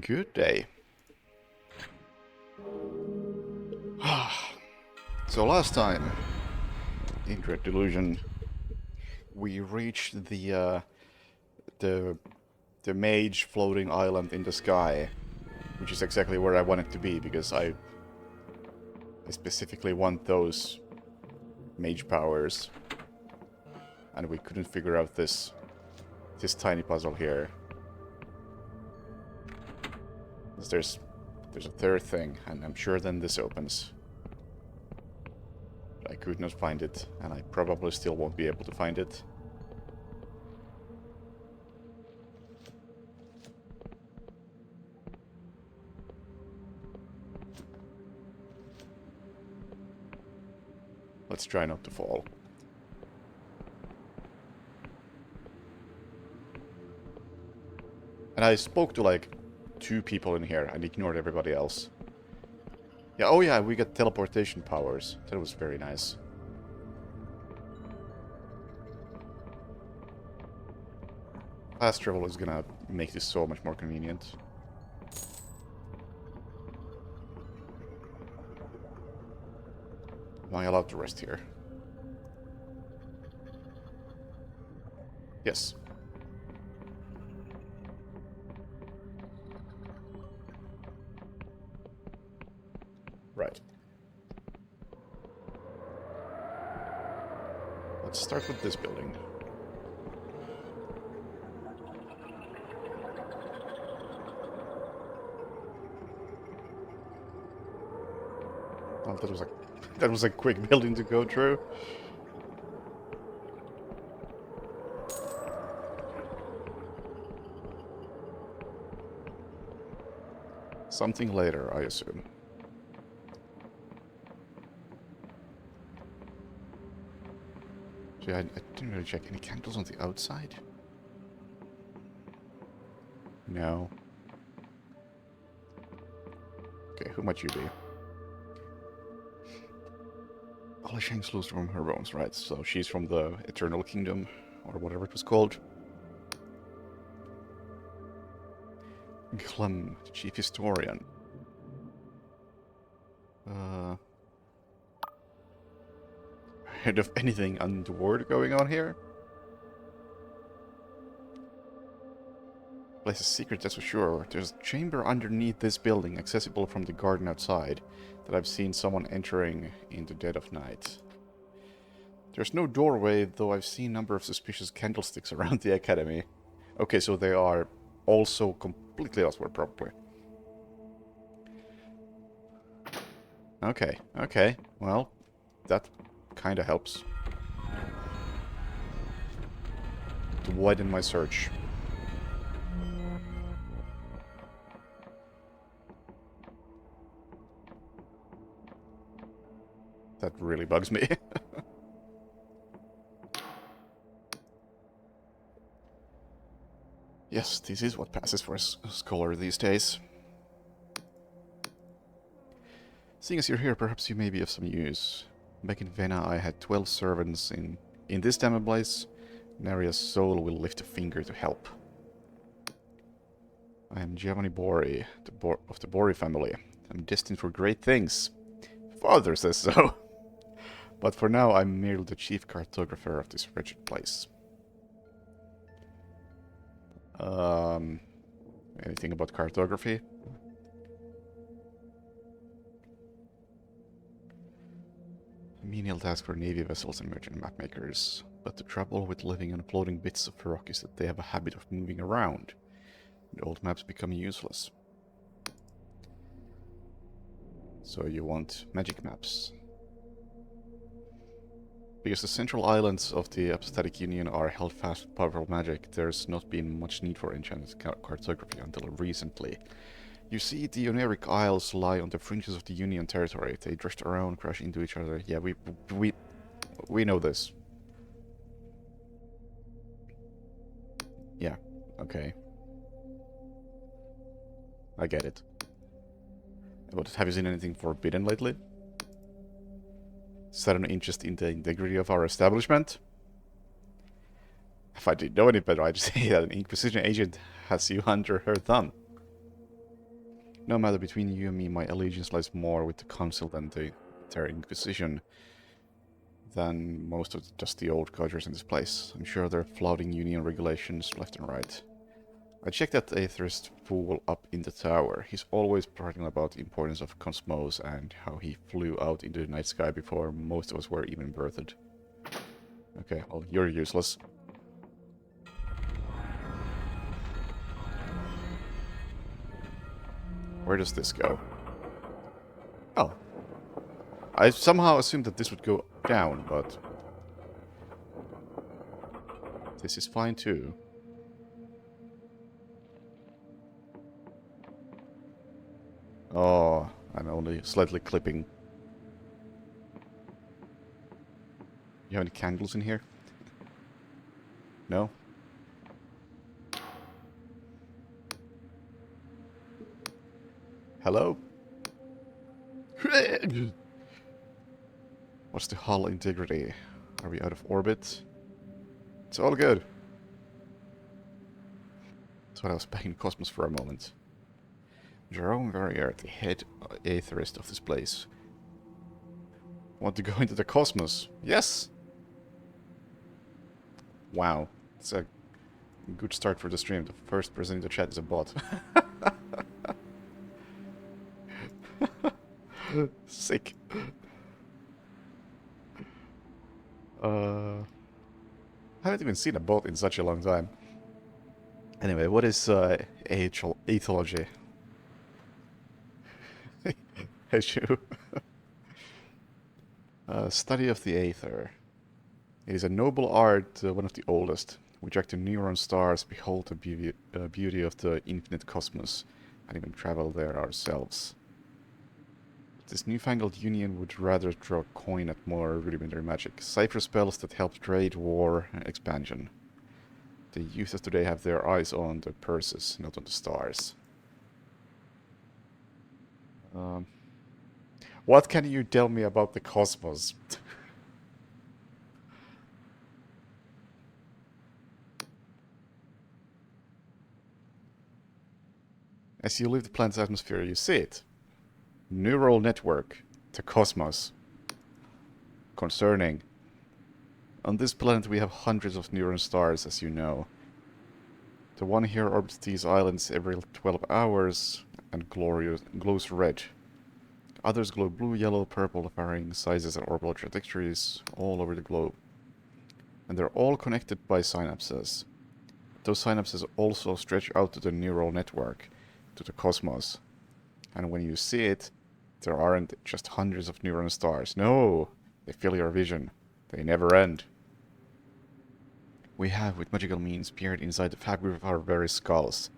Good day. So last time in Dread Delusion, we reached the the mage floating island in the sky, which is exactly where I want it to be because I specifically want those mage powers, and we couldn't figure out this tiny puzzle here. There's a third thing, and I'm sure then this opens. But I could not find it, and I probably still won't be able to find it. Let's try not to fall. And I spoke to like 2 people in here and ignored everybody else. Yeah, oh yeah, we got teleportation powers. That was very nice. Fast travel is gonna make this so much more convenient. Am I allowed to rest here? Yes. Right. Let's start with this building. Oh, that was a quick building to go through. Something later, I assume. See, I didn't really check any candles on the outside. No. Okay, who might you be? Holly Shanks loose from her bones, right? So she's from the Eternal Kingdom, or whatever it was called. Clem, the chief historian. Heard of anything untoward going on here? Place is secret, that's for sure. There's a chamber underneath this building, accessible from the garden outside, that I've seen someone entering in the dead of night. There's no doorway, though I've seen a number of suspicious candlesticks around the academy. Okay, so they are also completely elsewhere, probably. Okay. Well, that kinda helps to widen my search. That really bugs me. Yes, this is what passes for a scholar these days. Seeing as you're here, perhaps you may be of some use. Back in Vena, I had 12 servants. In this damn place, Naria's soul will lift a finger to help. I am Giovanni Bori, of the Bori family. I'm destined for great things. Father says so. But for now, I'm merely the chief cartographer of this wretched place. Anything about cartography? A menial task for navy vessels and merchant mapmakers, but the trouble with living on floating bits of rock is that they have a habit of moving around, and old maps become useless. So you want magic maps. Because the central islands of the Apostatic Union are held fast with powerful magic, there's not been much need for enchanted cartography until recently. You see, the Oneric Isles lie on the fringes of the Union territory. They drift around, crash into each other. Yeah, we know this. Yeah, okay. I get it. But have you seen anything forbidden lately? Sudden interest in the integrity of our establishment? If I didn't know any better, I'd say that an Inquisition agent has you under her thumb. No matter between you and me, my allegiance lies more with the Council than the entire Inquisition, than most of just the old codgers in this place. I'm sure they're flouting Union regulations left and right. I checked that atheist fool up in the tower. He's always prating about the importance of cosmos and how he flew out into the night sky before most of us were even birthed. Okay, well, you're useless. Where does this go? Oh. I somehow assumed that this would go down, but... this is fine too. Oh, I'm only slightly clipping. You have any candles in here? No? Hello? What's the hull integrity? Are we out of orbit? It's all good. Thought I was back in cosmos for a moment. Jerome Verrier, the head atheist of this place. Want to go into the cosmos? Yes! Wow. It's a good start for the stream. The first person in the chat is a bot. Sick. I haven't even seen a bot in such a long time. Anyway, what is aethology? Issue. Study of the aether. It is a noble art, one of the oldest. We track the neutron stars, behold the beauty of the infinite cosmos, and even travel there ourselves. This newfangled union would rather draw a coin at more rudimentary magic. Cipher spells that help trade, war, and expansion. The youth of today have their eyes on the purses, not on the stars. What can you tell me about the cosmos? As you leave the planet's atmosphere, you see it. Neural network. The cosmos. Concerning. On this planet we have hundreds of neutron stars, as you know. The one here orbits these islands every 12 hours and glows red. Others glow blue, yellow, purple, varying sizes and orbital trajectories all over the globe. And they're all connected by synapses. Those synapses also stretch out to the neural network, to the cosmos. And when you see it, there aren't just hundreds of neutron stars. No! They fill your vision. They never end. We have, with magical means, peered inside the fabric of our very skulls.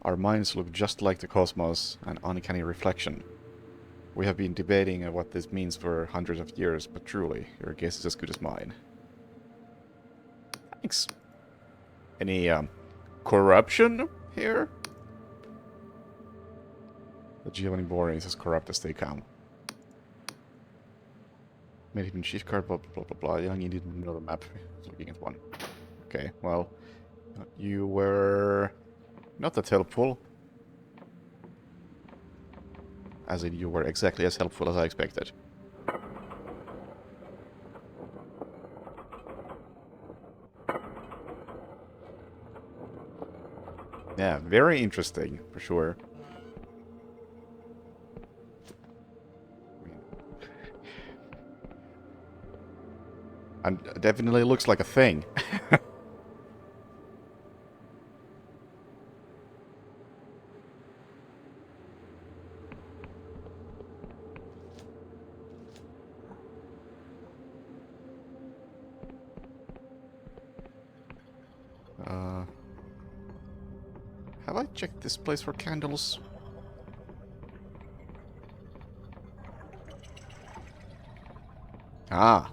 Our minds look just like the cosmos, an uncanny reflection. We have been debating what this means for hundreds of years, but truly, your guess is as good as mine. Thanks. Any, corruption here? The Giovanni Bore is as corrupt as they come. Made him in chief card, blah blah blah blah. Young needed another map. Looking at one. Okay, well, you were not that helpful. As in, you were exactly as helpful as I expected. Yeah, very interesting, for sure. And definitely looks like a thing. Have I checked this place for candles? Ah.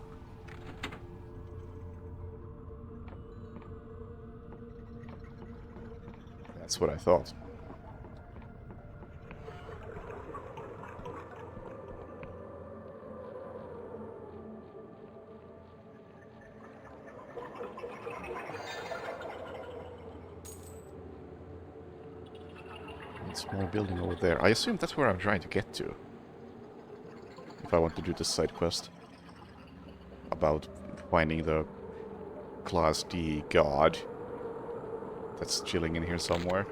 That's what I thought. small building over there. I assume that's where I'm trying to get to. If I want to do this side quest. About finding the Class D god. That's chilling in here somewhere.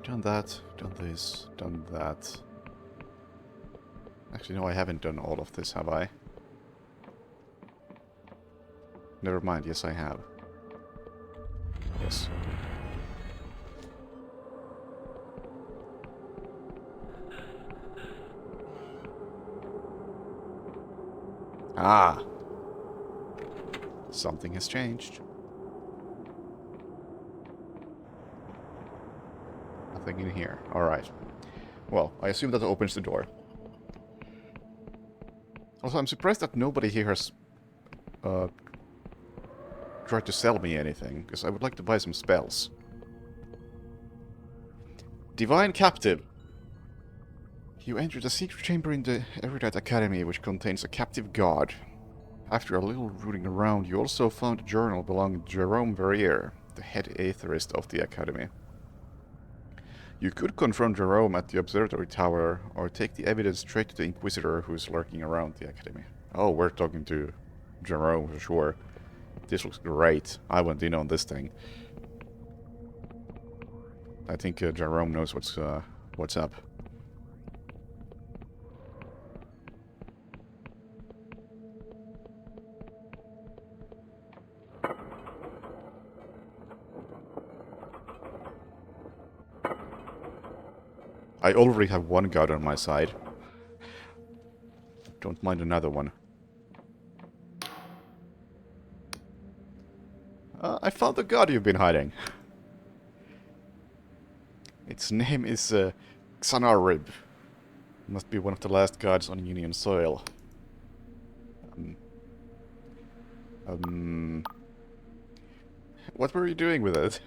Done that, done this, done that. Actually, no, I haven't done all of this, have I? Never mind, yes I have. Yes. Ah! Something has changed. Nothing in here. Alright. Well, I assume that opens the door. Also, I'm surprised that nobody here has tried to sell me anything, because I would like to buy some spells. Divine Captive. You entered a secret chamber in the Erudite Academy, which contains a captive god. After a little rooting around, you also found a journal belonging to Jerome Verrier, the head aetherist of the Academy. You could confront Jerome at the observatory tower, or take the evidence straight to the Inquisitor who's lurking around the Academy. Oh, we're talking to Jerome for sure. This looks great. I went in on this thing. I think Jerome knows what's up. I already have one god on my side. Don't mind another one. I found the god you've been hiding. Its name is Xanarib. Must be one of the last gods on Union soil. What were you doing with it?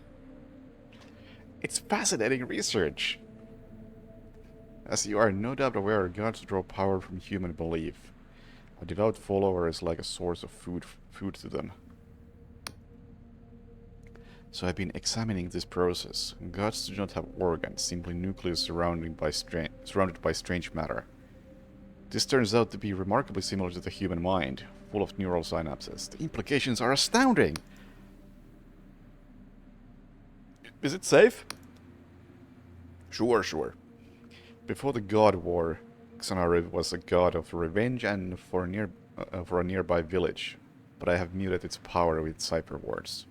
It's fascinating research. As you are no doubt aware, gods draw power from human belief. A devout follower is like a source of food to them. So I've been examining this process. Gods do not have organs, simply nucleus surrounded by strange matter. This turns out to be remarkably similar to the human mind, full of neural synapses. The implications are astounding! Is it safe? Sure. Before the God War, Xanarib was a god of revenge and for a nearby village, but I have muted its power with cipher words.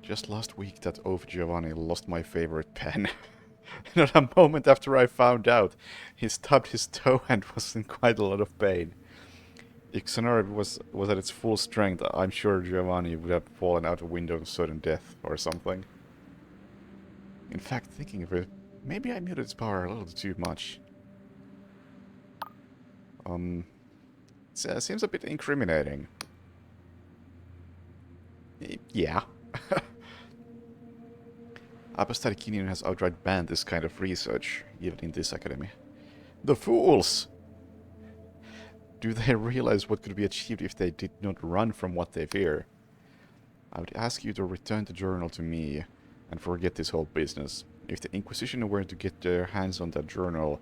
Just last week, that oaf Giovanni lost my favorite pen. Not a moment after I found out, he stubbed his toe and was in quite a lot of pain. If Xanarib was at its full strength, I'm sure Giovanni would have fallen out a window of sudden death or something. In fact, thinking of it, maybe I muted its power a little too much. Seems a bit incriminating. Yeah. Apostatic Union has outright banned this kind of research, even in this academy. The fools! Do they realize what could be achieved if they did not run from what they fear? I would ask you to return the journal to me, and forget this whole business. If the Inquisition were to get their hands on that journal,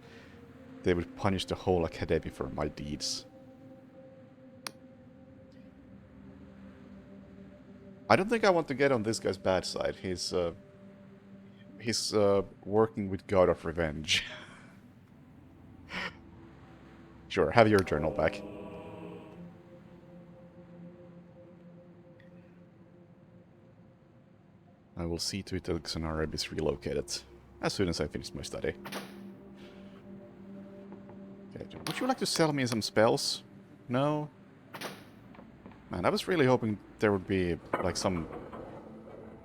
they would punish the whole academy for my deeds. I don't think I want to get on this guy's bad side. He's working with God of Revenge. Sure, have your journal back. I will see to it that Xanarib is relocated as soon as I finish my study. Okay, would you like to sell me some spells? No? Man, I was really hoping there would be, like, some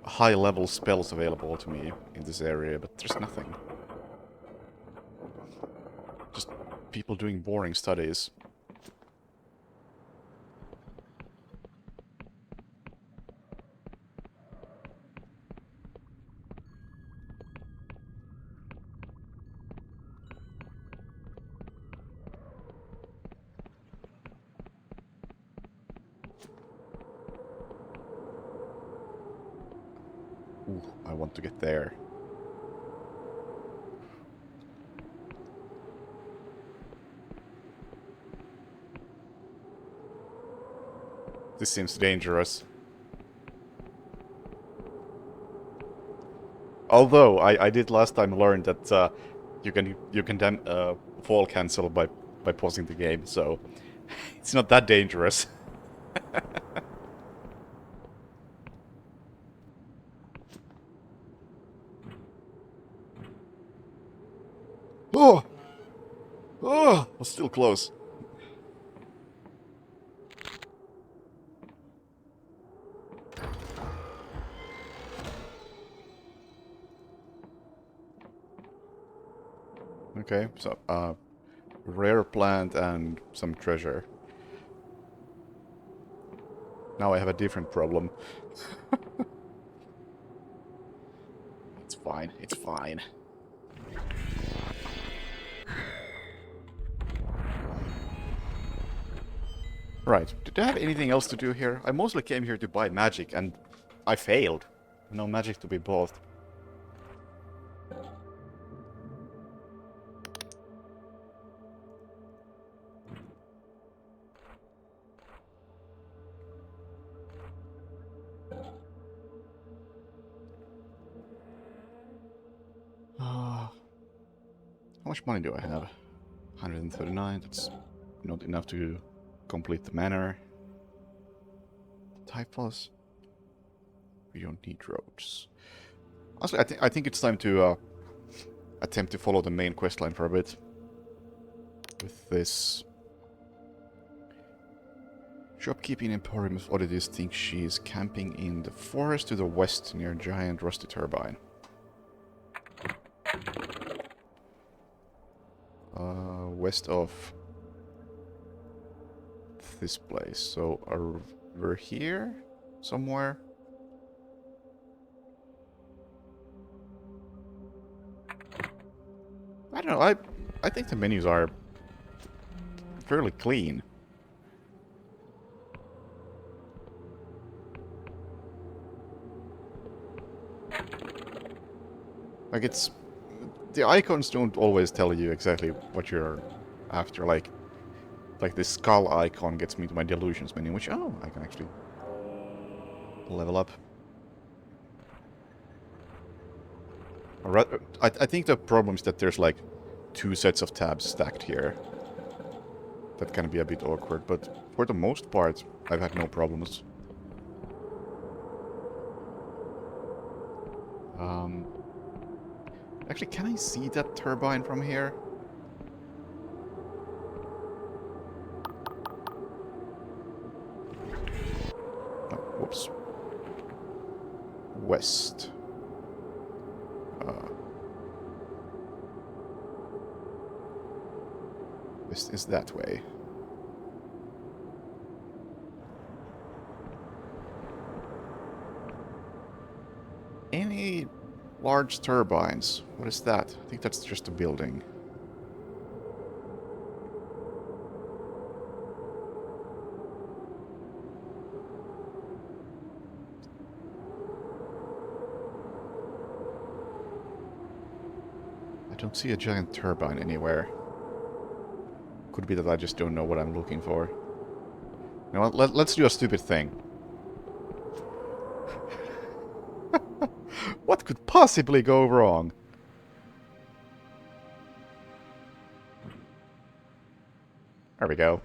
high-level spells available to me in this area, but there's nothing. Just people doing boring studies. want to get there. This seems dangerous. Although I did last time learn that you can then fall cancel by pausing the game, so it's not that dangerous. Oh! Oh! Was still close. Okay, so, rare plant and some treasure. Now I have a different problem. It's fine, it's fine. Right, did I have anything else to do here? I mostly came here to buy magic, and I failed. No magic to be bought. How much money do I have? 139, that's not enough to complete the manor. Type plus. We don't need roads. Honestly, I think it's time to attempt to follow the main questline for a bit. With this. Shopkeeping Emporium of Oddities thinks she is camping in the forest to the west near a giant rusty turbine. West of this place. So we're here somewhere. I don't know. I think the menus are fairly clean. Like it's the icons don't always tell you exactly what you're after. Like this skull icon gets me to my Delusions menu, which, oh, I can actually level up. I think the problem is that there's like 2 sets of tabs stacked here. That can be a bit awkward, but for the most part, I've had no problems. Actually, can I see that turbine from here? Oh, whoops. West. West is that way. Any large turbines? What is that? I think that's just a building. I don't see a giant turbine anywhere. Could be that I just don't know what I'm looking for. You know what? Let's do a stupid thing. What could possibly go wrong? There we go.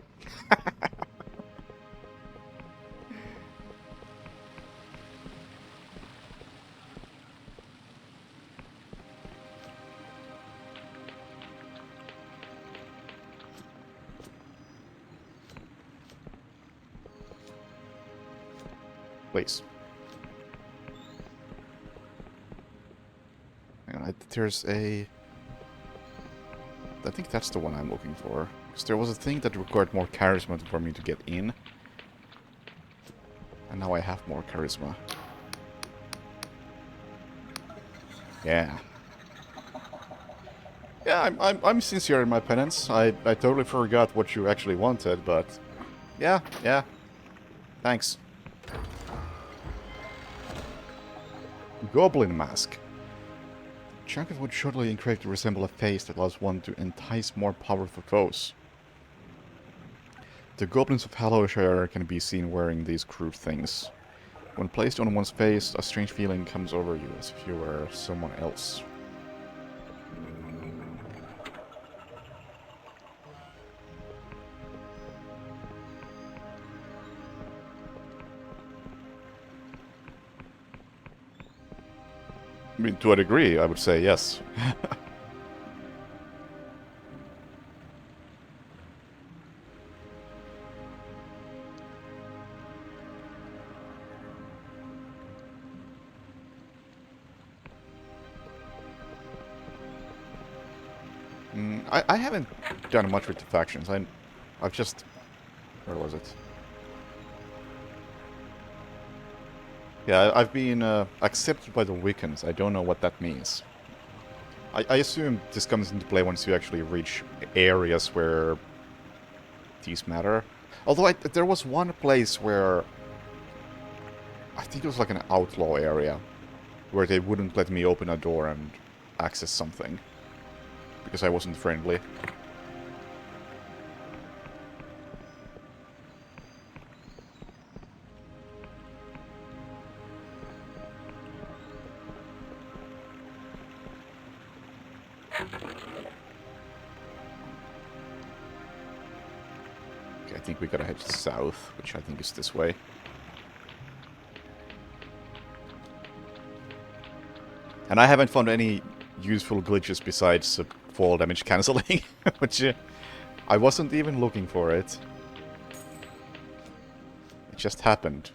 Please. There's a... I think that's the one I'm looking for. Because there was a thing that required more charisma for me to get in. And now I have more charisma. Yeah. Yeah, I'm sincere in my penance. I totally forgot what you actually wanted, but... Yeah. Thanks. Goblin mask. Chunk of wood shortly engraved to resemble a face that allows one to entice more powerful foes. The goblins of Hallowshire can be seen wearing these crude things. When placed on one's face, a strange feeling comes over you, as if you were someone else. I mean, to a degree, I would say yes. I haven't done much with the factions. I've just... Where was it? Yeah, I've been accepted by the Wiccans. I don't know what that means. I assume this comes into play once you actually reach areas where these matter. Although there was one place where... I think it was like an outlaw area, where they wouldn't let me open a door and access something. Because I wasn't friendly. Okay, I think we gotta head south, which I think is this way. And I haven't found any useful glitches besides fall damage cancelling, which I wasn't even looking for it. It just happened.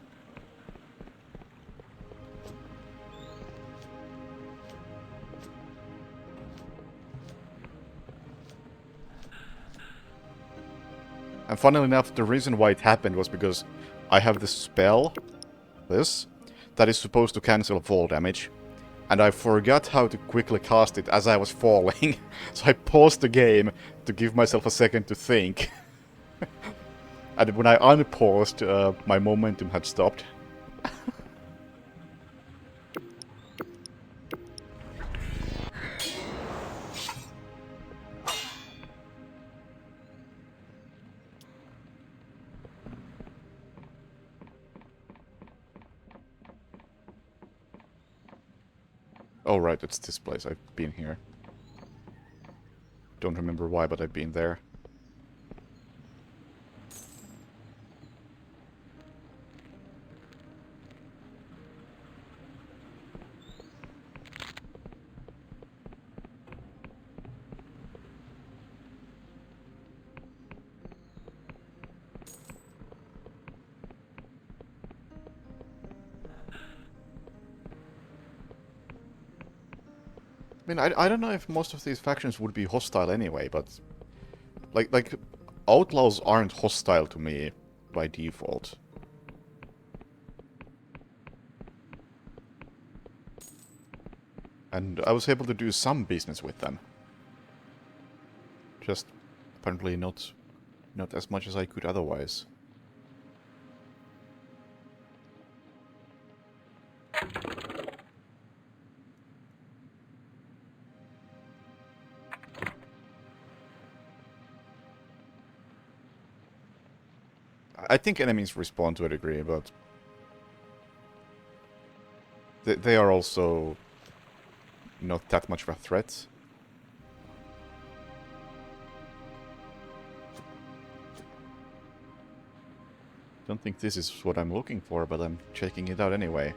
And funnily enough, the reason why it happened was because I have this spell, that is supposed to cancel fall damage. And I forgot how to quickly cast it as I was falling. So I paused the game to give myself a second to think. And when I unpaused, my momentum had stopped. Oh right, it's this place. I've been here. Don't remember why, but I've been there. I mean, I don't know if most of these factions would be hostile anyway, but... Like, outlaws aren't hostile to me by default. And I was able to do some business with them. Just apparently not as much as I could otherwise. I think enemies respawn to a degree, but they are also not that much of a threat. Don't think this is what I'm looking for, but I'm checking it out anyway.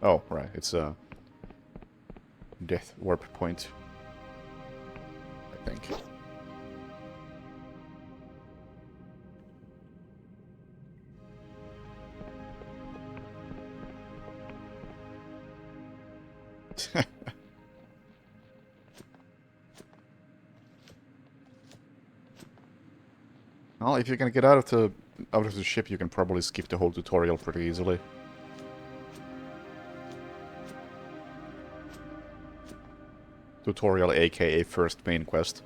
Oh, right, it's a death warp point, I think. Well, if you can get out of the ship, you can probably skip the whole tutorial pretty easily. Tutorial, aka first main quest.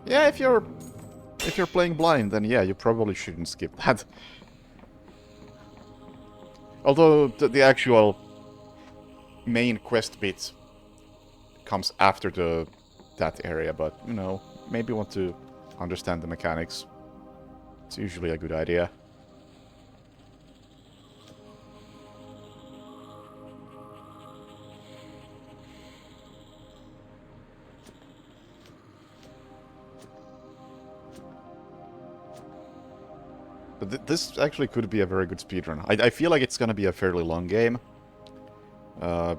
Yeah, if you're playing blind, then yeah, you probably shouldn't skip that. Although the actual main quest bit comes after that area, but you know, maybe want to understand the mechanics. It's usually a good idea. But this actually could be a very good speedrun. I feel like it's gonna be a fairly long game. Uh,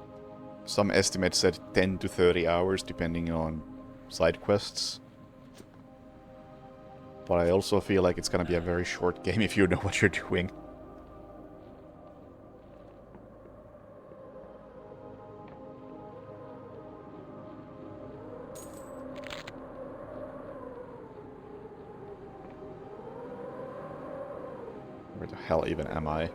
some estimates said 10 to 30 hours, depending on side quests. But I also feel like it's gonna be a very short game if you know what you're doing. Where the hell even am I?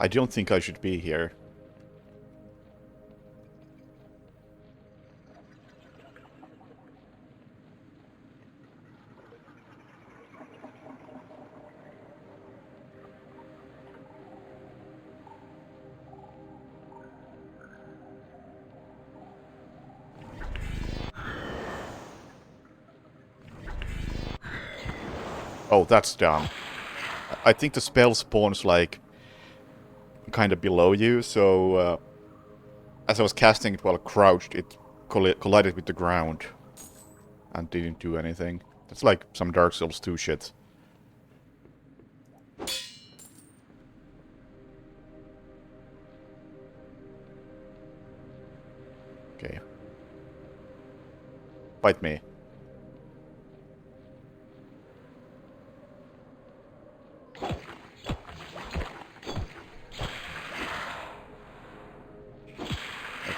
I don't think I should be here. Oh, that's dumb. I think the spell spawns, like, kind of below you, so as I was casting it while crouched, it collided with the ground and didn't do anything. That's like some Dark Souls 2 shit. Okay. Bite me.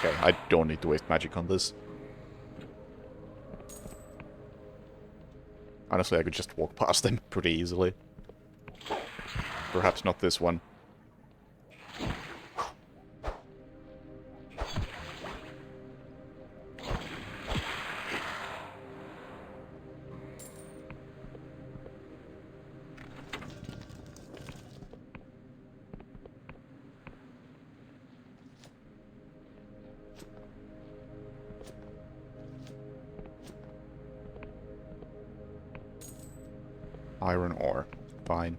Okay, I don't need to waste magic on this. Honestly, I could just walk past them pretty easily. Perhaps not this one. Iron ore. Fine.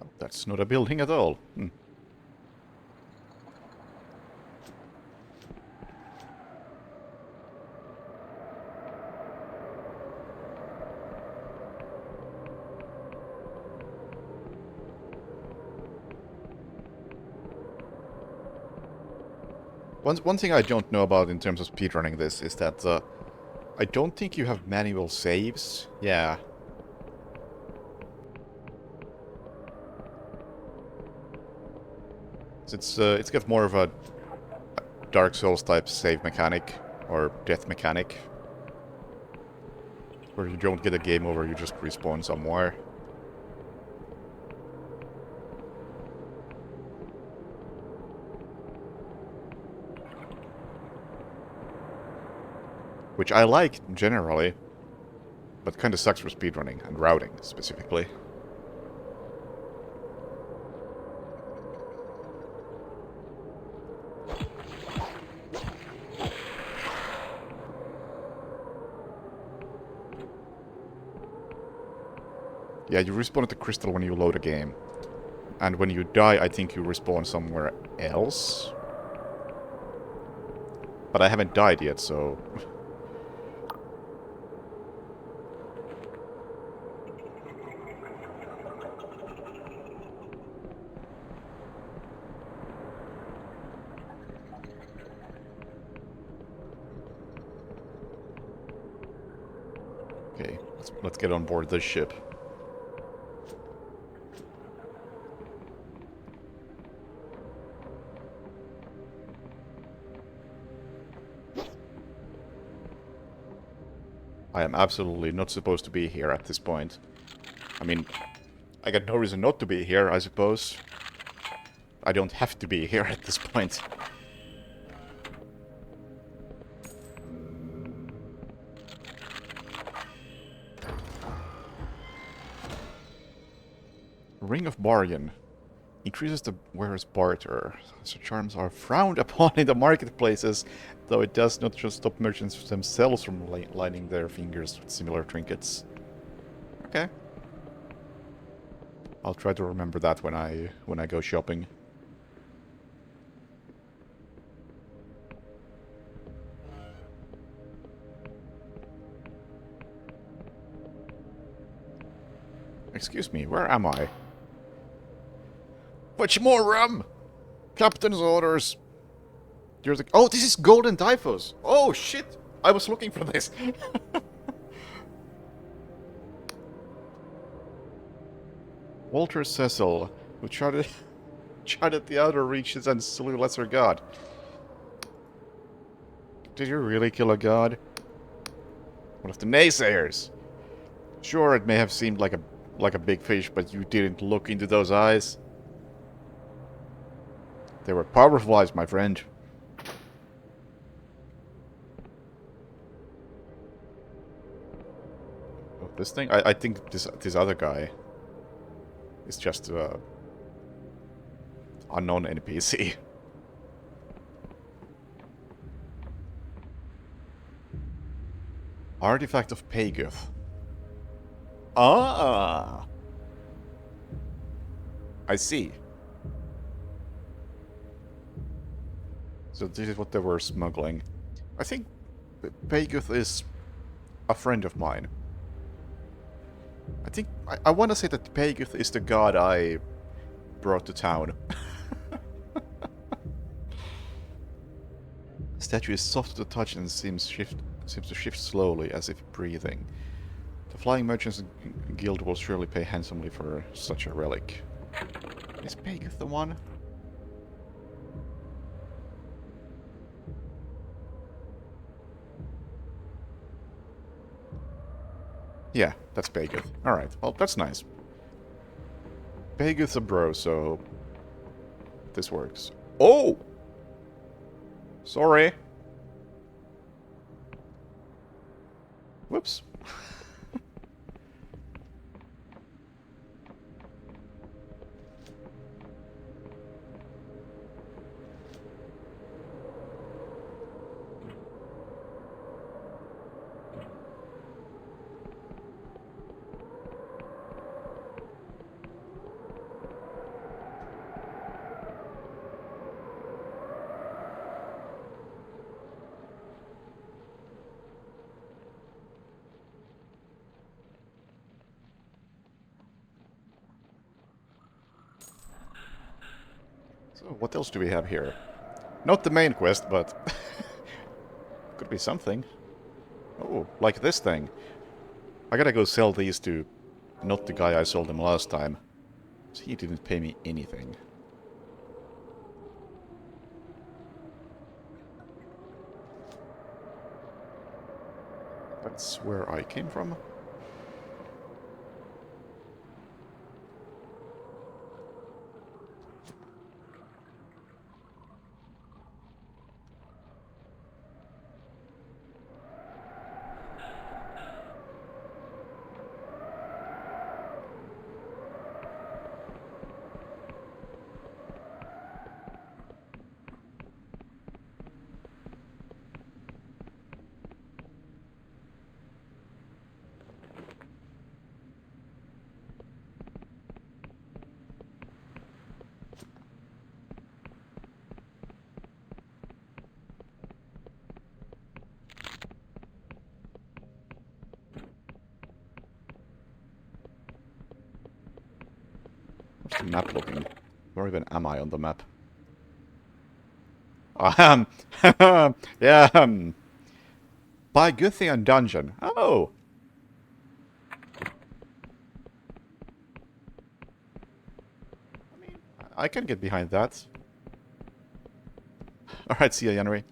Oh, that's not a building at all. Hmm. One thing I don't know about in terms of speedrunning this is that I don't think you have manual saves. Yeah. It's got more of a Dark Souls type save mechanic or death mechanic, where you don't get a game over, you just respawn somewhere. Which I like, generally, but kinda sucks for speedrunning, and routing, specifically. Yeah, you respawn at the crystal when you load a game. And when you die, I think you respawn somewhere else. But I haven't died yet, so... Okay, let's get on board this ship. I am absolutely not supposed to be here at this point. I mean, I got no reason not to be here, I suppose. I don't have to be here at this point. Ring of Bargain. Increases the wearer's barter. So charms are frowned upon in the marketplaces, though it does not just stop merchants themselves from lining their fingers with similar trinkets. Okay. I'll try to remember that when I go shopping. Excuse me, where am I? Much more rum! Captain's orders! There's a... Oh, this is Golden Typhus! Oh, shit! I was looking for this! Walter Cecil, who charted the outer reaches and slew lesser god. Did you really kill a god? One of the naysayers! Sure, it may have seemed like a big fish, but you didn't look into those eyes. They were powerful eyes, my friend. Oh, this thing? I think this other guy is just unknown NPC. Artifact of Pagoth. Ah! I see. So this is what they were smuggling. I think Pagoth is a friend of mine. I think... I want to say that Pagoth is the god I brought to town. The statue is soft to the touch and seems to shift slowly, as if breathing. The Flying Merchants Guild will surely pay handsomely for such a relic. Is Pagoth the one? Yeah, that's Pagoth. Alright, well, that's nice. Pagoth's a bro, so... this works. Oh! Sorry. Whoops. So, what else do we have here? Not the main quest, but... could be something. Oh, like this thing. I gotta go sell these to... not the guy I sold them last time. He didn't pay me anything. That's where I came from. What's the map looking? Where even am I on the map? Yeah, Pyguthian Dungeon. Oh! I can get behind that. Alright, see ya, Yanri.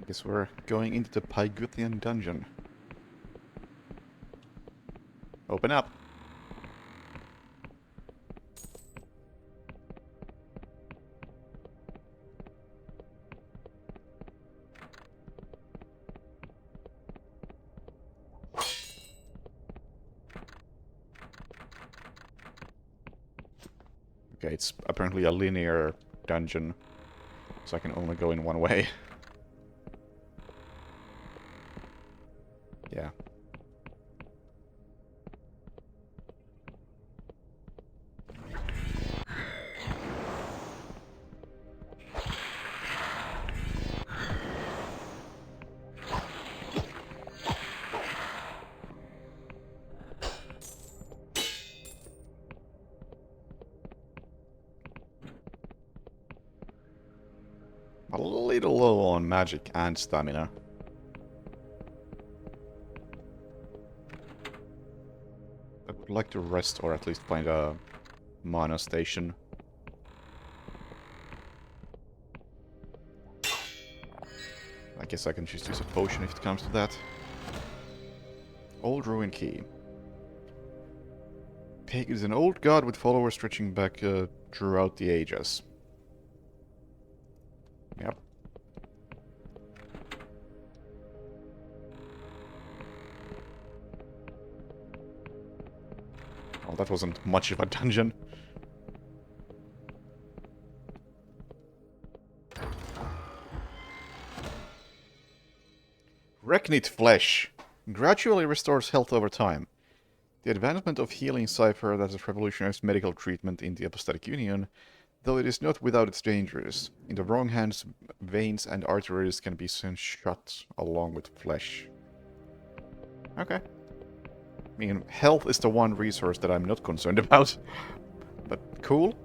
Guess we're going into the Pyguthian dungeon. Open up. Okay, it's apparently a linear dungeon, so I can only go in one way. Yeah. A little low on magic and stamina. I would like to rest or at least find a mana station. I guess I can just use a potion if it comes to that. Old Ruin Key. Pig is an old god with followers stretching back throughout the ages. Yep. Well, that wasn't much of a dungeon. Reknit Flesh. Gradually restores health over time. The advancement of healing cipher that has revolutionized medical treatment in the Apostatic Union, though it is not without its dangers. In the wrong hands, veins and arteries can be sent shut along with flesh. Okay. I mean, health is the one resource that I'm not concerned about. But cool.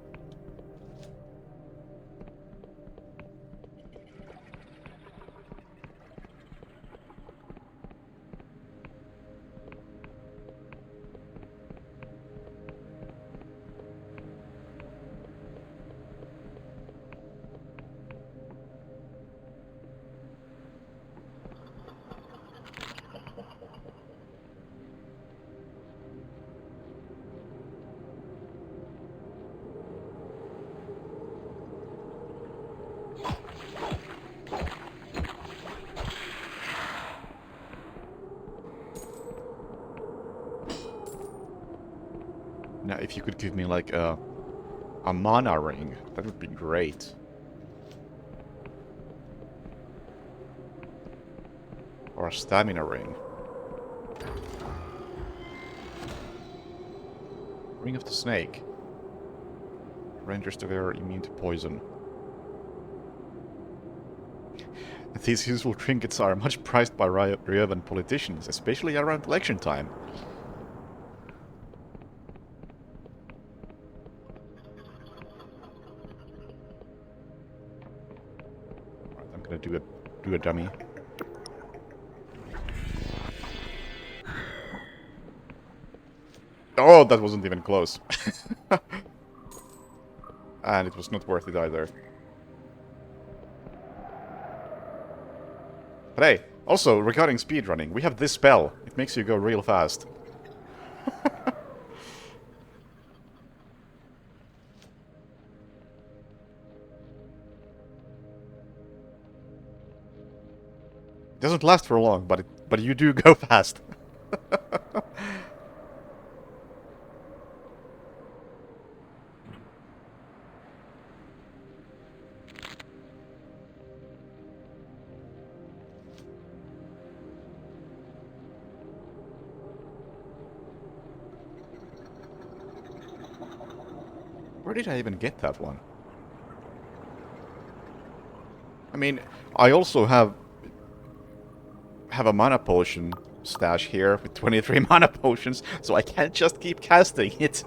Now, if you could give me, like, a mana ring, that would be great. Or a stamina ring. Ring of the Snake. Renders the wearer immune to poison. These useful trinkets are much prized by Ryovan politicians, especially around election time. Do a dummy. Oh, that wasn't even close. And it was not worth it either. But hey, also, regarding speedrunning, we have this spell. It makes you go real fast. Doesn't last for long, but you do go fast. Where did I even get that one? I mean, I also have a mana potion stash here with 23 mana potions, so I can't just keep casting it.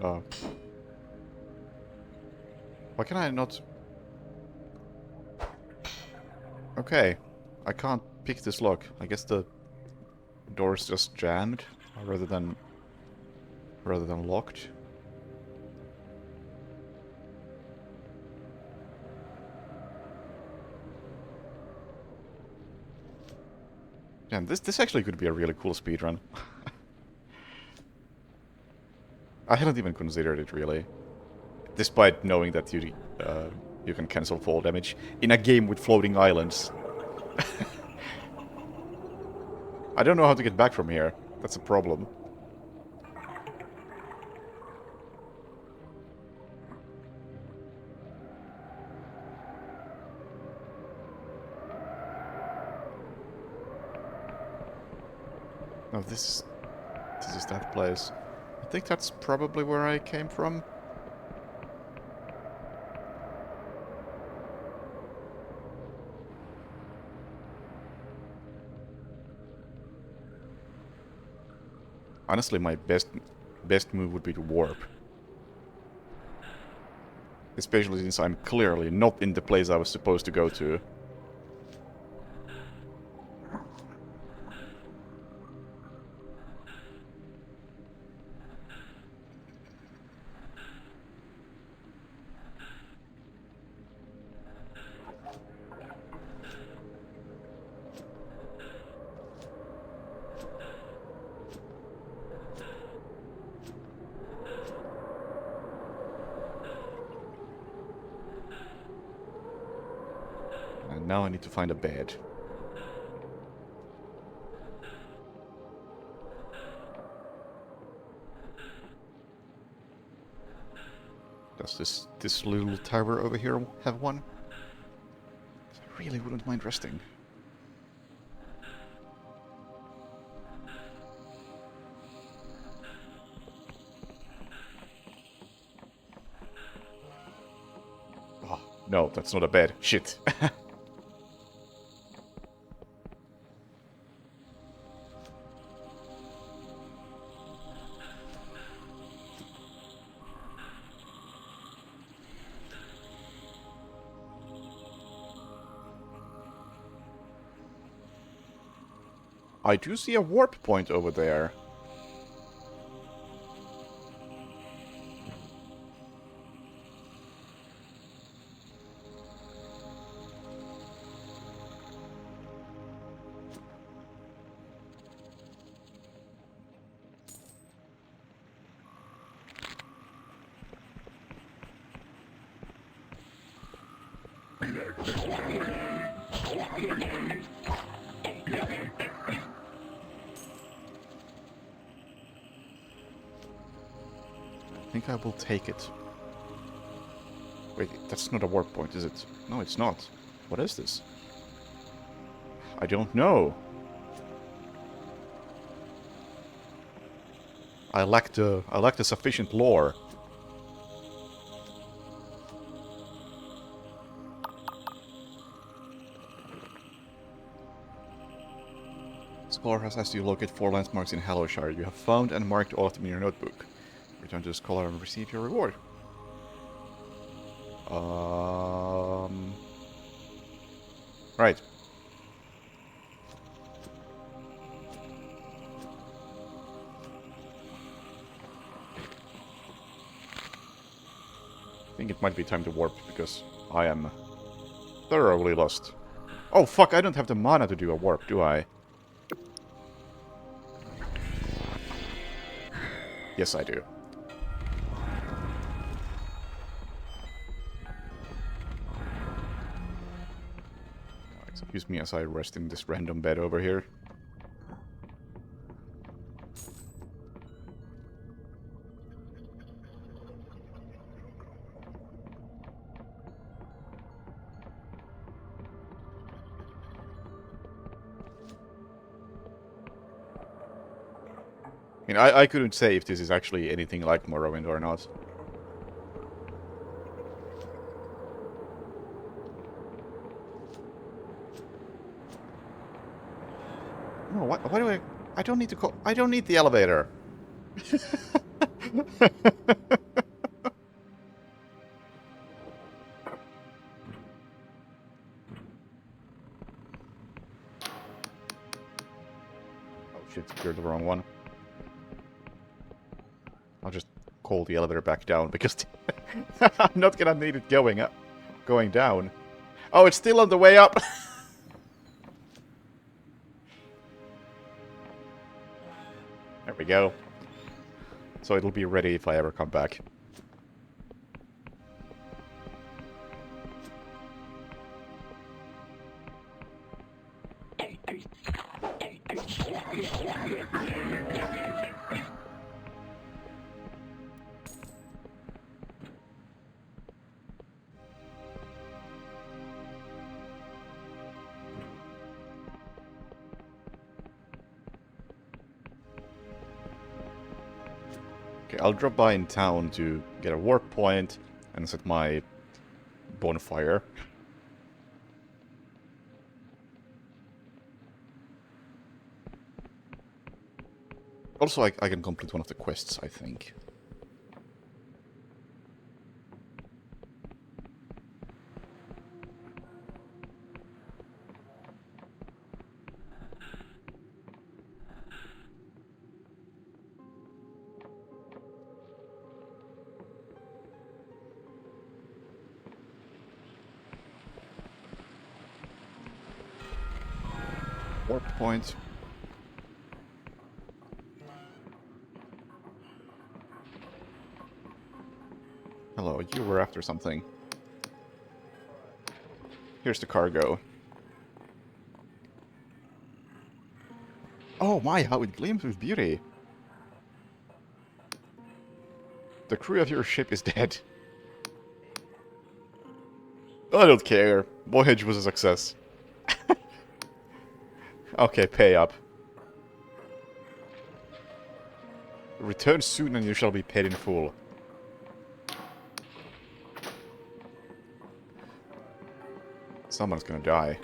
Uh, why can I not... Okay. I can't pick this lock. I guess the door's just jammed rather than locked. Damn, this actually could be a really cool speedrun. I hadn't even considered it, really. Despite knowing that you can cancel fall damage in a game with floating islands. I don't know how to get back from here. That's a problem. No, this is that place. I think that's probably where I came from. Honestly, my best move would be to warp. Especially since I'm clearly not in the place I was supposed to go to. And now I need to find a bed. Does this little tower over here have one? I really wouldn't mind resting. Oh, no, that's not a bed. Shit. I do see a warp point over there. I think I will take it. Wait, that's not a warp point, is it? No, it's not. What is this? I don't know. I lack the sufficient lore. Scholar has asked you to locate 4 landmarks in Hallowshire. You have found and marked all of them in your notebook. Return to the Scholar and receive your reward. Right. I think it might be time to warp, because I am thoroughly lost. Oh fuck, I don't have the mana to do a warp, do I? Yes, I do. Excuse me as I rest in this random bed over here. I mean, I couldn't say if this is actually anything like Morrowind or not. No, why do I don't need to call... I don't need the elevator. Oh shit, you're the wrong one. I'll just call the elevator back down because I'm not gonna need it going down. Oh, it's still on the way up. There we go. So it'll be ready if I ever come back. Okay, I'll drop by in town to get a warp point and set my bonfire. Also, I can complete one of the quests, I think. Warp point. Hello, you were after something. Here's the cargo. Oh my, how it gleams with beauty. The crew of your ship is dead. I don't care. Voyage was a success. Okay, pay up. Return soon and you shall be paid in full. Someone's gonna die.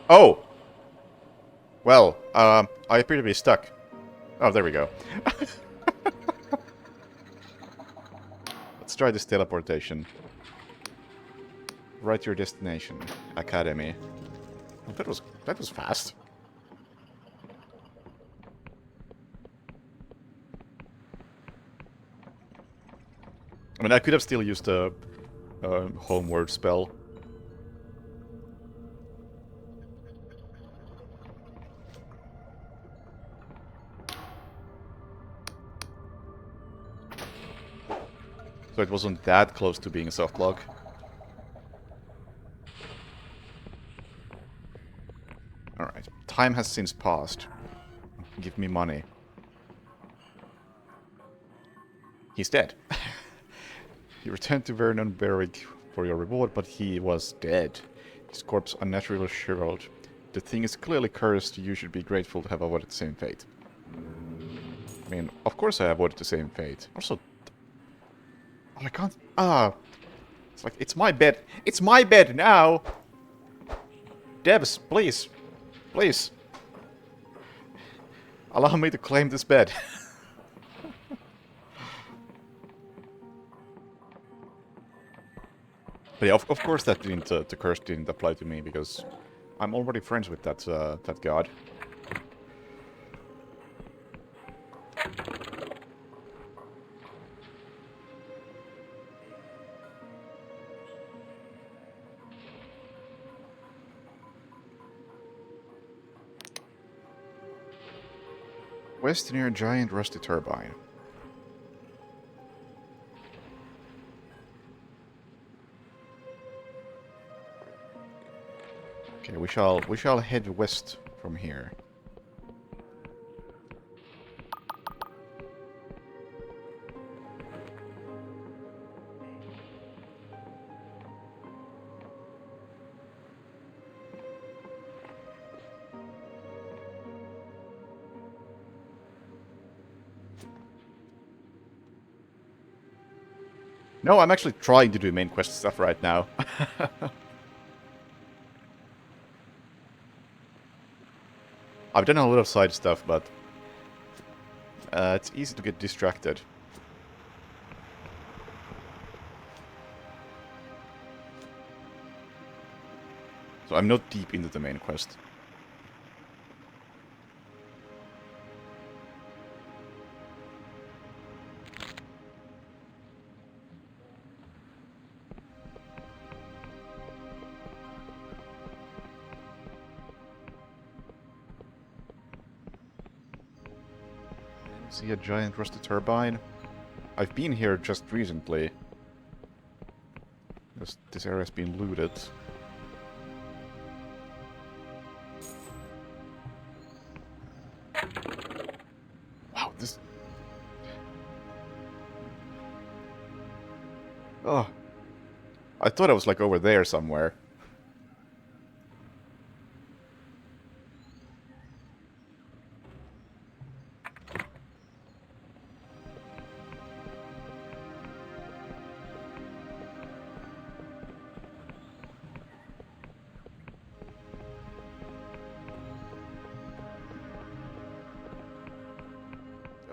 Oh! Well, I appear to be stuck. Oh, there we go. Let's try this teleportation. Write your destination. Academy. Oh, that was fast. I mean, I could have still used a homeward spell. So it wasn't that close to being a soft lock. Alright. Time has since passed. Give me money. He's dead. You returned to Vernon buried for your reward, but he was dead. His corpse unnaturally shriveled. The thing is clearly cursed. You should be grateful to have avoided the same fate. I mean, of course I avoided the same fate. Also... Oh, I can't... Ah! It's like, it's my bed. It's my bed now! Debs, please. Please. Allow me to claim this bed. But yeah, of course that didn't, the curse didn't apply to me, because I'm already friends with that god. West near a giant rusty turbine. Okay, we shall head west from here. No, I'm actually trying to do main quest stuff right now. I've done a lot of side stuff, but it's easy to get distracted. So I'm not deep into the main quest. See a giant rusty turbine? I've been here just recently. This area's been looted. Wow, this... Oh. I thought I was like over there somewhere.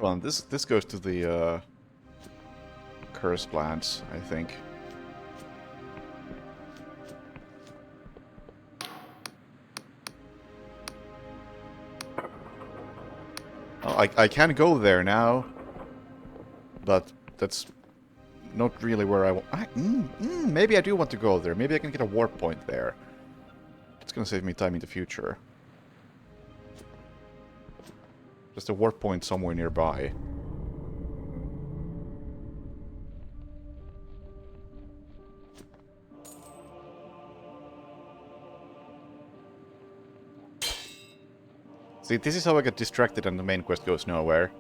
Well, this goes to the curse plants, I think. Oh, I can go there now, but that's not really where I want. Maybe I do want to go there. Maybe I can get a warp point there. It's gonna save me time in the future. Just a warp point somewhere nearby. See, this is how I get distracted and the main quest goes nowhere.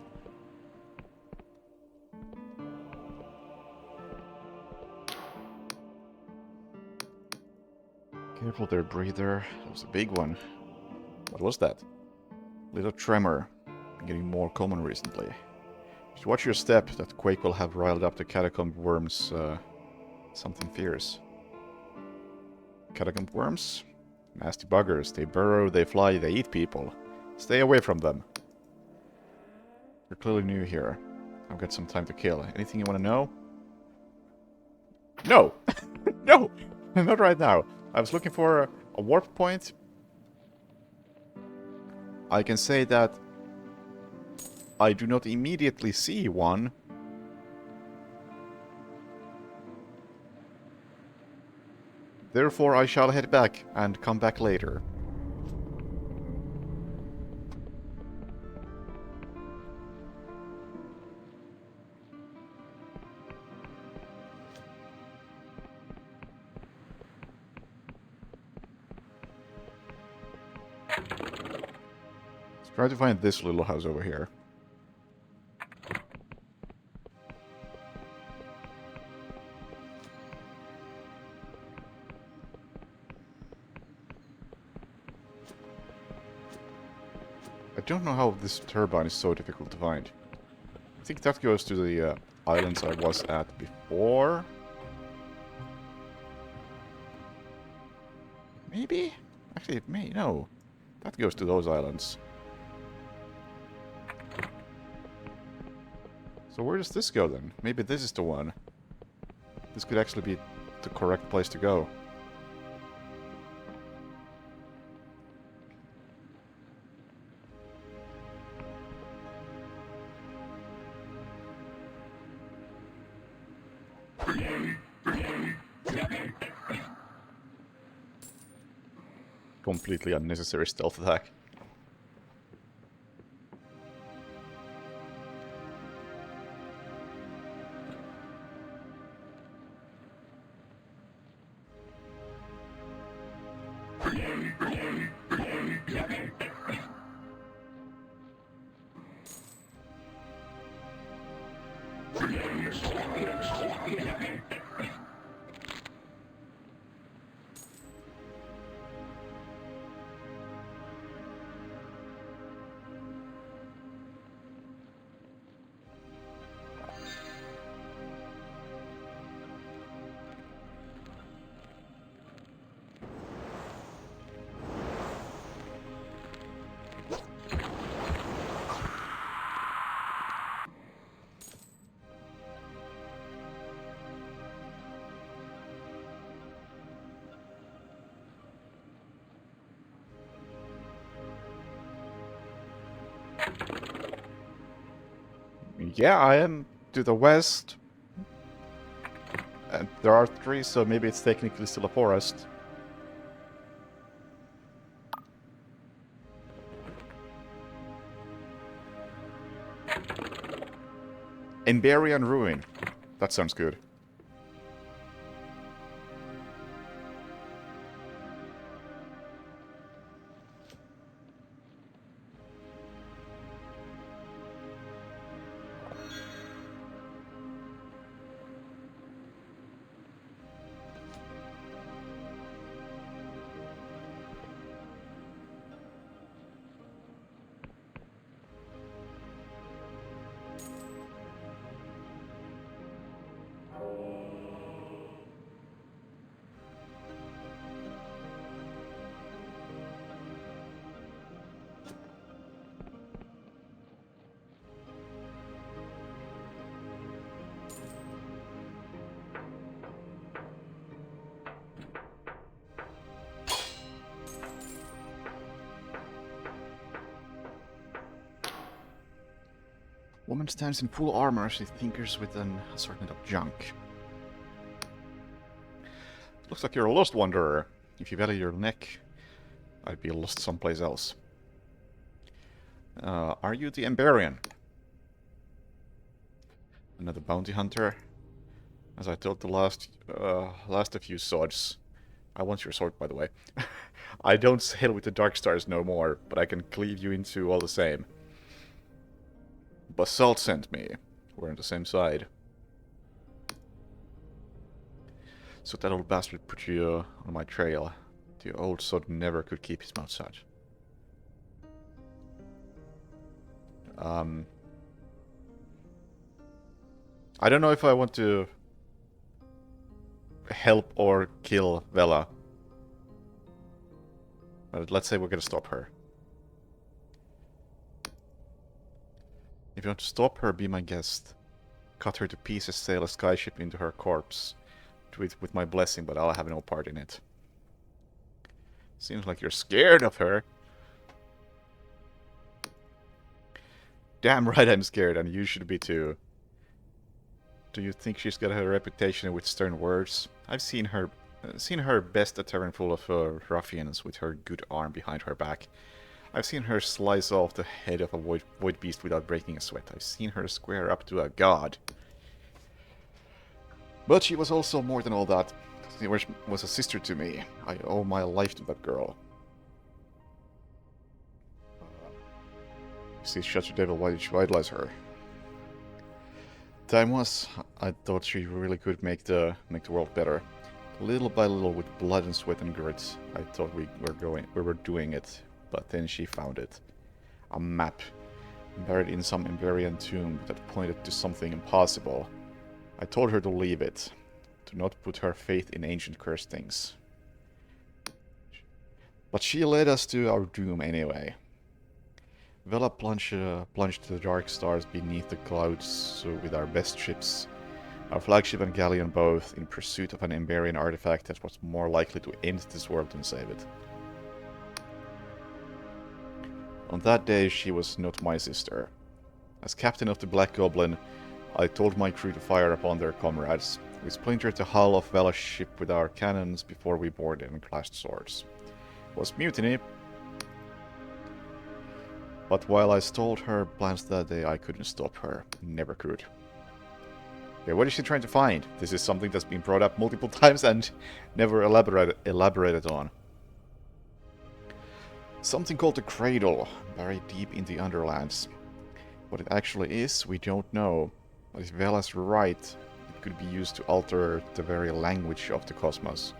Careful there, breather. That was a big one. What was that? Little tremor. Getting more common recently. Just watch your step. That quake will have riled up the catacomb worms. Something fierce. Catacomb worms? Nasty buggers. They burrow, they fly, they eat people. Stay away from them. You're clearly new here. I've got some time to kill. Anything you want to know? No! No! Not right now. I was looking for a warp point. I can say that I do not immediately see one. Therefore, I shall head back and come back later. Let's try to find this little house over here. I don't know how this turbine is so difficult to find. I think that goes to the islands I was at before. Maybe? Actually, it may. No. That goes to those islands. So where does this go then? Maybe this is the one. This could actually be the correct place to go. Completely unnecessary stealth attack. Yeah, I am to the west. And there are trees, so maybe it's technically still a forest. Emberian Ruin. That sounds good. Woman stands in full armor as she tinkers with an assortment of junk. Looks like you're a lost wanderer. If you value your neck, I'd be lost someplace else. Are you the Emberian? Another bounty hunter? As I told the last of you swords. I want your sword, by the way. I don't sail with the Dark Stars no more, but I can cleave you in two all the same. Basalt sent me. We're on the same side. So that old bastard put you on my trail. The old sod never could keep his mouth shut. I don't know if I want to help or kill Vela. But let's say we're gonna stop her. If you want to stop her, be my guest. Cut her to pieces, sail a skyship into her corpse. Do it with my blessing, but I'll have no part in it. Seems like you're scared of her. Damn right I'm scared, and you should be too. Do you think she's got a reputation with stern words? I've seen her best a tavern full of ruffians with her good arm behind her back. I've seen her slice off the head of a void beast without breaking a sweat. I've seen her square up to a god. But she was also more than all that. She was a sister to me. I owe my life to that girl. You see, shut your devil, why did you idolize her? Time was, I thought she really could make the world better. Little by little, with blood and sweat and grit, I thought we were doing it. But then she found it. A map, buried in some Emberian tomb that pointed to something impossible. I told her to leave it, to not put her faith in ancient cursed things. But she led us to our doom anyway. Vela plunged the dark stars beneath the clouds with our best ships, our flagship and galleon both, in pursuit of an Emberian artifact that was more likely to end this world than save it. On that day, she was not my sister. As captain of the Black Goblin, I told my crew to fire upon their comrades. We splintered the hull of Vela's ship with our cannons before we boarded and clashed swords. It was mutiny. But while I stalled her plans that day, I couldn't stop her. Never could. Okay, what is she trying to find? This is something that's been brought up multiple times and never elaborated on. Something called the Cradle, buried deep in the Underlands. What it actually is, we don't know. But if Vela's right, it could be used to alter the very language of the cosmos.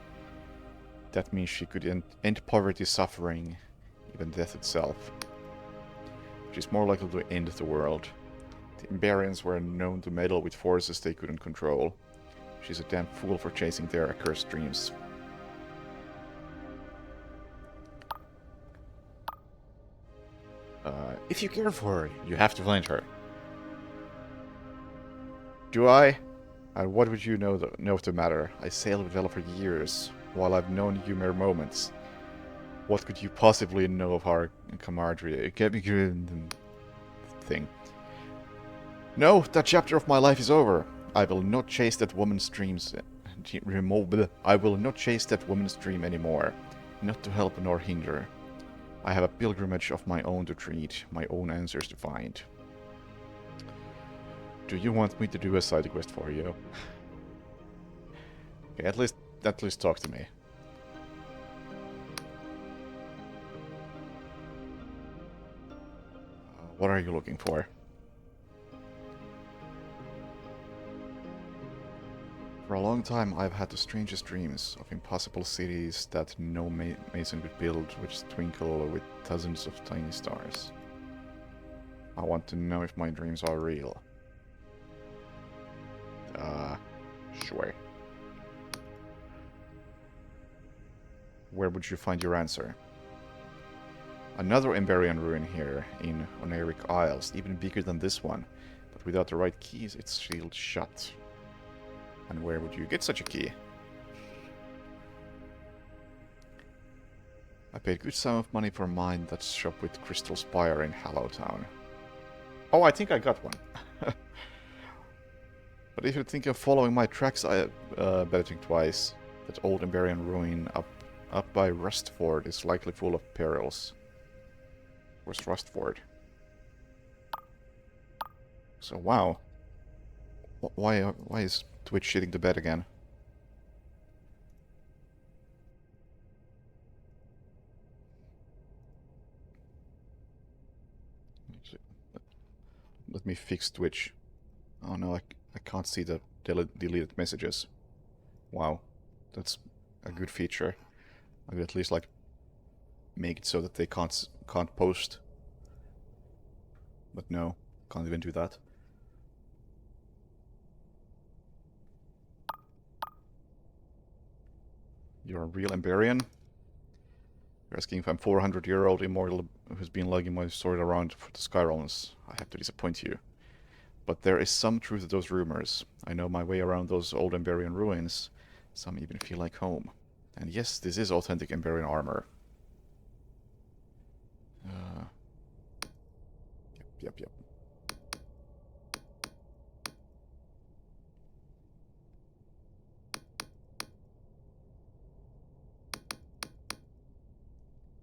That means she could end poverty, suffering, even death itself. Which is more likely to end the world. The Emberians were known to meddle with forces they couldn't control. She's a damn fool for chasing their accursed dreams. If you care for her, you have to find her. Do I? And what would you know of the matter? I sailed with Vela for years, while I've known you mere moments. What could you possibly know of our camaraderie? thing. No, that chapter of my life is over. I will not chase that woman's dreams. I will not chase that woman's dream anymore. Not to help nor hinder. I have a pilgrimage of my own to treat, my own answers to find. Do you want me to do a side quest for you? Okay, at least talk to me. What are you looking for? For a long time I've had the strangest dreams of impossible cities that no mason could build, which twinkle with dozens of tiny stars. I want to know if my dreams are real. Sure. Where would you find your answer? Another Emberian ruin here in Oneric Isles, even bigger than this one, but without the right keys it's sealed shut. And where would you get such a key? I paid good sum of money for mine that shop with Crystal Spire in Hallowtown. Oh, I think I got one. But if you think of following my tracks, I better think twice. That old Emberian ruin up by Rustford is likely full of perils. Where's Rustford? So, wow. Why is Twitch shitting the bed again? Let me fix Twitch. Oh no, I can't see the deleted messages. Wow, that's a good feature. I could at least like make it so that they can't post. But no, can't even do that. You're a real Emberian? You're asking if I'm 400-year-old immortal who's been lugging my sword around for the Skyrealms. I have to disappoint you. But there is some truth to those rumors. I know my way around those old Emberian ruins. Some even feel like home. And yes, this is authentic Emberian armor. Yep.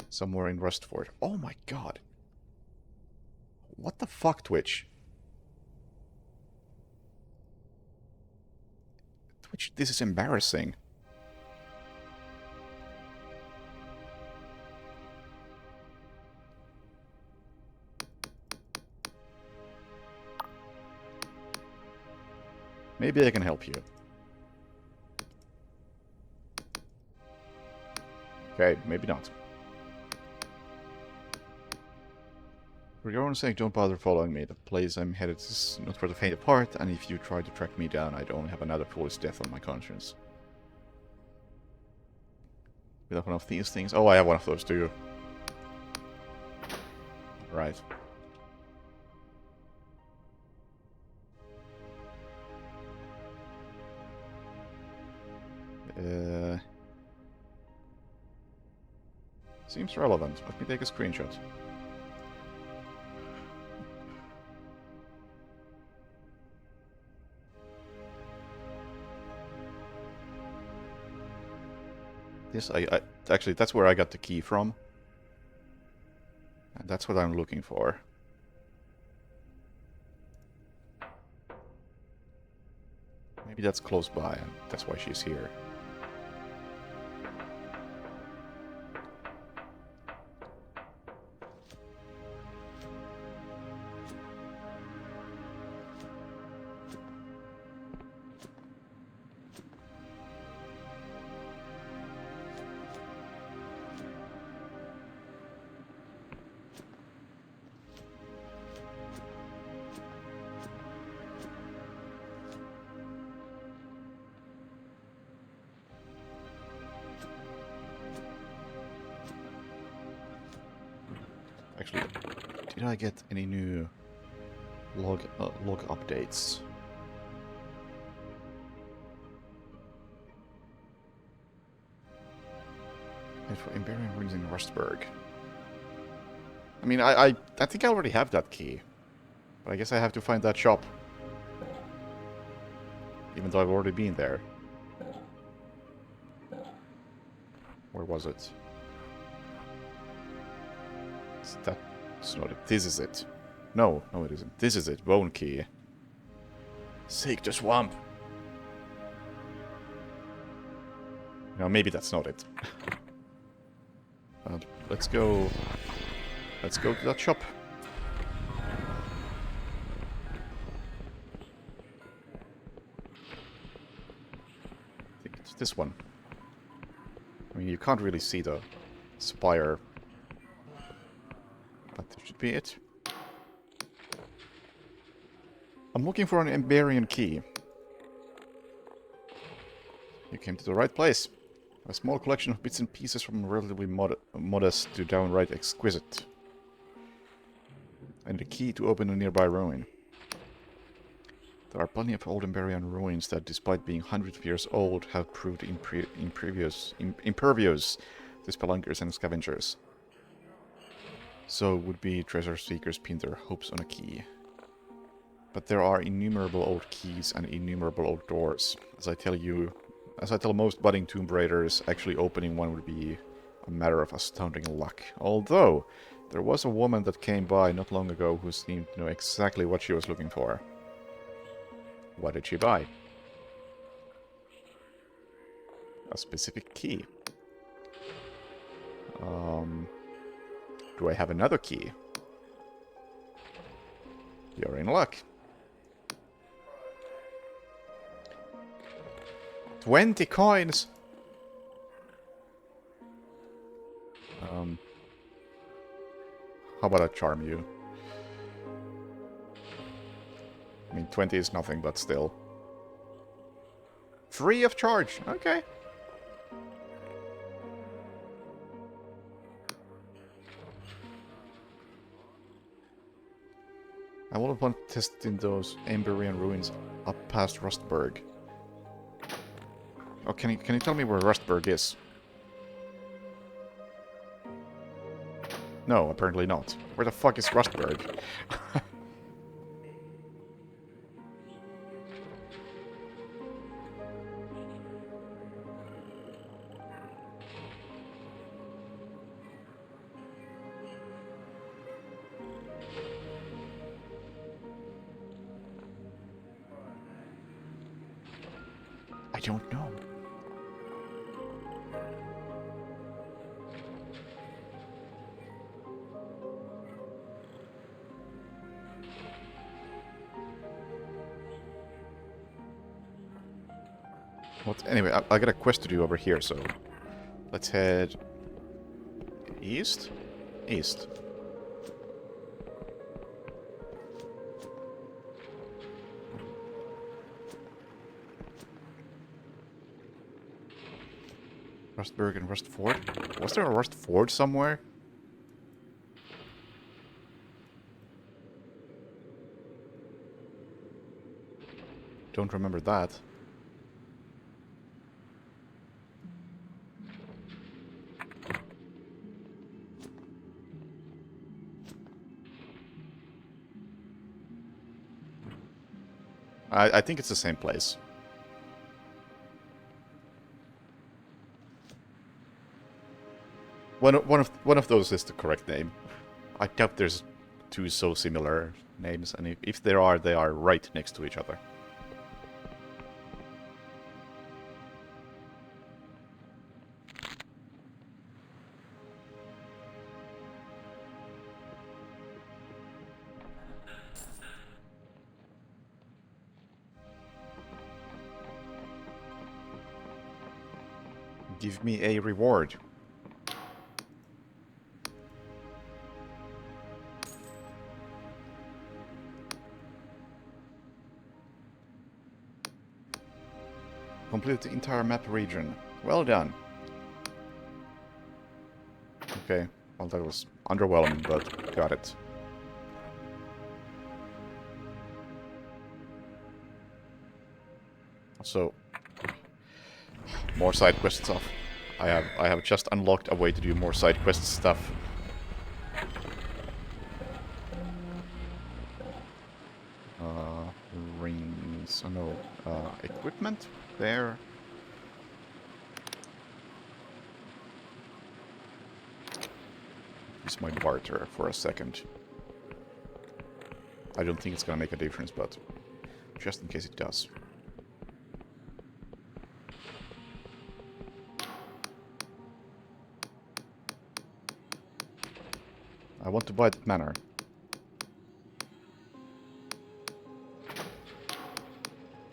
Somewhere in Rustford. Oh my god. What the fuck, Twitch? Twitch, this is embarrassing. Maybe I can help you. Okay, maybe not. For your own sake, don't bother following me. The place I'm headed is not for the faint of heart, and if you try to track me down, I'd only have another foolish death on my conscience. We have one of these things. Oh, I have one of those too. Right. Seems relevant. Let me take a screenshot. This, actually, that's where I got the key from. And that's what I'm looking for. Maybe that's close by, and that's why she's here. Actually, did I get any new log updates? And for Emberian ruins in Rustburg. I mean, I think I already have that key. But I guess I have to find that shop. Even though I've already been there. Where was it? That's not it. This is it. No, no it isn't. This is it. Bone key. Seek the swamp. No, maybe that's not it. Let's go. Let's go to that shop. I think it's this one. I mean, you can't really see the spire. But that should be it. I'm looking for an Emberian key. You came to the right place. A small collection of bits and pieces from relatively modest to downright exquisite. And a key to open a nearby ruin. There are plenty of old Emberian ruins that, despite being hundreds of years old, have proved impervious to spelunkers and scavengers. So would-be treasure seekers pin their hopes on a key. But there are innumerable old keys and innumerable old doors. As I tell most budding Tomb Raiders, actually opening one would be a matter of astounding luck. Although, there was a woman that came by not long ago who seemed to know exactly what she was looking for. What did she buy? A specific key. Do I have another key? You're in luck. 20 coins! How about I charm you? I mean, 20 is nothing, but still. Free of charge! Okay. I will want to test in those Emberian ruins up past Rustburg. Oh, can you tell me where Rustburg is? No, apparently not. Where the fuck is Rustburg? I don't know. What? Anyway, I got a quest to do over here, so let's head east? East. Rustburg and Rustford? Was there a Rustford somewhere? Don't remember that. I think it's the same place. One of those is the correct name. I doubt there's two so similar names, and if there are, they are right next to each other. Give me a reward. Complete the entire map region. Well done. Okay, well that was underwhelming, but got it. So, more side quest stuff. I have just unlocked a way to do more side quest stuff. So no equipment there. Use my barter for a second. I don't think it's gonna make a difference, but just in case it does. I want to buy that manor.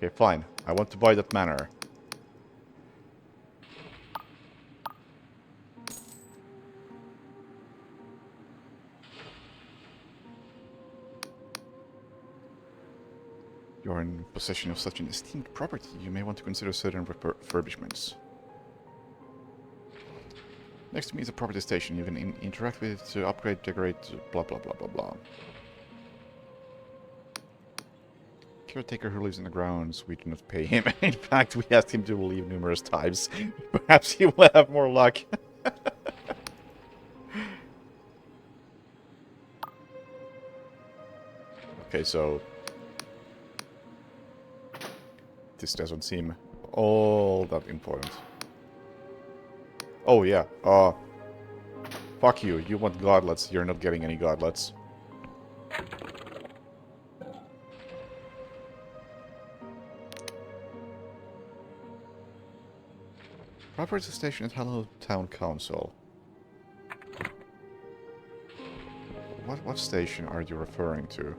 Okay, fine. I want to buy that manor. You're in possession of such an esteemed property, you may want to consider certain refurbishments. Next to me is a property station. You can interact with it to upgrade, decorate, blah blah blah blah blah. Caretaker who lives in the grounds, we do not pay him. In fact, we asked him to leave numerous times. Perhaps he will have more luck. Okay, so... this doesn't seem all that important. Oh, yeah. Fuck you. You want godlets. You're not getting any godlets. Property station at Hello Town Council. What station are you referring to?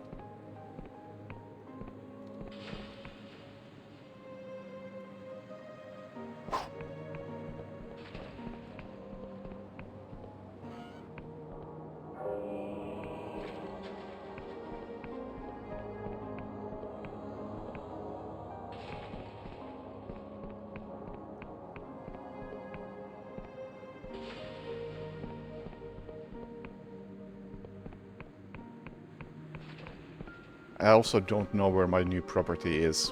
I also don't know where my new property is.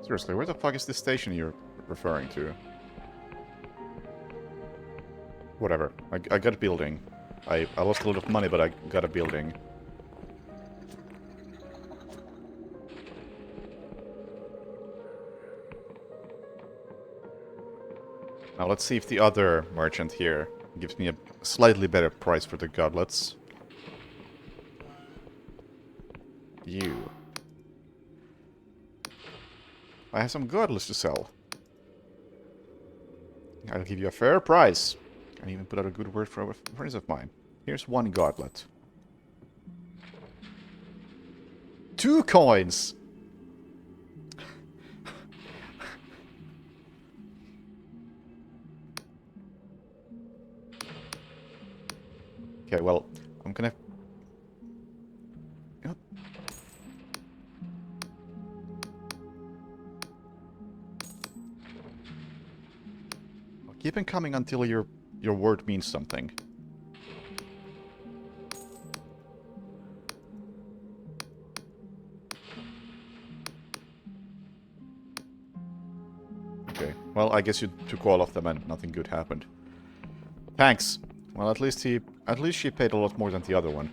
Seriously, where the fuck is this station you're referring to? Whatever. I got a building. I lost a lot of money, but I got a building. Now let's see if the other merchant here gives me a slightly better price for the godlets. You. I have some godlets to sell. I'll give you a fair price. And even put out a good word for a friend of mine. Here's one godlet. 2 coins! Okay, well, I'm gonna... Yep. I'll keep on coming until your word means something. Okay, well, I guess you took all of them and nothing good happened. Thanks. Well, at least she paid a lot more than the other one.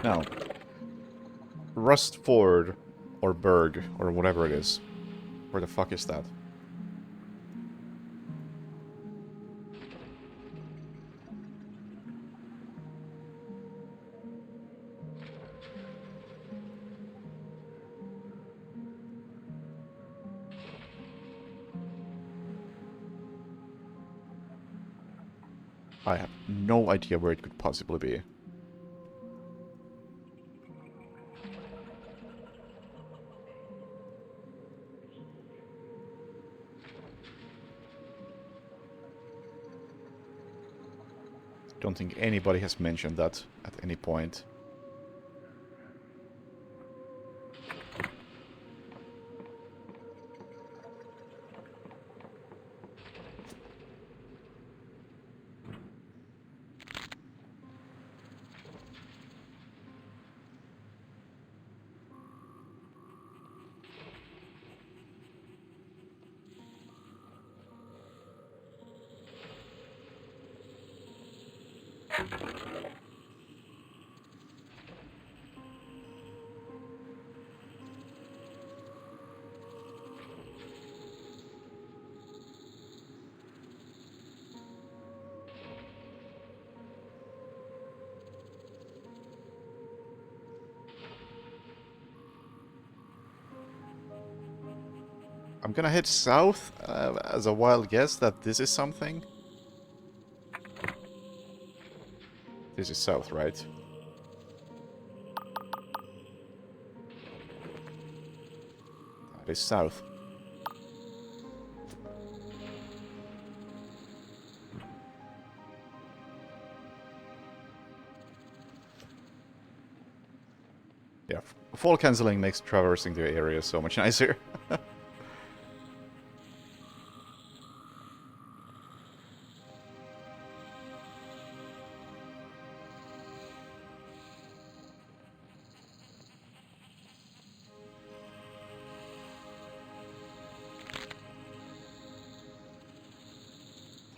Now, Rustford, or Berg, or whatever it is. Where the fuck is that? I have no idea where it could possibly be. Don't think anybody has mentioned that at any point. I'm gonna head south as a wild guess that this is something. This is south, right? That is south. Yeah, fall cancelling makes traversing the area so much nicer.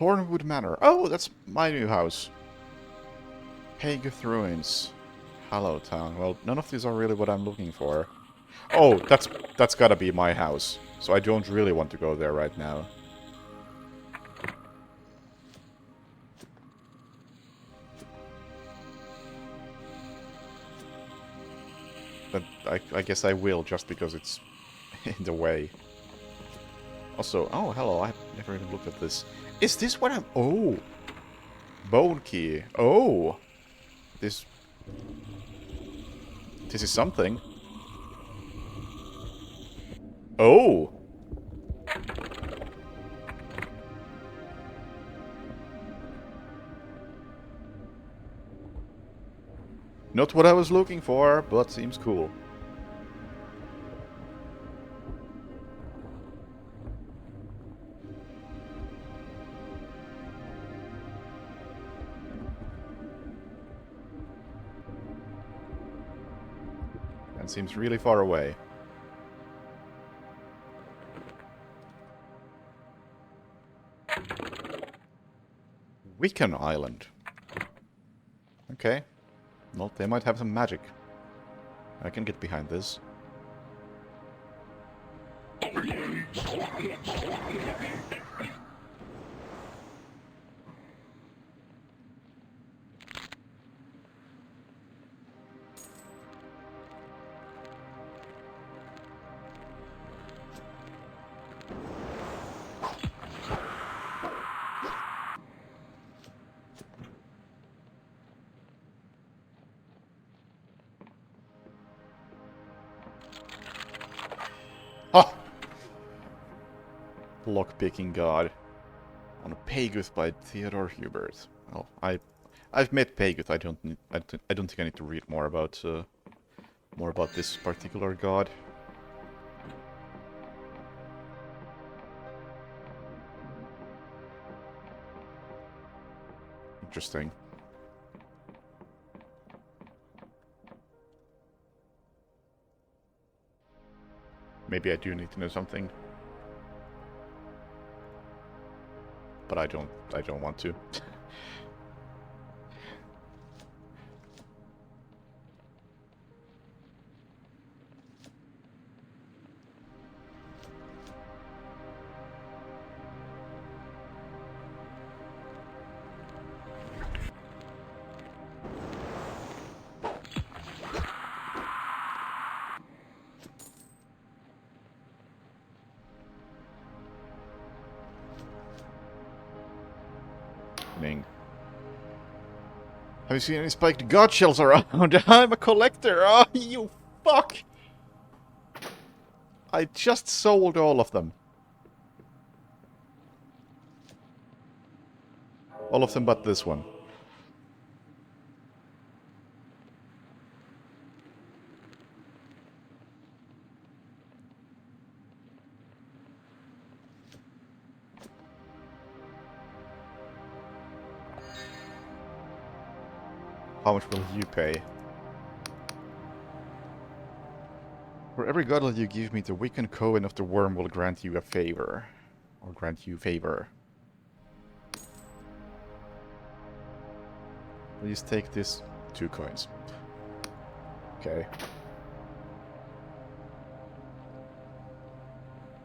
Thornwood Manor. Oh, that's my new house. Haguth Ruins. Hallow Town. Well, none of these are really what I'm looking for. Oh, that's gotta be my house. So I don't really want to go there right now. But I guess I will, just because it's in the way. Also, oh, hello, I've never even looked at this. Is this what I'm... Oh! Bone key. Oh! This is something. Oh! Not what I was looking for, but seems cool. And seems really far away. Wiccan Island. Okay. Well, they might have some magic. I can get behind this. Ha! Lockpicking God. On a Paguth by Theodore Hubert. Well, I've met Paguth. I don't think I need to read more about this particular god. Interesting. Maybe I do need to know something. But I don't want to. Have you seen any spiked god shells around? I'm a collector! Oh, you fuck! I just sold all of them. All of them but this one. How much will you pay? For every godle you give me, the Wiccan Coven of the Worm will grant you a favor. Or grant you favor. Please take this 2 coins. Okay.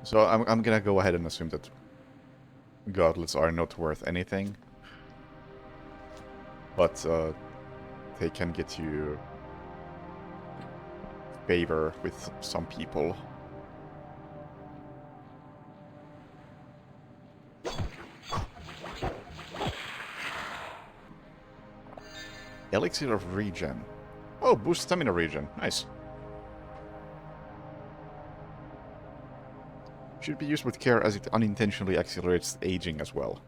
So I'm gonna go ahead and assume that godlets are not worth anything. But they can get you favor with some people. Elixir of Regen. Oh, boost stamina regen. Nice. Should be used with care as it unintentionally accelerates aging as well.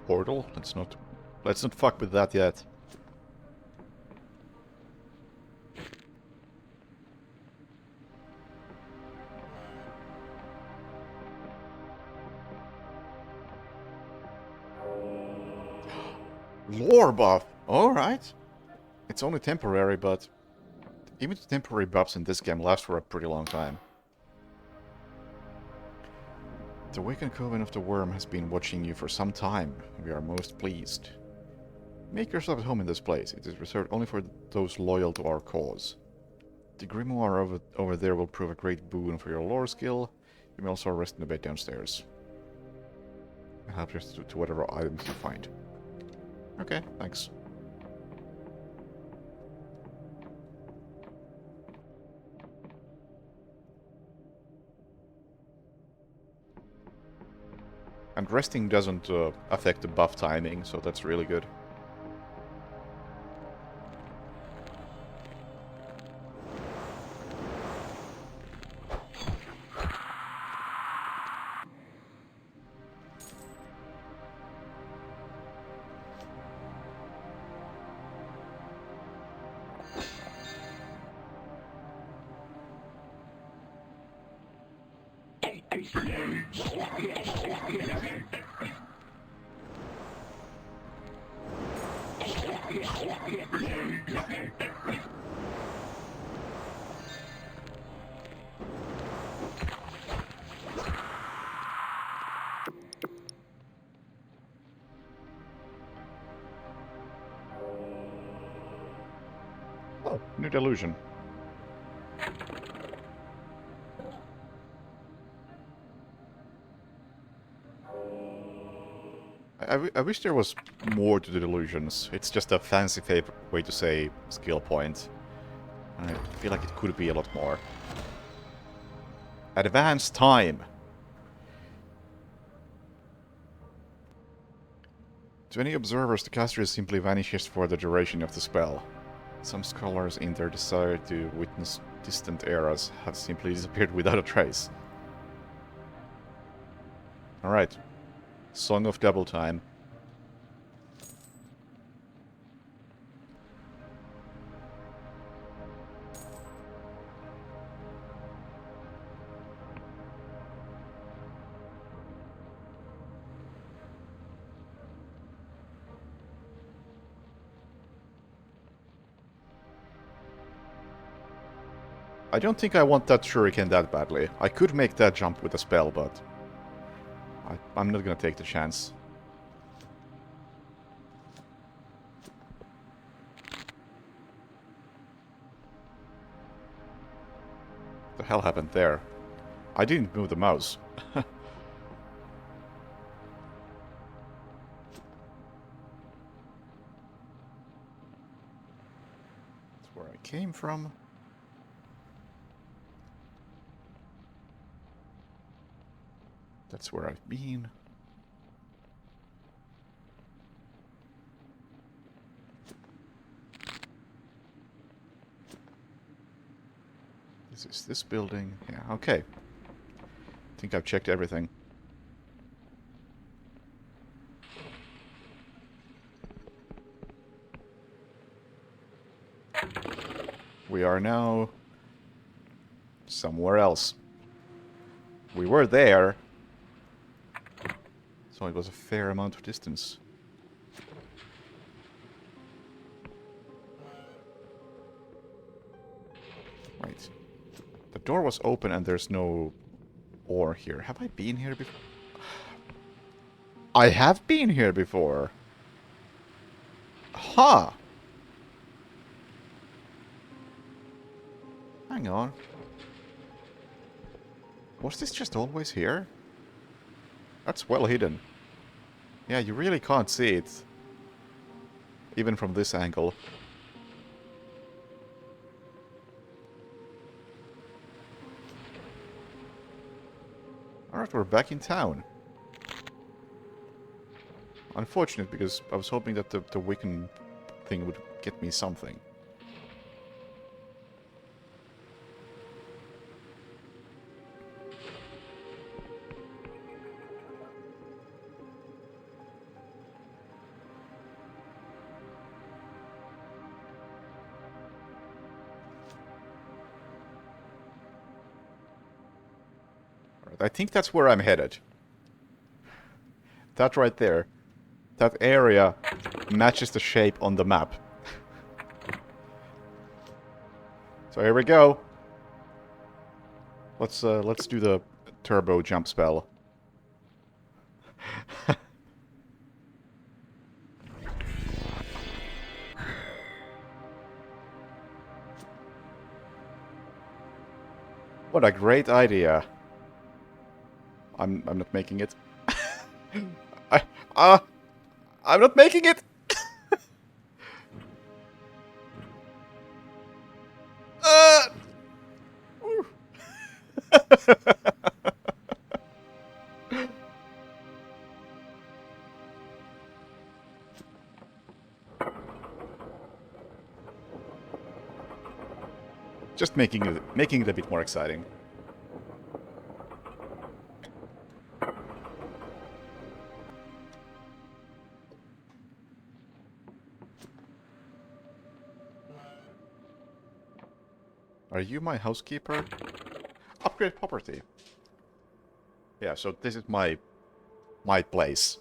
Portal? Let's not fuck with that yet. Lore buff! Alright. It's only temporary, but even the temporary buffs in this game last for a pretty long time. The Awakened Coven of the Worm has been watching you for some time. We are most pleased. Make yourself at home in this place. It is reserved only for those loyal to our cause. The grimoire over there will prove a great boon for your lore skill. You may also rest in the bed downstairs. And help you to whatever items you find. Okay, thanks. And resting doesn't affect the buff timing, so that's really good. Oh, new Delusion. I wish there was more to the Delusions. It's just a fancy way to say skill point. I feel like it could be a lot more. Advanced time! To any observers, the caster simply vanishes for the duration of the spell. Some scholars, in their desire to witness distant eras, have simply disappeared without a trace. Alright. Song of Double Time. I don't think I want that shuriken that badly. I could make that jump with a spell, but I'm not gonna take the chance. What the hell happened there? I didn't move the mouse. That's where I came from. That's where I've been. This is this building. Yeah, okay. I think I've checked everything. We are now somewhere else. We were there. So it was a fair amount of distance. Right. The door was open and there's no ore here. Have I been here before? I have been here before. Huh. Hang on. Was this just always here? That's well hidden. Yeah, you really can't see it. Even from this angle. Alright, we're back in town. Unfortunate, because I was hoping that the Wiccan thing would get me something. Alright, I think that's where I'm headed. That right there. That area matches the shape on the map. So here we go. Let's do the turbo jump spell. What a great idea. I'm not making it. I'm not making it. Just making it a bit more exciting. Are you my housekeeper? Upgrade property. Yeah, so this is my place.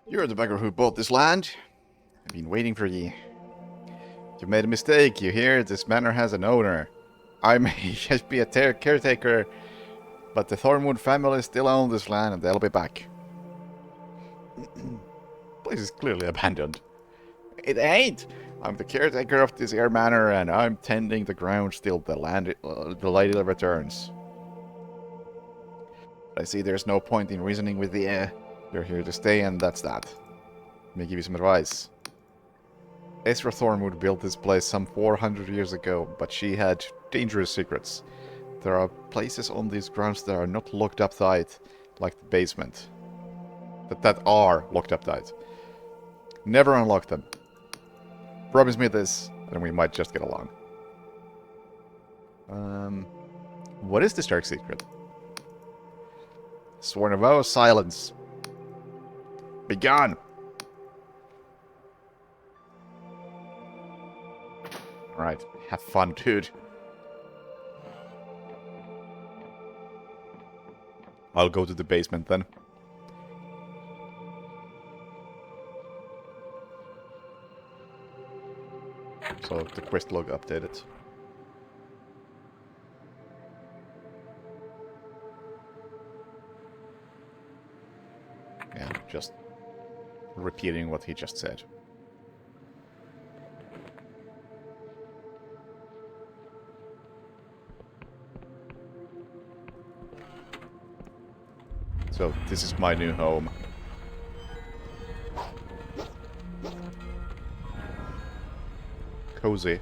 You're the beggar who bought this land. I've been waiting for you. You made a mistake, you hear? This manor has an owner. I may just be a caretaker, but the Thornwood family still own this land and they'll be back. Place is clearly abandoned. It ain't! I'm the caretaker of this here manor and I'm tending the grounds till the lady returns. I see there's no point in reasoning with the You're here to stay and that's that. Let me give you some advice. Ezra Thornwood built this place some 400 years ago, but she had dangerous secrets. There are places on these grounds that are not locked up tight, like the basement. That are locked up tight. Never unlock them. Promise me this, and we might just get along. What is this dark secret? Sworn a vow of silence. Be gone! Alright, have fun, dude. I'll go to the basement then. So the quest log updated. Yeah, just repeating what he just said. So this is my new home. Cozy.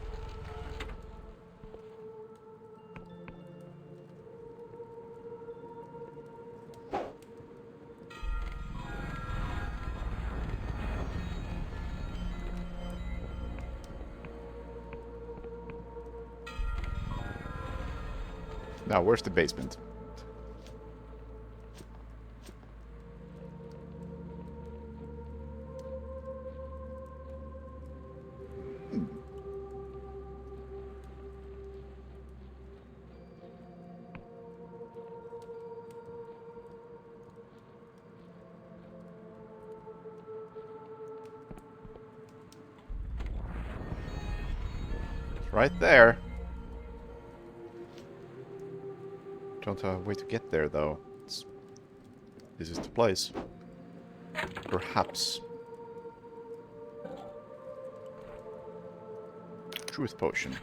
Now, where's the basement? Right there. Don't have a way to get there, though. It's This is the place. Perhaps. Truth potion.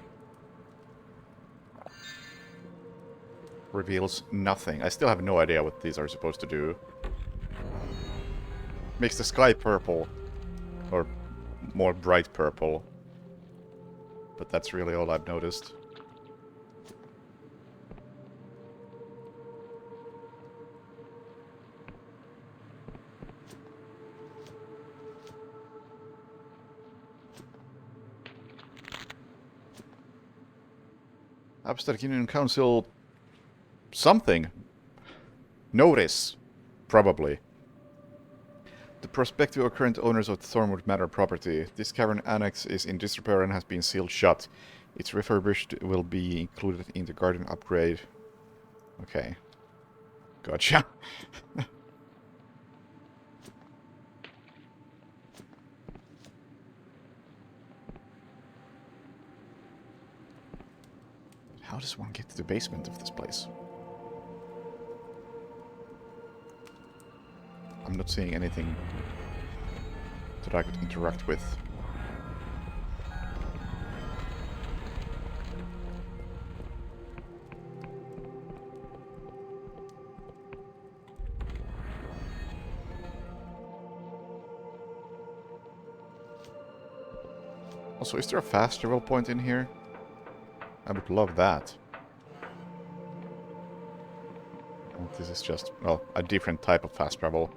Reveals nothing. I still have no idea what these are supposed to do. Makes the sky purple. Or more bright purple. But that's really all I've noticed. Abstract Union Council... something. Notice. Probably. The prospective or current owners of the Thornwood Manor property. This cavern annex is in disrepair and has been sealed shut. Its refurbished will be included in the garden upgrade. Okay. Gotcha. How does one get to the basement of this place? I'm not seeing anything that I could interact with. Also, is there a fast travel point in here? I would love that. And this is just, well, a different type of fast travel.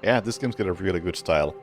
Yeah, this game's got a really good style.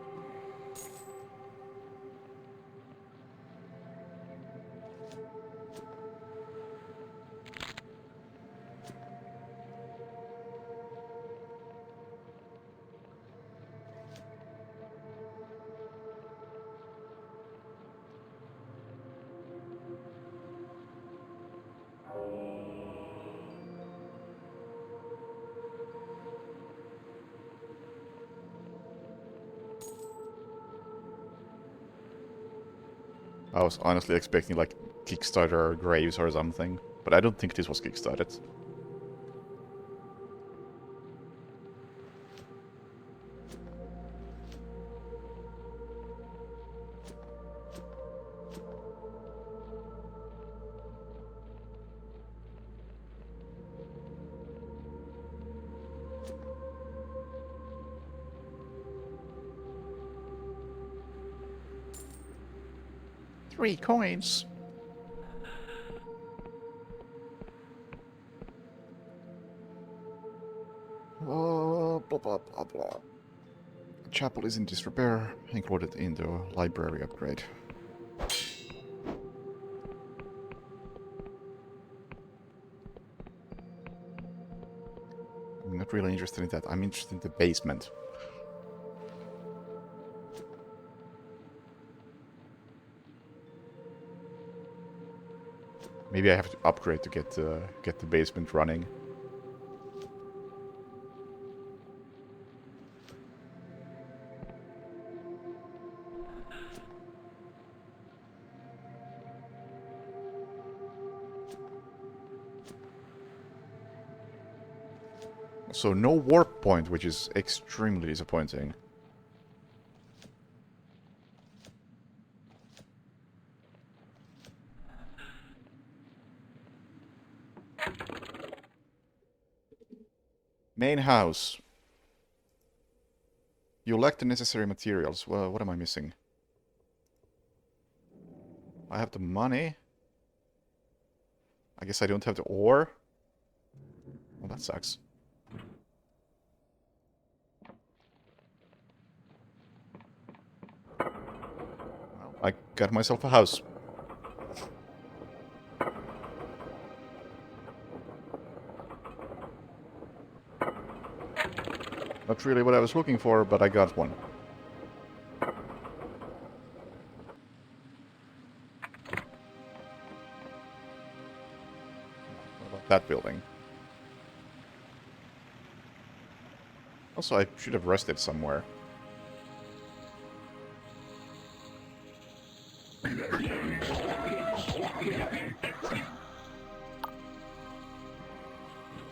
I was honestly expecting, like, Kickstarter Graves or something. But I don't think this was Kickstarted. Three coins. Oh, blah, blah, blah, blah. Chapel is in disrepair, included in the library upgrade. I'm not really interested in that. I'm interested in the basement. Maybe I have to upgrade to get the basement running. So no warp point, which is extremely disappointing. Main house. You lack the necessary materials. Well, what am I missing? I have the money. I guess I don't have the ore. Well, that sucks. Well, I got myself a house. Not really what I was looking for, but I got one. What about that building? Also, I should have rested somewhere.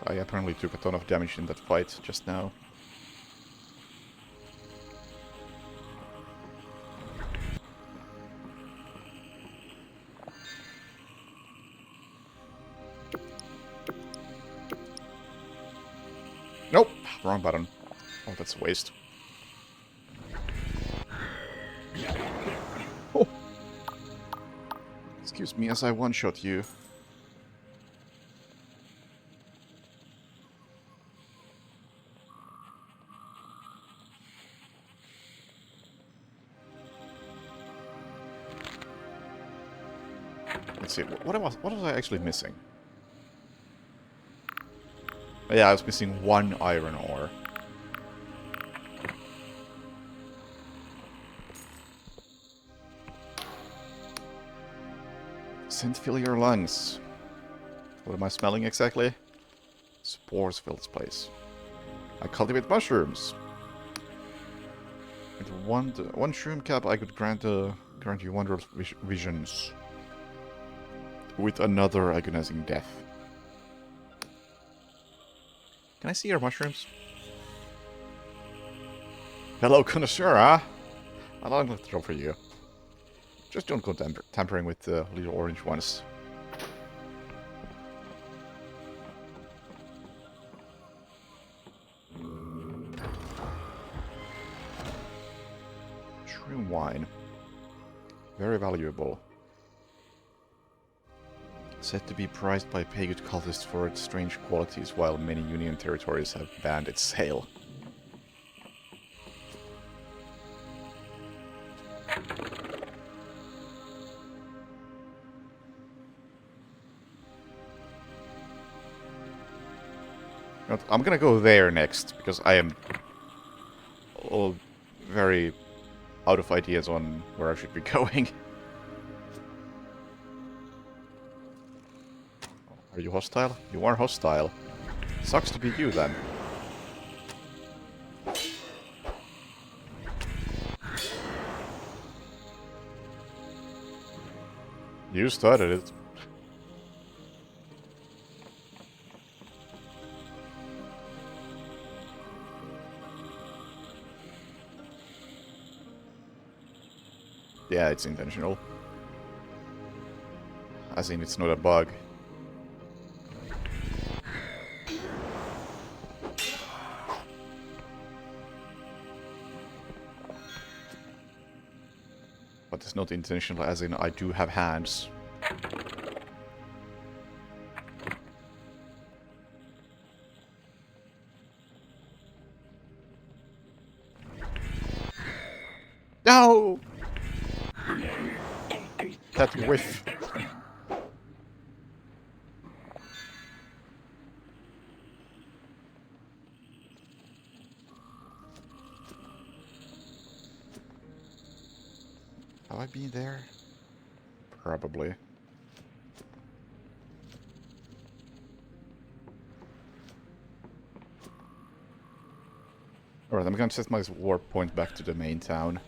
I apparently took a ton of damage in that fight just now. Nope! Wrong button. Oh, that's a waste. Oh! Excuse me as I one-shot you. Let's see, what was I actually missing? Yeah, I was missing one iron ore. Scent fill your lungs. What am I smelling exactly? Spores fill this place. I cultivate mushrooms. With one shroom cap, I could grant you wondrous visions. With another agonizing death. Can I see your mushrooms? Hello, connoisseur, huh? I'll unlock the door for you. Just don't go tampering with the little orange ones. Shroom wine. Very valuable. Said to be prized by pagan cultists for its strange qualities, while many Union territories have banned its sale. I'm gonna go there next, because I am all very out of ideas on where I should be going. Are you hostile? You are hostile. Sucks to be you, then. You started it. Yeah, it's intentional. As in, it's not a bug. But it's not intentional, as in, I do have hands. No! That whiff. Have I been there? Probably. Alright, I'm gonna set my warp point back to the main town.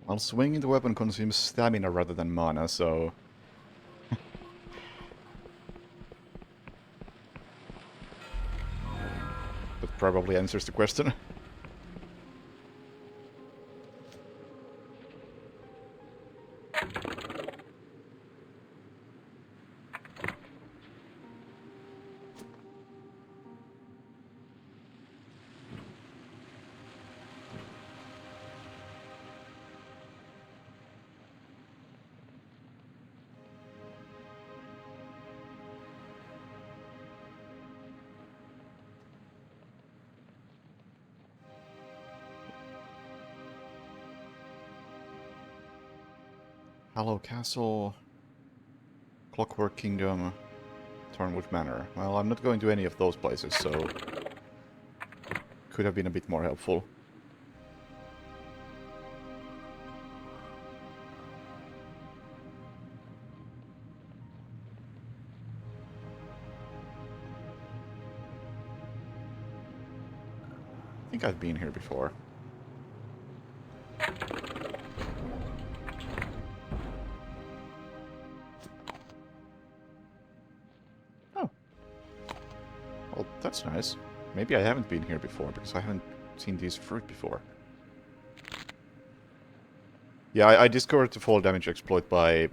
While swinging the weapon consumes stamina rather than mana, so... that probably answers the question. Hallow Castle, Clockwork Kingdom, Tarnwood Manor. Well, I'm not going to any of those places, so could have been a bit more helpful. I think I've been here before. Oh. Well, that's nice. Maybe I haven't been here before, because I haven't seen these fruit before. Yeah, I discovered the fall damage exploit by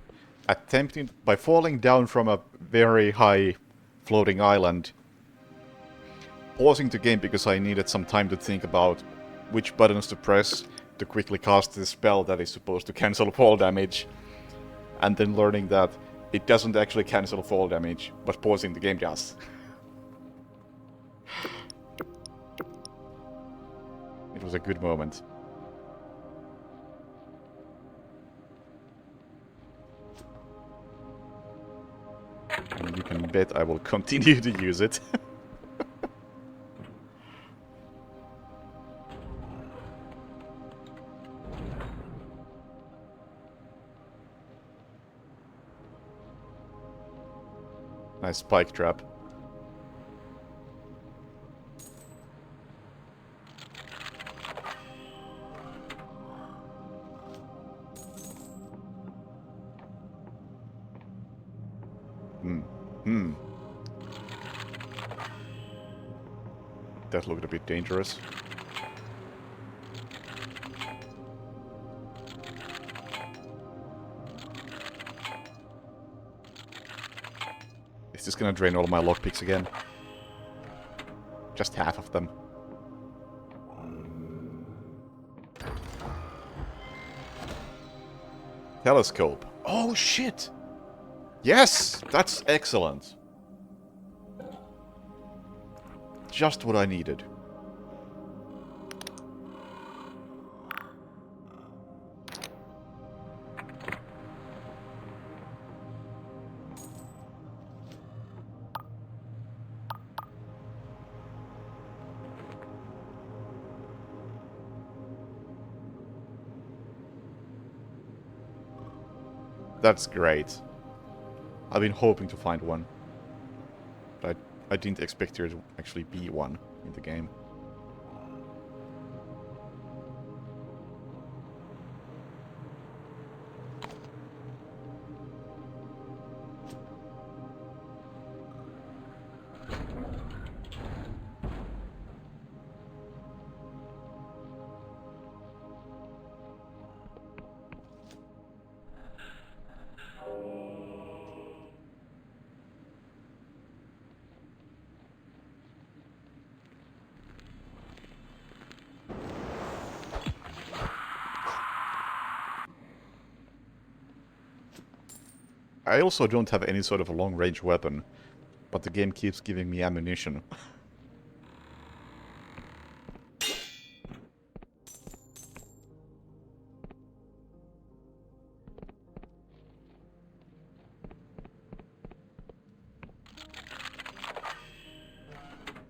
falling down from a very high floating island, pausing the game because I needed some time to think about which buttons to press to quickly cast the spell that is supposed to cancel fall damage, and then learning that it doesn't actually cancel fall damage, but pausing the game does. It was a good moment. And you can bet I will continue to use it. Nice spike trap. That looked a bit dangerous. Is this gonna drain all my lockpicks again? Just half of them. Telescope. Oh shit! Yes! That's excellent. Just what I needed. That's great. I've been hoping to find one. But I didn't expect there to actually be one in the game. I also don't have any sort of a long-range weapon, but the game keeps giving me ammunition.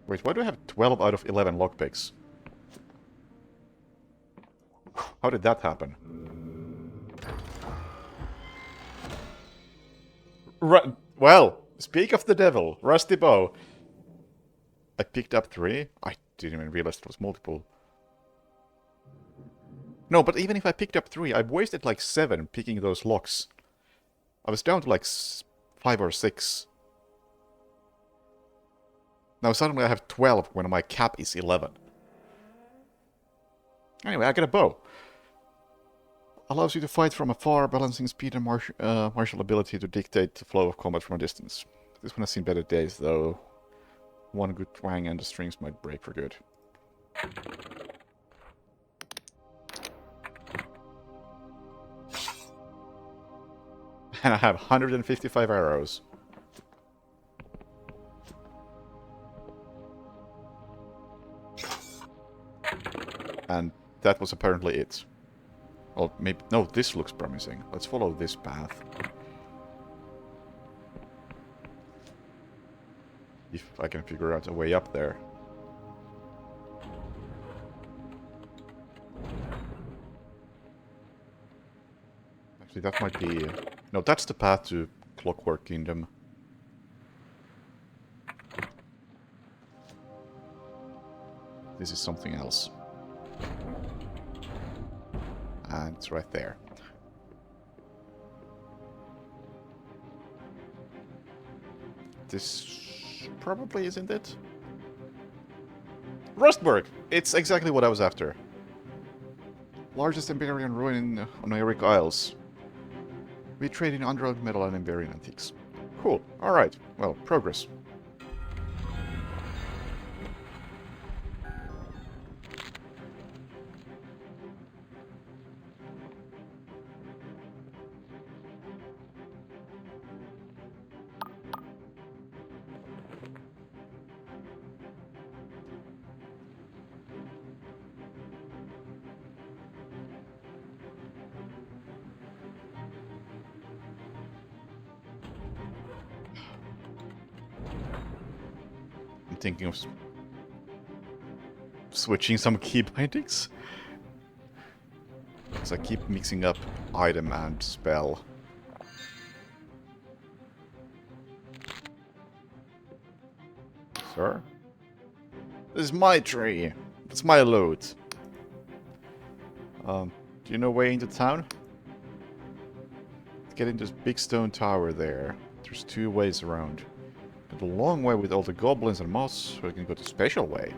Wait, why do I have 12 out of 11 lockpicks? How did that happen? Well, speak of the devil, Rusty Bow. I picked up 3? I didn't even realize it was multiple. No, but even if I picked up 3, I wasted like 7 picking those locks. I was down to like 5 or 6. Now suddenly I have 12 when my cap is 11. Anyway, I got a bow. Allows you to fight from afar, balancing speed and martial ability to dictate the flow of combat from a distance. This one has seen better days, though. One good twang and the strings might break for good. And I have 155 arrows. And that was apparently it. Well, maybe... No, this looks promising. Let's follow this path. If I can figure out a way up there. Actually, that might be... No, that's the path to Clockwork Kingdom. This is something else. And it's right there. This probably isn't it? Rustburg! It's exactly what I was after. Largest Iberian ruin on Eric Isles. We trade in underground metal and Iberian antiques. Cool. Alright. Well, progress. I'm thinking of switching some key bindings. Because I keep mixing up item and spell. Sir? This is my tree. It's my loot. Do you know way into town? To get into this big stone tower there. There's 2 ways around. Go the long way with all the goblins and moths, or you can go the special way.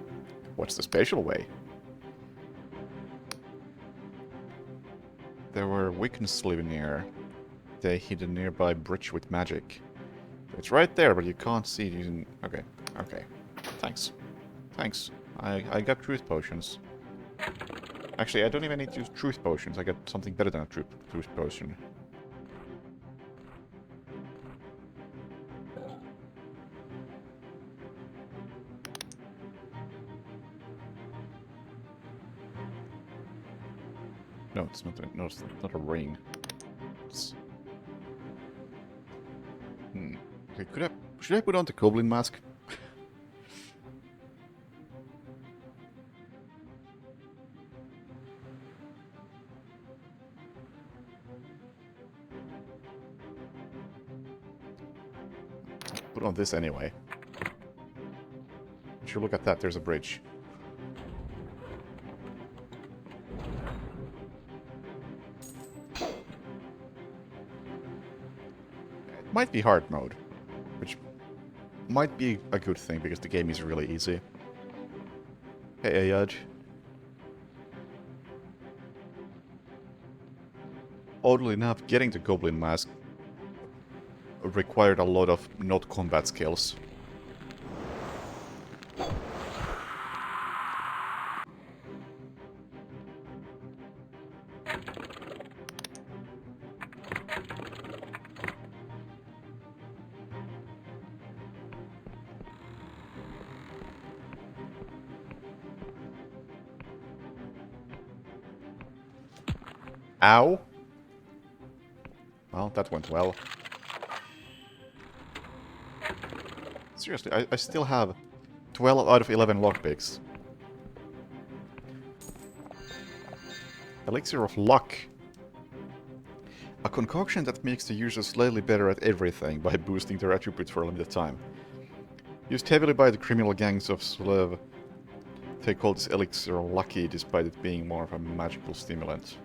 What's the special way? There were Wiccans living near. They hid a nearby bridge with magic. It's right there, but you can't see it using... Okay, okay. Thanks. Thanks. I got truth potions. Actually, I don't even need to use truth potions. I got something better than a truth potion. No, it's not a, no, it's not a ring. It's... Okay, should I put on the goblin mask? Put on this anyway. If you look at that, there's a bridge. It might be hard mode, which might be a good thing because the game is really easy. Hey, Ayaj. Oddly enough, getting the goblin mask required a lot of not combat skills. Ow! Well, that went well. Seriously, I still have 12 out of 11 lockpicks. Elixir of Luck. A concoction that makes the user slightly better at everything by boosting their attributes for a limited time. Used heavily by the criminal gangs of Slev, they call this elixir lucky despite it being more of a magical stimulant.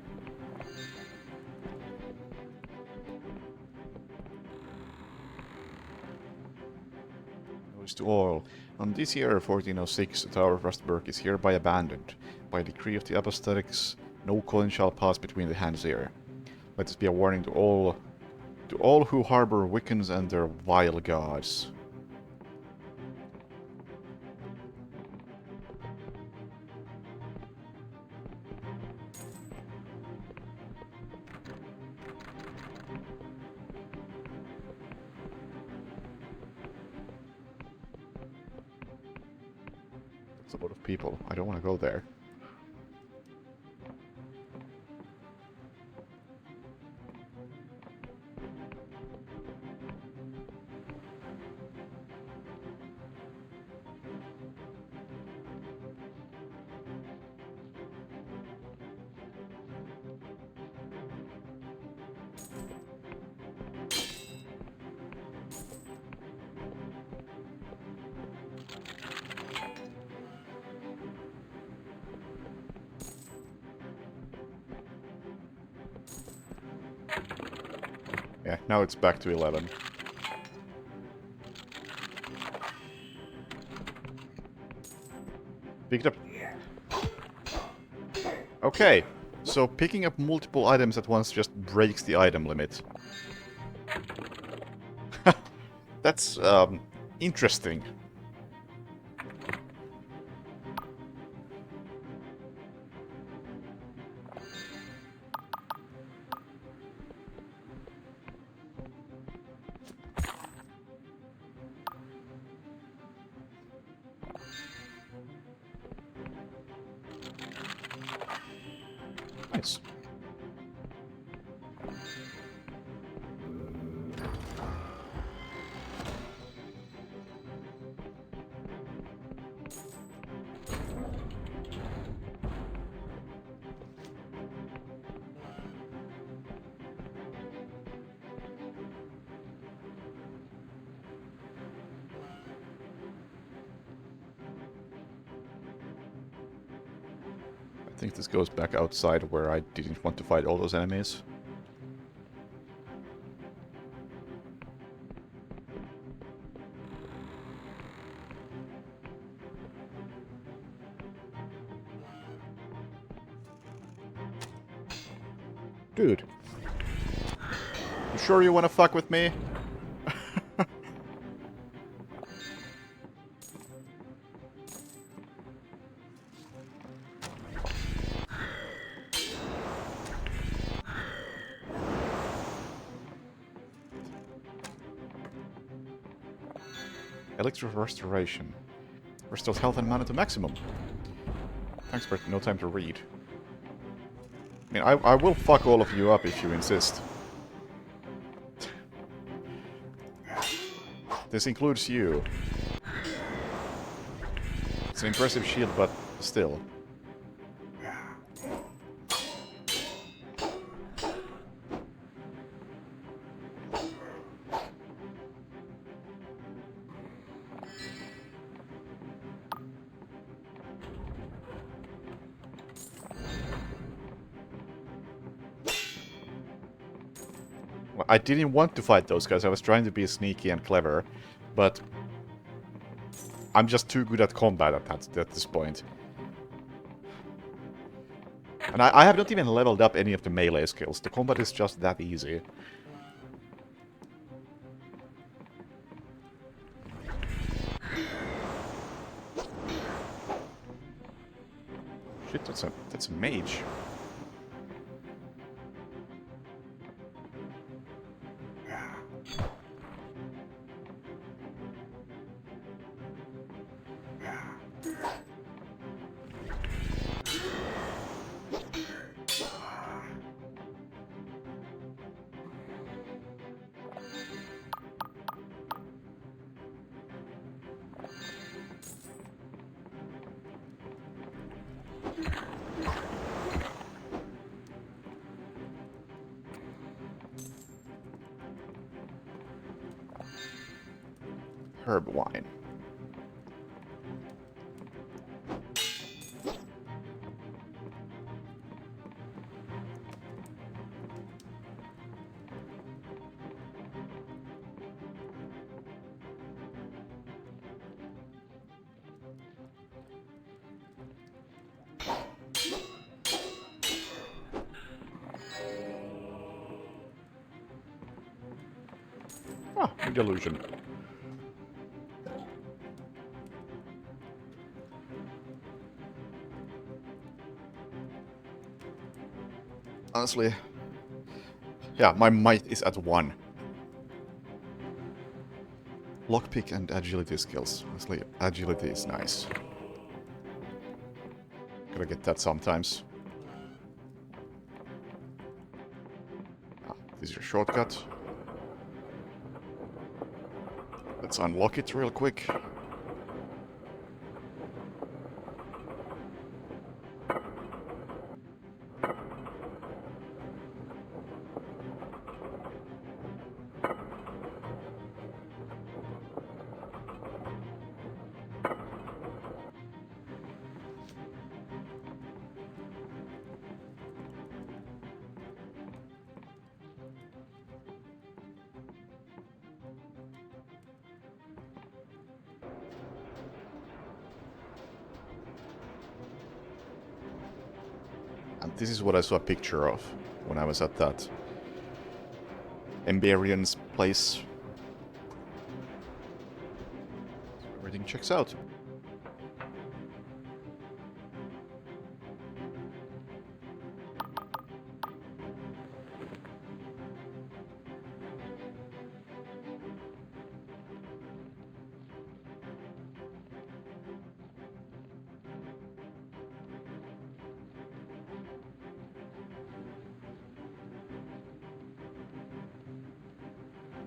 To all. On this year 1406, the Tower of Rustburg is hereby abandoned. By decree of the apostatics, no coin shall pass between the hands here. Let this be a warning to all who harbor Wiccans and their vile gods. A lot of people. I don't want to go there. Yeah, now it's back to 11. Picked up... Okay, so picking up multiple items at once just breaks the item limit. That's, interesting. Nice. I think this goes back outside where I didn't want to fight all those enemies. Dude. You sure you want to fuck with me? Elixir of Restoration. Restores health and mana to maximum. Thanks, but no time to read. I mean, I will fuck all of you up if you insist. This includes you. It's an impressive shield, but still. Well, I didn't want to fight those guys, I was trying to be sneaky and clever, but I'm just too good at combat at this point. And I have not even leveled up any of the melee skills. The combat is just that easy. Shit, that's a mage. Herb wine. Ah, Delusion. Honestly, yeah, my might is at 1. Lockpick and agility skills. Honestly, agility is nice. Gotta get that sometimes. Ah, this is your shortcut. Let's unlock it real quick. This is what I saw a picture of when I was at that Emberian's place. So everything checks out.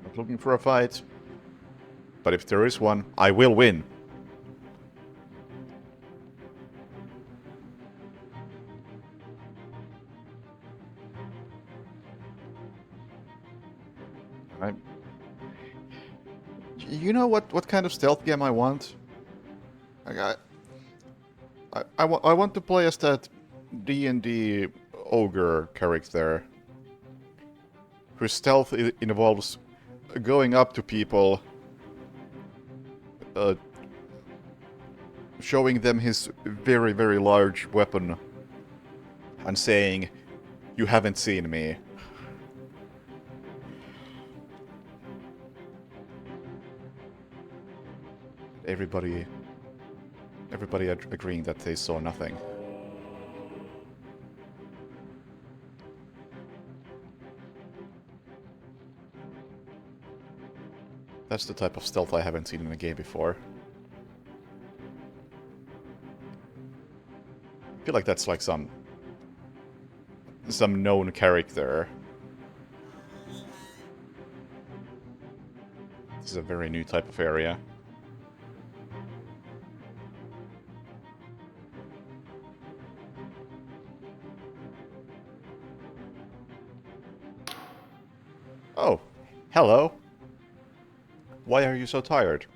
Not looking for a fight. But if there is one, I will win. You know what kind of stealth game I want? Like, I want to play as that D&D ogre character whose stealth involves going up to people, showing them his very, very large weapon and saying, "You haven't seen me." Everybody agreeing that they saw nothing. That's the type of stealth I haven't seen in a game before. I feel like that's like some known character. This is a very new type of area. Oh, hello. Why are you so tired?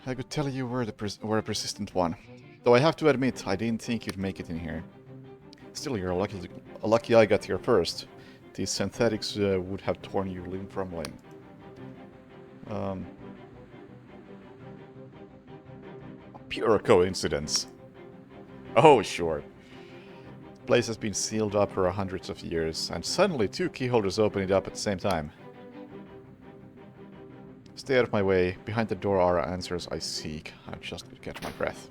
I could tell you were a persistent one. Though I have to admit, I didn't think you'd make it in here. Still, you're lucky I got here first. These synthetics would have torn you limb from limb. Pure coincidence. Oh, sure. The place has been sealed up for hundreds of years, and suddenly 2 keyholders open it up at the same time. Stay out of my way. Behind the door are answers I seek. I just could catch my breath.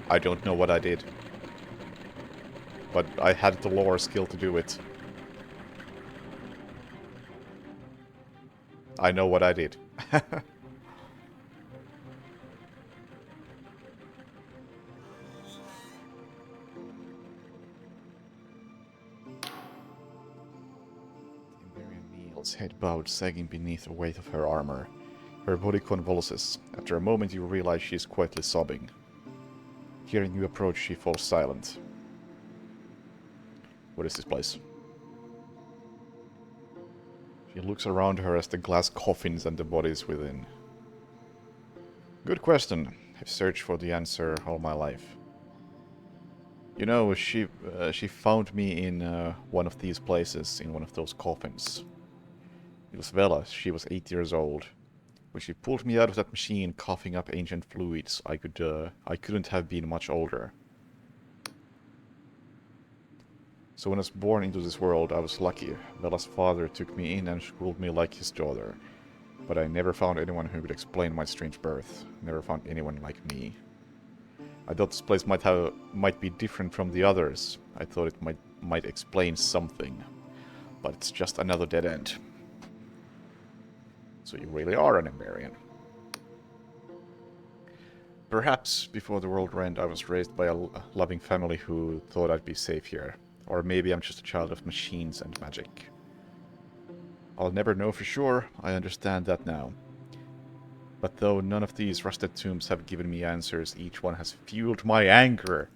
I don't know what I did. But I had the lore skill to do it. I know what I did. The Emberian kneels, head bowed, sagging beneath the weight of her armor. Her body convulses. After a moment you realize she is quietly sobbing. Hearing you approach, she falls silent. What is this place? She looks around her as the glass coffins and the bodies within. Good question. I've searched for the answer all my life. You know, she found me in one of these places, in one of those coffins. It was Vela. She was 8 years old. When she pulled me out of that machine, coughing up ancient fluids, I couldn't have been much older. So when I was born into this world, I was lucky. Vela's father took me in and schooled me like his daughter. But I never found anyone who could explain my strange birth. Never found anyone like me. I thought this place might be different from the others. I thought it might explain something. But it's just another dead end. So you really are an Emberian. Perhaps before the world end I was raised by a loving family who thought I'd be safe here. Or maybe I'm just a child of machines and magic. I'll never know for sure, I understand that now. But though none of these rusted tombs have given me answers, each one has fueled my anger.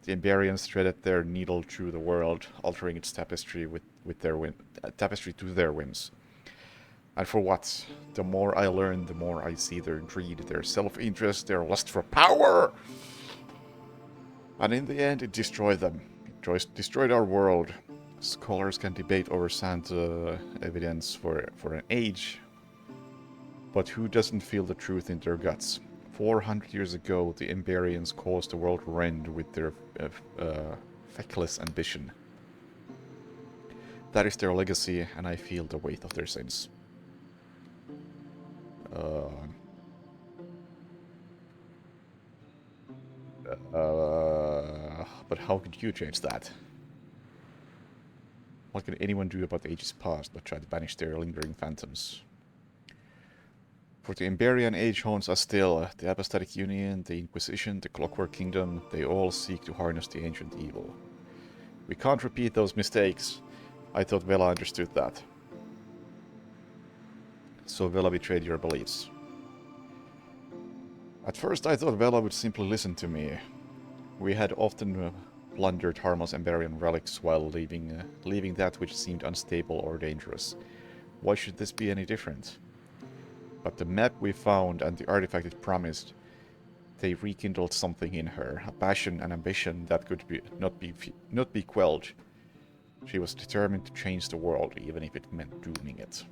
The Emberians threaded their needle through the world, altering its tapestry tapestry to their whims. And for what? The more I learn, the more I see their greed, their self-interest, their lust for power! And in the end, it destroyed them. It destroyed our world. Scholars can debate over sound evidence for an age, but who doesn't feel the truth in their guts? 400 years ago, the Emberians caused the world to rend with their feckless ambition. That is their legacy, and I feel the weight of their sins. But how could you change that? What can anyone do about ages past but try to banish their lingering phantoms? For the Emberian age haunts us still. The Apostatic Union, the Inquisition, the Clockwork Kingdom, they all seek to harness the ancient evil. We can't repeat those mistakes. I thought Vela understood that. So Vela betrayed your beliefs. At first I thought Vela would simply listen to me. We had often plundered harmless Emberian relics while leaving that which seemed unstable or dangerous. Why should this be any different? But the map we found and the artifact it promised, they rekindled something in her, a passion and ambition that could not be quelled. She was determined to change the world, even if it meant dooming it.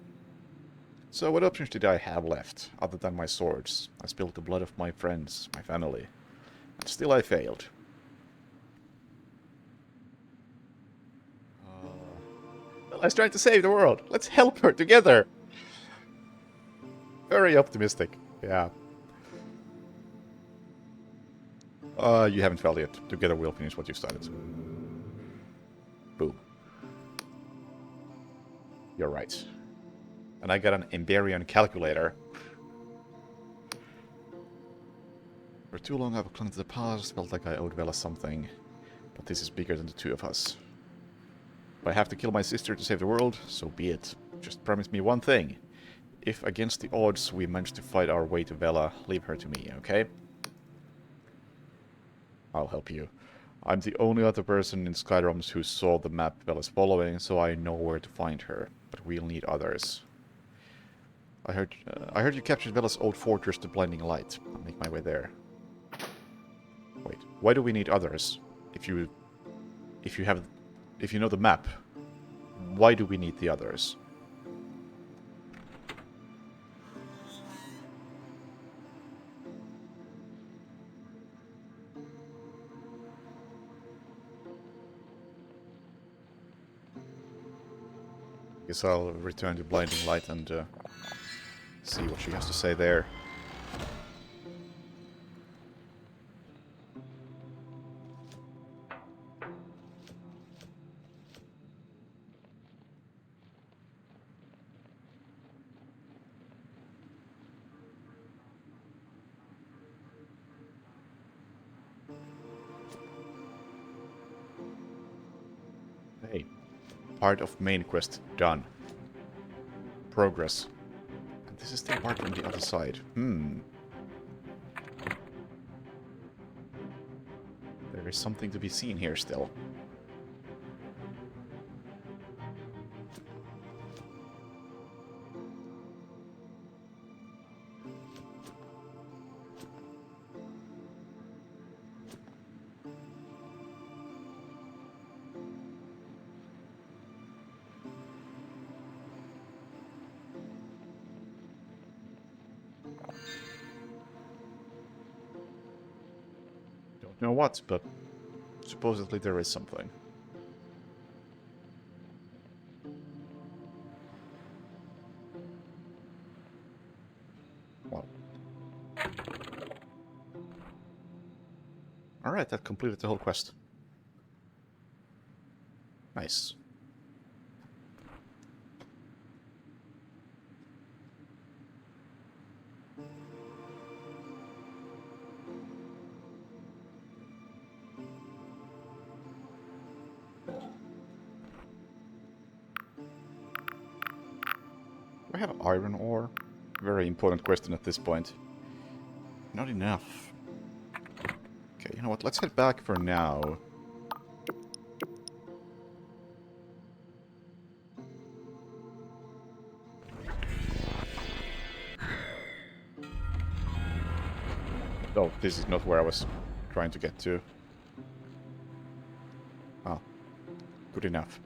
So what options did I have left, other than my swords? I spilled the blood of my friends, my family, and still I failed. Well, I was trying to save the world. Let's help her together! Very optimistic, yeah. You haven't failed yet. Together we'll finish what you started. Boom. You're right. And I got an Emberian calculator. For too long I've clung to the past, felt like I owed Vela something. But this is bigger than the two of us. If I have to kill my sister to save the world, so be it. Just promise me one thing. If against the odds we manage to fight our way to Vela, leave her to me, okay? I'll help you. I'm the only other person in Skyroms who saw the map Vela's following, so I know where to find her. But we'll need others. I heard you captured Vela's old fortress, the Blinding Light. I'll make my way there. Wait, why do we need others? If you know the map, why do we need the others? Guess I'll return to Blinding Light and see what she has to say there. Hey, part of main quest done. Progress. And this is still part from the other side. There is something to be seen here still. Don't know what, but supposedly there is something. Wow. Alright, that completed the whole quest. Nice. Do I have iron ore? Very important question at this point. Not enough. Okay, you know what? Let's head back for now. Oh, this is not where I was trying to get to. Oh, good enough.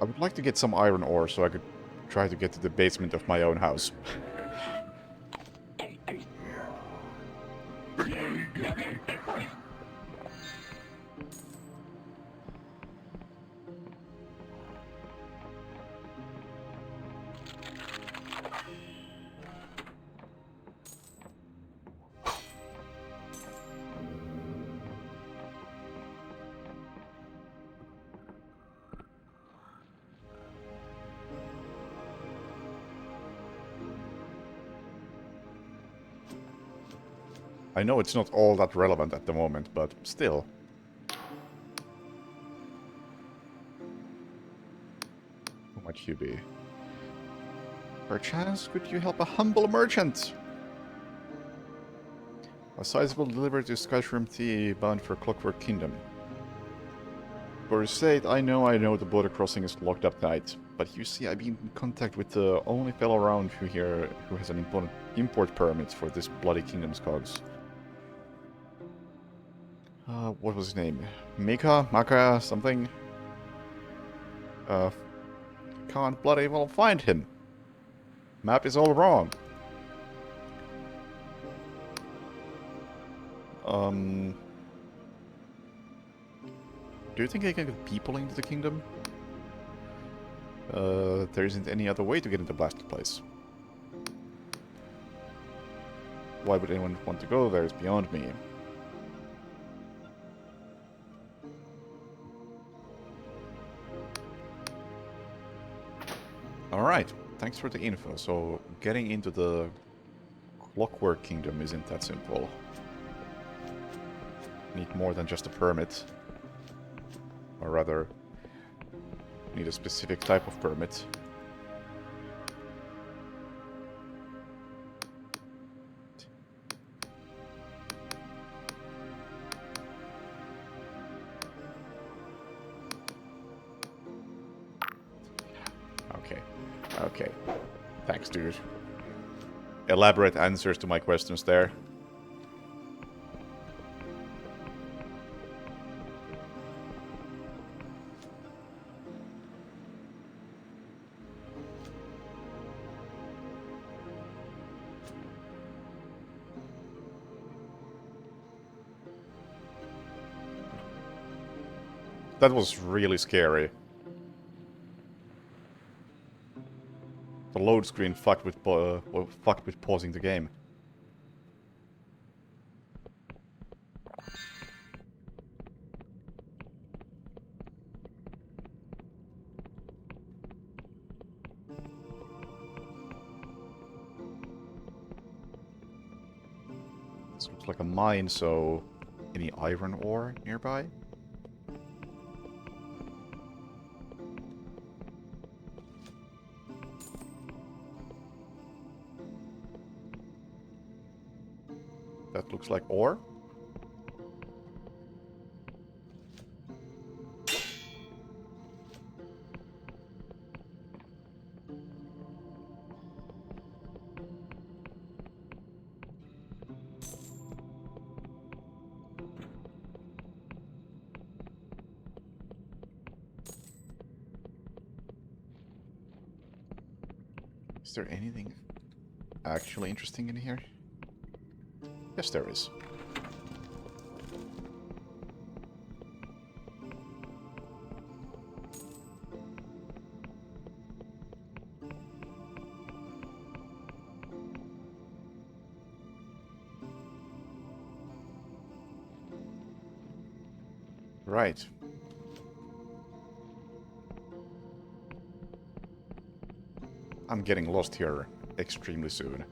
I would like to get some iron ore so I could try to get to the basement of my own house. I know it's not all that relevant at the moment, but still. How much you be? Perchance, could you help a humble merchant? A sizable delivery to Skyshroom Tea bound for Clockwork Kingdom. For a state, I know the border crossing is locked up tonight, but you see, I've been in contact with the only fellow around who has an import permit for this bloody kingdom's cogs. What was his name? Maka, something? Can't bloody well find him. Map is all wrong. Do you think I can get people into the kingdom? There isn't any other way to get into Blasted Place. Why would anyone want to go there is beyond me. Alright, thanks for the info. So, getting into the Clockwork Kingdom isn't that simple. Need more than just a permit. Or rather, need a specific type of permit. Okay. Thanks, dude. Elaborate answers to my questions there. That was really scary. The load screen fucked with pausing the game. This looks like a mine, so any iron ore nearby? That looks like ore. Is there anything actually interesting in here? Yes, there is. Right. I'm getting lost here extremely soon.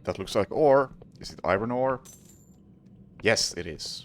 That looks like ore. Is it iron ore? Yes, it is.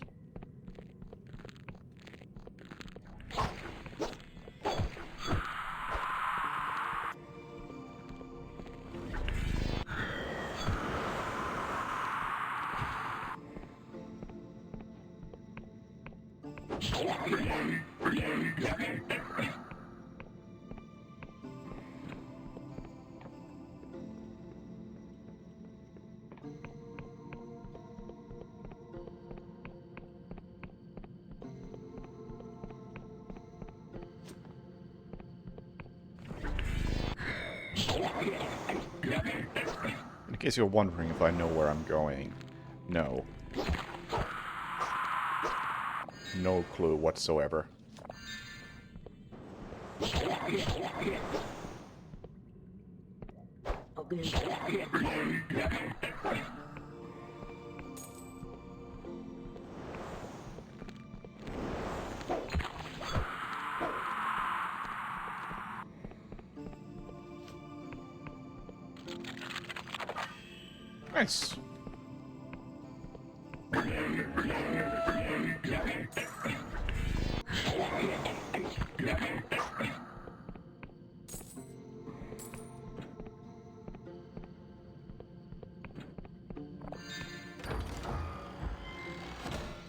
In case you're wondering if I know where I'm going, no. No clue whatsoever. Nice.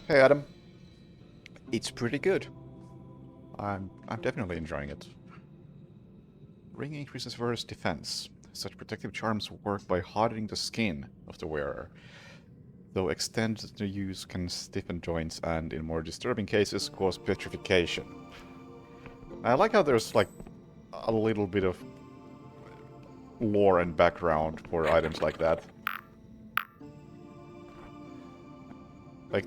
Hey Adam. It's pretty good. I'm definitely enjoying it. Ring increases wearer's defense. Such protective charms work by hardening the skin of the wearer, though extended use can stiffen joints and, in more disturbing cases, cause petrification. I like how there's, like, a little bit of lore and background for items like that. Like,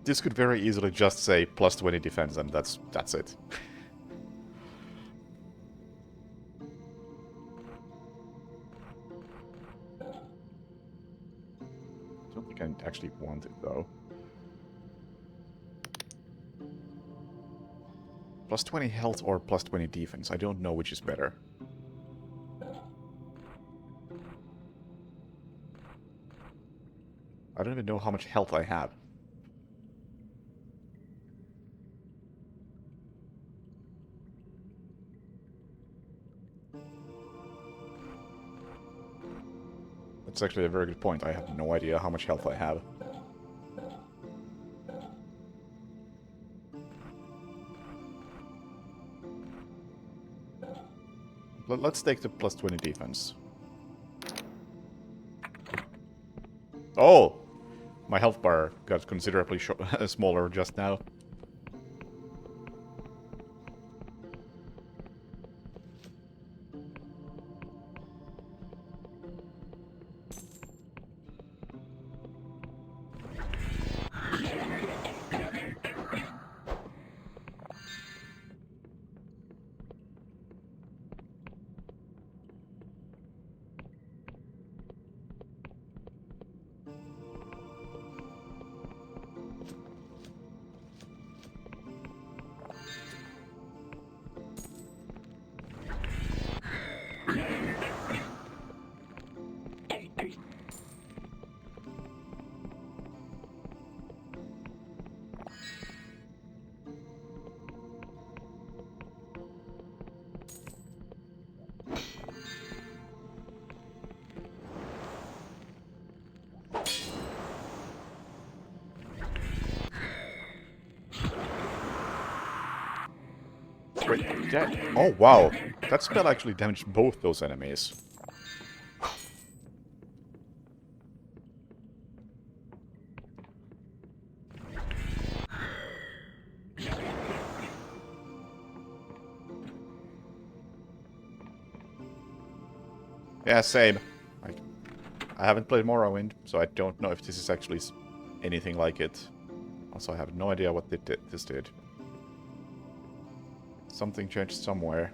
this could very easily just say plus 20 defense and that's it. I don't think I actually want it, though. Plus 20 health or plus 20 defense. I don't know which is better. I don't even know how much health I have. That's actually a very good point. I have no idea how much health I have. Let's take the plus 20 defense. Oh! My health bar got considerably smaller just now. Wait, that... Oh, wow. That spell actually damaged both those enemies. Yeah, same. I haven't played Morrowind, so I don't know if this is actually anything like it. Also, I have no idea what this did. Something changed somewhere.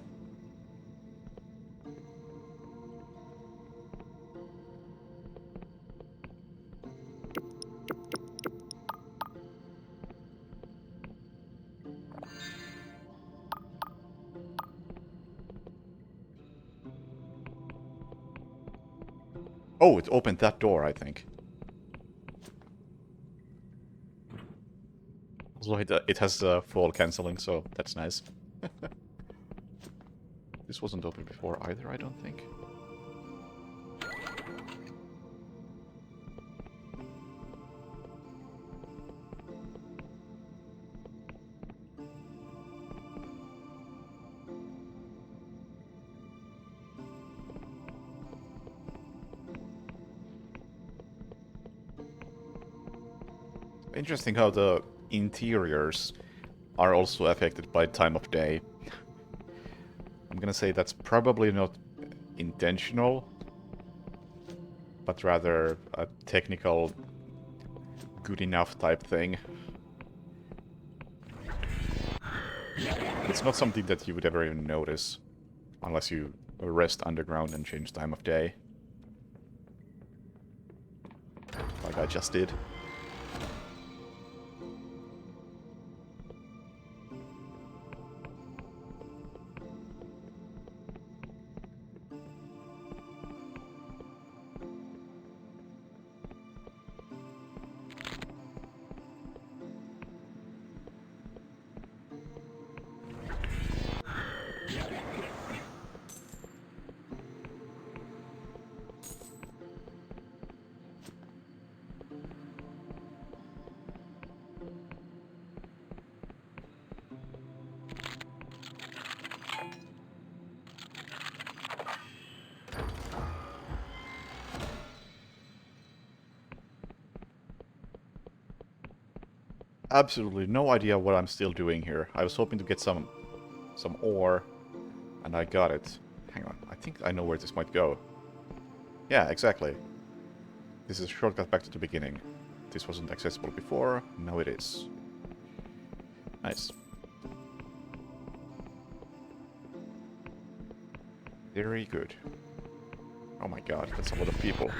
Oh, it opened that door, I think. Also, it has fall cancelling, so that's nice. This wasn't open before either, I don't think. Interesting how the interiors are also affected by time of day. I'm gonna say that's probably not intentional, but rather a technical good enough type thing. It's not something that you would ever even notice unless you rest underground and change time of day. Like I just did. Absolutely no idea what I'm still doing here. I was hoping to get some ore, and I got it. Hang on, I think I know where this might go. Yeah, exactly. This is a shortcut back to the beginning. This wasn't accessible before, now it is. Nice. Very good. Oh my god, that's a lot of people.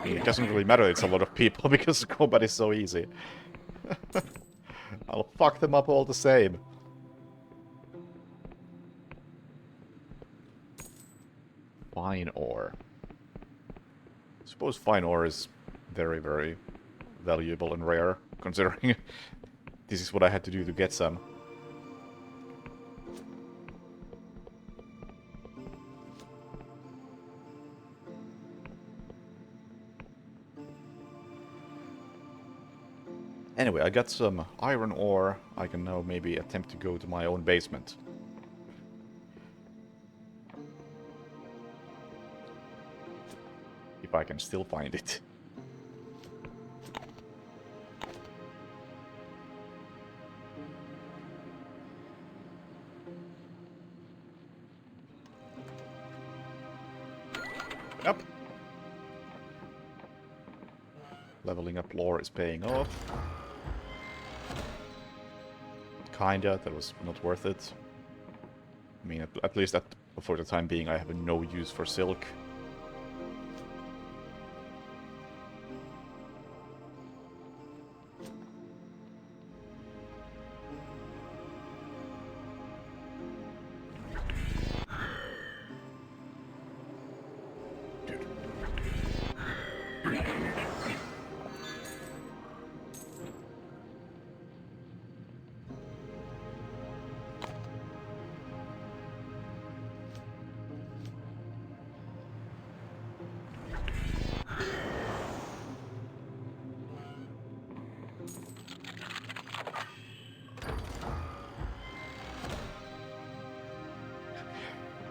It doesn't really matter it's a lot of people because the combat is so easy. I'll fuck them up all the same. Fine ore. I suppose fine ore is very, very valuable and rare, considering this is what I had to do to get some. Anyway, I got some iron ore. I can now maybe attempt to go to my own basement. If I can still find it. Yep. Leveling up lore is paying off. Kinda, that was not worth it. I mean, at least for the time being, I have no use for silk.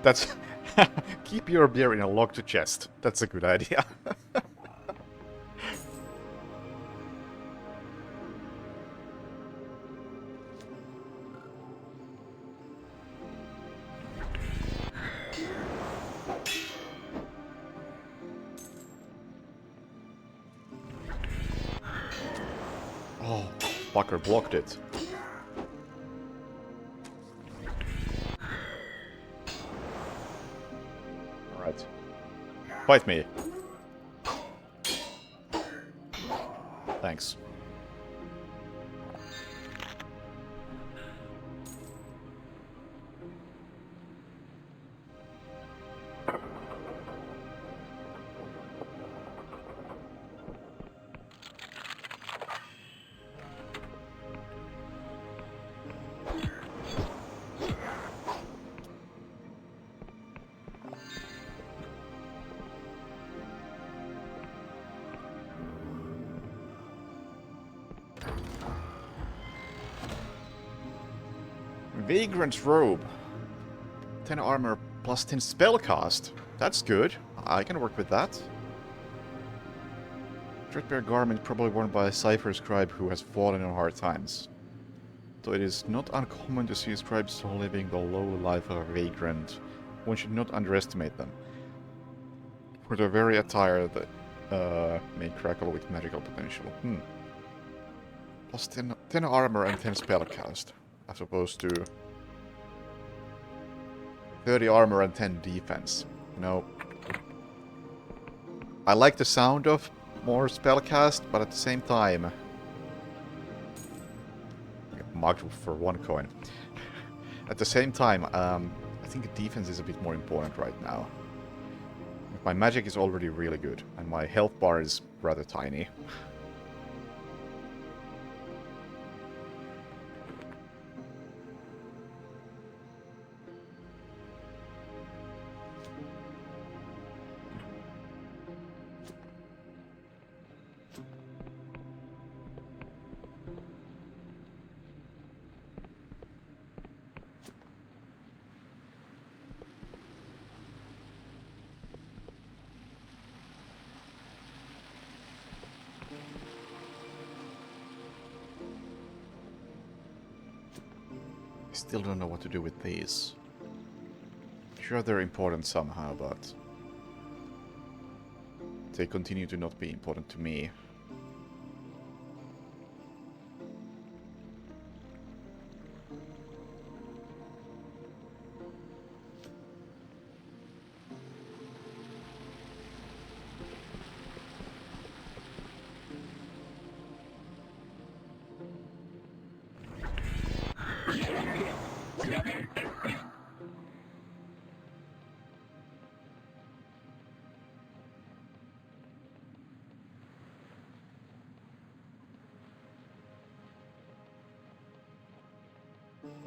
That's... Keep your beer in a locked chest. That's a good idea. Oh, fucker blocked it. Alright. Fight me. Thanks. Vagrant's Robe. 10 armor plus 10 spellcast. That's good. I can work with that. Threadbare garment probably worn by a cipher scribe who has fallen in hard times. Though it is not uncommon to see scribes living the low life of a vagrant, one should not underestimate them. For their very attire that may crackle with magical potential. Plus 10 armor and 10 spellcast, as opposed to 30 armor and 10 defense. No. I like the sound of more spellcast, but at the same time... I get mugged for 1 coin. At the same time, I think defense is a bit more important right now. My magic is already really good, and my health bar is rather tiny. Still don't know what to do with these. Sure, they're important somehow, but they continue to not be important to me.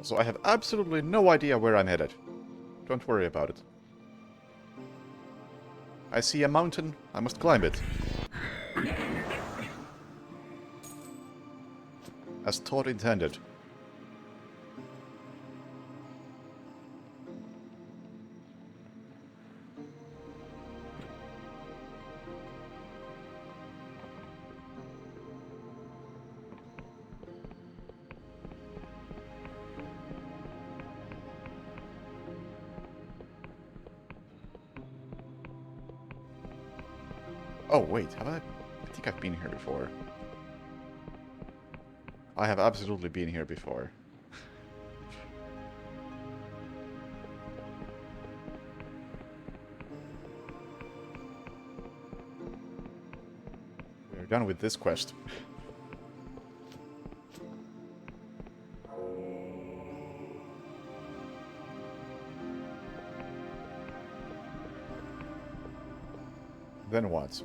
So I have absolutely no idea where I'm headed. Don't worry about it. I see a mountain, I must climb it. As thought intended. Oh, wait, have I think I've been here before. I have absolutely been here before. We're done with this quest. Then what?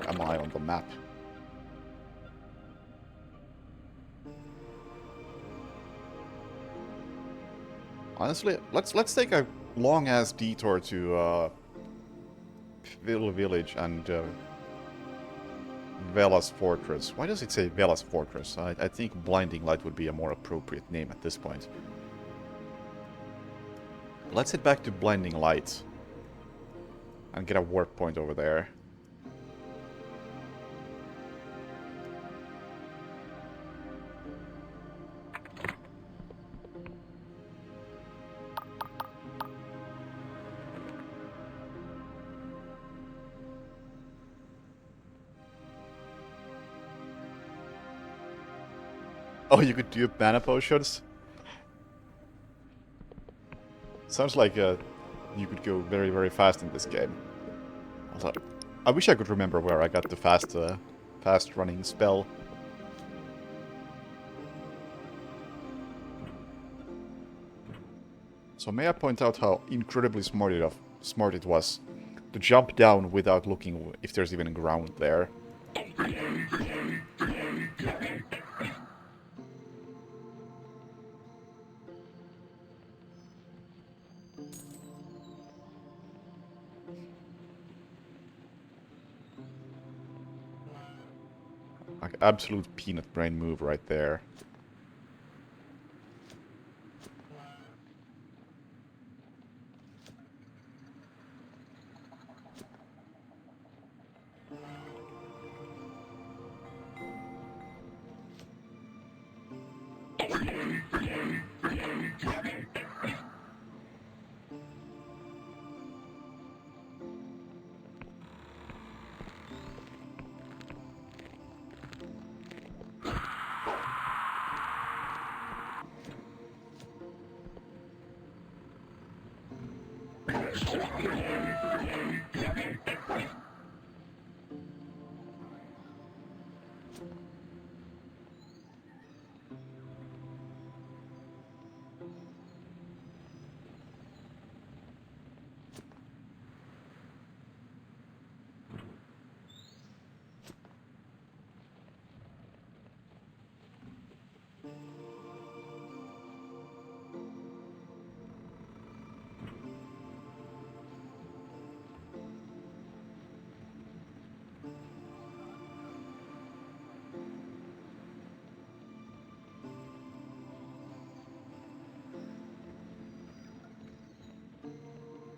Am I on the map? Honestly, let's take a long-ass detour to Fiddle Village and Vela's Fortress. Why does it say Vela's Fortress? I think Blinding Light would be a more appropriate name at this point. Let's head back to Blinding Light and get a warp point over there. Oh, you could do mana potions? Sounds like you could go very, very fast in this game. Although, I wish I could remember where I got the fast running spell. So may I point out how incredibly smart it was to jump down without looking if there's even ground there. Like, absolute peanut brain move right there.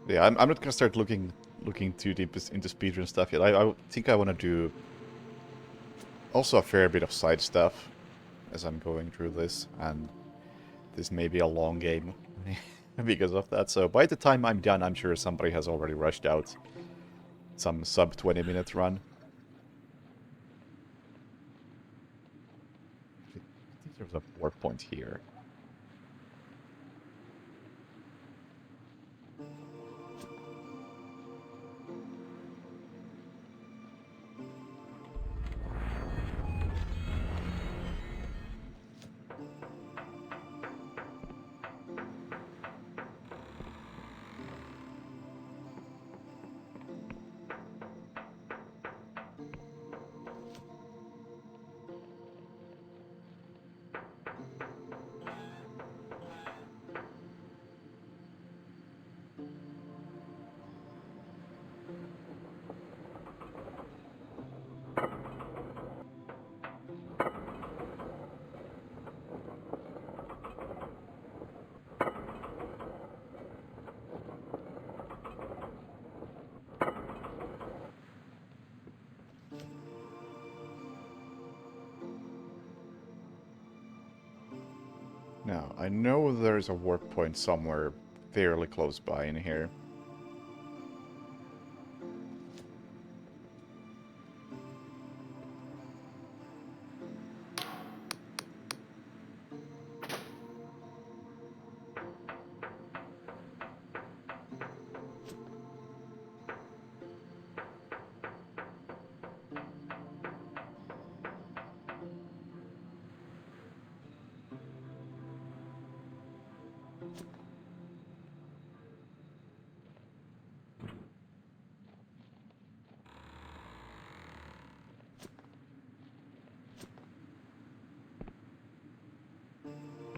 Yeah, I'm not gonna start looking too deep into speedrun stuff yet. I think I want to do also a fair bit of side stuff as I'm going through this, and this may be a long game because of that. So by the time I'm done, I'm sure somebody has already rushed out some sub 20-minute run. I think there's a warp point here. Now, I know there's a warp point somewhere fairly close by in here.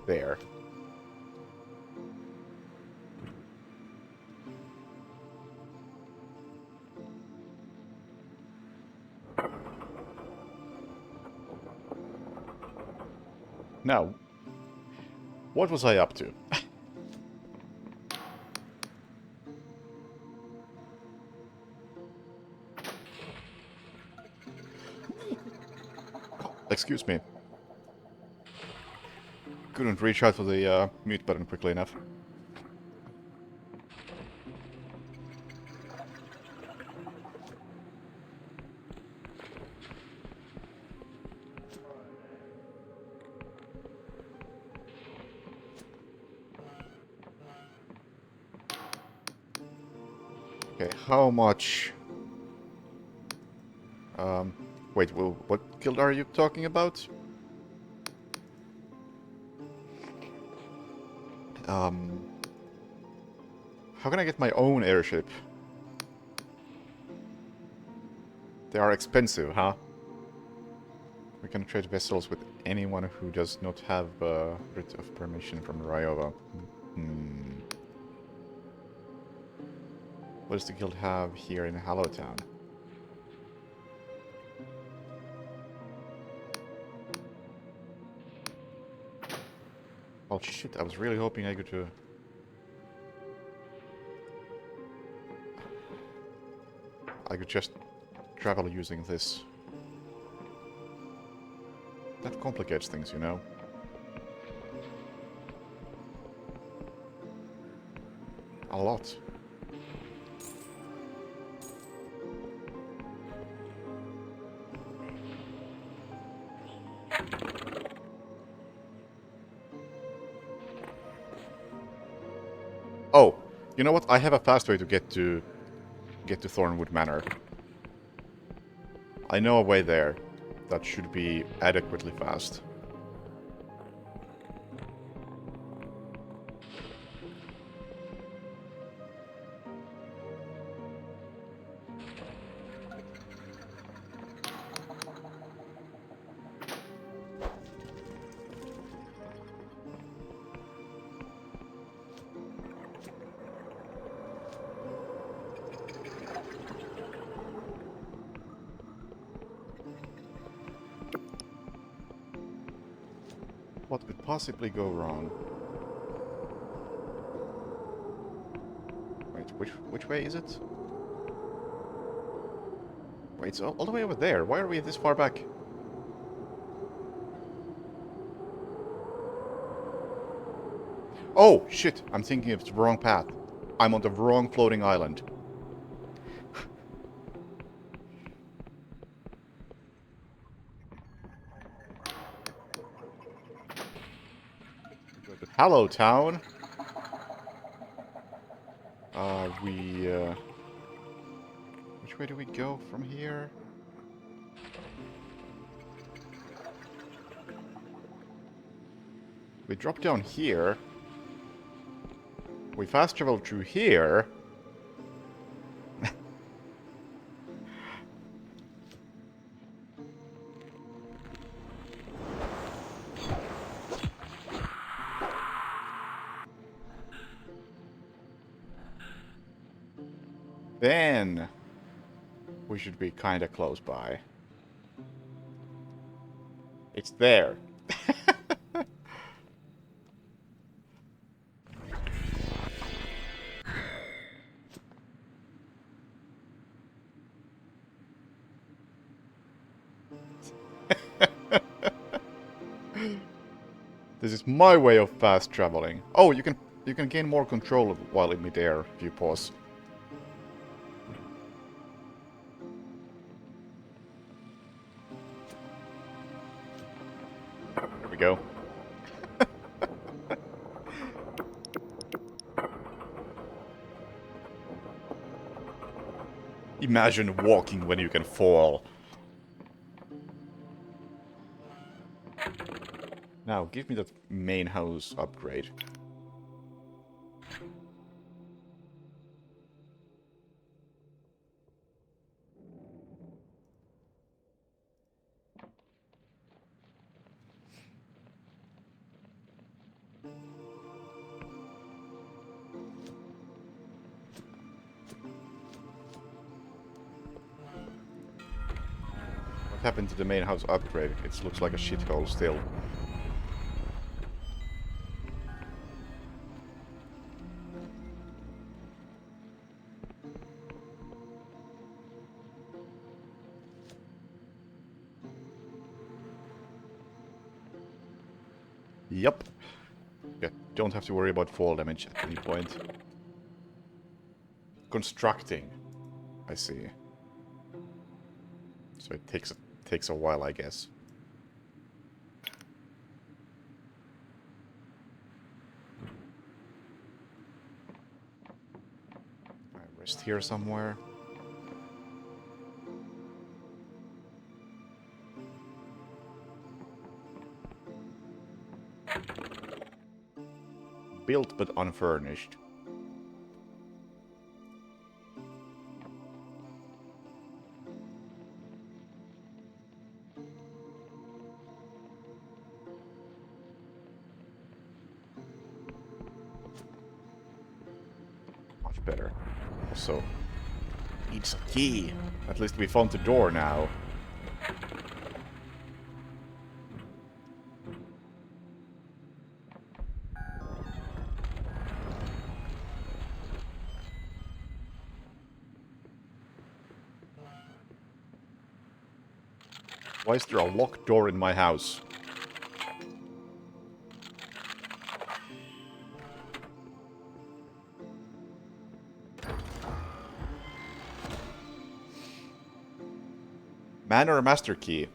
There. Now, what was I up to? Excuse me. Couldn't reach out for the mute button quickly enough. Okay, how much... wait, well, what guild are you talking about? How can I get my own airship? They are expensive, huh? We can trade vessels with anyone who does not have a writ of permission from Ryova. Hmm. What does the guild have here in Hallowtown? Oh shit, I was really hoping I could... I could just travel using this. That complicates things, you know. A lot. Oh, you know what? I have a fast way to get to Thornwood Manor. I know a way there that should be adequately fast. What could possibly go wrong? Wait, which way is it? Wait, it's all the way over there. Why are we this far back? Oh, shit! I'm thinking of the wrong path. I'm on the wrong floating island. Hello, town! Which way do we go from here? We drop down here. We fast travel through here. Then we should be kinda close by. It's there. This is my way of fast traveling. Oh, you can gain more control while in midair if you pause. There we go. Imagine walking when you can fall. Now, give me that main house upgrade. What happened to the main house upgrade? It looks like a shithole still. Yup. Yeah, don't have to worry about fall damage at any point. Constructing. I see. So it takes a while, I guess. I rest here somewhere. Built but unfurnished. Much better. Also, needs a key. At least we found the door now. Why is there a locked door in my house? Man or a master key?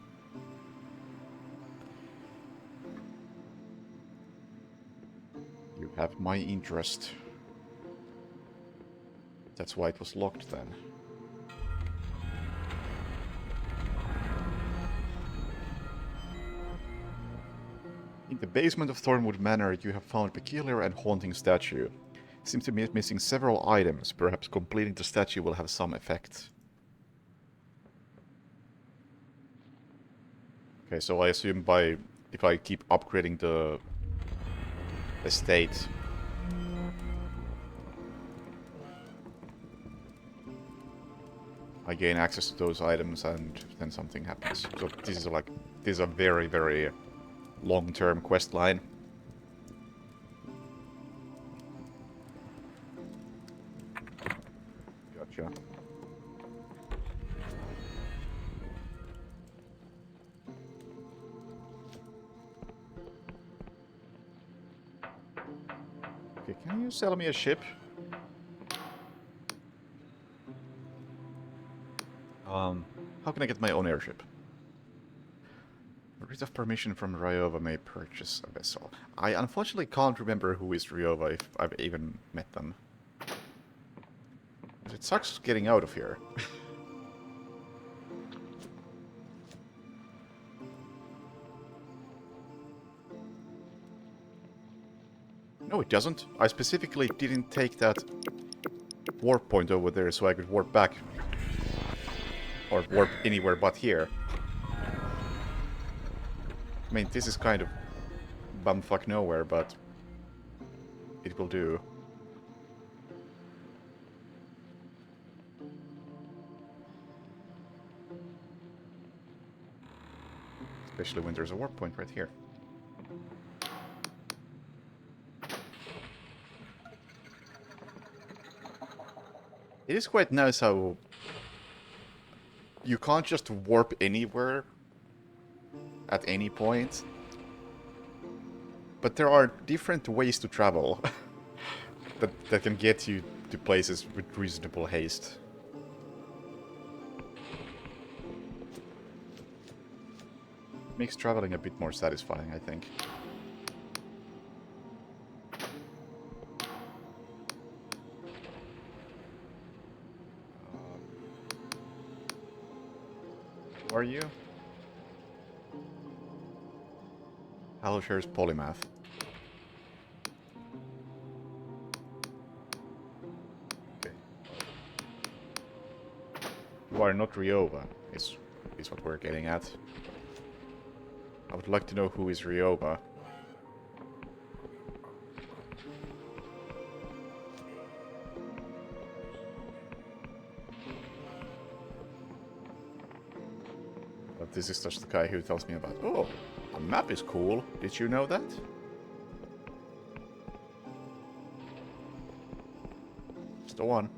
You have my interest. That's why it was locked then. In the basement of Thornwood Manor, you have found a peculiar and haunting statue. Seems to be missing several items. Perhaps completing the statue will have some effect. Okay, so I assume if I keep upgrading the estate, I gain access to those items and then something happens. So this is a very, very long-term quest line. Gotcha. Okay, can you sell me a ship? How can I get my own airship? A writ of permission from Ryova may purchase a vessel. I unfortunately can't remember who is Ryova if I've even met them. But it sucks getting out of here. No, it doesn't. I specifically didn't take that warp point over there so I could warp back. Or warp anywhere but here. I mean, this is kind of bumfuck nowhere, but it will do. Especially when there's a warp point right here. It is quite nice how you can't just warp anywhere at any point, but there are different ways to travel that can get you to places with reasonable haste. Makes traveling a bit more satisfying, I think. Who are you? Hello, shares polymath. Okay. You are not Ryova, is what we're getting at. I would like to know who is Ryova. But this is just the guy who tells me about, oh, a map is cool. Did you know that? Just the one.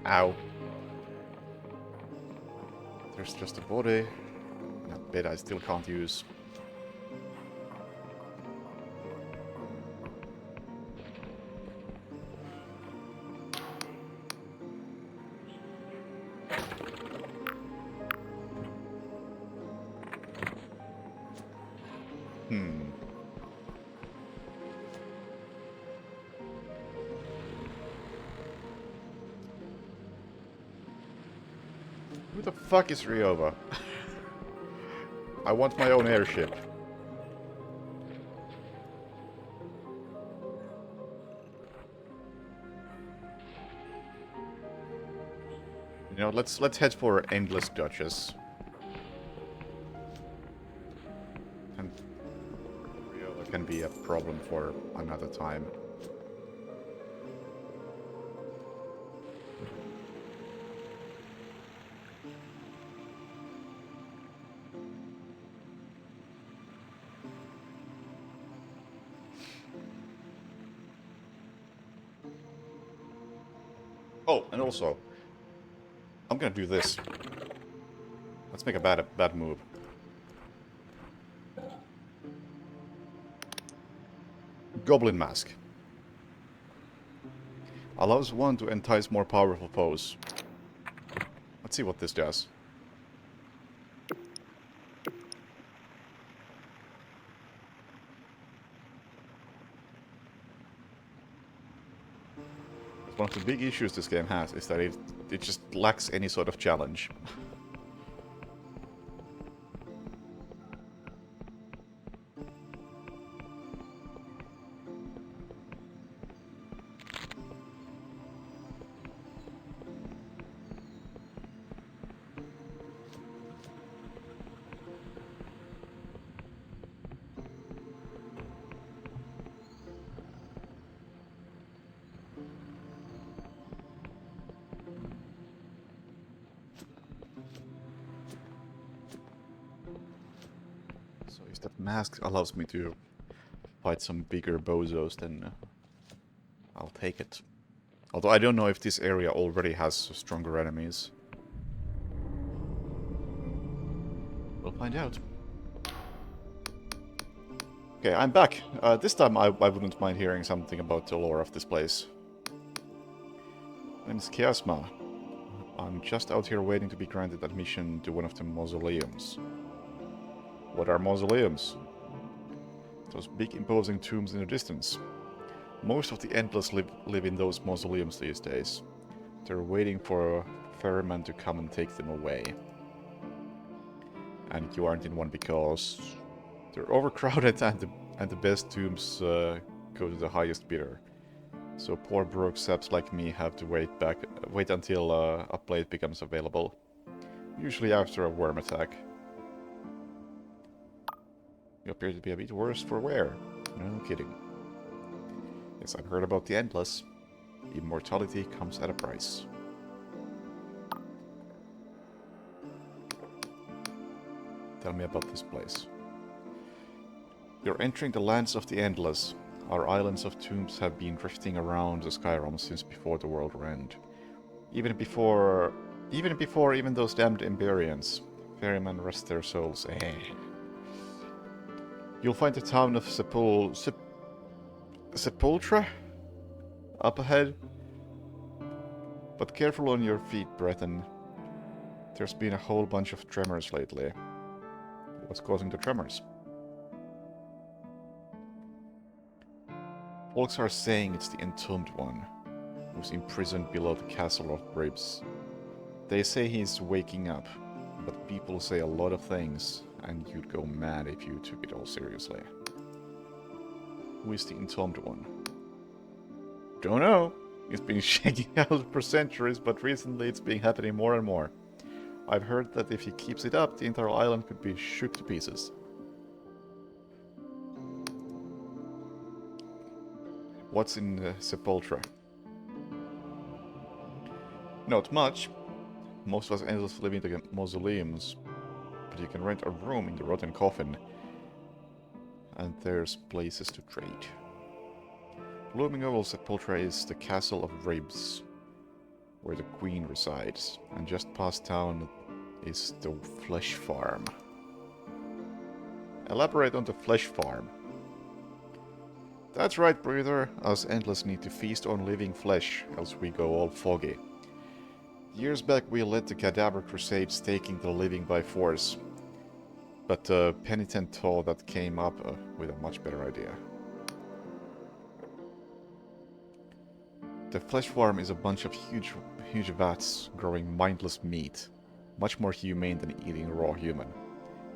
Ow. There's just a body. That bit I still can't use. Who the fuck is Ryova? I want my own airship. You know, let's head for Endless Duchess. And Ryova can be a problem for another time. Oh, and also, I'm gonna do this. Let's make a bad move. Goblin Mask. Allows one to entice more powerful foes. Let's see what this does. One of the big issues this game has is that it just lacks any sort of challenge. So if that mask allows me to fight some bigger bozos, then I'll take it. Although I don't know if this area already has stronger enemies. We'll find out. Okay, I'm back. This time I wouldn't mind hearing something about the lore of this place. My name is Kiasma. I'm just out here waiting to be granted admission to one of the mausoleums. What are mausoleums? Those big imposing tombs in the distance. Most of the Endless live in those mausoleums these days. They're waiting for a ferryman to come and take them away. And you aren't in one because they're overcrowded and the best tombs go to the highest bidder. So poor broke saps like me have to wait until a plate becomes available. Usually after a worm attack. You appear to be a bit worse for wear. No kidding. Yes, I've heard about the Endless. Immortality comes at a price. Tell me about this place. You're entering the lands of the Endless. Our islands of tombs have been drifting around the Skyrim since before the world end. Even before even those damned Emberians. Ferrymen rest their souls. You'll find the town of Sepultura up ahead. But careful on your feet, Breton. There's been a whole bunch of tremors lately. What's causing the tremors? Folks are saying it's the Entombed One, who's imprisoned below the Castle of Ribs. They say he's waking up, but people say a lot of things, and you'd go mad if you took it all seriously. Who is the Entombed One? Don't know. He's been shaking out for centuries, but recently it's been happening more and more. I've heard that if he keeps it up, the entire island could be shook to pieces. What's in Sepultura? Not much. Most of us Endless live in the mausoleums, but you can rent a room in the Rotten Coffin, and there's places to trade. Looming over Sepultura is the Castle of Ribs, where the Queen resides, and just past town is the Flesh Farm. Elaborate on the Flesh Farm. That's right, Breather. Us Endless need to feast on living flesh, else we go all foggy. Years back we led the Cadaver Crusades, taking the living by force. But a penitent Thor that came up with a much better idea. The Flesh Farm is a bunch of huge vats growing mindless meat. Much more humane than eating raw human.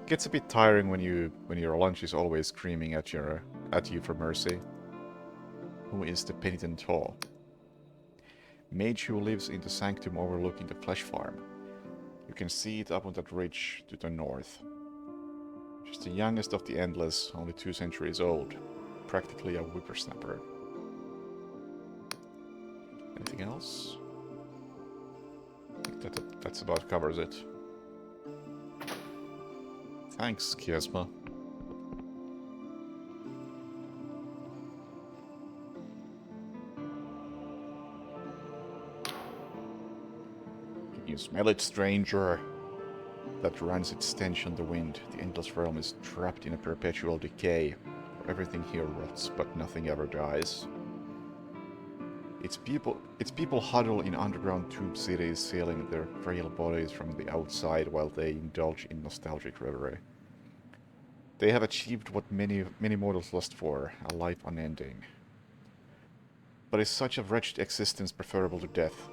Gets a bit tiring when your lunch is always screaming at you for mercy. Who is the penitent Thaw? Mage who lives in the sanctum overlooking the flesh farm. You can see it up on that ridge to the north. She's the youngest of the Endless, only 2 centuries old. Practically a whippersnapper. Anything else? I think that's about covers it. Thanks, Kiasma. Can you smell it, stranger? That runs its stench on the wind. The Endless Realm is trapped in a perpetual decay. Everything here rots, but nothing ever dies. Its people huddle in underground tomb cities, sealing their frail bodies from the outside while they indulge in nostalgic reverie. They have achieved what many mortals lust for, a life unending. But is such a wretched existence preferable to death?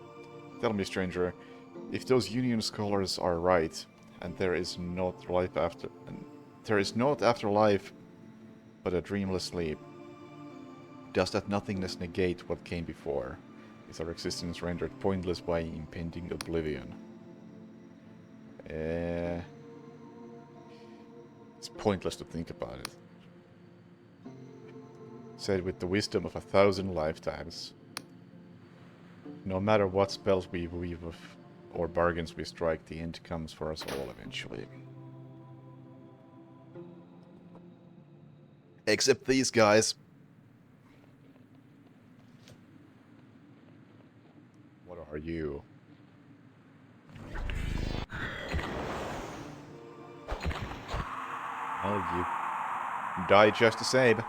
Tell me, stranger, if those Union scholars are right, and there is not afterlife, but a dreamless sleep, does that nothingness negate what came before? Is our existence rendered pointless by impending oblivion? It's pointless to think about it. Said with the wisdom of 1,000 lifetimes. No matter what spells we weave or bargains we strike, the end comes for us all eventually. Except these guys. What are you? Oh, you die just the same.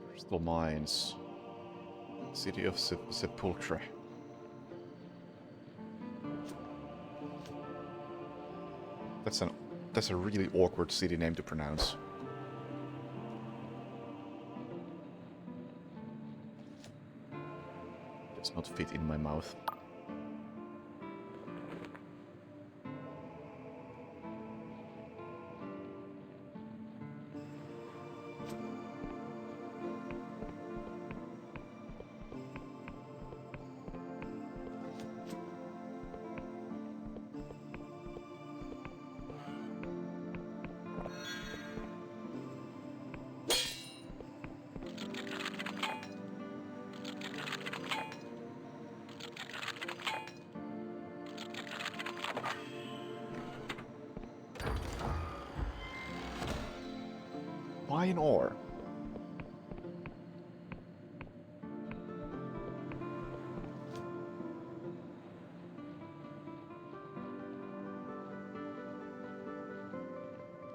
Crystal Mines. City of Sepulchre. That's a really awkward city name to pronounce. Does not fit in my mouth. Buy an ore.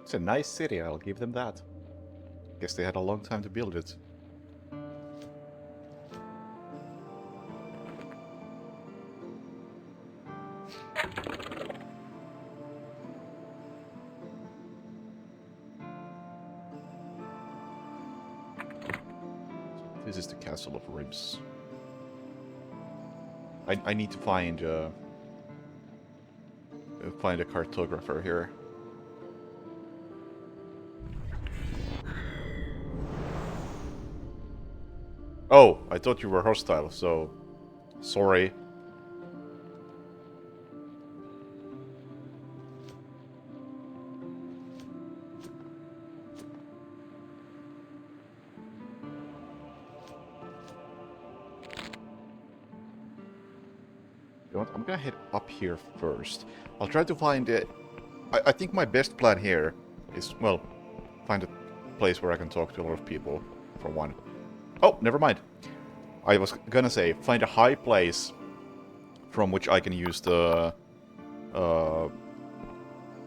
It's a nice city, I'll give them that. Guess they had a long time to build it. This is the Castle of Ribs. I need to find a cartographer here. Oh, I thought you were hostile, so sorry. You know what? I'm gonna head up here first. I'll try to find it. I think my best plan here is, well, find a place where I can talk to a lot of people, for one. Oh, never mind. I was gonna say, find a high place from which I can use the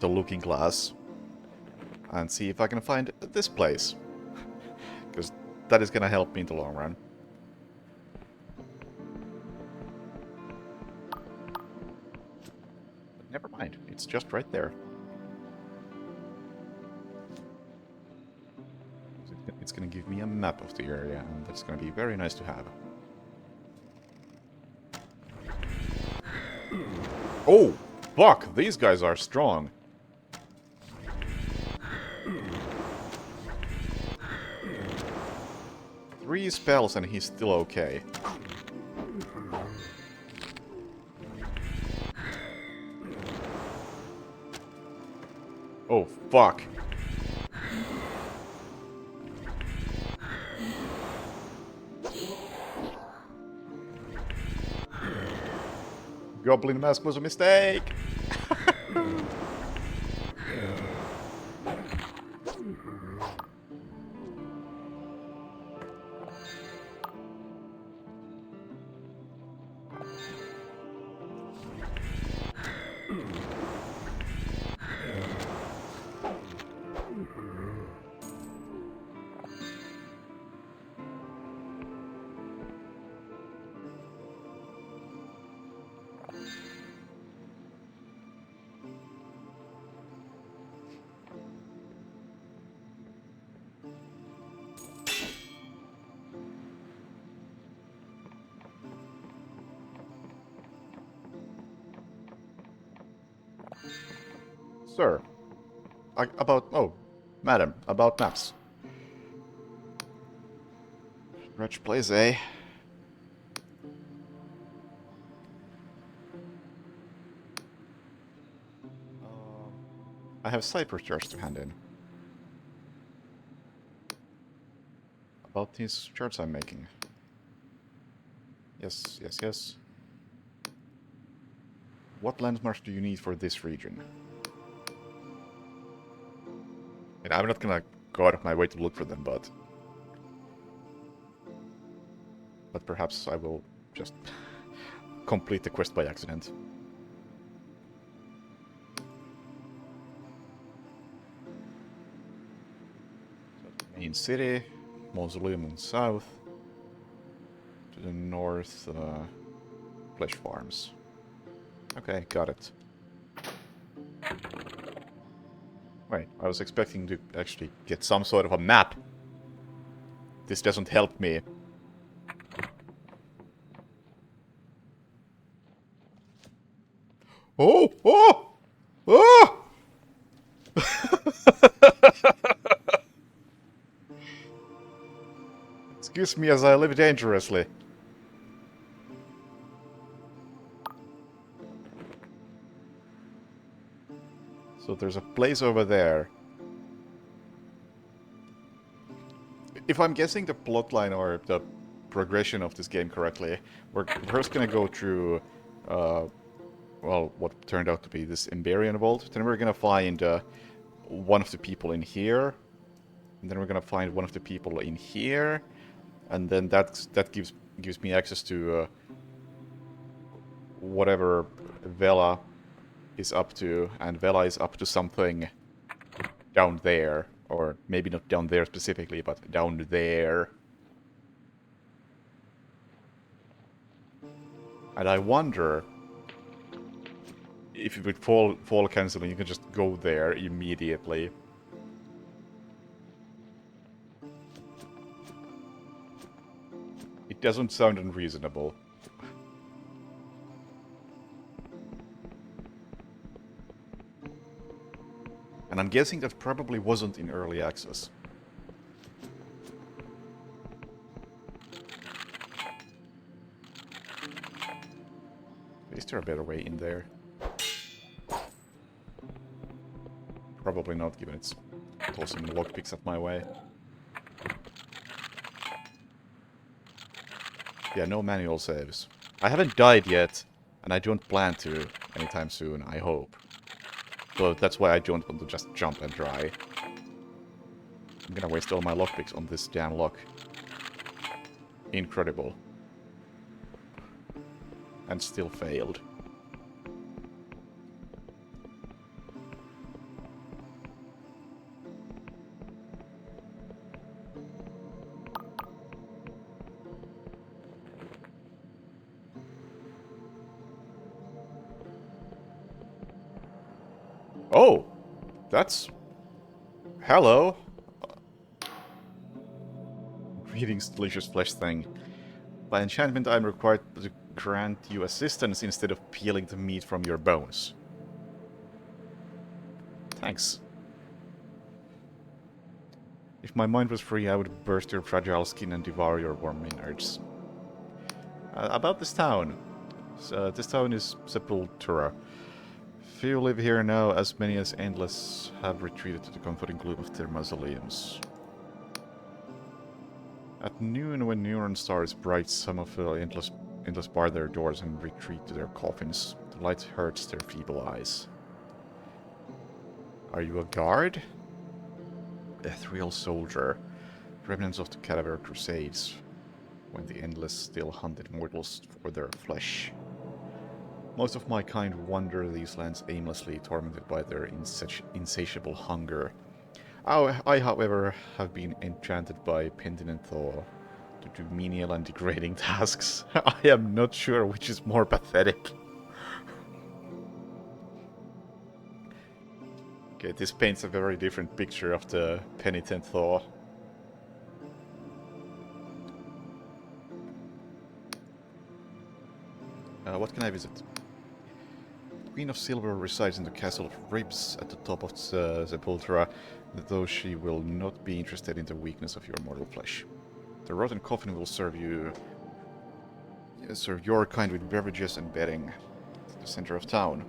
looking glass and see if I can find this place. Because that is gonna help me in the long run. Never mind. It's just right there. It's gonna give me a map of the area, and that's gonna be very nice to have. Oh! Fuck! These guys are strong! Three spells and he's still okay. Oh, fuck. Goblin mask was a mistake! Sir. Oh, madam, about maps. Wretch plays, eh? I have Cypress charts to hand in. About these charts I'm making. Yes, yes, yes. What landmarks do you need for this region? And I'm not gonna go out of my way to look for them, but perhaps I will just complete the quest by accident. Main city, mausoleum in south. To the north, flesh farms. Okay, got it. Wait, I was expecting to actually get some sort of a map. This doesn't help me. Oh! Oh! Oh! Excuse me as I live dangerously. So there's a place over there. If I'm guessing the plotline or the progression of this game correctly, we're first gonna go through, well, what turned out to be this Emberian vault. Then we're gonna find one of the people in here. And then we're gonna find one of the people in here. And then that gives me access to whatever Vela is up to. And Vela is up to something down there. Or maybe not down there specifically, but down there. And I wonder if with fall canceling, you can just go there immediately. It doesn't sound unreasonable. And I'm guessing that probably wasn't in early access. Is there a better way in there? Probably not, given it's tossing lockpicks at my way. Yeah, no manual saves. I haven't died yet, and I don't plan to anytime soon, I hope. So that's why I don't want to just jump and try. I'm gonna waste all my lockpicks on this damn lock. Incredible. And still failed. Oh! That's... Hello! Greetings, delicious flesh thing. By enchantment, I'm required to grant you assistance instead of peeling the meat from your bones. Thanks. If my mind was free, I would burst your fragile skin and devour your warm innards. About this town. This town is Sepultura. Few live here now, as many as Endless have retreated to the comforting gloom of their mausoleums. At noon, when Neuron Star is bright, some of the Endless bar their doors and retreat to their coffins. The light hurts their feeble eyes. Are you a guard? Ethereal soldier. Remnants of the Cadaver Crusades, when the Endless still hunted mortals for their flesh. Most of my kind wander these lands aimlessly, tormented by their insatiable hunger. I, however, have been enchanted by Pentinent Thaw to do menial and degrading tasks. I am not sure which is more pathetic. Okay, this paints a very different picture of the Penitent Thaw. What can I visit? The Queen of Silver resides in the Castle of Ribs at the top of Sepultura, though she will not be interested in the weakness of your mortal flesh. The rotten coffin will serve your kind with beverages and bedding at the center of town.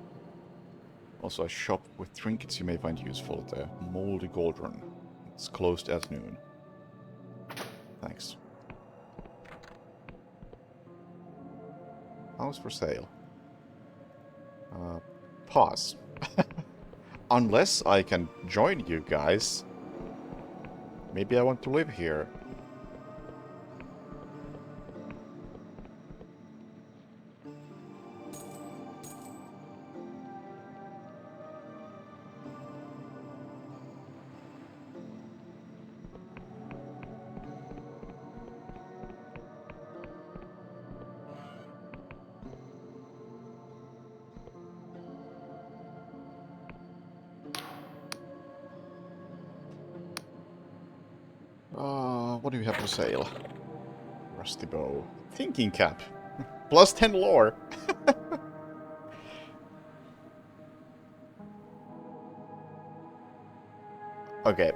Also a shop with trinkets you may find useful at the Moldy Cauldron. It's closed at noon. Thanks. House for sale. Pause. Unless I can join you guys. Maybe I want to live here. What do we have for sale? Rusty bow. Thinking cap. Plus 10 lore. Okay.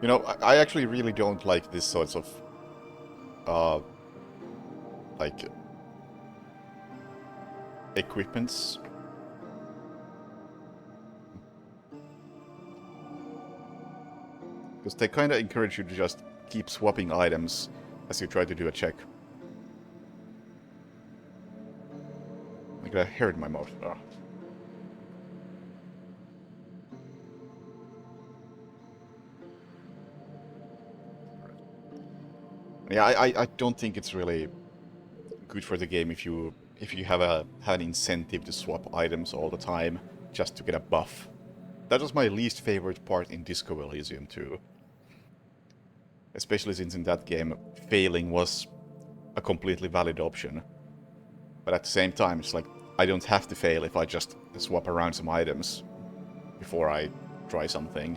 You know, I actually really don't like this sorts of... like... equipments. Because they kind of encourage you to just keep swapping items as you try to do a check. I got a hair in my mouth. Oh. Yeah, I don't think it's really good for the game if you have an incentive to swap items all the time just to get a buff. That was my least favorite part in Disco Elysium 2. Especially since in that game, failing was a completely valid option. But at the same time, it's like, I don't have to fail if I just swap around some items before I try something.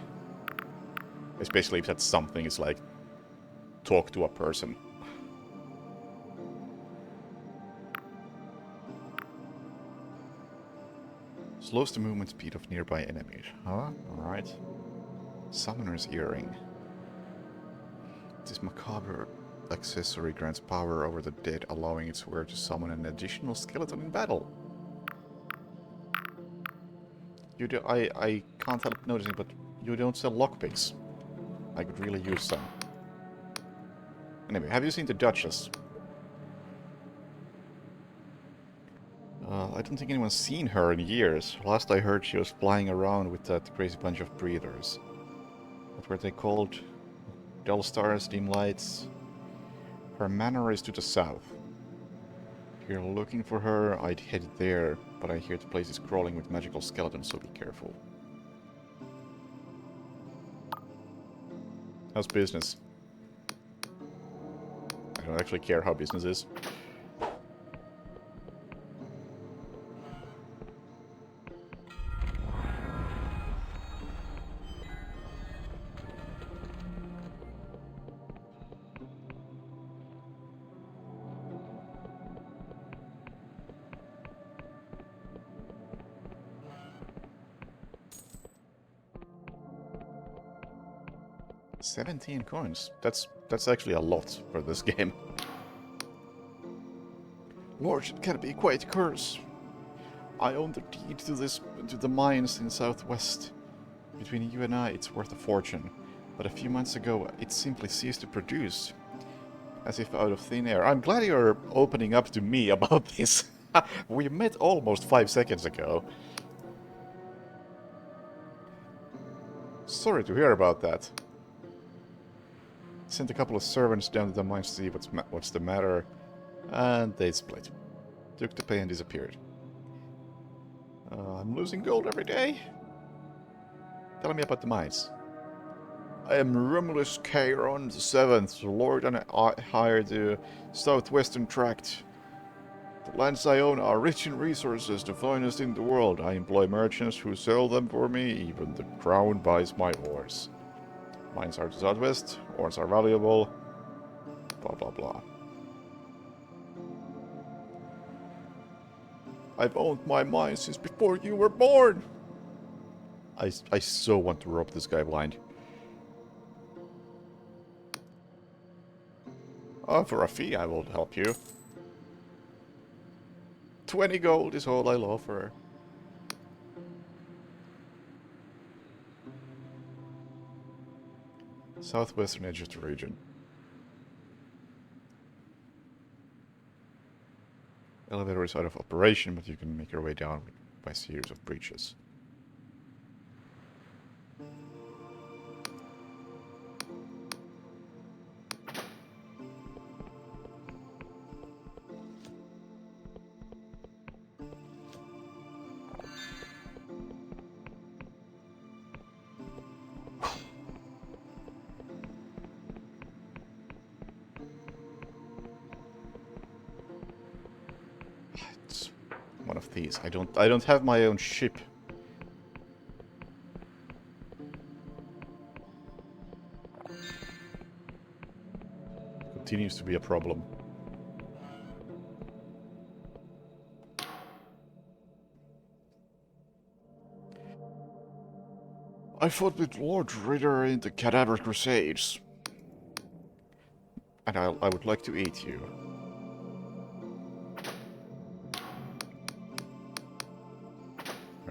Especially if that something is like, talk to a person. Slows the movement speed of nearby enemies. Huh? Alright. Summoner's Earring. This macabre accessory grants power over the dead, allowing its wearer to summon an additional skeleton in battle. I can't help noticing, but you don't sell lockpicks. I could really use some. Anyway, have you seen the Duchess? I don't think anyone's seen her in years. Last I heard she was flying around with that crazy bunch of breeders. What were they called? Dull stars, dim lights. Her manor is to the south. If you're looking for her, I'd head there, but I hear the place is crawling with magical skeletons, so be careful. How's business? I don't actually care how business is. 17 coins. That's actually a lot for this game. Lord, it can be quite a curse. I own the deed to the mines in Southwest. Between you and I, it's worth a fortune. But a few months ago, it simply ceased to produce. As if out of thin air. I'm glad you're opening up to me about this. We met almost 5 seconds ago. Sorry to hear about that. Sent a couple of servants down to the mines to see what's the matter. And they split. Took the pay and disappeared. I'm losing gold every day. Tell me about the mines. I am Romulus Chiron the Seventh, Lord, and I hired the Southwestern Tract. The lands I own are rich in resources, the finest in the world. I employ merchants who sell them for me, even the crown buys my ores. Mines are to the southwest, ores are valuable, blah blah blah. I've owned my mines since before you were born! I so want to rob this guy blind. For a fee I will help you. 20 gold is all I'll offer. Southwestern edge of the region. Elevator is out of operation, but you can make your way down by a series of breaches. One of these. I don't have my own ship. Continues to be a problem. I fought with Lord Ritter in the Cadaver Crusades. And I would like to eat you.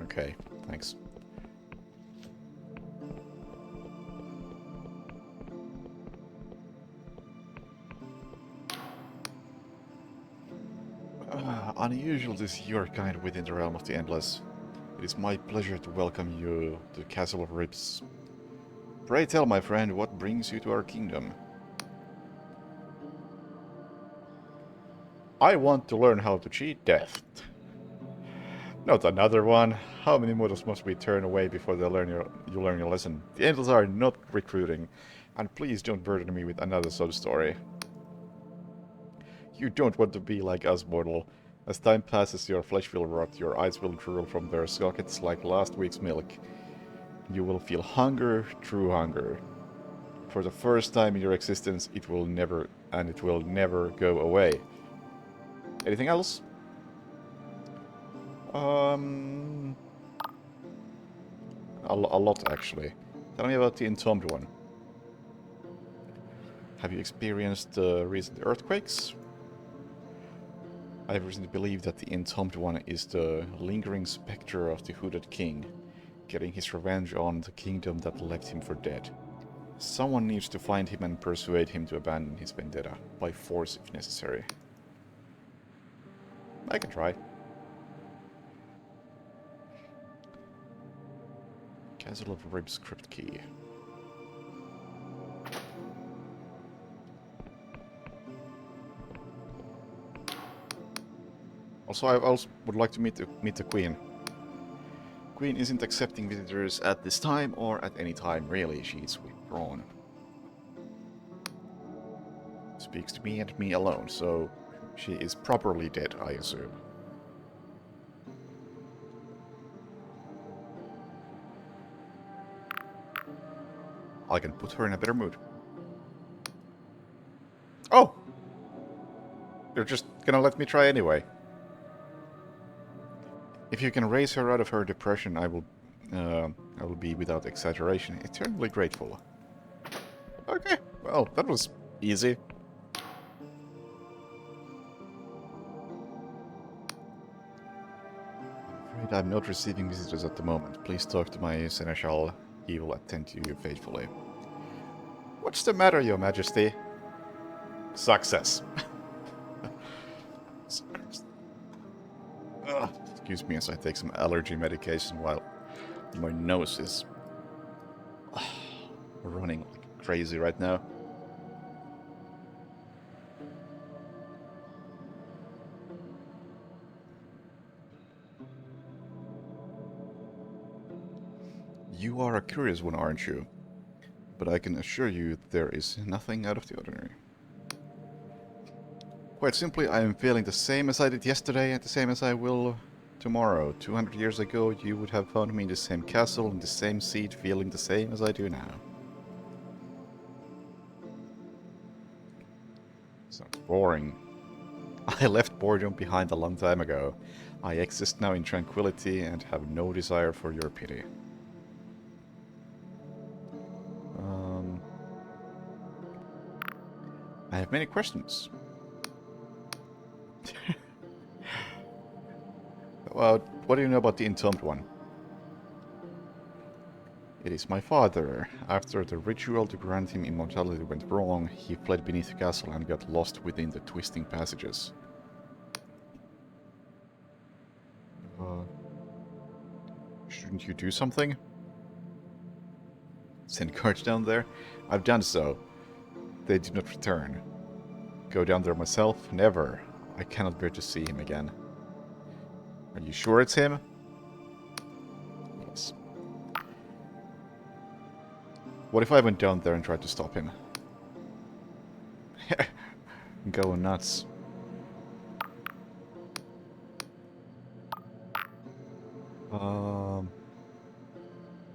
Okay, thanks. Unusual to see your kind within the realm of the Endless. It is my pleasure to welcome you to the Castle of Ribs. Pray tell, my friend, what brings you to our kingdom? I want to learn how to cheat death. Not another one. How many models must we turn away before you learn your lesson? The Angels are not recruiting, and please don't burden me with another sub-story. You don't want to be like us, mortal. As time passes, your flesh will rot, your eyes will drool from their sockets like last week's milk. You will feel hunger, true hunger. For the first time in your existence, it will never go away. Anything else? A lot, actually. Tell me about the Entombed one. Have you experienced recent earthquakes? I have reason to believe that the Entombed one is the lingering spectre of the hooded king, getting his revenge on the kingdom that left him for dead. Someone needs to find him and persuade him to abandon his vendetta, by force if necessary. I can try. Castle of Ribs crypt key. Also, I also would like to meet the Queen. Queen isn't accepting visitors at this time, or at any time, really. She's withdrawn. Speaks to me and me alone, so she is properly dead, I assume. I can put her in a better mood. Oh! You're just gonna let me try anyway. If you can raise her out of her depression, I will be, without exaggeration, eternally grateful. Okay, well, that was easy. I'm afraid I'm not receiving visitors at the moment. Please talk to my seneschal. He will attend to you faithfully. What's the matter, your majesty? Success. Excuse me as I take some allergy medication while my nose is running like crazy right now. You are a curious one, aren't you? But I can assure you there is nothing out of the ordinary. Quite simply, I am feeling the same as I did yesterday and the same as I will tomorrow. 200 years ago, you would have found me in the same castle, in the same seat, feeling the same as I do now. Sounds boring. I left boredom behind a long time ago. I exist now in tranquility and have no desire for your pity. I have many questions. Well, what do you know about the entombed one? It is my father. After the ritual to grant him immortality went wrong, he fled beneath the castle and got lost within the twisting passages. Shouldn't you do something? Send guards down there? I've done so. They did not return. Go down there myself? Never. I cannot bear to see him again. Are you sure it's him? Yes. What if I went down there and tried to stop him? Going nuts.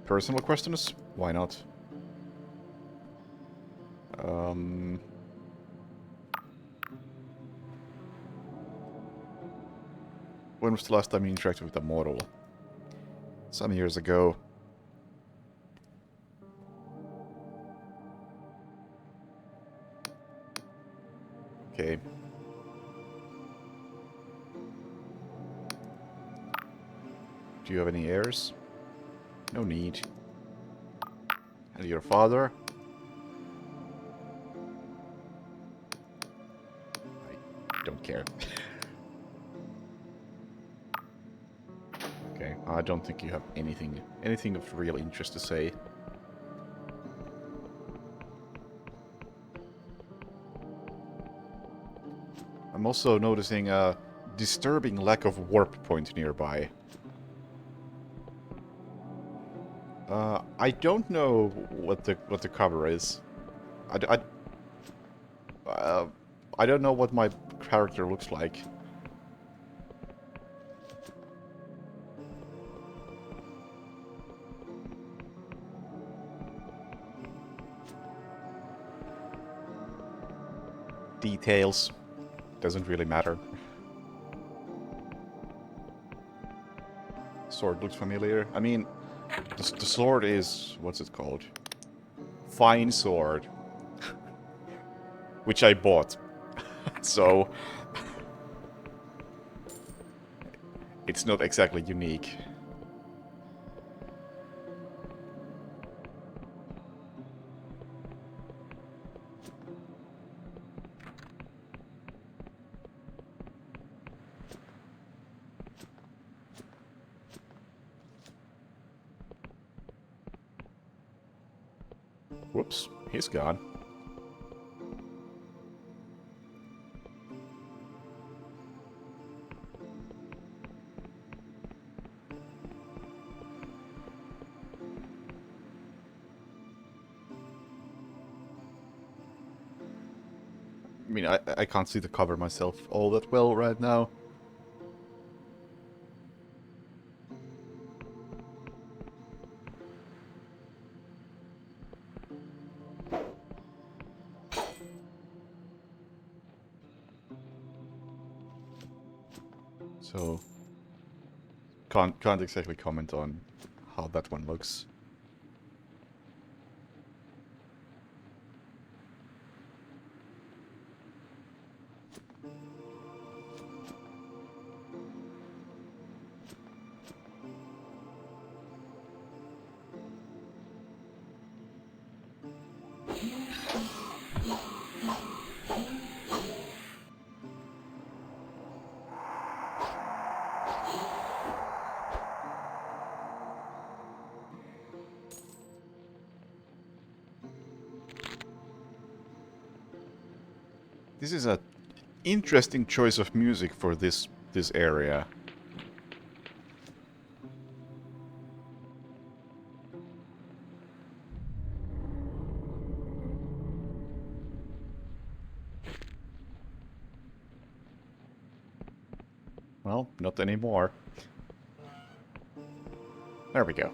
Personal questions? Why not? When was the last time you interacted with a mortal? Some years ago. Okay. Do you have any heirs? No need. And your father? I don't care. Okay, I don't think you have anything of real interest to say. I'm also noticing a disturbing lack of warp point nearby. I don't know what the cover is. I don't know what my character looks like. Details. Doesn't really matter. Sword looks familiar. I mean, the sword is... what's it called? Fine sword. Which I bought. So... it's not exactly unique. Whoops, he's gone. I mean, I can't see the cover myself all that well right now. So, can't exactly comment on how that one looks. This is a interesting choice of music for this area. Well, not anymore. There we go.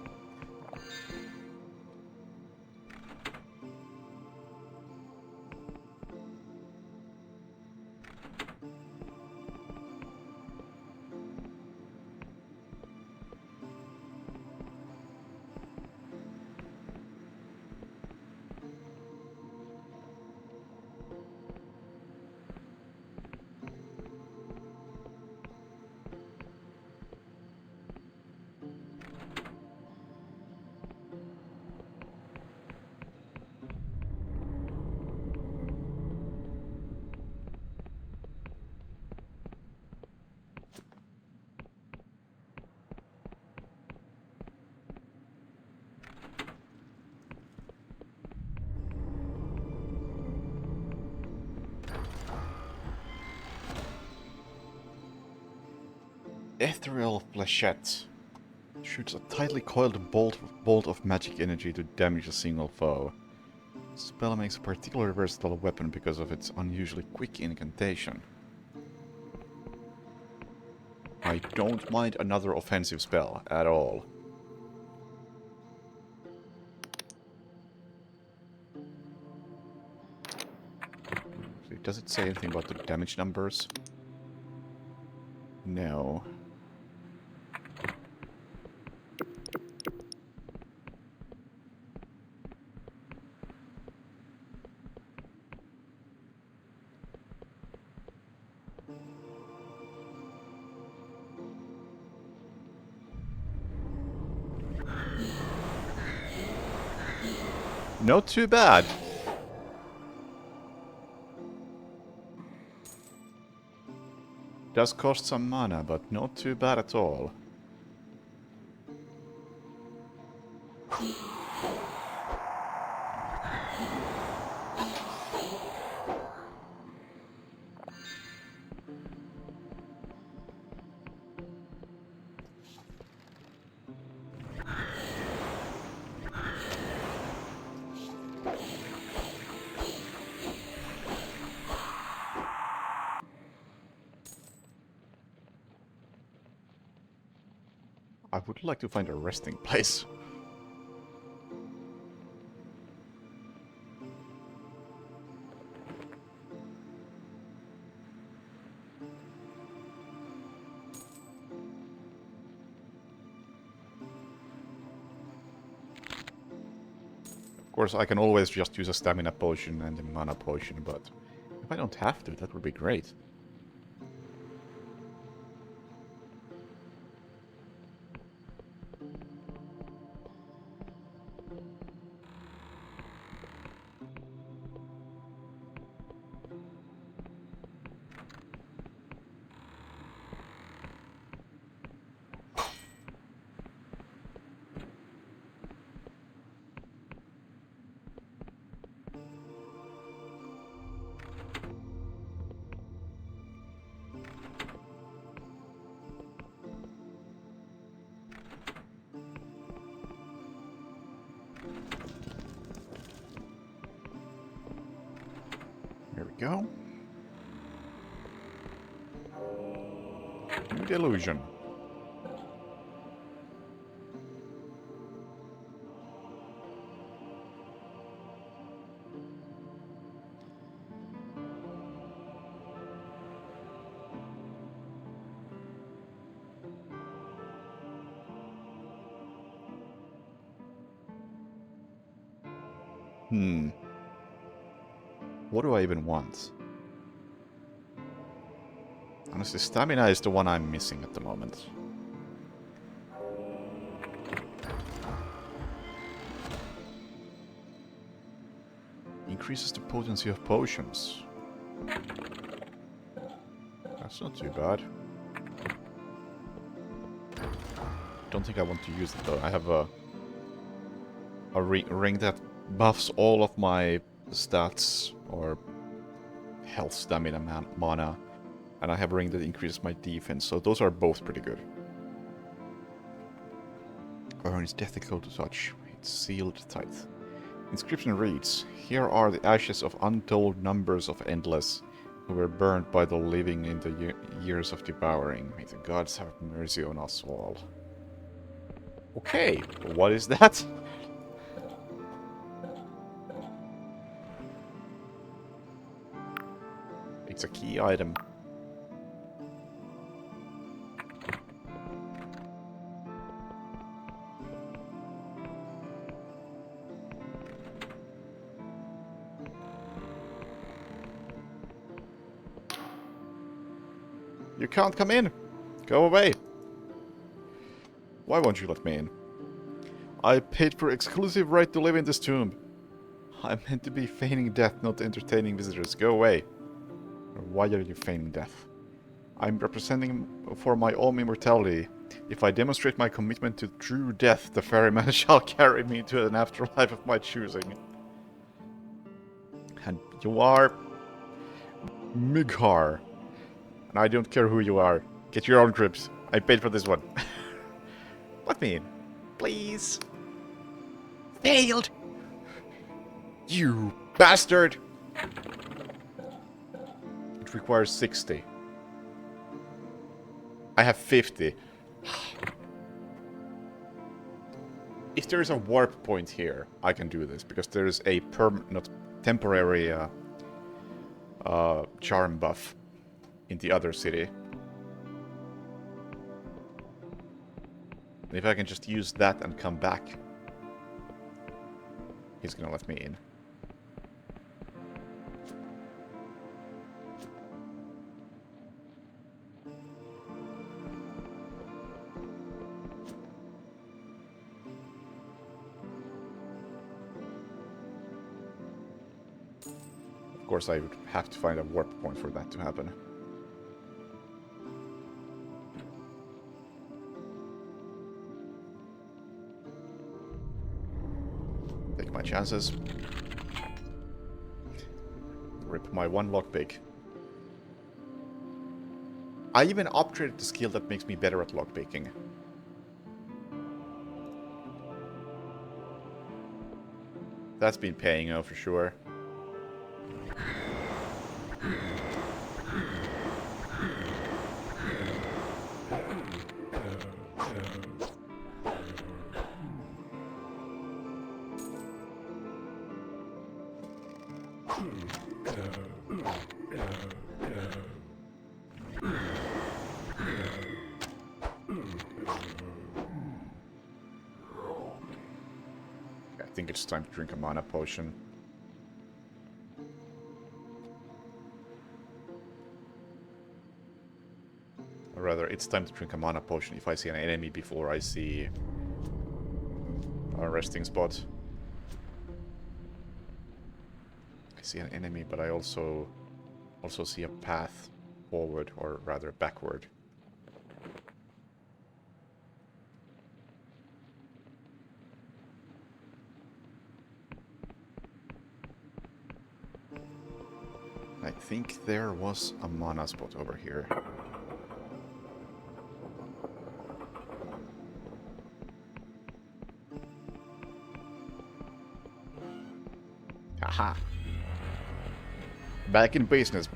Ethereal Flechette. Shoots a tightly coiled bolt of magic energy to damage a single foe. This spell makes a particularly versatile weapon because of its unusually quick incantation. I don't mind another offensive spell at all. Does it say anything about the damage numbers? No. Not too bad. Does cost some mana, but not too bad at all. I would like to find a resting place. Of course, I can always just use a stamina potion and a mana potion, but if I don't have to, that would be great. Here we go. Delusion. What do I even want? Honestly, stamina is the one I'm missing at the moment. Increases the potency of potions. That's not too bad. Don't think I want to use it though. I have a ring that buffs all of my stats or health, stamina, mana. And I have a ring that increases my defense, so those are both pretty good. Iron is deathly cold to touch. It's sealed tight. Inscription reads, "Here are the ashes of untold numbers of Endless, who were burned by the living in the years of devouring. May the gods have mercy on us all." Okay, what is that? It's a key item. You can't come in! Go away! Why won't you let me in? I paid for exclusive right to live in this tomb. I'm meant to be feigning death, not entertaining visitors. Go away. Why are you feigning death? I'm representing for my own immortality. If I demonstrate my commitment to true death, the ferryman shall carry me to an afterlife of my choosing. And you are... Mighar. And I don't care who you are. Get your own cribs. I paid for this one. Let me in. Please. Failed! You bastard! It requires 60. I have 50. If there is a warp point here, I can do this, because there is a not temporary charm buff in the other city. And if I can just use that and come back, he's gonna let me in. Of course, I would have to find a warp point for that to happen. Take my chances. Rip my one lockpick. I even upgraded the skill that makes me better at lockpicking. That's been paying off for sure. I think it's time to drink a mana potion. Or rather, it's time to drink a mana potion if I see an enemy before I see a resting spot. I see an enemy, but I also see a path forward, or rather backward. I think there was a mana spot over here. Haha. Back in business.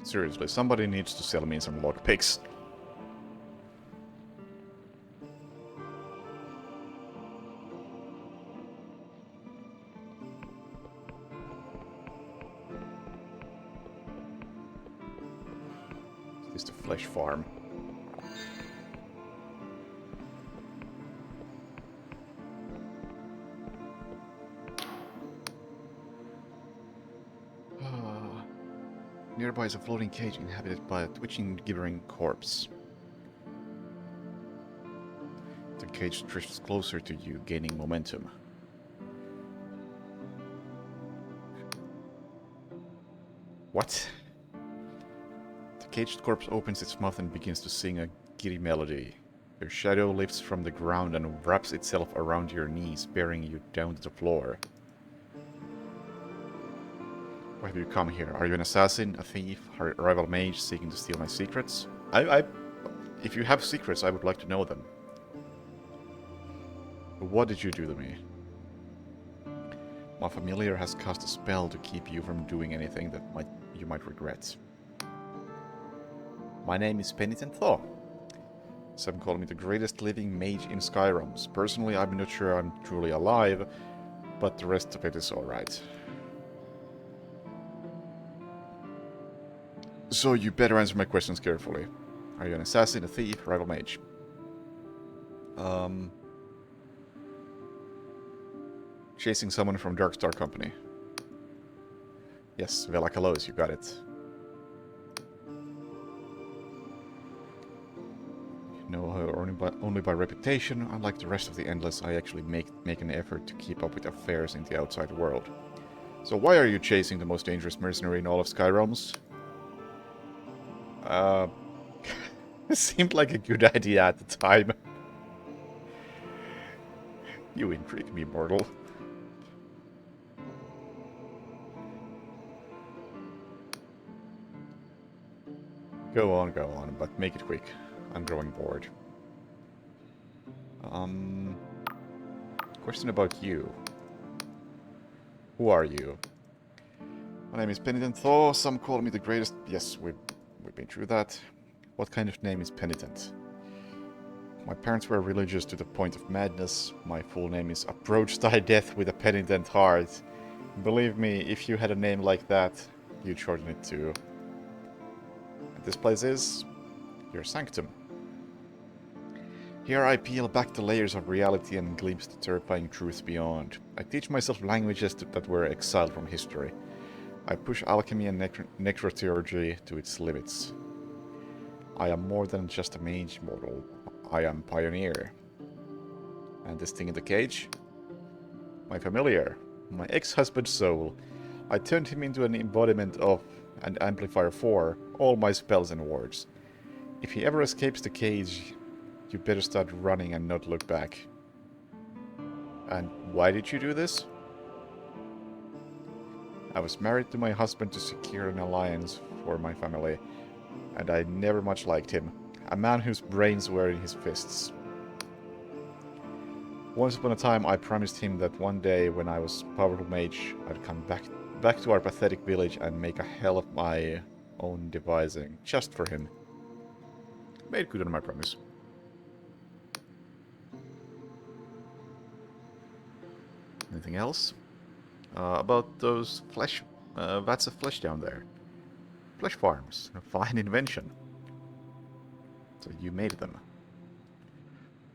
Seriously, somebody needs to sell me some lockpicks. Is this the flesh farm? Nearby is a floating cage inhabited by a twitching, gibbering corpse. The cage drifts closer to you, gaining momentum. What? The caged corpse opens its mouth and begins to sing a giddy melody. Your shadow lifts from the ground and wraps itself around your knees, bearing you down to the floor. Why have you come here? Are you an assassin, a thief, a rival mage seeking to steal my secrets? If you have secrets, I would like to know them. What did you do to me? My familiar has cast a spell to keep you from doing anything that you might regret. My name is Penitent Thaw. Some call me the greatest living mage in Skyrims. Personally, I'm not sure I'm truly alive, but the rest of it is alright. So you better answer my questions carefully. Are you an assassin, a thief, rival mage? Chasing someone from Darkstar Company. Yes, Vela Kalos, you got it. You know her only by reputation. Unlike the rest of the Endless, I actually make an effort to keep up with affairs in the outside world. So why are you chasing the most dangerous mercenary in all of Skyrims? It seemed like a good idea at the time. You intrigue me, mortal. Go on, but make it quick. I'm growing bored. Question about you. Who are you? My name is Penitent Thaw. Some call me the greatest. Yes, we've been through that. What kind of name is Penitent? My parents were religious to the point of madness. My full name is Approach Thy Death with a Penitent Heart. Believe me, if you had a name like that, you'd shorten it too. And this place is your sanctum. Here I peel back the layers of reality and glimpse the terrifying truth beyond. I teach myself languages that were exiled from history. I push alchemy and necrotheurgy to its limits. I am more than just a mage mortal. I am pioneer. And this thing in the cage? My familiar. My ex-husband's soul. I turned him into an embodiment of, and amplifier for, all my spells and words. If he ever escapes the cage, you better start running and not look back. And why did you do this? I was married to my husband to secure an alliance for my family, and I never much liked him. A man whose brains were in his fists. Once upon a time, I promised him that one day, when I was powerful mage, I'd come back to our pathetic village and make a hell of my own devising, just for him. Made good on my promise. Anything else? About those vats of flesh down there. Flesh farms. A fine invention. So you made them.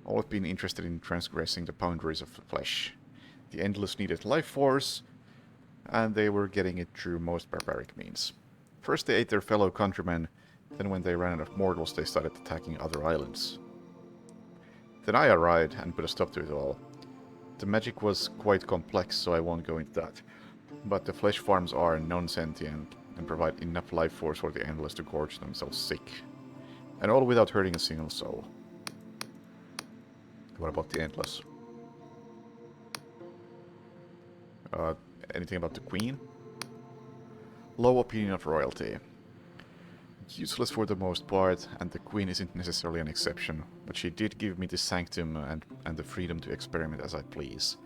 Always been interested in transgressing the boundaries of the flesh. The Endless needed life force, and they were getting it through most barbaric means. First they ate their fellow countrymen, then when they ran out of mortals they started attacking other islands. Then I arrived and put a stop to it all. The magic was quite complex, so I won't go into that. But the flesh farms are non-sentient and provide enough life force for the Endless to gorge themselves sick. And all without hurting a single soul. What about the Endless? Anything about the Queen? Low opinion of royalty. Useless for the most part, and the Queen isn't necessarily an exception, but she did give me the sanctum and the freedom to experiment as I please.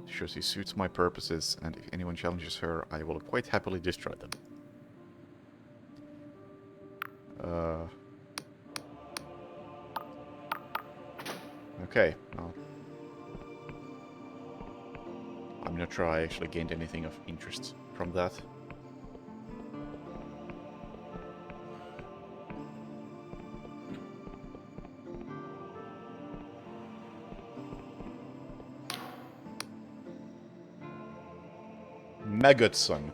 Sure, she suits my purposes, and if anyone challenges her, I will quite happily destroy them. Okay, well, I'm not sure I actually gained anything of interest from that. Maggot son.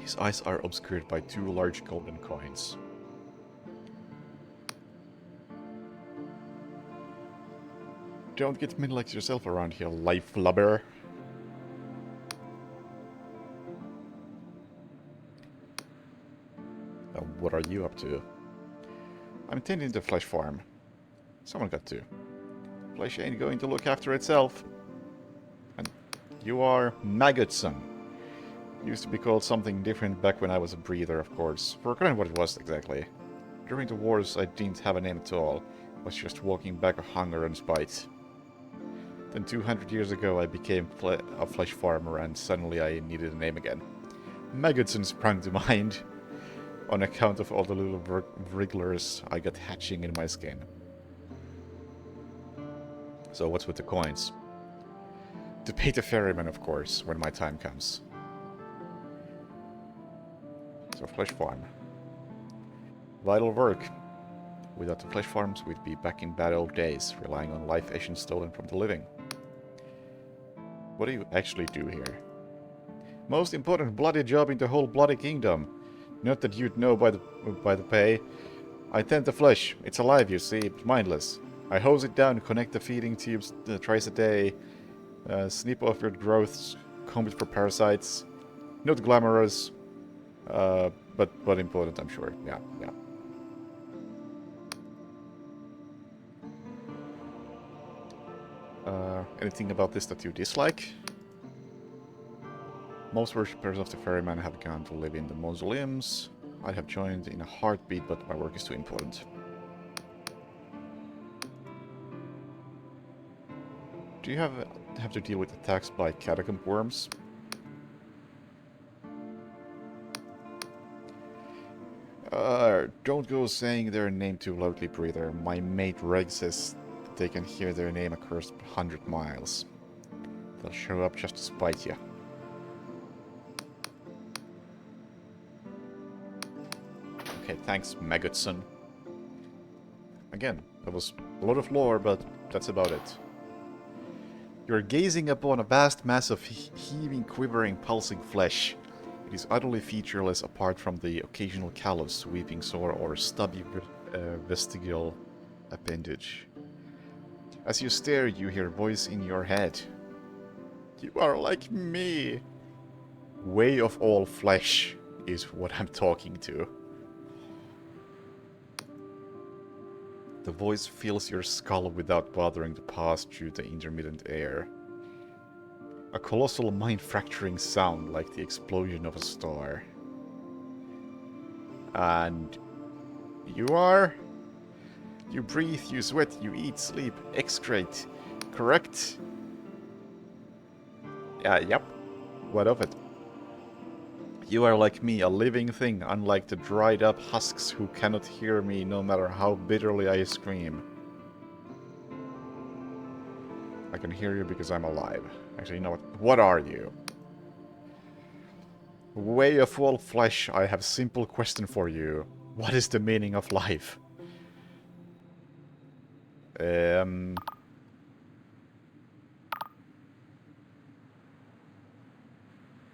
His eyes are obscured by 2 large golden coins. Don't get mid-like yourself around here, life lubber. What are you up to? I'm tending the flesh farm. Someone got to. Flesh ain't going to look after itself. And you are Maggotson. Used to be called something different back when I was a breather, of course. Forgotten what it was exactly. During the wars, I didn't have a name at all. I was just walking back of hunger and spite. Then 200 years ago, I became a flesh farmer, and suddenly I needed a name again. Maggotson sprang to mind, on account of all the little wrigglers I got hatching in my skin. So what's with the coins? To pay the ferryman, of course, when my time comes. So flesh farm. Vital work. Without the flesh farms, we'd be back in bad old days, relying on life essence stolen from the living. What do you actually do here? Most important bloody job in the whole bloody kingdom. Not that you'd know by the pay. I tend the flesh. It's alive, you see, but mindless. I hose it down, connect the feeding tubes thrice a day, snip off your growths, comb it for parasites. Not glamorous, but important, I'm sure. Yeah. Anything about this that you dislike? Most worshippers of the ferryman have gone to live in the mausoleums. I'd have joined in a heartbeat, but my work is too important. Do you have to deal with attacks by catacomb worms? Don't go saying their name too loudly, breather. My mate Reg says they can hear their name across 100 miles. They'll show up just to spite you. Okay, thanks, Maggotson. Again, that was a lot of lore, but that's about it. You're gazing upon a vast mass of heaving, quivering, pulsing flesh. It is utterly featureless apart from the occasional callous, sweeping sore, or stubby vestigial appendage. As you stare, you hear a voice in your head. You are like me. Way of all flesh is what I'm talking to. The voice fills your skull without bothering to pass through the intermittent air. A colossal mind-fracturing sound like the explosion of a star. And you are? You breathe, you sweat, you eat, sleep, excrete. Correct? Yep. What of it? You are like me, a living thing, unlike the dried-up husks who cannot hear me no matter how bitterly I scream. I can hear you because I'm alive. Actually, you know what? What are you? Way of all flesh, I have a simple question for you. What is the meaning of life?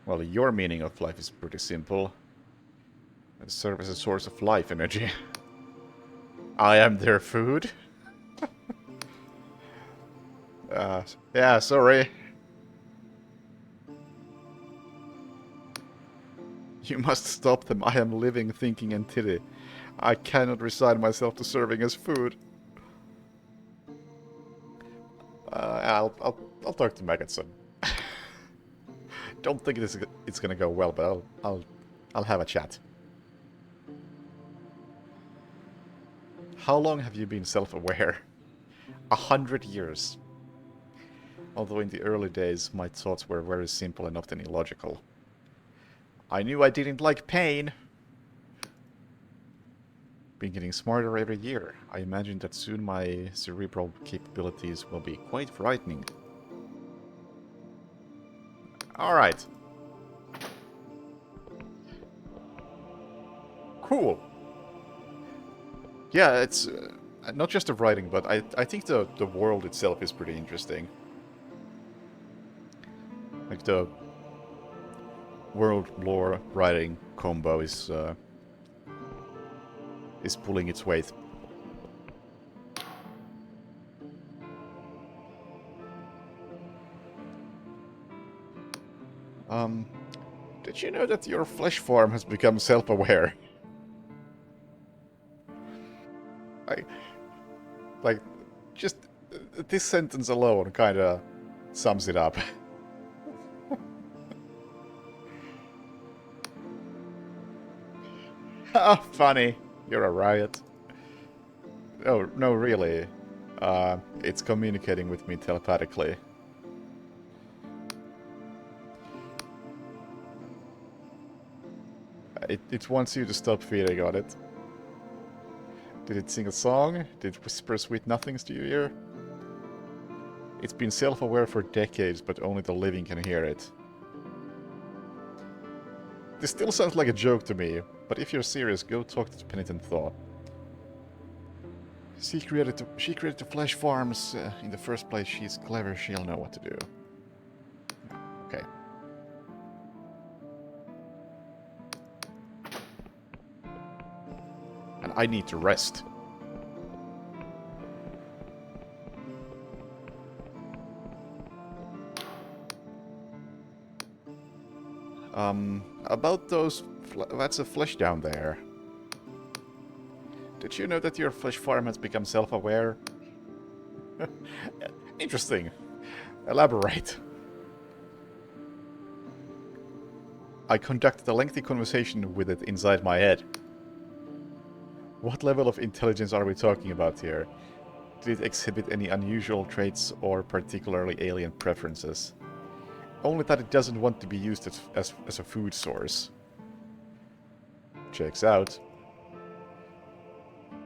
Well, your meaning of life is pretty simple. Serve as a source of life energy. I am their food? Yeah, sorry. You must stop them. I am living, thinking entity. I cannot resign myself to serving as food. I'll talk to Maggotson. Don't think it's gonna go well, but I'll have a chat. How long have you been self-aware? 100 years. Although in the early days, my thoughts were very simple and often illogical. I knew I didn't like pain. Been getting smarter every year. I imagine that soon my cerebral capabilities will be quite frightening. Alright. Cool. Yeah, it's not just the writing, but I think the world itself is pretty interesting. Like world lore writing combo is pulling its weight. Did you know that your flesh form has become self-aware? Like, just this sentence alone kind of sums it up. Ah, funny. You're a riot. Oh, no, really. It's communicating with me telepathically. It wants you to stop feeding on it. Did it sing a song? Did it whisper sweet nothings to your ear? It's been self-aware for decades, but only the living can hear it. This still sounds like a joke to me, but if you're serious, go talk to the penitent Thaw. She created the flesh farms in the first place. She's clever, she'll know what to do. Okay. And I need to rest. About those... that's a flesh down there. Did you know that your flesh farm has become self-aware? Interesting. Elaborate. I conducted a lengthy conversation with it inside my head. What level of intelligence are we talking about here? Did it exhibit any unusual traits or particularly alien preferences? Only that it doesn't want to be used as a food source. Checks out.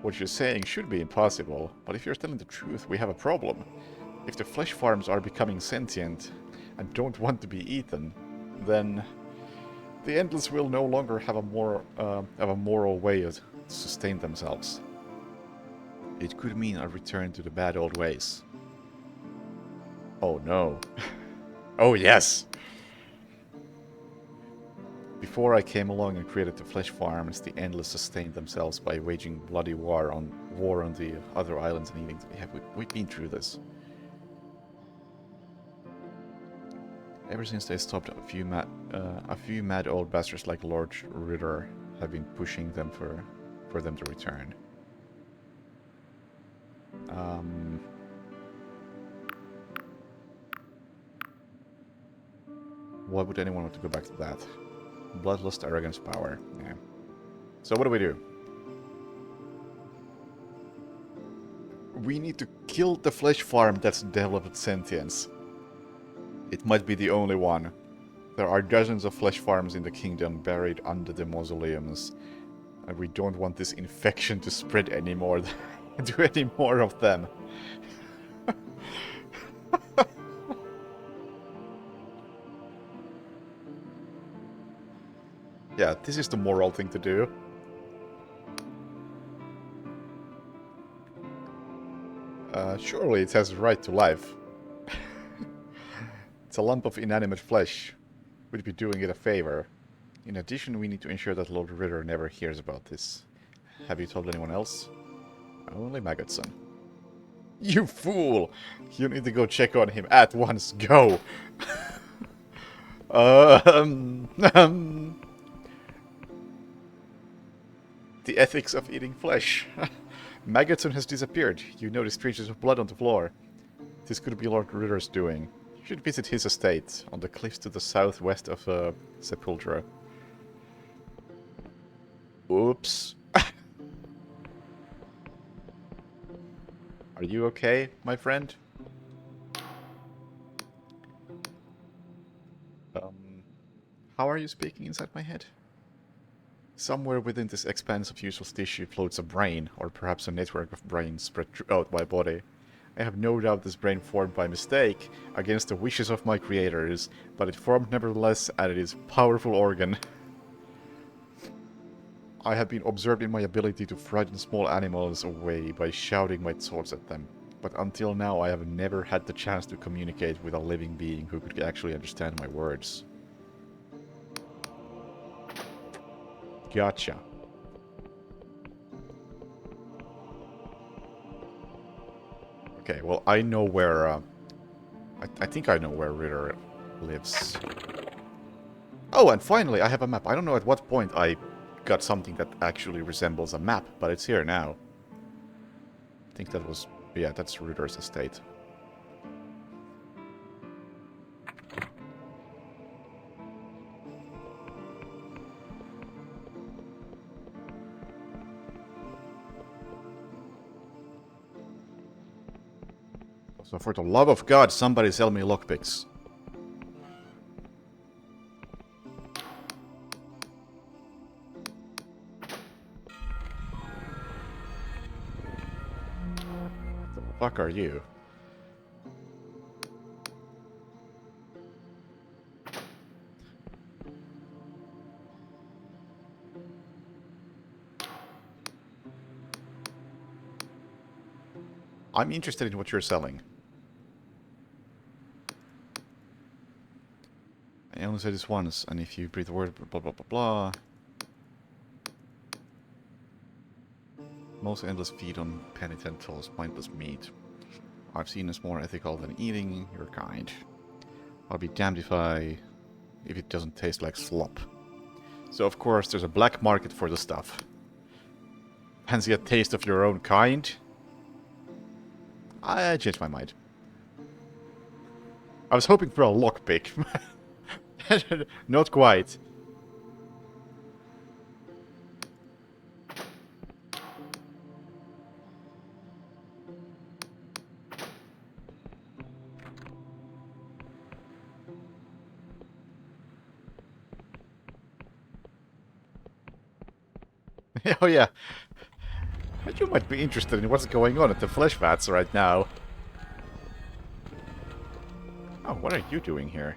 What you're saying should be impossible, but if you're telling the truth, we have a problem. If the flesh farms are becoming sentient and don't want to be eaten, then the Endless will no longer have a moral way to sustain themselves. It could mean a return to the bad old ways. Oh no. Oh yes! Before I came along and created the flesh farms, the Endless sustained themselves by waging bloody war on the other islands and eating. Yeah, we've been through this. Ever since they stopped, a few mad old bastards like Lord Ritter have been pushing them for them to return. Why would anyone want to go back to that? Bloodlust, arrogance, power. Yeah. So what do? We need to kill the flesh farm that's developed sentience. It might be the only one. There are dozens of flesh farms in the kingdom buried under the mausoleums. And we don't want this infection to spread anymore to any more of them. Yeah, this is the moral thing to do. Surely it has a right to life. It's a lump of inanimate flesh. We'd be doing it a favor. In addition, we need to ensure that Lord Ritter never hears about this. Have you told anyone else? Only Maggotson. You fool! You need to go check on him at once. Go! The ethics of eating flesh. Maggotson has disappeared. You notice traces of blood on the floor. This could be Lord Ritter's doing. You should visit his estate, on the cliffs to the southwest of Sepultura. Oops. Are you okay, my friend? How are you speaking inside my head? Somewhere within this expanse of useless tissue floats a brain, or perhaps a network of brains spread throughout my body. I have no doubt this brain formed by mistake, against the wishes of my creators, but it formed nevertheless, and it is a powerful organ. I have been observed in my ability to frighten small animals away by shouting my thoughts at them, but until now I have never had the chance to communicate with a living being who could actually understand my words. Gotcha. Okay, well, I know where... I think I know where Ritter lives. Oh, and finally, I have a map. I don't know at what point I got something that actually resembles a map, but it's here now. I think that was... Yeah, that's Ritter's estate. So for the love of God, somebody sell me lockpicks. What the fuck are you? I'm interested in what you're selling. I only say this once, and if you breathe the word blah blah blah blah... Most endless feed on penitentials, mindless meat. I've seen this more ethical than eating your kind. I'll be damned if it doesn't taste like slop. So of course there's a black market for the stuff. Fancy a taste of your own kind? I changed my mind. I was hoping for a lockpick. Not quite. Oh yeah. You might be interested in what's going on at the flesh vats right now. Oh, what are you doing here?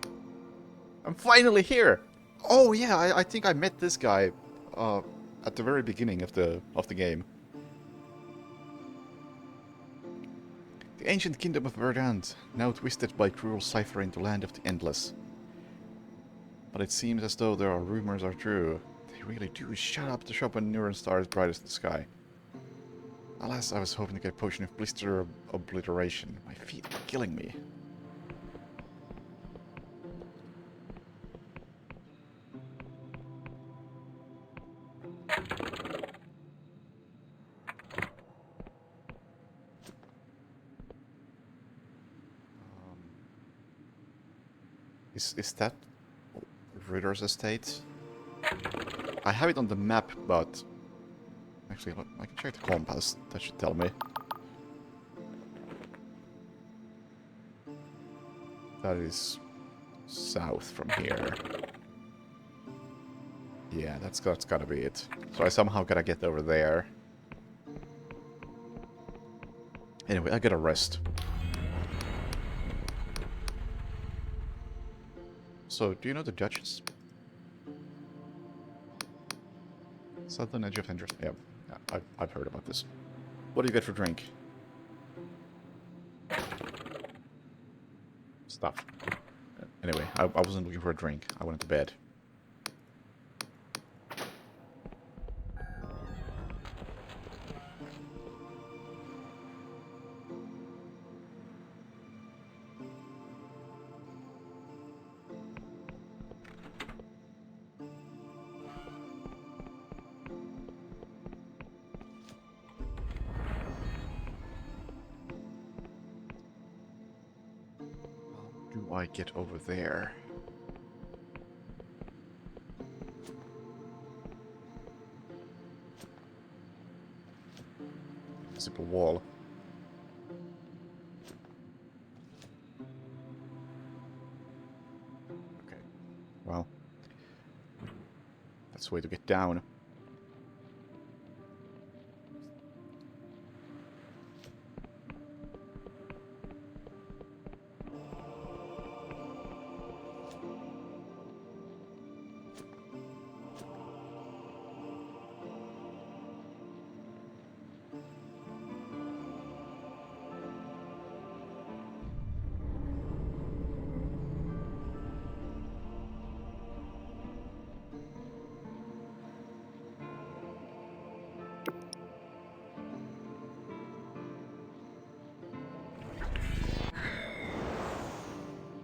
I'm finally here! Oh yeah, I think I met this guy at the very beginning of the game. The ancient kingdom of Verdant, now twisted by cruel cipher into land of the endless. But it seems as though their rumors are true. They really do shut up the shop when Neuron Star is brightest in the sky. Alas, I was hoping to get a potion of blister obliteration. My feet are killing me. Is that Ritter's estate? I have it on the map, but... Actually, look, I can check the compass. That should tell me. That is south from here. Yeah, that's gotta be it. So I somehow gotta get over there. Anyway, I gotta rest. So, do you know the Duchess? Southern Edge of Interest. Yeah, I've heard about this. What do you get for drink? Stuff. Anyway, I wasn't looking for a drink. I went to bed. Do I get over there? Simple wall. Okay. Well, that's the way to get down.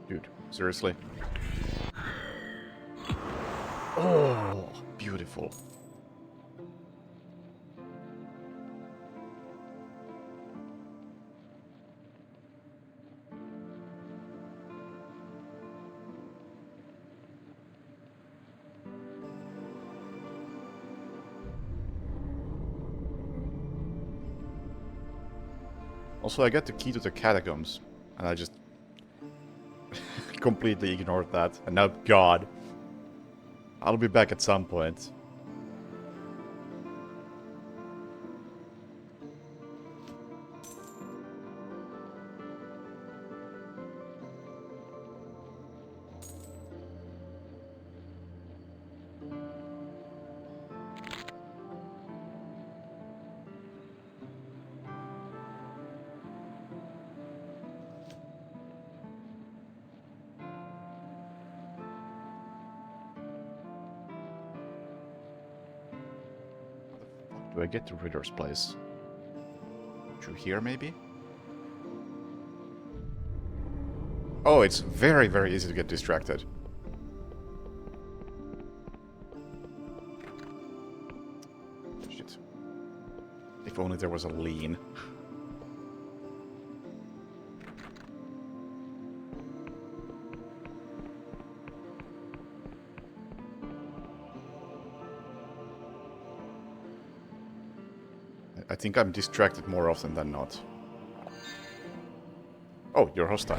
Dude, seriously? Oh, beautiful. Also, I got the key to the catacombs, and I just completely ignored that. And now, God, I'll be back at some point. Do I get to Ritter's place? Through here, maybe? Oh, it's very, very easy to get distracted. Shit. If only there was a lean. I think I'm distracted more often than not. Oh, you're hostile.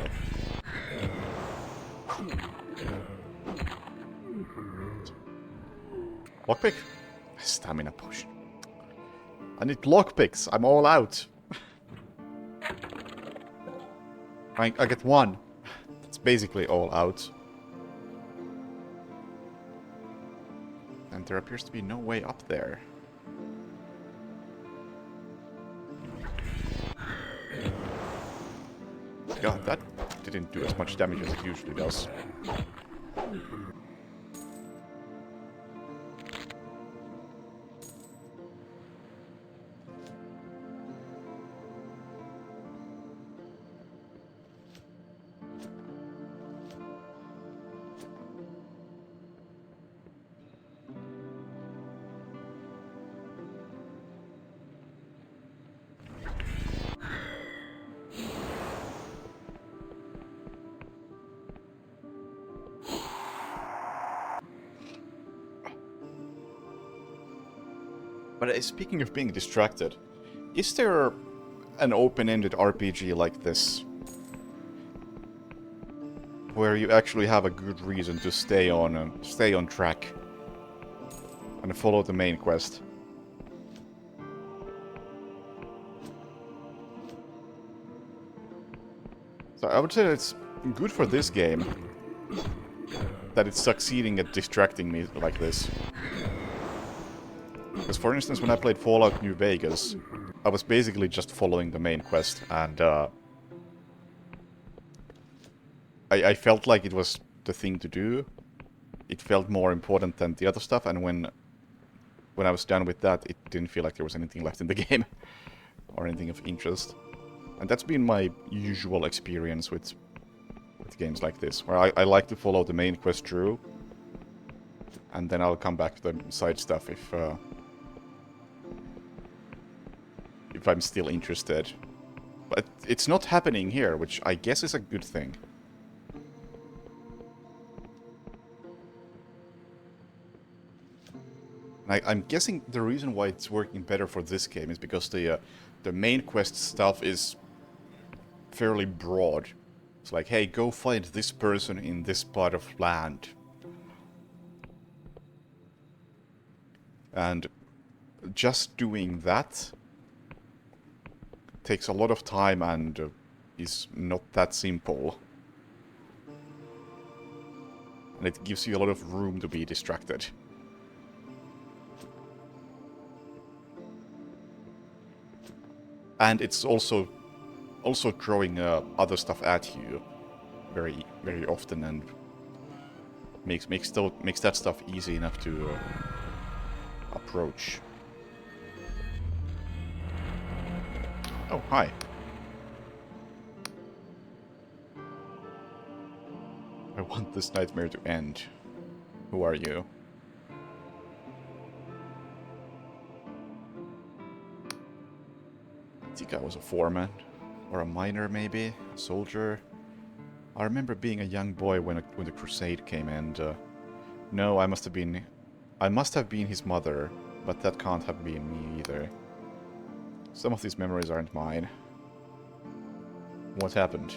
Lockpick? Stamina potion. I need lockpicks. I'm all out. I get one. That's basically all out. And there appears to be no way up there. God, that didn't do as much damage as it usually does. But speaking of being distracted, is there an open-ended RPG like this? Where you actually have a good reason to stay on track and follow the main quest? So I would say that it's good for this game that it's succeeding at distracting me like this. Because, for instance, when I played Fallout New Vegas, I was basically just following the main quest, and I felt like it was the thing to do. It felt more important than the other stuff, and when I was done with that, it didn't feel like there was anything left in the game, or anything of interest. And that's been my usual experience with games like this, where I like to follow the main quest through, and then I'll come back to the side stuff if I'm still interested. But it's not happening here, which I guess is a good thing. I'm guessing the reason why it's working better for this game is because the main quest stuff is fairly broad. It's like, hey, go find this person in this part of land. And just doing that takes a lot of time and is not that simple. And it gives you a lot of room to be distracted. And it's also throwing other stuff at you very, very often, and makes that stuff easy enough to approach. Oh, hi. I want this nightmare to end. Who are you? I think I was a foreman. Or a miner, maybe? A soldier? I remember being a young boy when the crusade came, and... no, I must have been his mother, but that can't have been me either. Some of these memories aren't mine. What happened?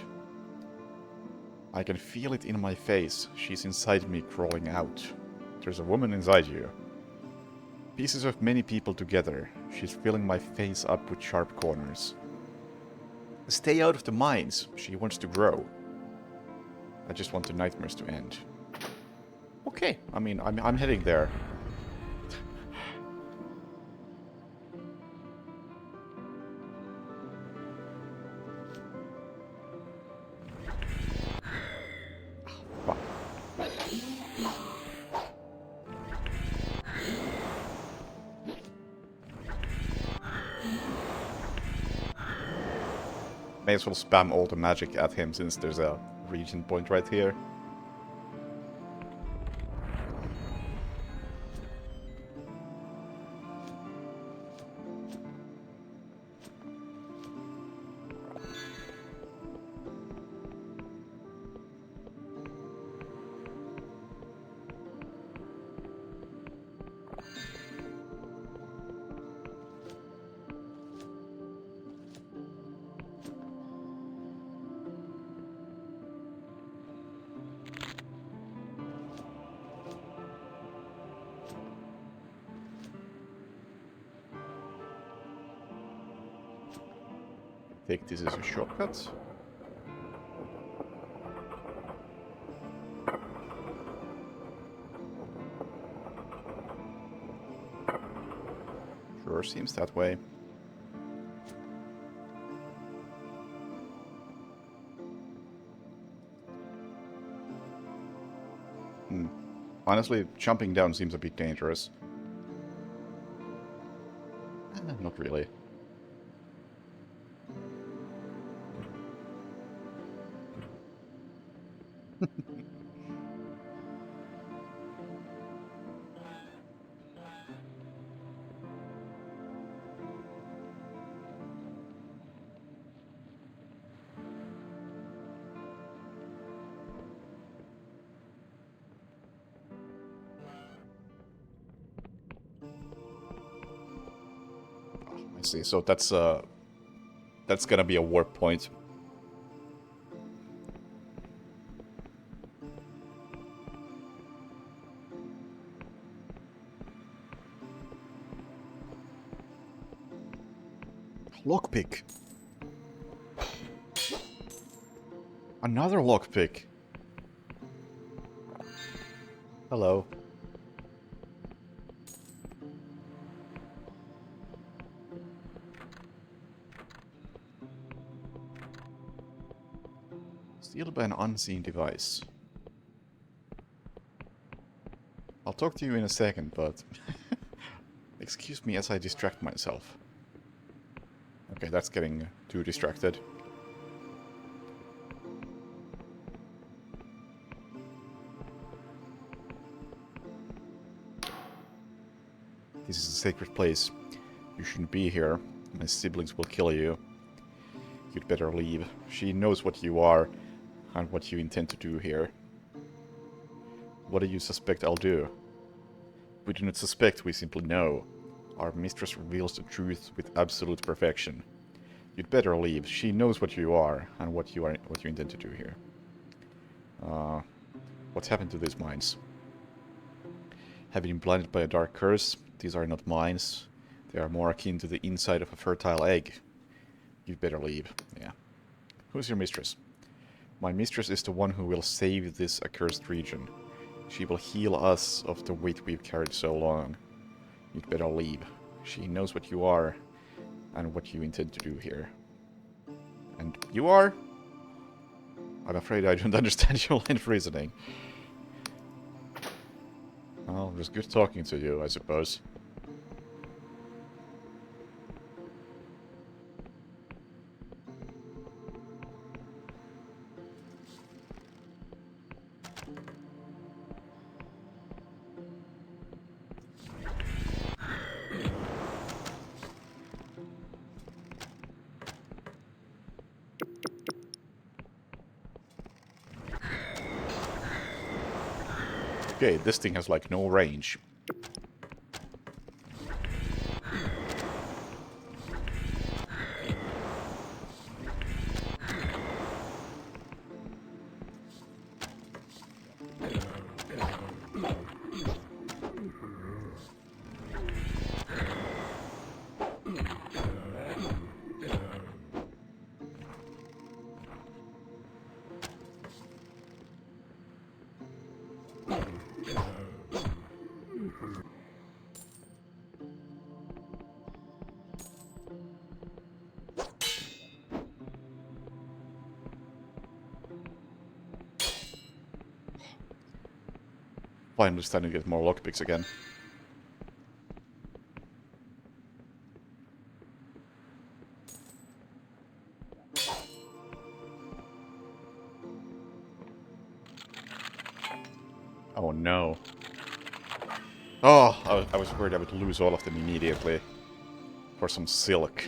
I can feel it in my face. She's inside me, crawling out. There's a woman inside you. Pieces of many people together. She's filling my face up with sharp corners. Stay out of the mines. She wants to grow. I just want the nightmares to end. Okay, I mean, I'm heading there. Fuck. May as well spam all the magic at him since there's a regen point right here. Think this is a shortcut. Sure seems that way. Honestly, jumping down seems a bit dangerous. Not really. I see. So that's gonna be a warp point. Lockpick. Another lockpick. Hello. Sealed by an unseen device. I'll talk to you in a second, but... excuse me as I distract myself. Okay, that's getting too distracted. This is a sacred place. You shouldn't be here. My siblings will kill you. You'd better leave. She knows what you are and what you intend to do here. What do you suspect I'll do? We do not suspect, we simply know. Our mistress reveals the truth with absolute perfection. You'd better leave. She knows what you are and what you intend to do here. What's happened to these mines? Have you been blinded by a dark curse? These are not mines. They are more akin to the inside of a fertile egg. You'd better leave. Yeah. Who's your mistress? My mistress is the one who will save this accursed region. She will heal us of the weight we've carried so long. You'd better leave. She knows what you are and what you intend to do here. And you are? I'm afraid I don't understand your line of reasoning. Well, it was good talking to you, I suppose. Okay, this thing has like no range. Finally starting to get more lockpicks again. Oh no. Oh, I was worried I would lose all of them immediately. For some silk.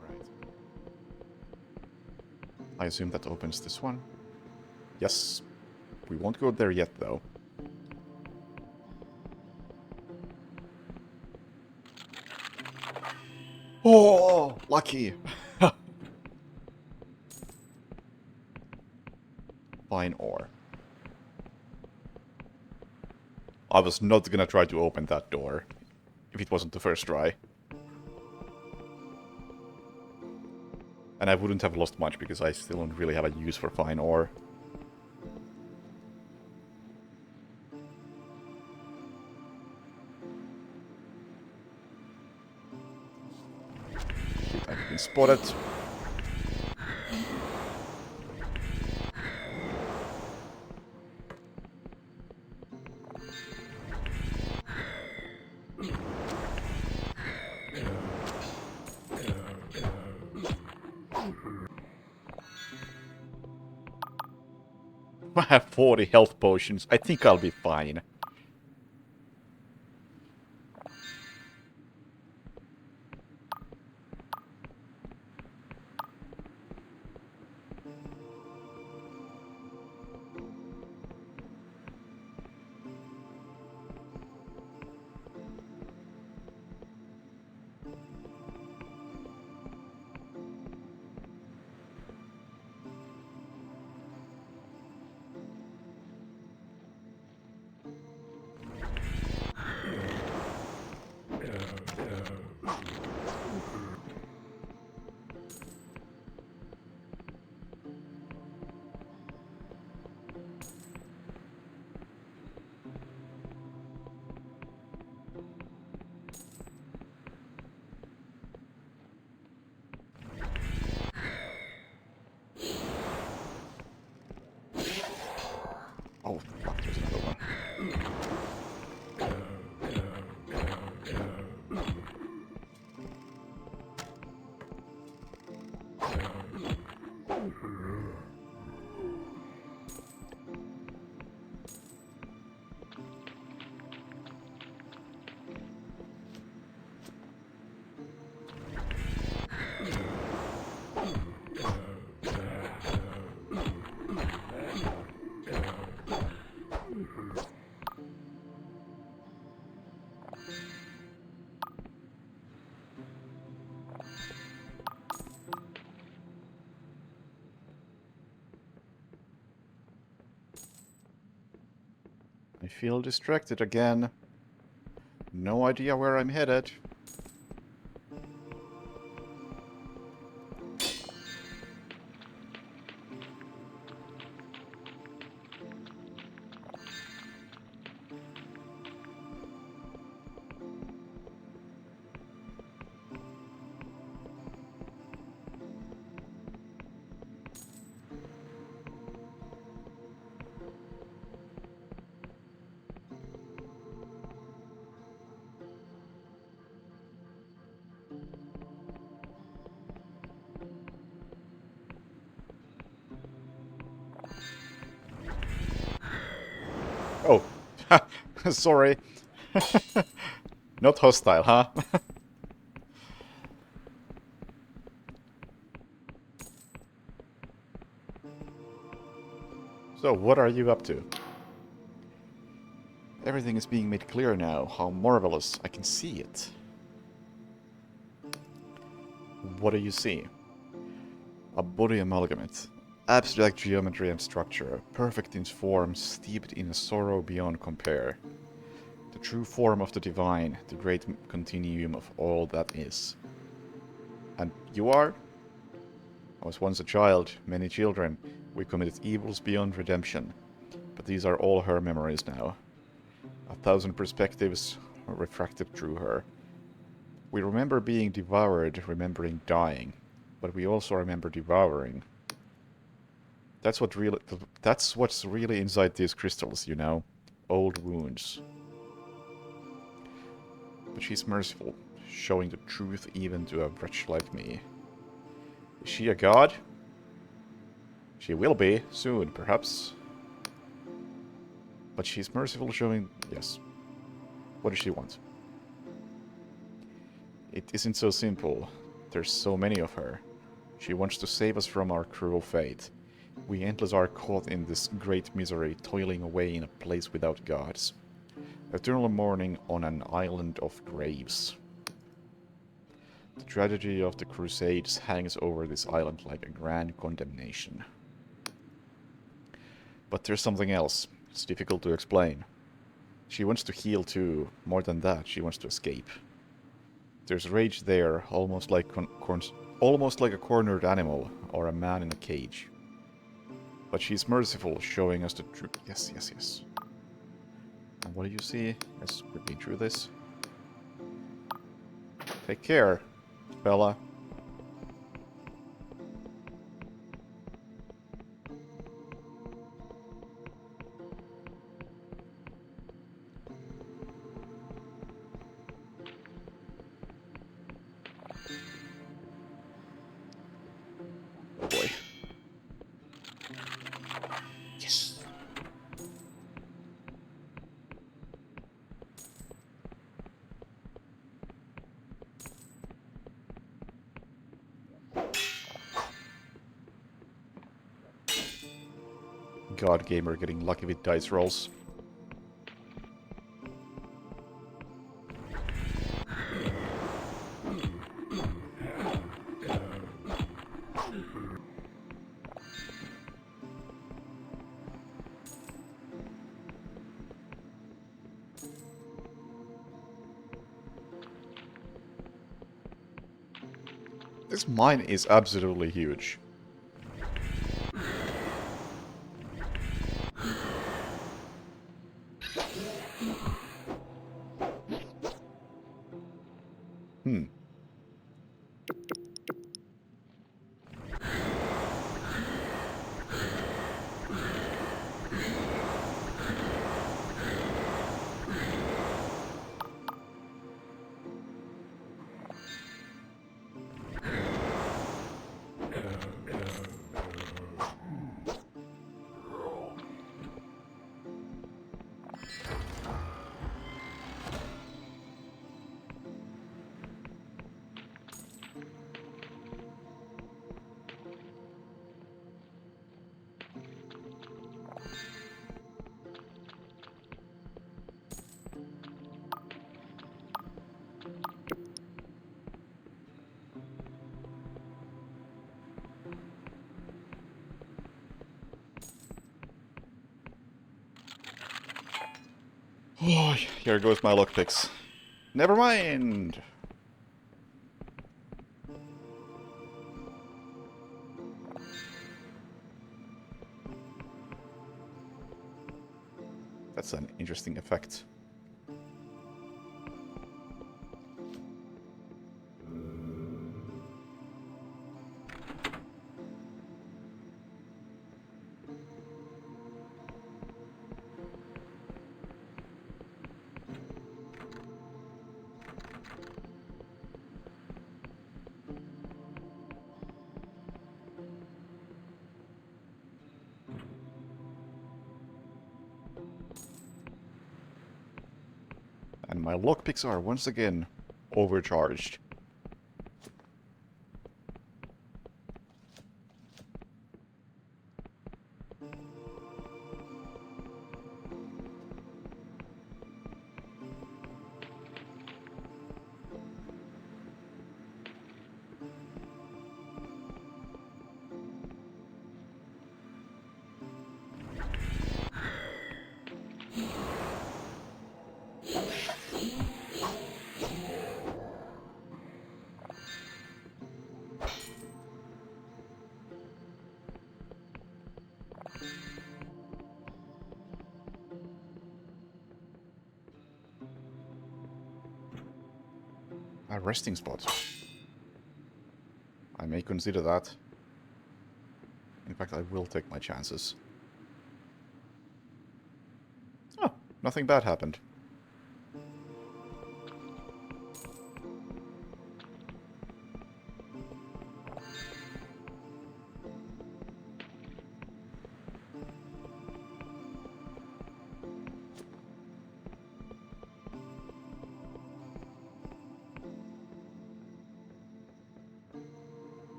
Right. I assume that opens this one. Yes. We won't go there yet, though. Oh, lucky! Fine ore. I was not gonna try to open that door, if it wasn't the first try. And I wouldn't have lost much, because I still don't really have a use for fine ore. Shit, I've been spotted. I have 40 health potions. I think I'll be fine. Oh, fuck, there's another one. I feel distracted again. No idea where I'm headed. Oh, sorry. Not hostile, huh? So, what are you up to? Everything is being made clear now. How marvelous. I can see it. What do you see? A body amalgamate. Abstract geometry and structure. Perfect in form, steeped in a sorrow beyond compare. The true form of the divine, the great continuum of all that is. And you are? I was once a child, many children. We committed evils beyond redemption. But these are all her memories now. 1,000 perspectives refracted through her. We remember being devoured, remembering dying. But we also remember devouring. That's what's really inside these crystals, you know. Old wounds. But she's merciful, showing the truth even to a wretch like me. Is she a god? She will be, soon, perhaps. But she's merciful, showing... Yes. What does she want? It isn't so simple. There's so many of her. She wants to save us from our cruel fate. We endless are caught in this great misery, toiling away in a place without gods. Eternal mourning on an island of graves. The tragedy of the Crusades hangs over this island like a grand condemnation. But there's something else. It's difficult to explain. She wants to heal too. More than that, she wants to escape. There's rage there, almost like a cornered animal, or a man in a cage. But she's merciful, showing us the truth. Yes, yes, yes. And what do you see? Yes, we've been through this. Take care, fella. Oh boy. Yes. God gamer getting lucky with dice rolls. This mine is absolutely huge. Oh, here goes my lockpicks. Never mind! That's an interesting effect. And my lockpicks are once again overcharged. A resting spot. I may consider that. In fact, I will take my chances. Oh, nothing bad happened.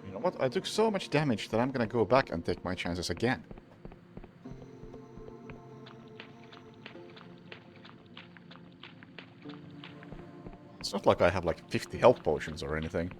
You know what? I took so much damage that I'm gonna go back and take my chances again. It's not like I have like 50 health potions or anything.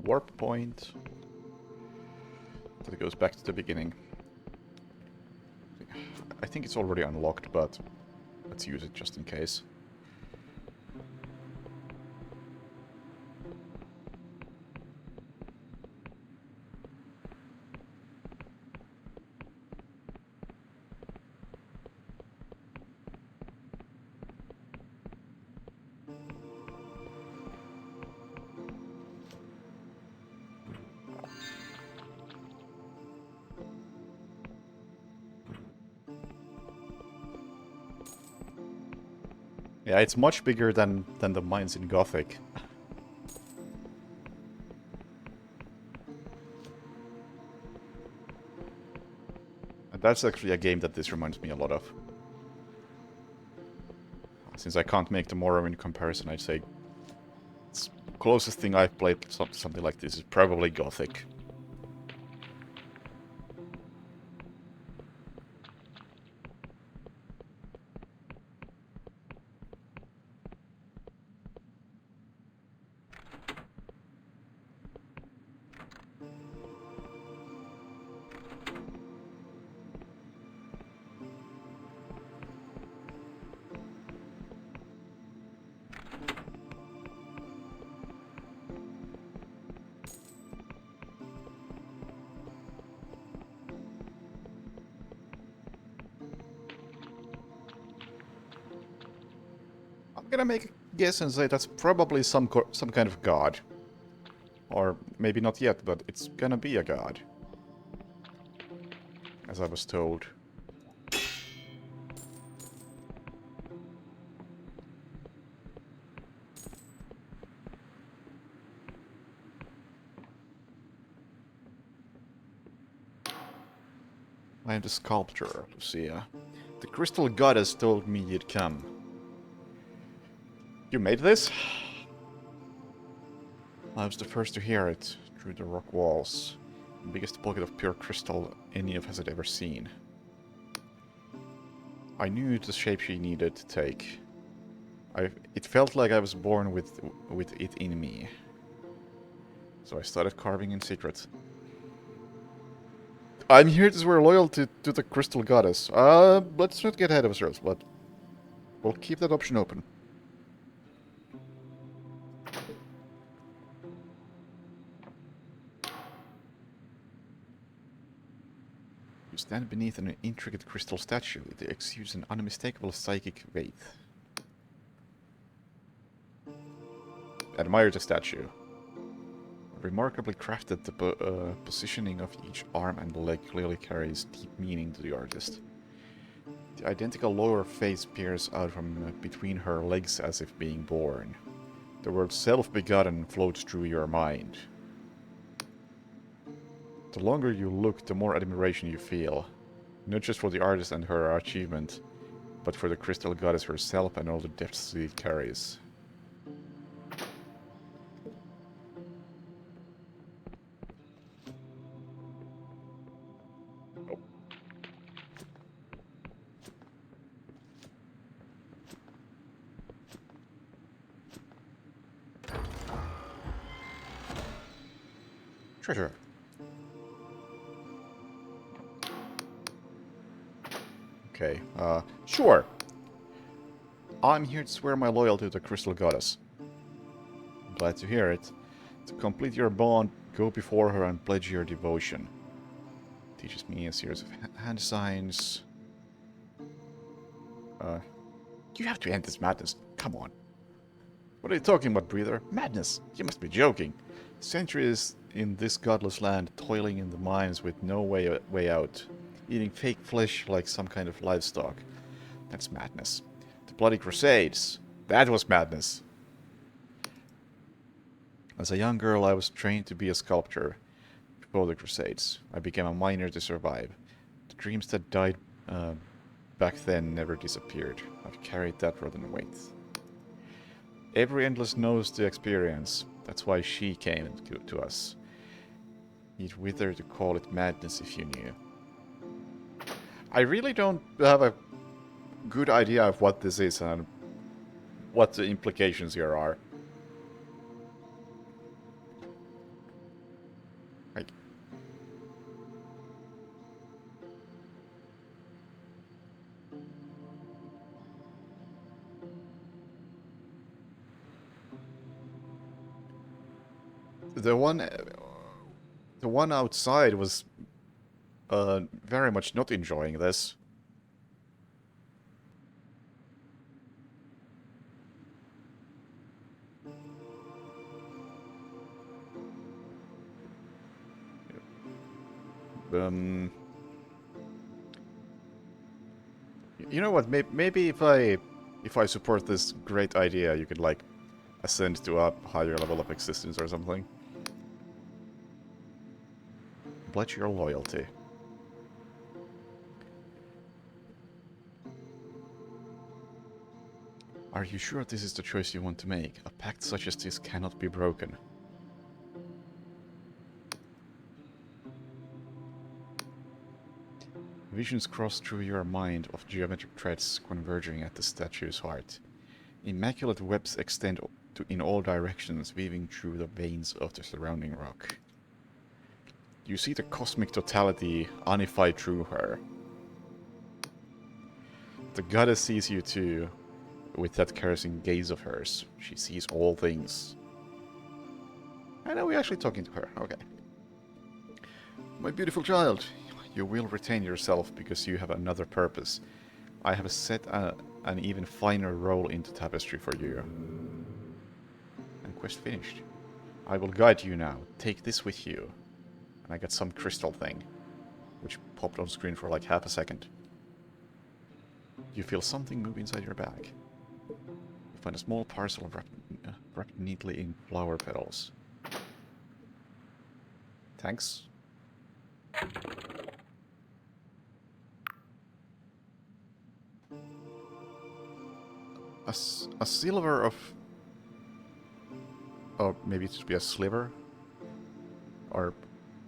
Warp point. That goes back to the beginning. I think it's already unlocked, but let's use it just in case. Yeah, it's much bigger than the mines in Gothic. And that's actually a game that this reminds me a lot of. Since I can't make the Morrowind comparison, I'd say it's the closest thing I've played something like this is probably Gothic. I'm gonna make a guess and say that's probably some kind of god. Or maybe not yet, but it's gonna be a god. As I was told. I am the sculptor, Lucia. The crystal goddess told me you'd come. You made this? I was the first to hear it, through the rock walls. The biggest pocket of pure crystal any of us had ever seen. I knew the shape she needed to take. It felt like I was born with it in me. So I started carving in secret. I'm here to swear loyalty to the crystal goddess. Let's not get ahead of ourselves, but we'll keep that option open. stand beneath an intricate crystal statue. It exudes an unmistakable psychic faith. Admire the statue. Remarkably crafted, the positioning of each arm and leg clearly carries deep meaning to the artist. The identical lower face peers out from between her legs as if being born. The word self-begotten floats through your mind. The longer you look, the more admiration you feel. Not just for the artist and her achievement, but for the crystal goddess herself and all the depths it carries. Oh. Treasure. Okay, sure. I'm here to swear my loyalty to the Crystal Goddess. Glad to hear it. To complete your bond, go before her and pledge your devotion. Teaches me a series of hand signs. You have to end this madness. Come on. What are you talking about, breather? Madness! You must be joking. Centuries in this godless land, toiling in the mines with no way out. Eating fake flesh like some kind of livestock. That's madness. The bloody crusades. That was madness. As a young girl, I was trained to be a sculptor. Before the crusades, I became a miner to survive. The dreams that died back then never disappeared. I've carried that rod in weight. Every endless knows the experience. That's why she came to us. You'd wither to call it madness if you knew. I really don't have a good idea of what this is and what the implications here are. Like, the one outside was very much not enjoying this. You know what? Maybe if I support this great idea, you could like ascend to a higher level of existence or something. Pledge your loyalty. Are you sure this is the choice you want to make? A pact such as this cannot be broken. Visions cross through your mind of geometric threads converging at the statue's heart. Immaculate webs extend in all directions, weaving through the veins of the surrounding rock. You see the cosmic totality unified through her. The goddess sees you too, with that caressing gaze of hers. She sees all things. I know we're actually talking to her. Okay. My beautiful child, you will retain yourself because you have another purpose. I have set an even finer role in the tapestry for you. And quest finished. I will guide you now. Take this with you. And I got some crystal thing, which popped on screen for like half a second. You feel something move inside your bag. You find a small parcel wrapped neatly in flower petals. Thanks. A silver of... Or maybe it should be a sliver? Or,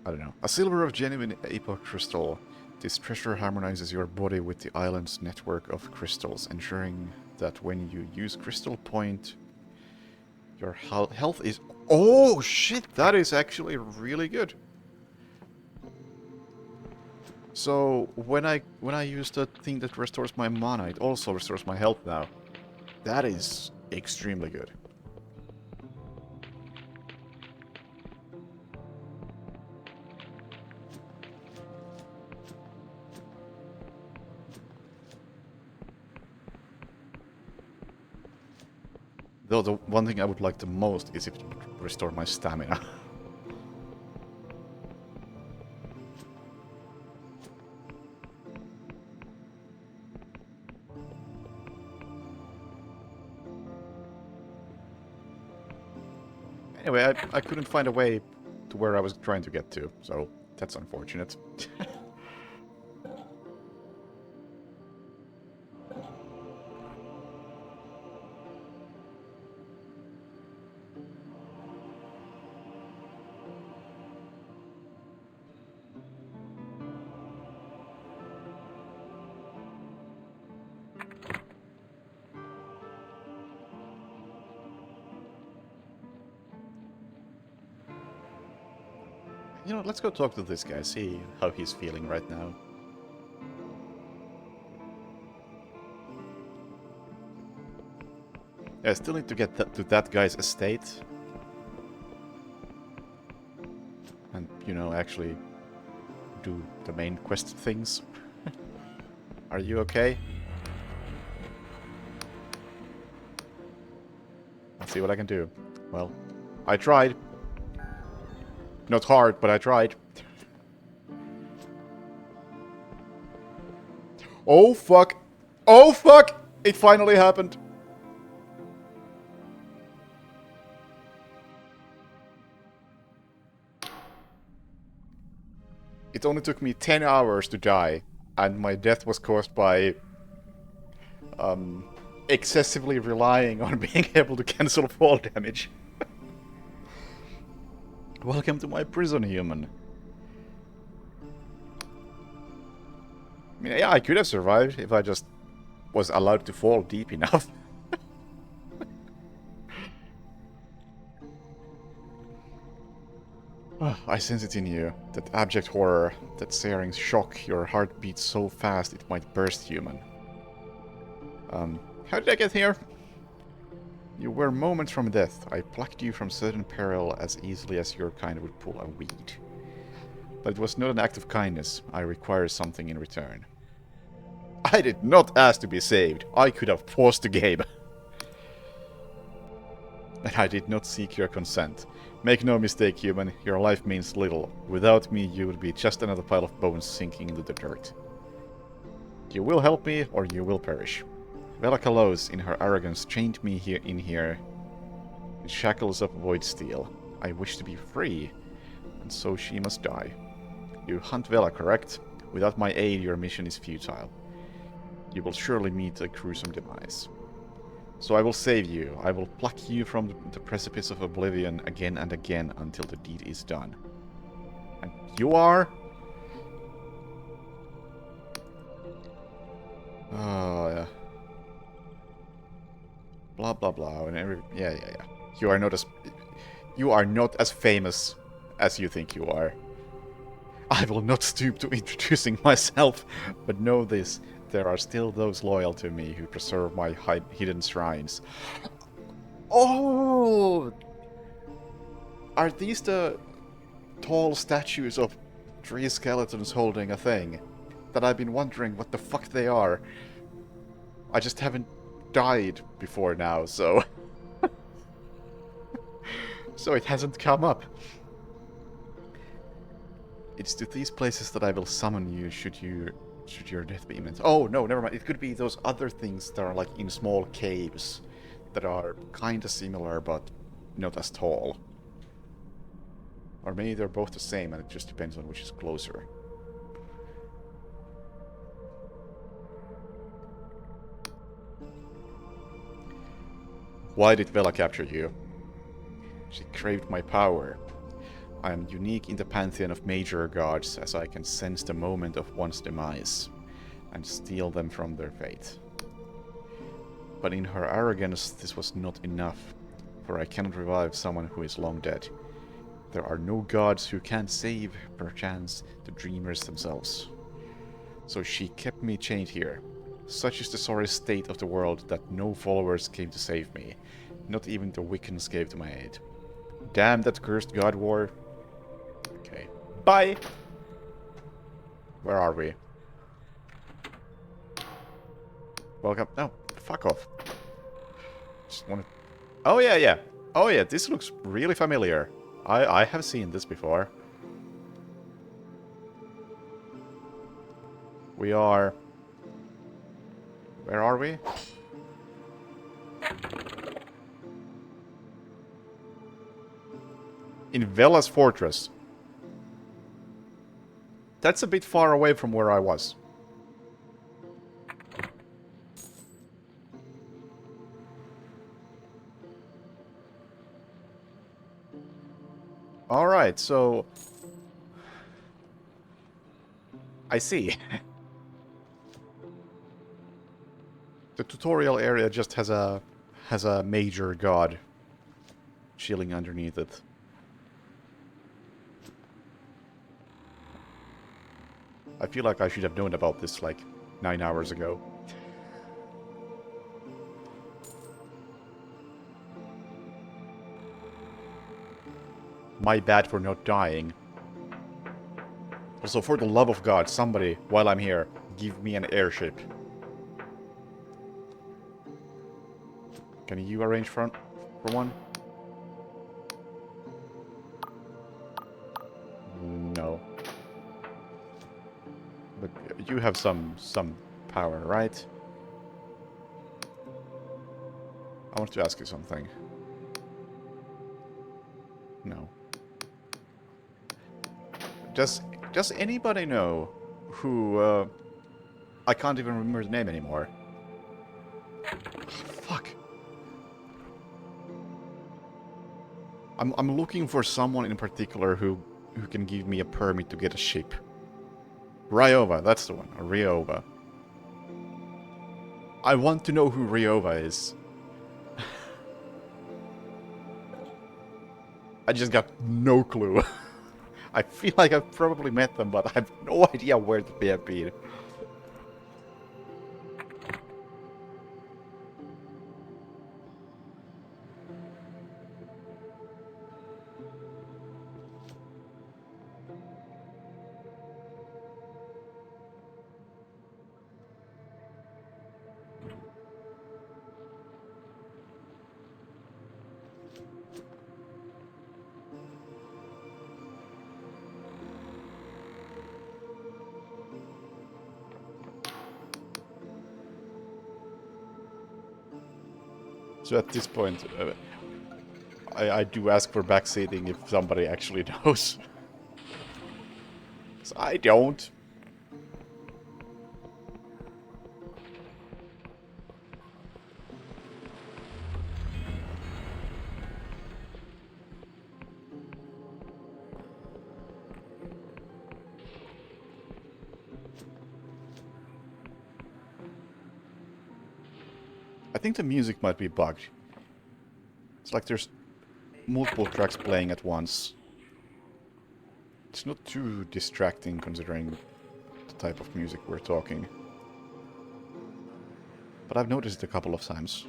I don't know. A silver of genuine epoch crystal. This treasure harmonizes your body with the island's network of crystals, ensuring that when you use crystal point, your health is... Oh shit, that is actually really good. So when I use the thing that restores my mana, it also restores my health now. That is extremely good. Though the one thing I would like the most is if it would restore my stamina. Anyway, I couldn't find a way to where I was trying to get to, so that's unfortunate. You know, let's go talk to this guy, see how he's feeling right now. Yeah, I still need to get to that guy's estate. And, you know, actually do the main quest things. Are you okay? Let's see what I can do. Well, I tried. Not hard, but I tried. Oh fuck! Oh fuck! It finally happened! It only took me 10 hours to die, and my death was caused by excessively relying on being able to cancel fall damage. Welcome to my prison, human. I mean, yeah, I could have survived if I just was allowed to fall deep enough. I sense it in you. That abject horror, that searing shock, your heart beats so fast it might burst, human. How did I get here? You were moments from death. I plucked you from certain peril as easily as your kind would pull a weed. But it was not an act of kindness. I require something in return. I did not ask to be saved. I could have paused the game. And I did not seek your consent. Make no mistake, human, your life means little. Without me, you would be just another pile of bones sinking into the dirt. You will help me, or you will perish. Vela Kalos, in her arrogance, chained me here in shackles of void steel. I wish to be free, and so she must die. You hunt Vela, correct? Without my aid, your mission is futile. You will surely meet a gruesome demise. So I will save you. I will pluck you from the precipice of oblivion again and again until the deed is done. And you are? Oh, yeah. Blah blah blah. And yeah. You are not as famous as you think you are. I will not stoop to introducing myself, but know this. There are still those loyal to me who preserve my hidden shrines. Oh! Are these the tall statues of 3 skeletons holding a thing? That I've been wondering what the fuck they are. I just haven't died before now, so... so it hasn't come up. It's to these places that I will summon you should your death be imminent. Oh, no, never mind. It could be those other things that are like in small caves that are kinda similar but not as tall. Or maybe they're both the same and it just depends on which is closer. Why did Vela capture you? She craved my power. I am unique in the pantheon of major gods, as I can sense the moment of one's demise, and steal them from their fate. But in her arrogance, this was not enough, for I cannot revive someone who is long dead. There are no gods who can save, perchance, the dreamers themselves. So she kept me chained here. Such is the sorry state of the world that no followers came to save me. Not even the Wiccans came to my aid. Damn that cursed god war. Okay. Bye! Where are we? Welcome. No, fuck off. Just wanted Oh, yeah, yeah. Oh, yeah, this looks really familiar. I have seen this before. We are... Where are we? In Vela's fortress. That's a bit far away from where I was. Alright, so... I see. The tutorial area just has a major god chilling underneath it. I feel like I should have known about this like 9 hours ago. My bad for not dying. Also, for the love of God, somebody, while I'm here, give me an airship. Can you arrange for one? No. But you have some power, right? I want to ask you something. No. Does anybody know who, I can't even remember the name anymore. Fuck. I'm looking for someone in particular who can give me a permit to get a ship. Ryova, that's the one. Or Ryova. I want to know who Ryova is. I just got no clue. I feel like I've probably met them, but I have no idea where they have been. So at this point, I do ask for backseating if somebody actually knows. 'Cause I don't. I think the music might be bugged. It's like there's multiple tracks playing at once. It's not too distracting considering the type of music we're talking. But I've noticed it a couple of times.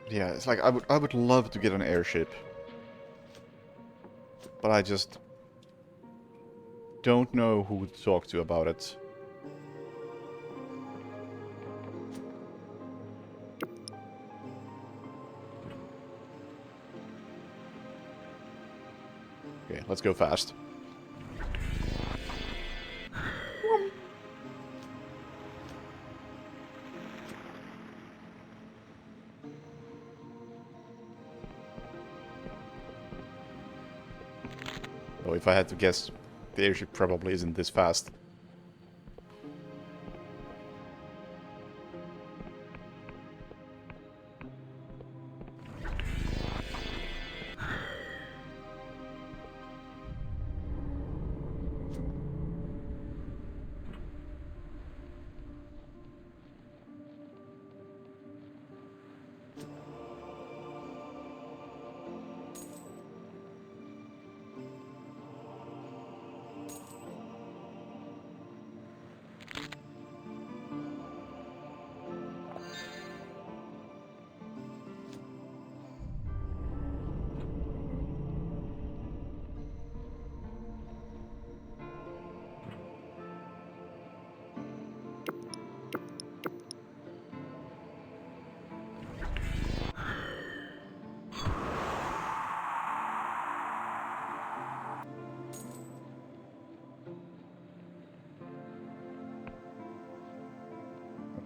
Yeah, it's like I would love to get an airship. But I just don't know who to talk to about it. Okay, let's go fast. Though if I had to guess, the airship probably isn't this fast.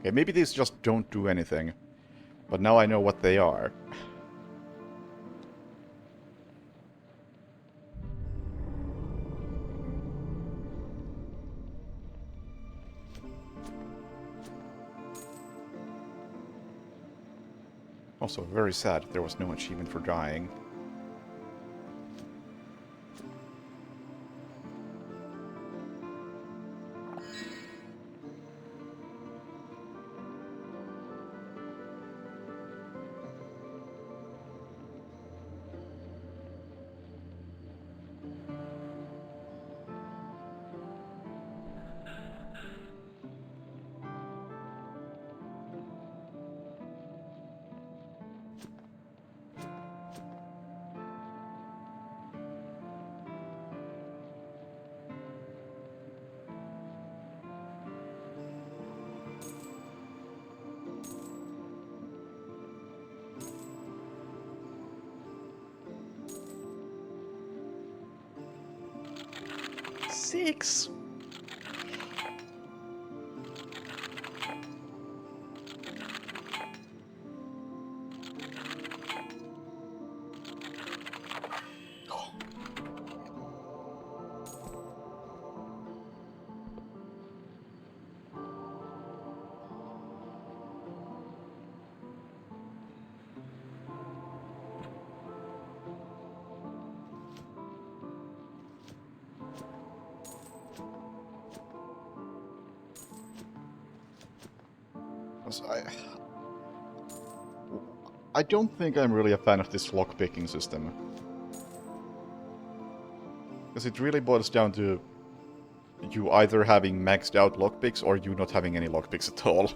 Okay, maybe these just don't do anything. But now I know what they are. Also, very sad there was no achievement for dying. Six. I don't think I'm really a fan of this lockpicking system. Because it really boils down to you either having maxed out lockpicks or you not having any lockpicks at all.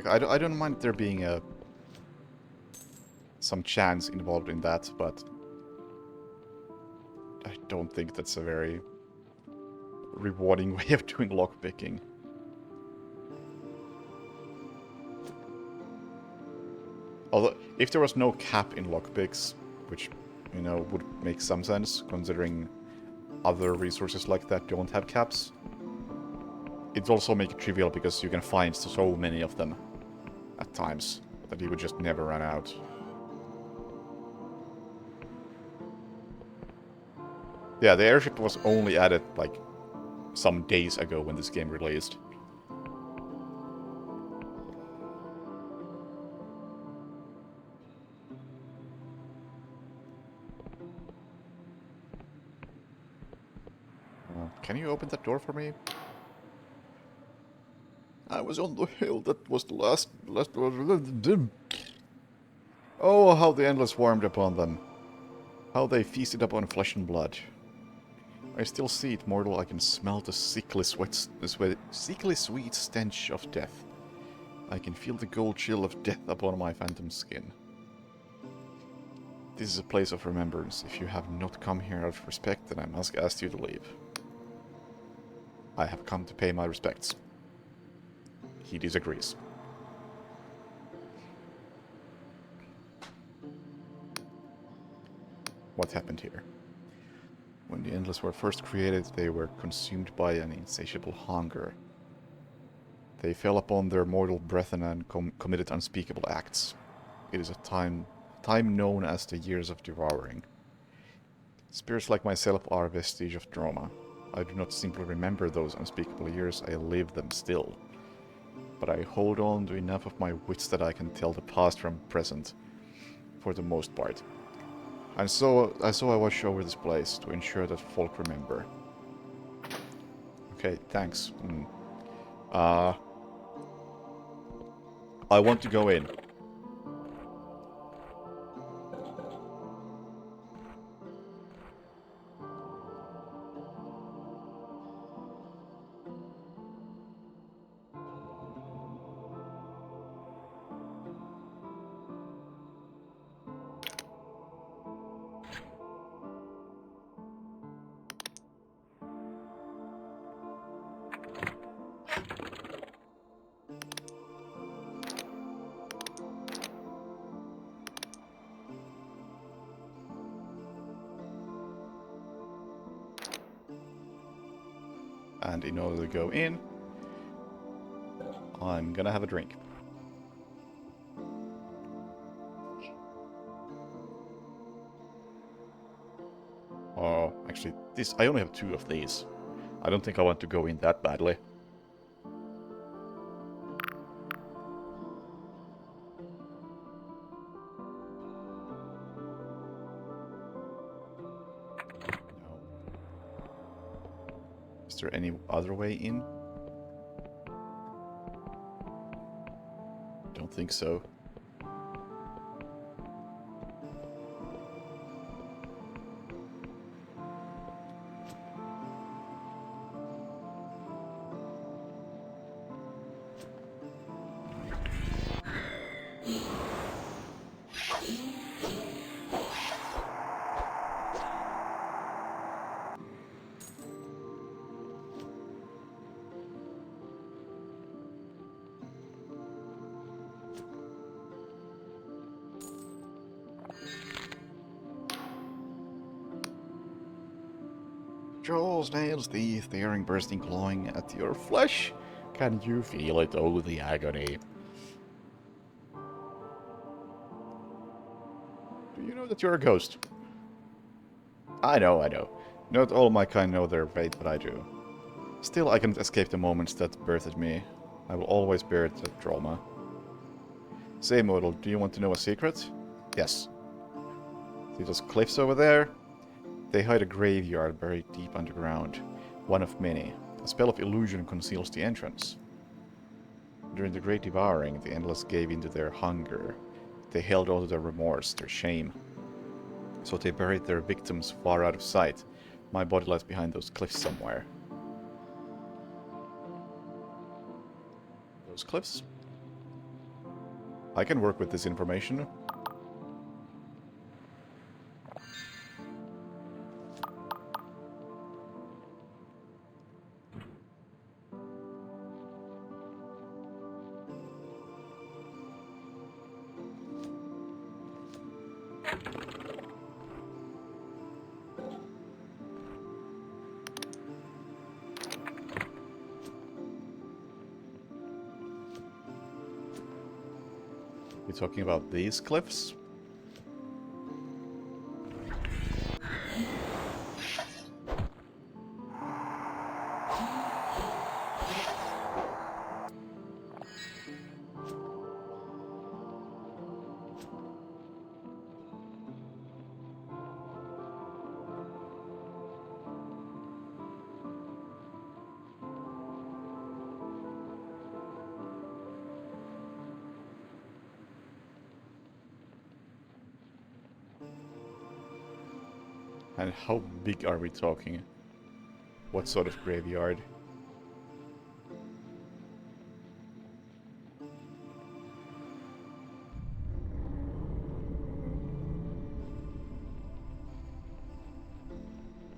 Like, I don't mind there being some chance involved in that, but I don't think that's a very rewarding way of doing lockpicking. Although, if there was no cap in lockpicks, which, you know, would make some sense, considering other resources like that don't have caps, it'd also make it trivial because you can find so many of them at times that you would just never run out. Yeah, the airship was only added, like, some days ago when this game released. Can you open that door for me? I was on the hill, that was the last... Oh, how the Endless swarmed upon them. How they feasted upon flesh and blood. I still see it, mortal. I can smell the sickly sweet stench of death. I can feel the cold chill of death upon my phantom skin. This is a place of remembrance. If you have not come here out of respect, then I must ask you to leave. I have come to pay my respects. He disagrees. What happened here? When the Endless were first created, they were consumed by an insatiable hunger. They fell upon their mortal brethren and committed unspeakable acts. It is a time known as the Years of Devouring. Spirits like myself are a vestige of trauma. I do not simply remember those unspeakable years, I live them still. But I hold on to enough of my wits that I can tell the past from present, for the most part. And so I watch over this place to ensure that folk remember. Okay, thanks. I want to go in. And in order to go in, I'm gonna have a drink. Oh, actually, I only have 2 of these. I don't think I want to go in that badly. No. Is there any other way in? Don't think so. Jaws, nails, teeth, tearing, bursting, clawing at your flesh. Can you feel it? Oh, the agony. Do you know that you're a ghost? I know, I know. Not all my kind know their fate, but I do. Still, I cannot escape the moments that birthed me. I will always bear that trauma. Say, mortal, do you want to know a secret? Yes. See those cliffs over there? They hide a graveyard buried deep underground. One of many. A spell of illusion conceals the entrance. During the Great Devouring, the Endless gave into their hunger. They held on to their remorse, their shame. So they buried their victims far out of sight. My body lies behind those cliffs somewhere. Those cliffs? I can work with this information. We're talking about these cliffs? And how big are we talking? What sort of graveyard?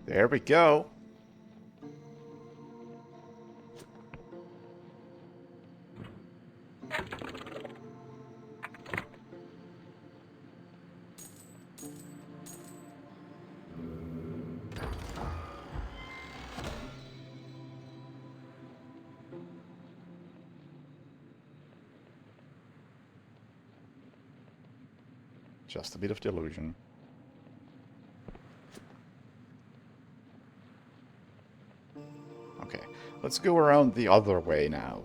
There we go. Just a bit of delusion. Okay, let's go around the other way now.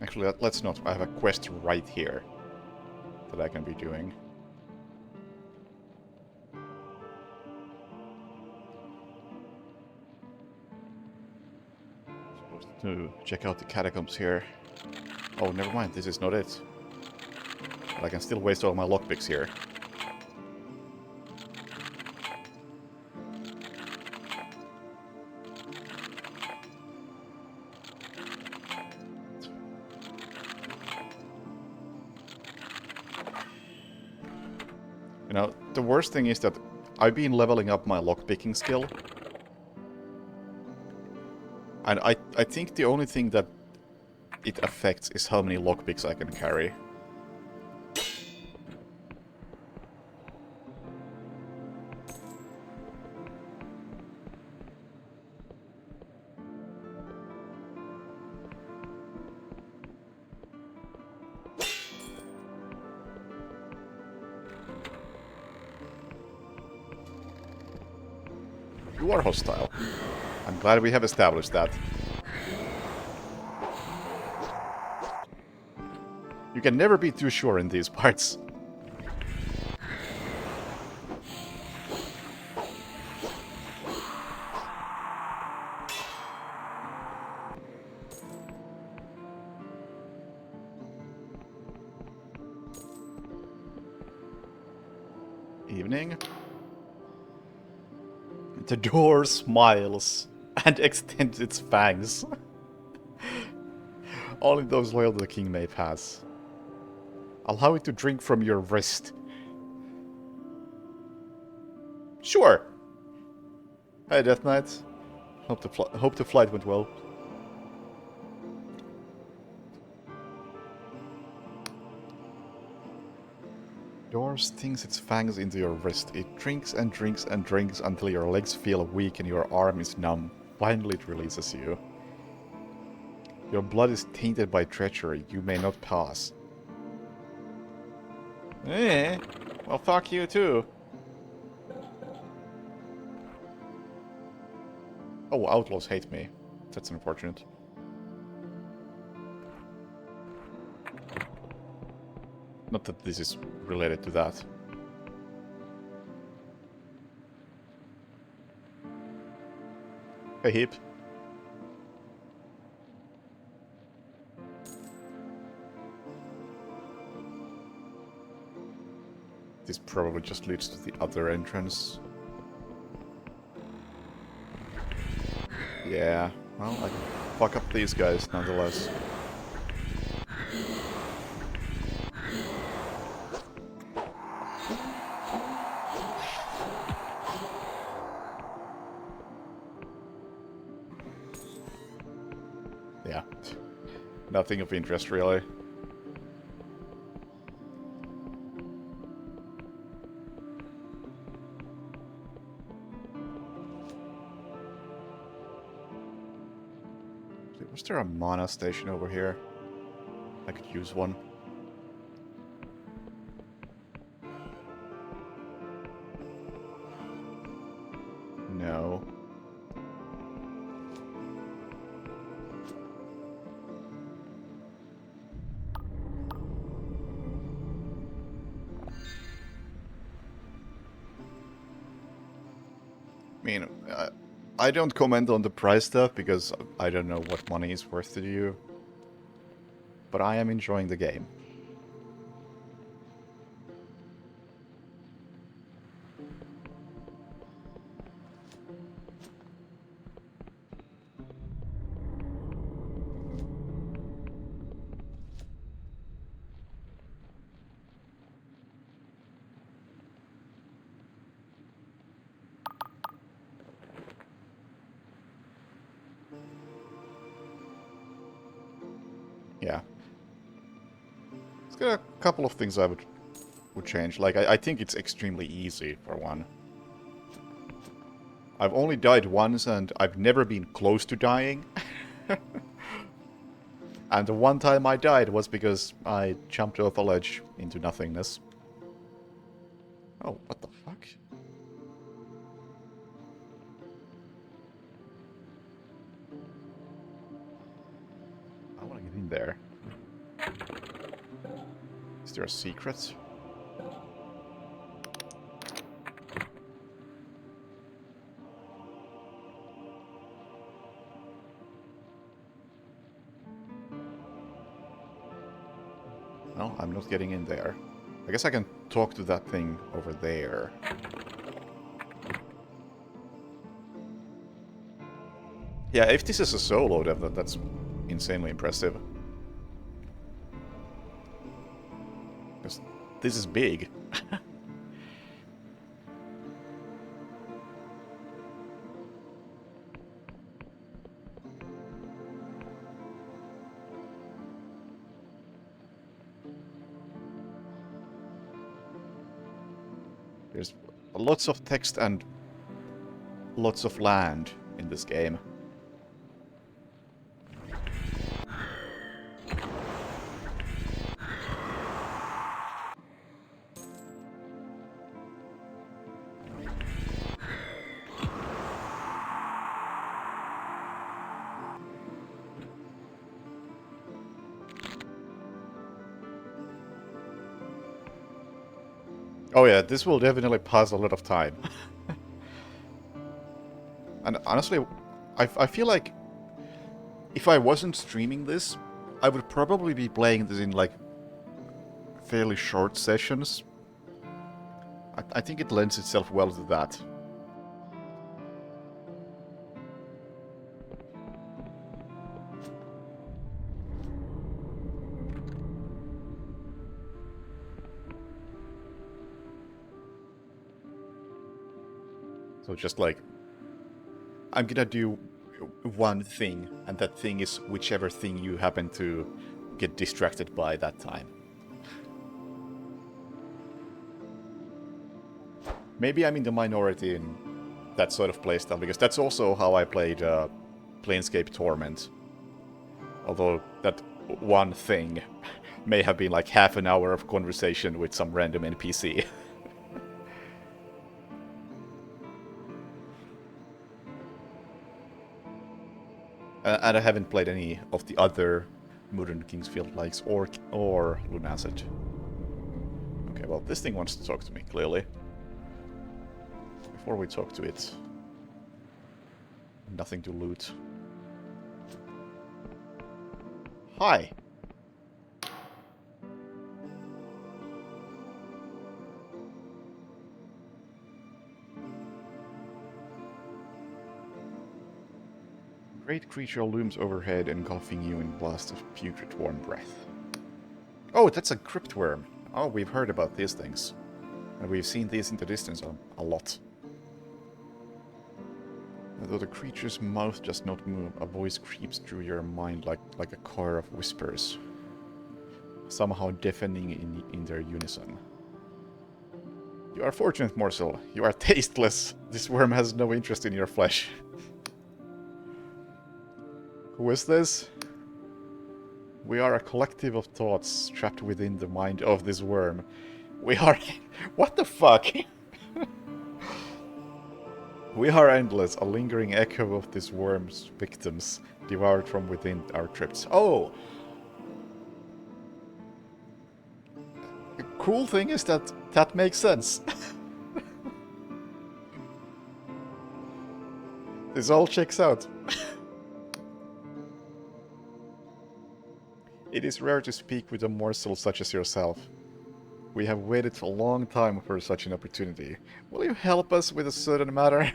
Actually, let's not. I have a quest right here that I can be doing. Supposed to check out the catacombs here. Oh, never mind. This is not it. But I can still waste all my lockpicks here. You know, the worst thing is that I've been leveling up my lockpicking skill. And I think the only thing that it affects is how many lockpicks I can carry. You are hostile. I'm glad we have established that. You can never be too sure in these parts. Evening. The door smiles and extends its fangs. Only those loyal to the king may pass. Allow it to drink from your wrist. Sure. Hey, Death Knight. Hope the flight went well. Door stings its fangs into your wrist. It drinks and drinks and drinks until your legs feel weak and your arm is numb. Finally it releases you. Your blood is tainted by treachery. You may not pass. Eh? Well, fuck you too. Oh, outlaws hate me. That's unfortunate. Not that this is related to that. Hey, Heap. This probably just leads to the other entrance. Yeah, well, I can fuck up these guys nonetheless. Yeah, nothing of interest really. Was there a mana station over here? I could use one. No. I mean, I don't comment on the price stuff because I don't know what money is worth to you. But I am enjoying the game. Yeah. It's got a couple of things I would change. Like, I think it's extremely easy, for one. I've only died once, and I've never been close to dying. And the one time I died was because I jumped off a ledge into nothingness. Oh, what the fuck? I want to get in there. Is there a secret? No, I'm not getting in there. I guess I can talk to that thing over there. Yeah, if this is a solo dev, that's insanely impressive. Because this is big. There's lots of text and lots of land in this game. Oh yeah, this will definitely pass a lot of time. And honestly, I feel like if I wasn't streaming this, I would probably be playing this in like fairly short sessions. I think it lends itself well to that. So just like, I'm gonna do one thing, and that thing is whichever thing you happen to get distracted by that time. Maybe I'm in the minority in that sort of playstyle, because that's also how I played Planescape Torment. Although that one thing may have been like half an hour of conversation with some random NPC. And I haven't played any of the other Modern Kingsfield likes or Lunacid. Okay, well, this thing wants to talk to me, clearly. Before we talk to it, nothing to loot. Hi! Great creature looms overhead, engulfing you in blast of putrid warm breath. Oh, that's a cryptworm. Oh, we've heard about these things. And we've seen these in the distance a lot. Though the creature's mouth does not move, a voice creeps through your mind like a choir of whispers, somehow deafening in their unison. You are fortunate, morsel. You are tasteless. This worm has no interest in your flesh. Who is this? We are a collective of thoughts trapped within the mind of this worm. We are... What the fuck? We are endless, a lingering echo of this worm's victims, devoured from within our crypts. Oh! The cool thing is that that makes sense. This all checks out. It is rare to speak with a morsel such as yourself. We have waited a long time for such an opportunity. Will you help us with a certain matter?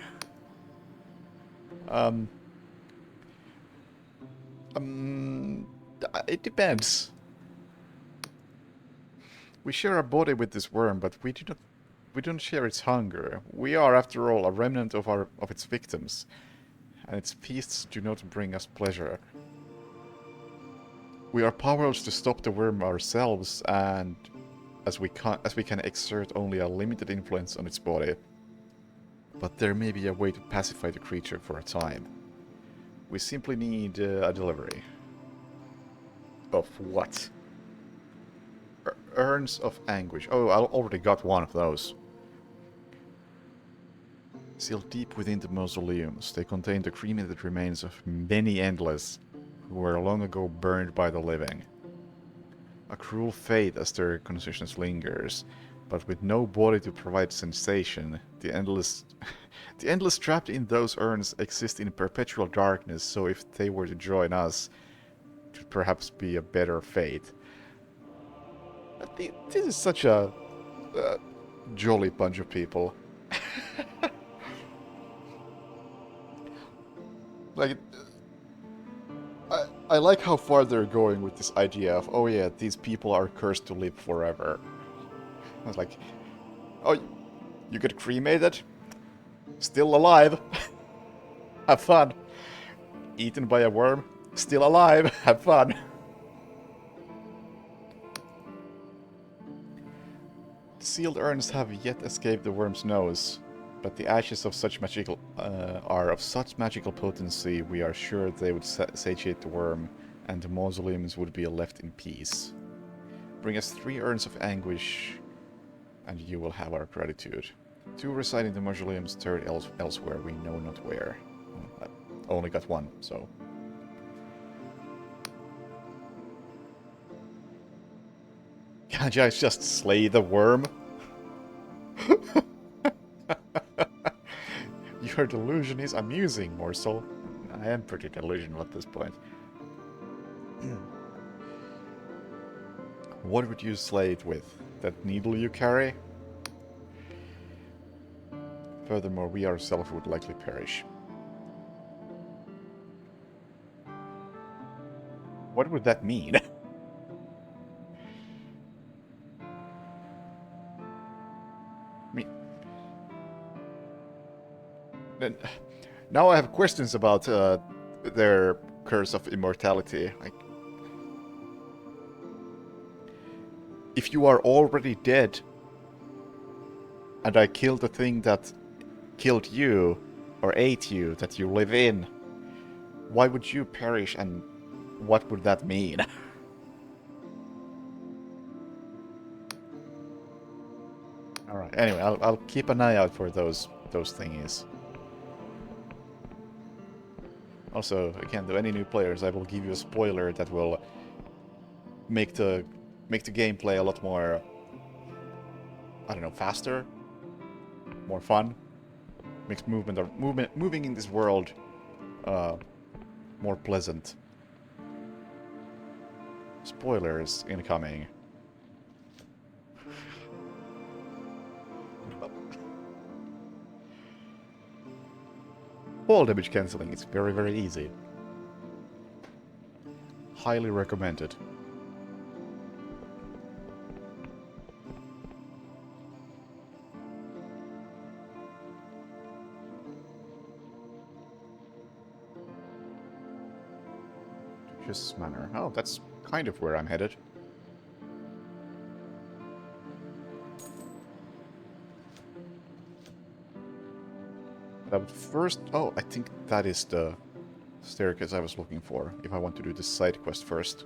It depends. We share a body with this worm, but we don't share its hunger. We are, after all, a remnant of its victims, and its feasts do not bring us pleasure. We are powerless to stop the worm ourselves, and as we can exert only a limited influence on its body. But there may be a way to pacify the creature for a time. We simply need a delivery. Of what? Urns of Anguish. Oh, I already got one of those. Sealed deep within the mausoleums, they contain the cremated remains of many Endless who were long ago burned by the living. A cruel fate as their consciousness lingers, but with no body to provide sensation, the endless trapped in those urns exist in perpetual darkness, so if they were to join us, it would perhaps be a better fate. This is such a jolly bunch of people. Like, I like how far they're going with this idea of, oh yeah, these people are cursed to live forever. I was like, oh, you get cremated? Still alive? Have fun. Eaten by a worm? Still alive? Have fun. sealed urns have yet escaped the worm's nose, but the ashes of such magical are of such magical potency, we are sure they would satiate the worm, and the mausoleums would be left in peace. Bring us 3 urns of anguish, and you will have our gratitude. 2 reside in the mausoleums, 3rd elsewhere, we know not where. I only got 1, so... Can't you guys just slay the worm? Your delusion is amusing, morsel. I am pretty delusional at this point. What would you slay it with? That needle you carry? Furthermore, we ourselves would likely perish. What would that mean? Now I have questions about their curse of immortality. Like, if you are already dead, and I kill the thing that killed you, or ate you, that you live in, why would you perish, and what would that mean? Alright, anyway, I'll keep an eye out for those thingies. Also, again, to any new players, I will give you a spoiler that will make the gameplay a lot more, I don't know, faster, more fun, makes moving in this world more pleasant. Spoilers incoming. Fall damage cancelling is very, very easy. Highly recommended. Just manner. Oh, that's kind of where I'm headed. But first... Oh, I think that is the staircase I was looking for, if I want to do this side quest first.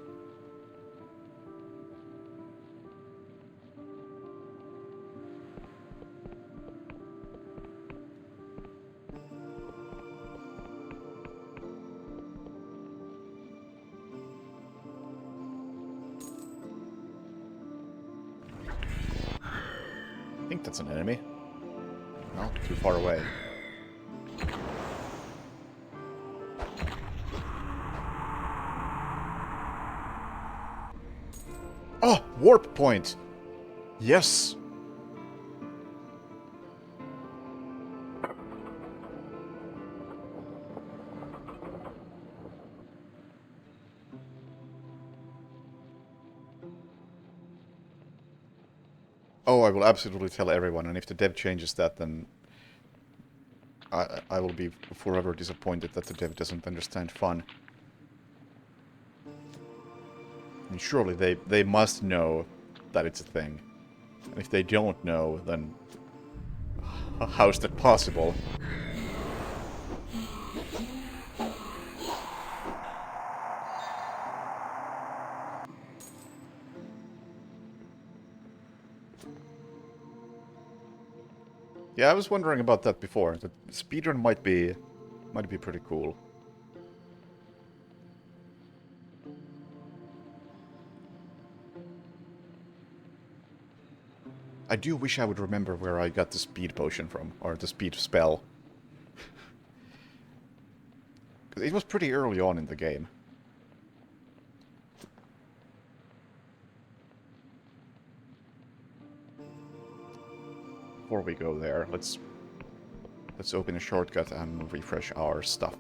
I think that's an enemy. No, too far away. Oh, warp point! Yes! Oh, I will absolutely tell everyone, and if the dev changes that, then I will be forever disappointed that the dev doesn't understand fun. And surely they must know that it's a thing. And if they don't know, then how's that possible? Yeah, I was wondering about that before. The speedrun might be pretty cool. I do wish I would remember where I got the speed potion from, or the speed spell. It was pretty early on in the game. Before we go there, let's open a shortcut and refresh our stuff.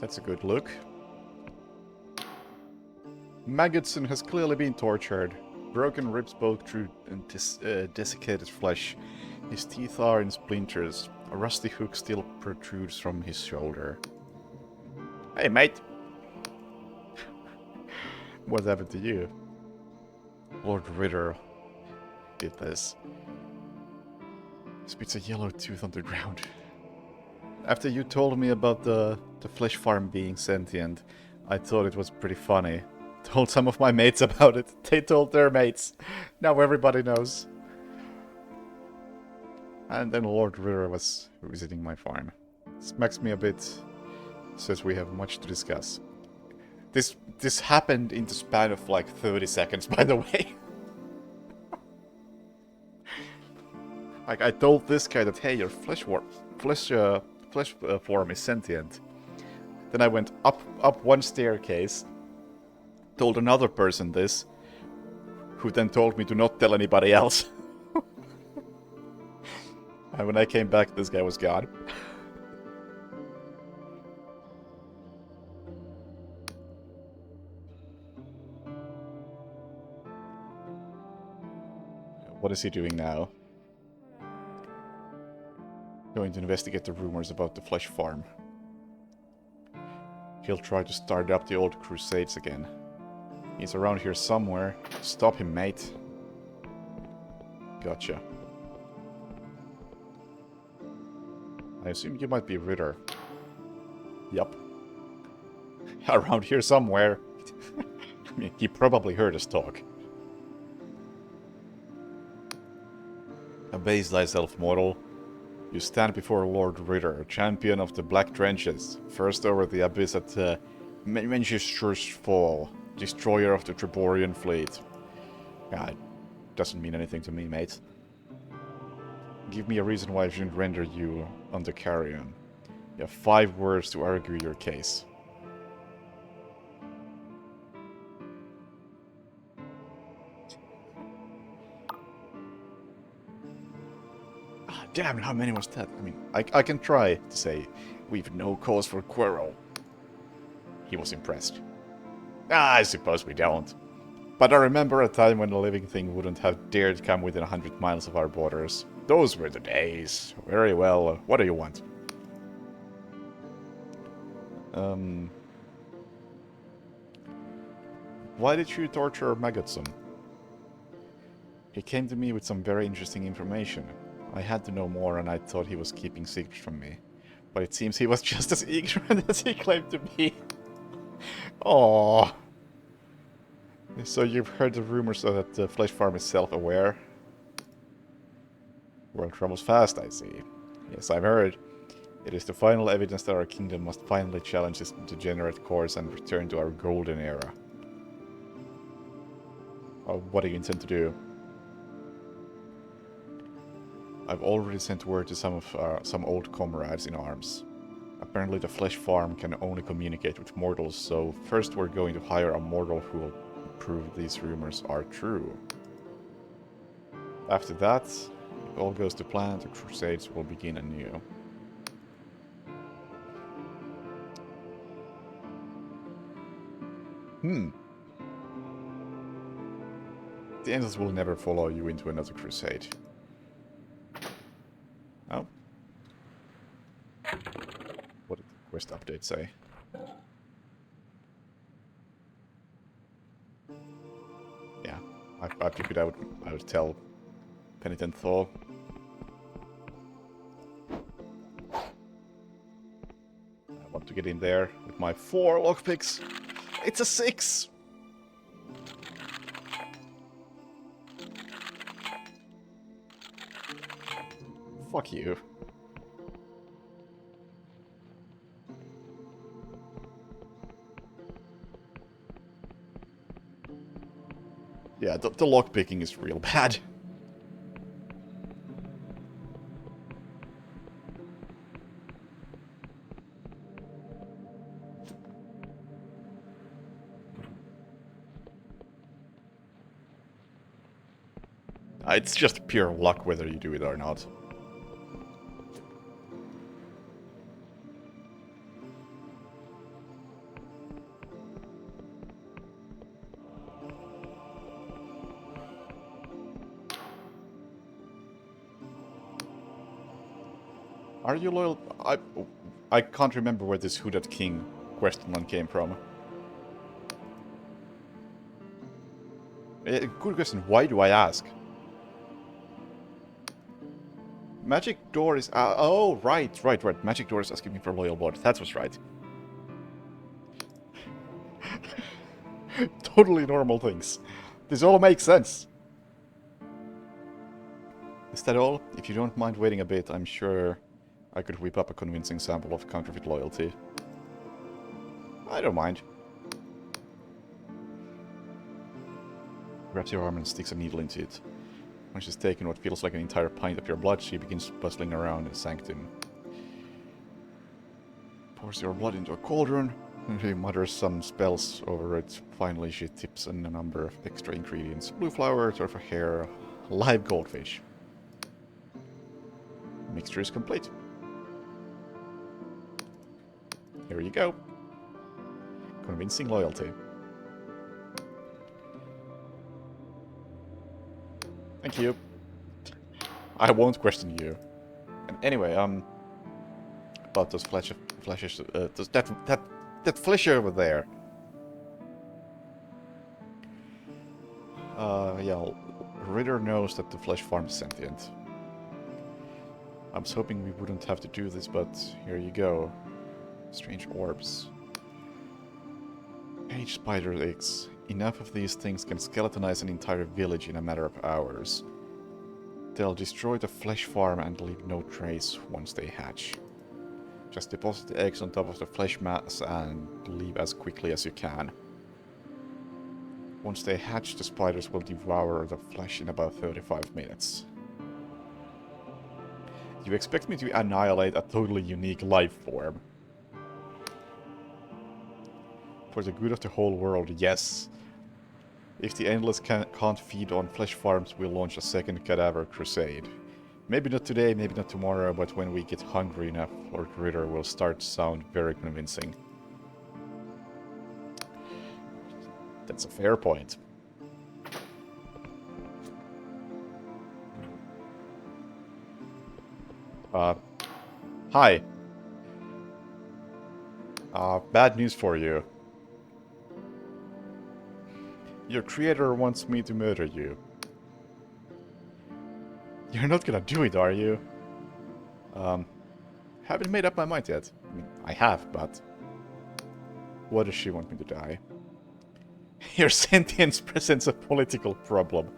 That's a good look. Maggotson has clearly been tortured. Broken ribs poke through desiccated flesh. His teeth are in splinters. A rusty hook still protrudes from his shoulder. Hey, mate! What happened to you? Lord Ritter did this. Spits a yellow tooth on the ground. After you told me about the flesh farm being sentient, I thought it was pretty funny. Told some of my mates about it. They told their mates. Now everybody knows. And then Lord Ritter was visiting my farm. Smacks me a bit. Says we have much to discuss. This happened in the span of like 30 seconds, by the way. Like, I told this guy that, hey, your flesh form is sentient. Then I went up one staircase, told another person this, who then told me to not tell anybody else. And when I came back, this guy was gone. What is he doing now? Going to investigate the rumors about the flesh farm. He'll try to start up the old crusades again. He's around here somewhere. Stop him, mate. Gotcha. I assume you might be Ritter. Yup. Around here somewhere. I mean, he probably heard us talk. Abase thyself, mortal. You stand before Lord Ritter, champion of the Black Trenches, first over the abyss at Mencester's Fall, destroyer of the Treborian fleet. Yeah, it doesn't mean anything to me, mate. Give me a reason why I shouldn't render you under carrion. You have 5 words to argue your case. Damn, how many was that? I mean, I can try to say, we've no cause for quarrel. He was impressed. I suppose we don't. But I remember a time when a living thing wouldn't have dared come within 100 miles of our borders. Those were the days. Very well, what do you want? Why did you torture Maggotson? He came to me with some very interesting information. I had to know more, and I thought he was keeping secrets from me. But it seems he was just as ignorant as he claimed to be. Aww. So you've heard the rumors that the flesh farm is self-aware? World travels fast, I see. Yes, I've heard. It is the final evidence that our kingdom must finally challenge this degenerate course and return to our golden era. What do you intend to do? I've already sent word to some old comrades in arms. Apparently the flesh farm can only communicate with mortals, so first we're going to hire a mortal who will prove these rumors are true. After that, if all goes to plan, the crusades will begin anew. The angels will never follow you into another crusade. Oh. What did the quest update say? Yeah, I figured I would tell Penitent Thor. I want to get in there with my 4 lockpicks. It's a 6! Fuck you. Yeah, the lockpicking is real bad. It's just pure luck whether you do it or not. Are you loyal? I can't remember where this Who Dat King question one came from. Good question. Why do I ask? Magic Door is... oh, right. Magic Door is asking me for loyal blood. That was right. Totally normal things. This all makes sense. Is that all? If you don't mind waiting a bit, I'm sure I could whip up a convincing sample of counterfeit loyalty. I don't mind. Grabs your arm and sticks a needle into it. When she's taken what feels like an entire pint of your blood, she begins bustling around in the sanctum. Pours your blood into a cauldron, and she mutters some spells over it. Finally, she tips in a number of extra ingredients. Blue flower, turf of hair, live goldfish. Mixture is complete. Here you go. Convincing loyalty. Thank you. I won't question you. And anyway, about those flashes, that flesh over there. Yeah, Ritter knows that the flesh farm is sentient. I was hoping we wouldn't have to do this, but here you go. Strange orbs. Cage spider eggs. Enough of these things can skeletonize an entire village in a matter of hours. They'll destroy the flesh farm and leave no trace once they hatch. Just deposit the eggs on top of the flesh mass and leave as quickly as you can. Once they hatch, the spiders will devour the flesh in about 35 minutes. You expect me to annihilate a totally unique life form? For the good of the whole world, yes. If the Endless can't feed on flesh farms, we'll launch a second cadaver crusade. Maybe not today, maybe not tomorrow, but when we get hungry enough, our Ritter will start to sound very convincing. That's a fair point. Hi. Bad news for you. Your creator wants me to murder you. You're not gonna do it, are you? Haven't made up my mind yet. I mean, I have, but... What does she want me to die? Your sentience presents a political problem.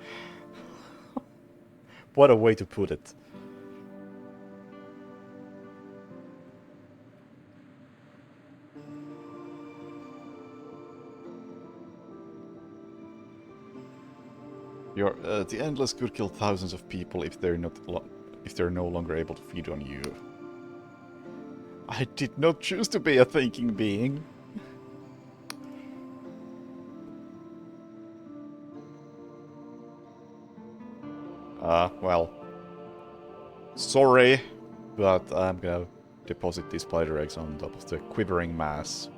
What a way to put it. The Endless could kill thousands of people if they're no longer able to feed on you. I did not choose to be a thinking being. Well... Sorry, but I'm gonna deposit these spider eggs on top of the quivering mass.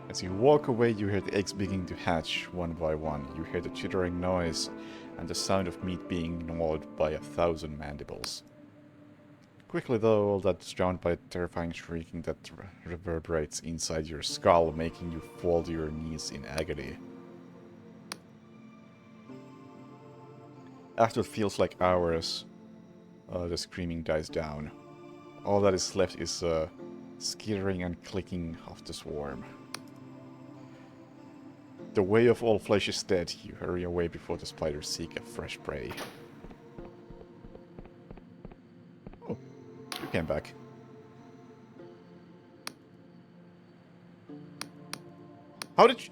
As you walk away, you hear the eggs beginning to hatch one by one. You hear the chittering noise and the sound of meat being gnawed by 1,000 mandibles. Quickly though, all that's drowned by a terrifying shrieking that reverberates inside your skull, making you fall to your knees in agony. After what feels like hours, the screaming dies down. All that is left is skittering and clicking of the swarm. The way of all flesh is dead. You hurry away before the spiders seek a fresh prey. Oh, you came back. How did you...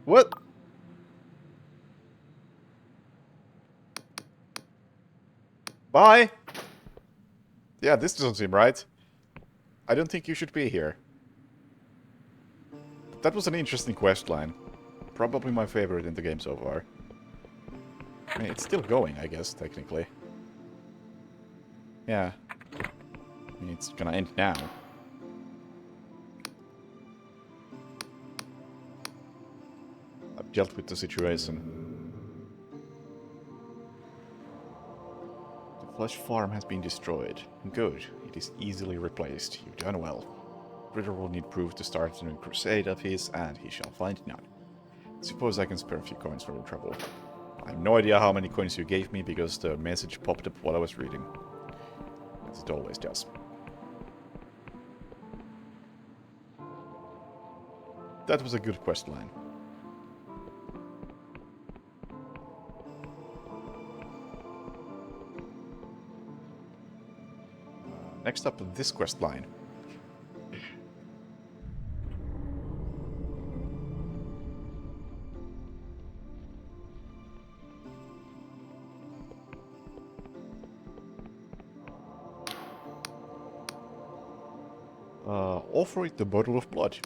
What? Bye! Yeah, this doesn't seem right. I don't think you should be here. That was an interesting questline. Probably my favorite in the game so far. I mean, it's still going, I guess, technically. Yeah. I mean, it's gonna end now. dealt with the situation. The flesh farm has been destroyed. Good. It is easily replaced. You've done well. Ritter will need proof to start a new crusade of his, and he shall find none. Suppose I can spare a few coins for your trouble. I have no idea how many coins you gave me, because the message popped up while I was reading. As it always does. That was a good quest line. Next up, this quest line. Offer it the bottle of blood.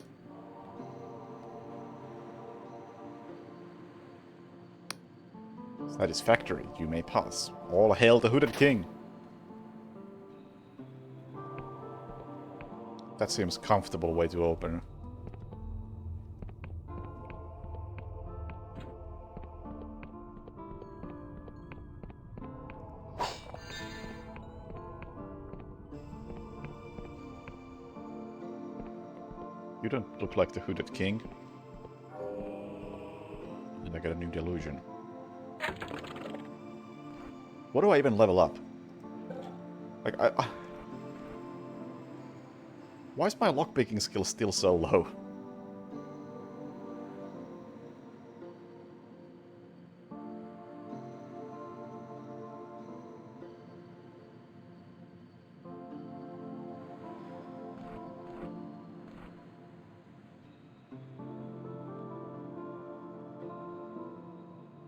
Satisfactory, you may pass. All hail the Hooded King! That seems a comfortable way to open. You don't look like the Hooded King. And I got a new Delusion. What do I even level up? Like, why is my lockpicking skill still so low?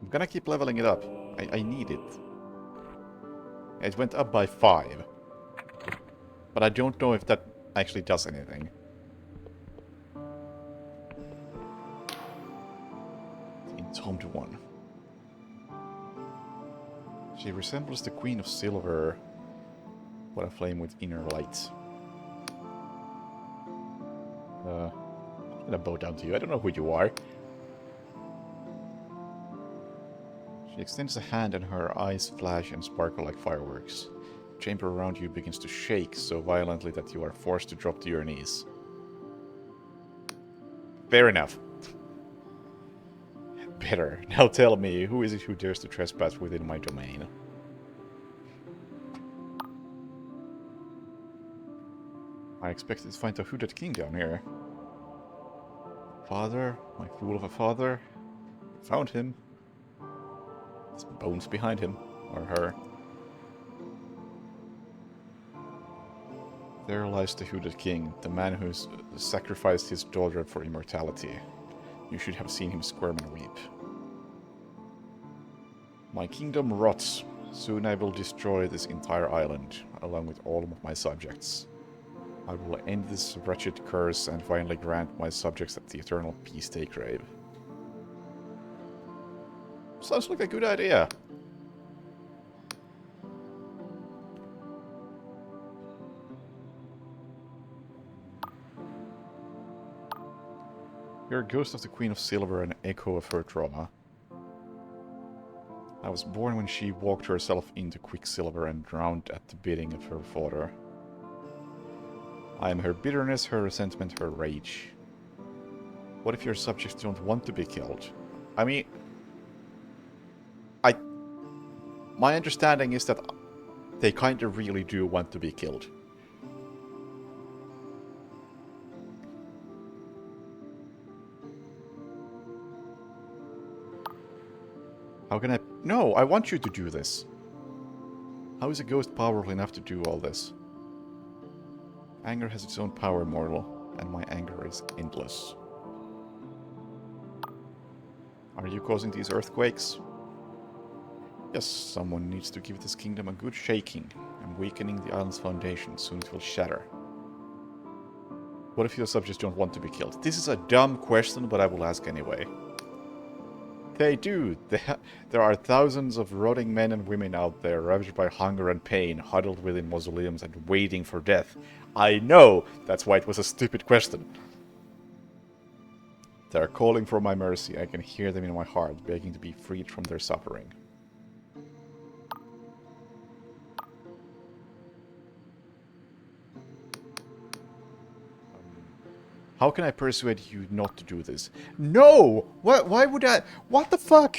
I'm gonna keep leveling it up. I need it. It went up by 5. But I don't know if that actually does anything. Entombed one. She resembles the Queen of Silver. What a flame with inner light. I'm gonna bow down to you. I don't know who you are. She extends a hand and her eyes flash and sparkle like fireworks. The chamber around you begins to shake so violently that you are forced to drop to your knees. Fair enough. Better. Now tell me, who is it who dares to trespass within my domain? I expected to find a Hooded King down here. Father? My fool of a father? Found him. There's bones behind him. Or her. There lies the Hooded King, the man who's sacrificed his daughter for immortality. You should have seen him squirm and weep. My kingdom rots. Soon I will destroy this entire island, along with all of my subjects. I will end this wretched curse and finally grant my subjects the eternal peace they crave. Sounds like a good idea. You're a ghost of the Queen of Silver, an echo of her trauma. I was born when she walked herself into Quicksilver and drowned at the bidding of her father. I am her bitterness, her resentment, her rage. What if your subjects don't want to be killed? I mean... My understanding is that they kind of really do want to be killed. How can I... No, I want you to do this. How is a ghost powerful enough to do all this? Anger has its own power, mortal, and my anger is endless. Are you causing these earthquakes? Yes, someone needs to give this kingdom a good shaking. I'm weakening the island's foundation, soon it will shatter. What if your subjects don't want to be killed? This is a dumb question, but I will ask anyway. They do. There are thousands of rotting men and women out there, ravaged by hunger and pain, huddled within mausoleums and waiting for death. I know! That's why it was a stupid question. They are calling for my mercy. I can hear them in my heart, begging to be freed from their suffering. How can I persuade you not to do this? No! What? Why would I? What the fuck?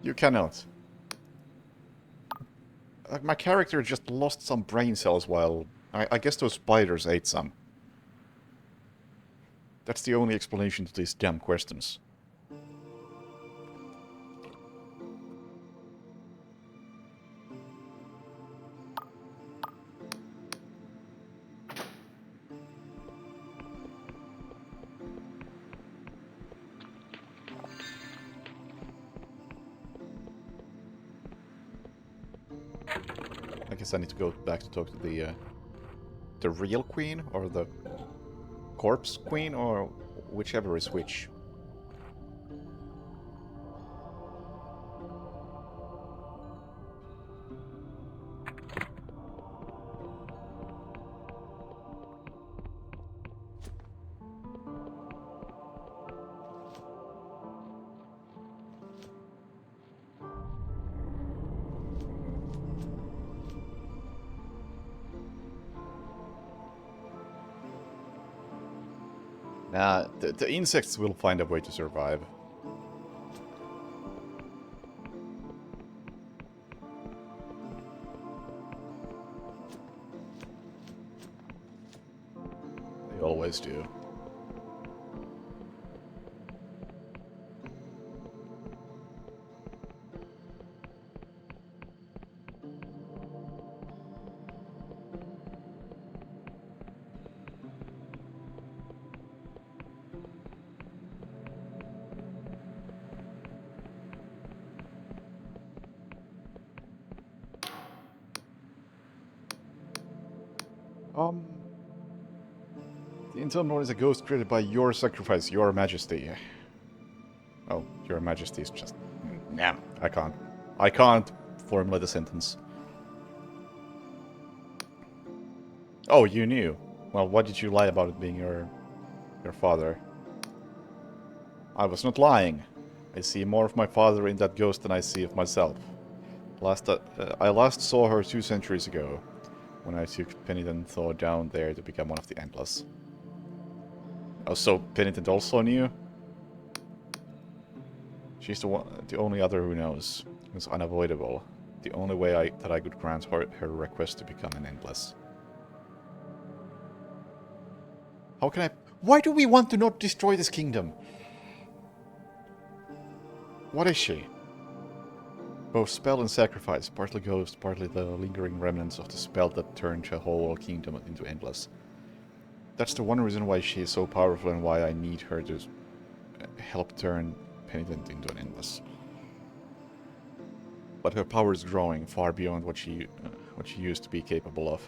You cannot. My character just lost some brain cells while... I guess those spiders ate some. That's the only explanation to these damn questions. I guess I need to go back to talk to the real queen, or the corpse queen, or whichever is which. Nah, the insects will find a way to survive. They always do. The Intel is a ghost created by your sacrifice, your majesty. Oh, your majesty is just... Nah, I can't. I can't formulate a sentence. Oh, you knew. Well, why did you lie about it being your father? I was not lying. I see more of my father in that ghost than I see of myself. I last saw her 2 centuries ago, when I took Penitent Thor down there to become one of the Endless. Oh, so Penitent also knew? She's the only other who knows. It's unavoidable. The only way that I could grant her request to become an Endless. How can I... Why do we want to not destroy this kingdom? What is she? Both spell and sacrifice, partly ghost, partly the lingering remnants of the spell that turned the whole kingdom into Endless. That's the one reason why she is so powerful and why I need her to help turn Penitent into an Endless. But her power is growing far beyond what she used to be capable of.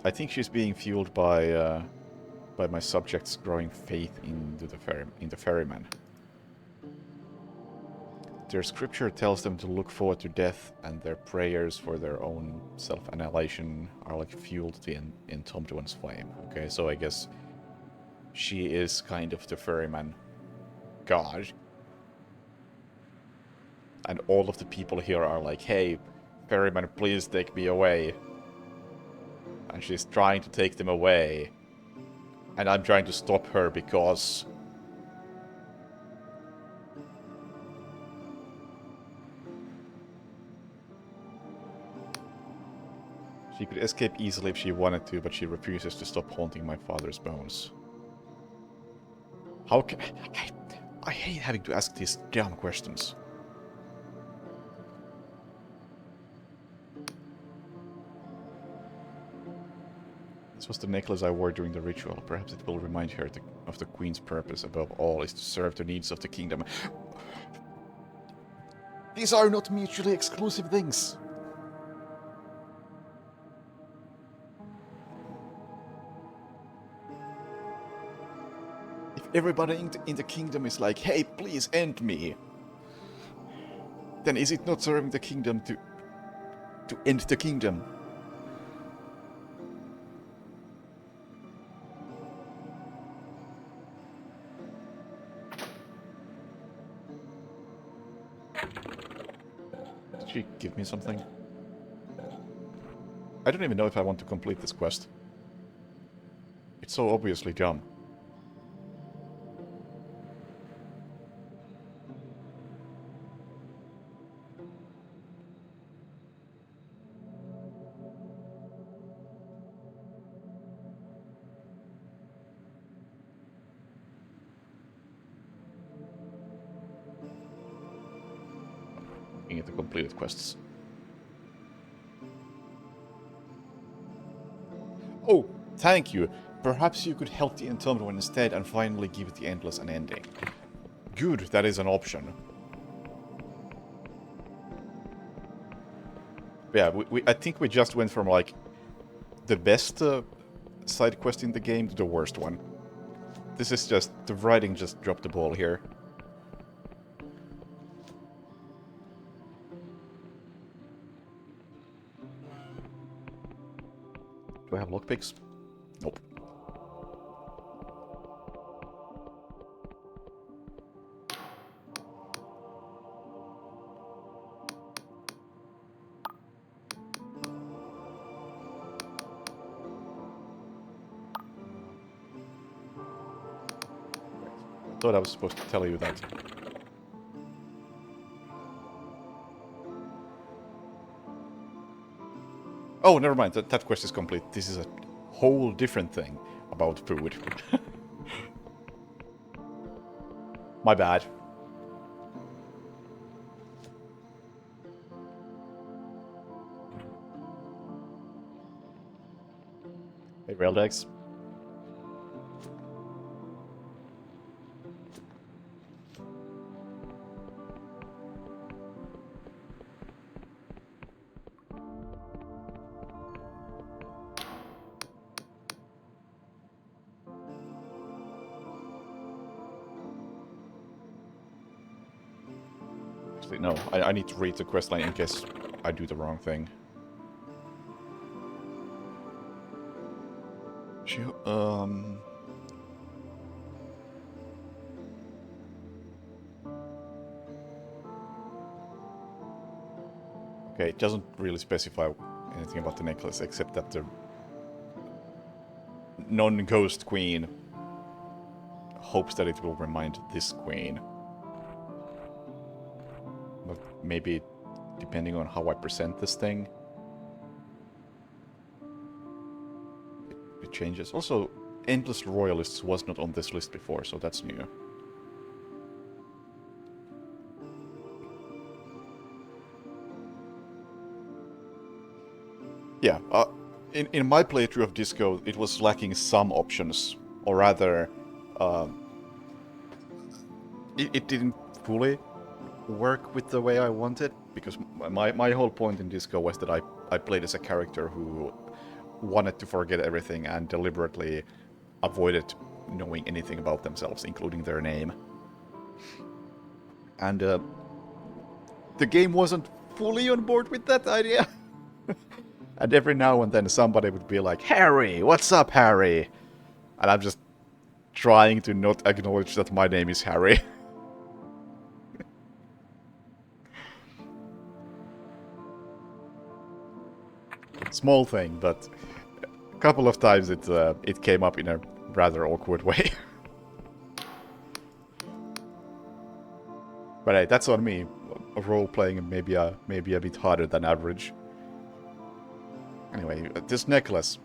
I think she's being fueled by my subjects' growing faith into the ferryman. Their scripture tells them to look forward to death, and their prayers for their own self-annihilation are like fuel to the entombed one's flame. Okay, so I guess she is kind of the ferryman god. And all of the people here are like, hey, ferryman, please take me away. And she's trying to take them away. And I'm trying to stop her because... She could escape easily if she wanted to, but she refuses to stop haunting my father's bones. How can... I hate having to ask these damn questions. This was the necklace I wore during the ritual. Perhaps it will remind her of the Queen's purpose above all is to serve the needs of the kingdom. These are not mutually exclusive things. If everybody in the kingdom is like, hey, please end me, then is it not serving the kingdom to end the kingdom? she give me something? I don't even know if I want to complete this quest. It's so obviously dumb. Looking at the completed quests. Oh, thank you. Perhaps you could help the entombed one instead and finally give the endless an ending. Good, that is an option. Yeah, I think we just went from, like, the best side quest in the game to the worst one. This is just... the writing just dropped the ball here. Do I have lockpicks? Nope. I thought I was supposed to tell you that. Oh, never mind. That quest is complete. This is a whole different thing about food. My bad. Hey, Raildex. Actually, no. I need to read the questline in case I do the wrong thing. Okay, it doesn't really specify anything about the necklace, except that the non-ghost queen hopes that it will remind this queen. But maybe, depending on how I present this thing, it changes. Also, Endless Royalists was not on this list before, so that's new. Yeah, in my playthrough of Disco, it was lacking some options, or rather, it didn't fully work with the way I wanted, because my whole point in Disco was that I played as a character who wanted to forget everything and deliberately avoided knowing anything about themselves, including their name. And the game wasn't fully on board with that idea. And every now and then somebody would be like, "Harry, what's up, Harry?" And I'm just trying to not acknowledge that my name is Harry. Small thing, but a couple of times it came up in a rather awkward way. But hey, that's on me. Role-playing maybe a bit harder than average. Anyway, this necklace.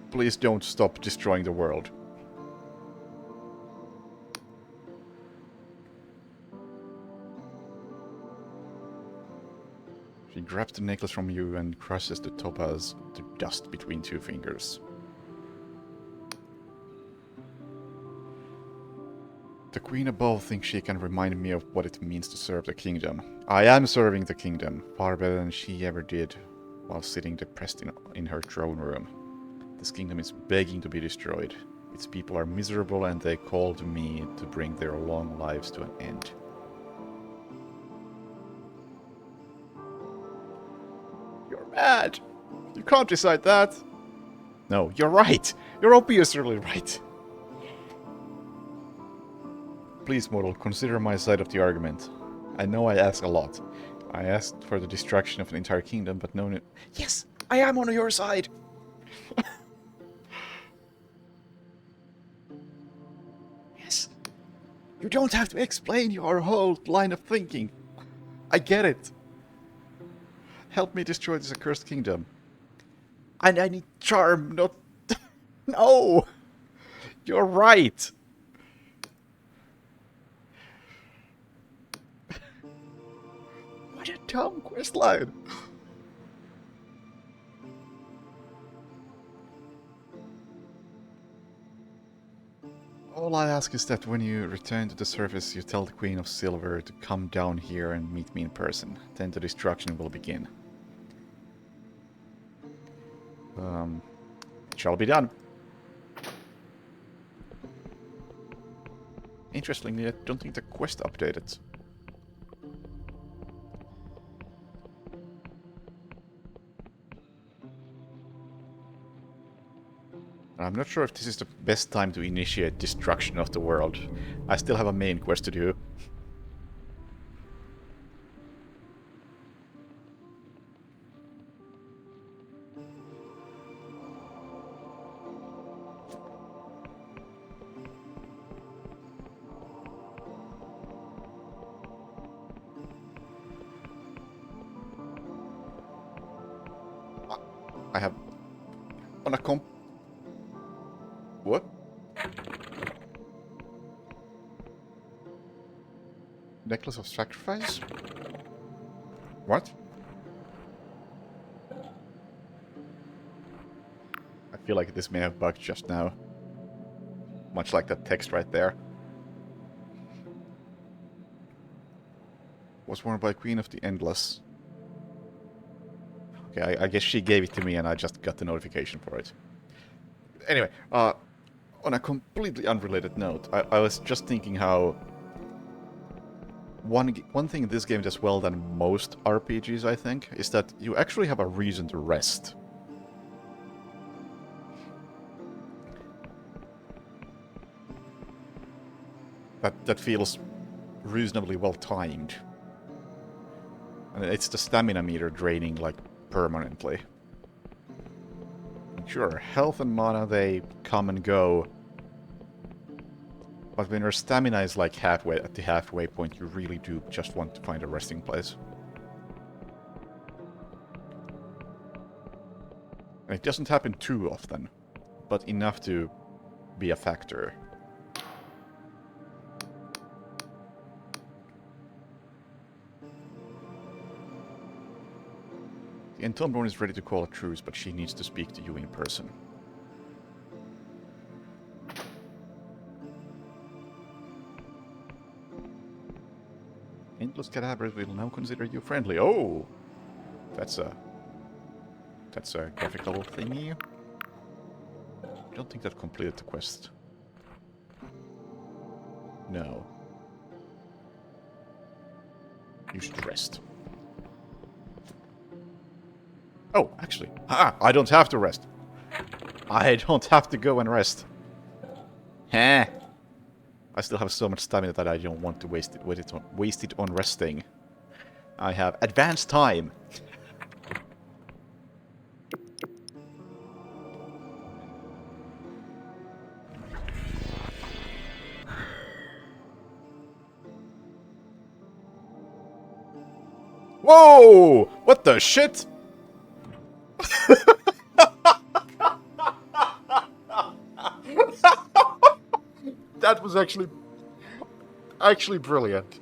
Please don't stop destroying the world. She grabs the necklace from you and crushes the topaz to dust between two fingers. The queen above thinks she can remind me of what it means to serve the kingdom. I am serving the kingdom, far better than she ever did, while sitting depressed in her throne room. This kingdom is begging to be destroyed. Its people are miserable and they call to me to bring their long lives to an end. You're mad! You can't decide that! No, you're right! You're obviously right! Please, mortal, consider my side of the argument. I know I ask a lot. I asked for the destruction of an entire kingdom, but no... Yes! I am on your side! Yes! You don't have to explain your whole line of thinking. I get it. Help me destroy this accursed kingdom. And I need charm, not... No! You're right! What a dumb questline! All I ask is that when you return to the surface, you tell the Queen of Silver to come down here and meet me in person. Then the destruction will begin. It shall be done. Interestingly, I don't think the quest updated. I'm not sure if this is the best time to initiate destruction of the world. I still have a main quest to do. I have... on a comp... What? Necklace of Sacrifice? What? I feel like this may have bugged just now. Much like that text right there. Was worn by Queen of the Endless. Okay, I guess she gave it to me and I just got the notification for it. Anyway, on a completely unrelated note, I was just thinking how one thing this game does well than most RPGs, I think, is that you actually have a reason to rest. That feels reasonably well timed. And it's the stamina meter draining, like, permanently. Sure, health and mana, they come and go. But when your stamina is like halfway at the halfway point, you really do just want to find a resting place. And it doesn't happen too often, but enough to be a factor. The Entombed is ready to call a truce, but she needs to speak to you in person. Endless Cadavers will now consider you friendly. Oh! That's a graphical thingy. I don't think that completed the quest. No. You should rest. Oh, actually. I don't have to rest. I don't have to go and rest. Heh. I still have so much stamina that I don't want to waste it on resting. I have advanced time. Whoa! What the shit? That was actually brilliant.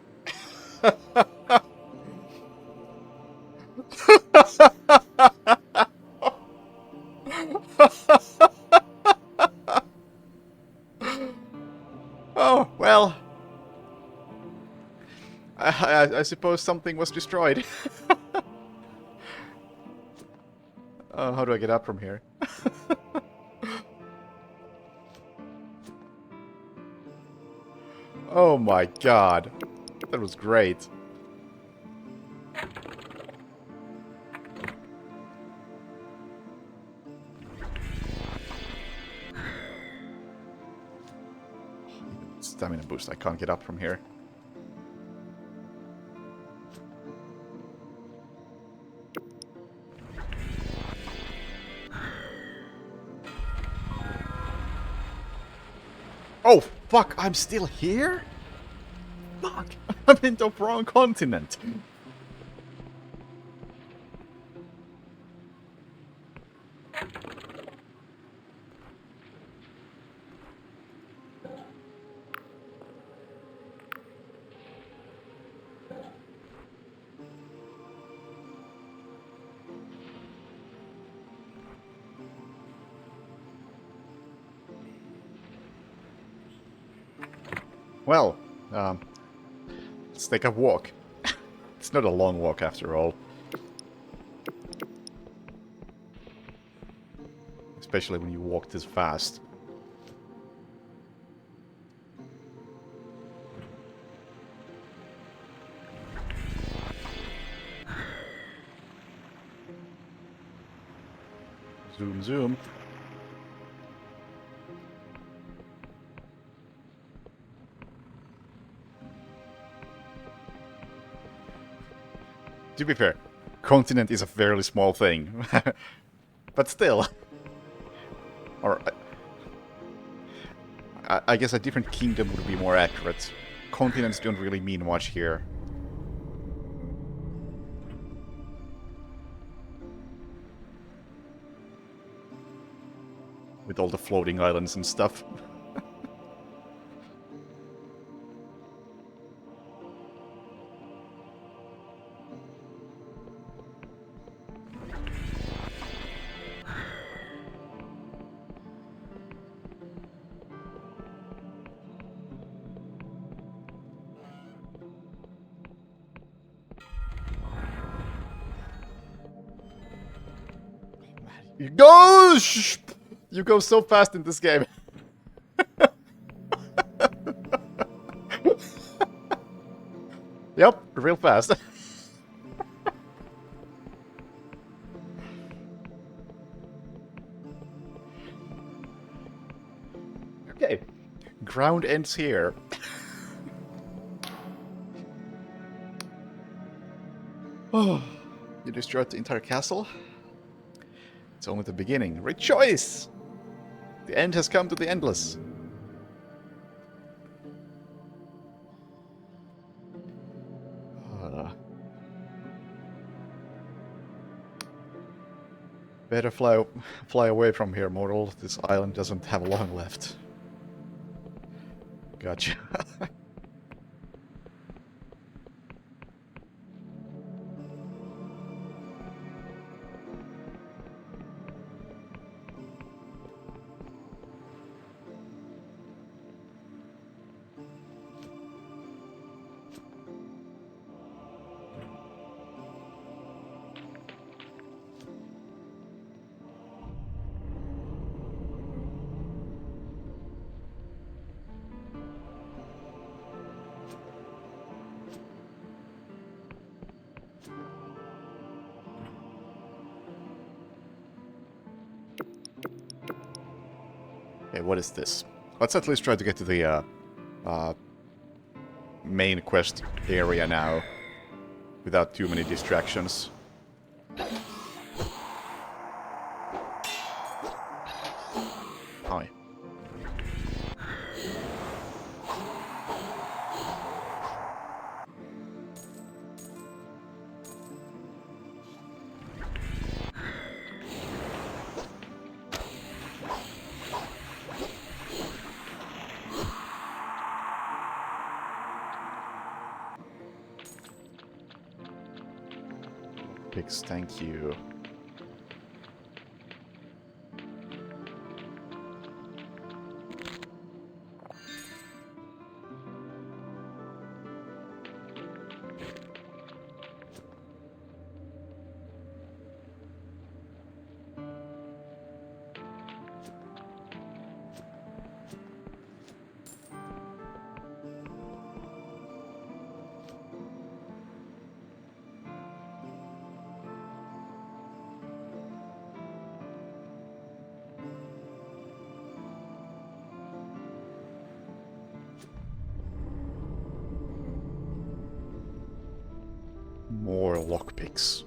Oh, well. I suppose something was destroyed. How do I get up from here? Oh my god. That was great. Stamina boost. I can't get up from here. Oh, fuck, I'm still here? Fuck, I'm in the wrong continent. Well, let's take a walk. It's not a long walk after all. Especially when you walk this fast. Zoom, zoom. To be fair, continent is a fairly small thing. But still. Or, I guess a different kingdom would be more accurate. Continents don't really mean much here. With all the floating islands and stuff. You go! Shh! You go so fast in this game. Yep, real fast. Okay. Ground ends here. Oh, you destroyed the entire castle? It's only the beginning. Rejoice! The end has come to the endless. Better fly away from here, mortal. This island doesn't have long left. Gotcha. Okay, what is this? Let's at least try to get to the main quest area now, without too many distractions. Hi. Pix, thank you. More lockpicks.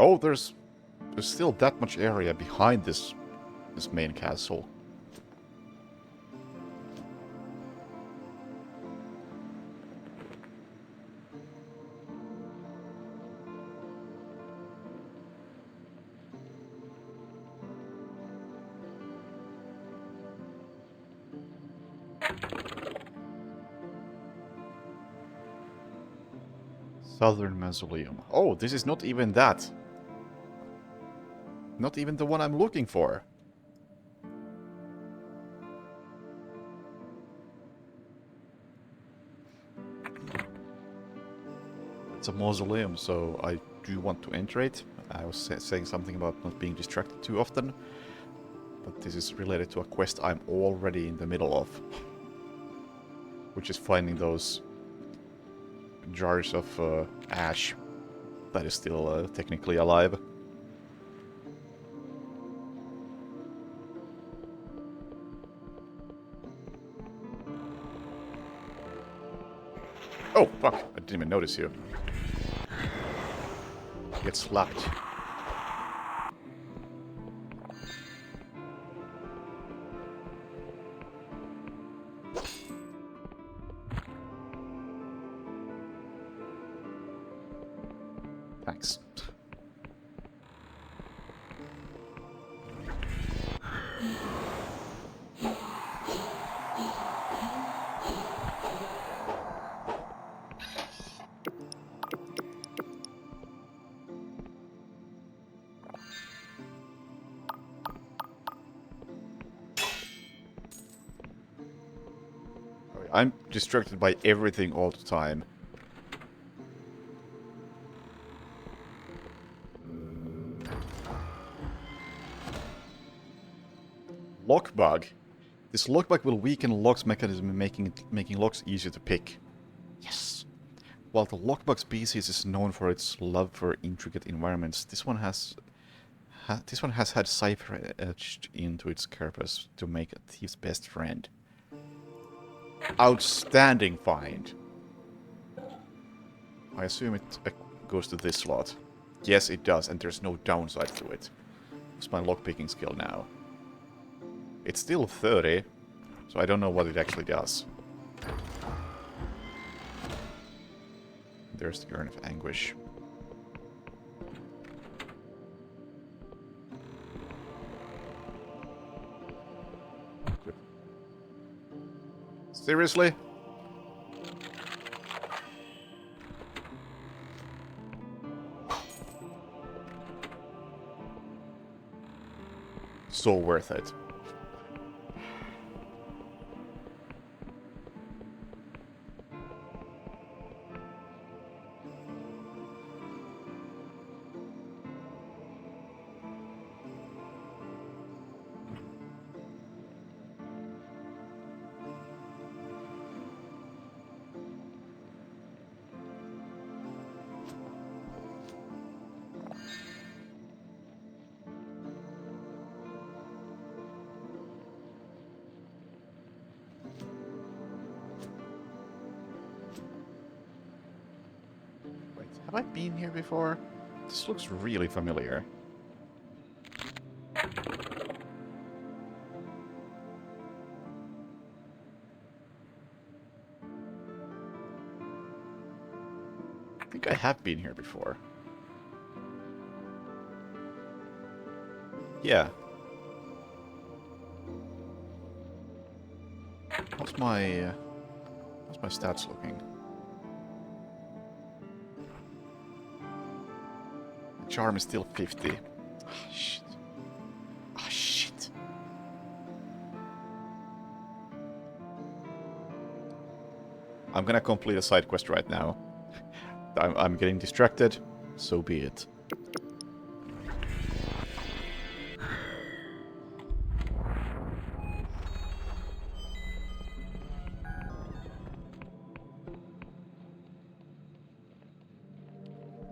Oh, there's still that much area behind this main castle. Southern Mausoleum. Oh, this is not even that. Not even the one I'm looking for. It's a mausoleum, so I do want to enter it. I was saying something about not being distracted too often. But this is related to a quest I'm already in the middle of. Which is finding those jars of ash that is still technically alive. Oh, fuck. I didn't even notice you. Get slapped. Thanks. I'm distracted by everything all the time. Lock bug. This lock bug will weaken lock's mechanism, making locks easier to pick. Yes. While the lockbug species is known for its love for intricate environments, this one has had cipher etched into its carapace to make a thief's best friend. Outstanding find. I assume it goes to this slot. Yes, it does, and there's no downside to it. What's my lockpicking skill now? It's still 30, so I don't know what it actually does. There's the Urn of Anguish. Seriously? So worth it. Have I been here before? This looks really familiar. I think I have been here before. Yeah. How's my stats looking? Charm is still 50. Oh, shit. Oh, shit. I'm gonna complete a side quest right now. I'm getting distracted, so be it.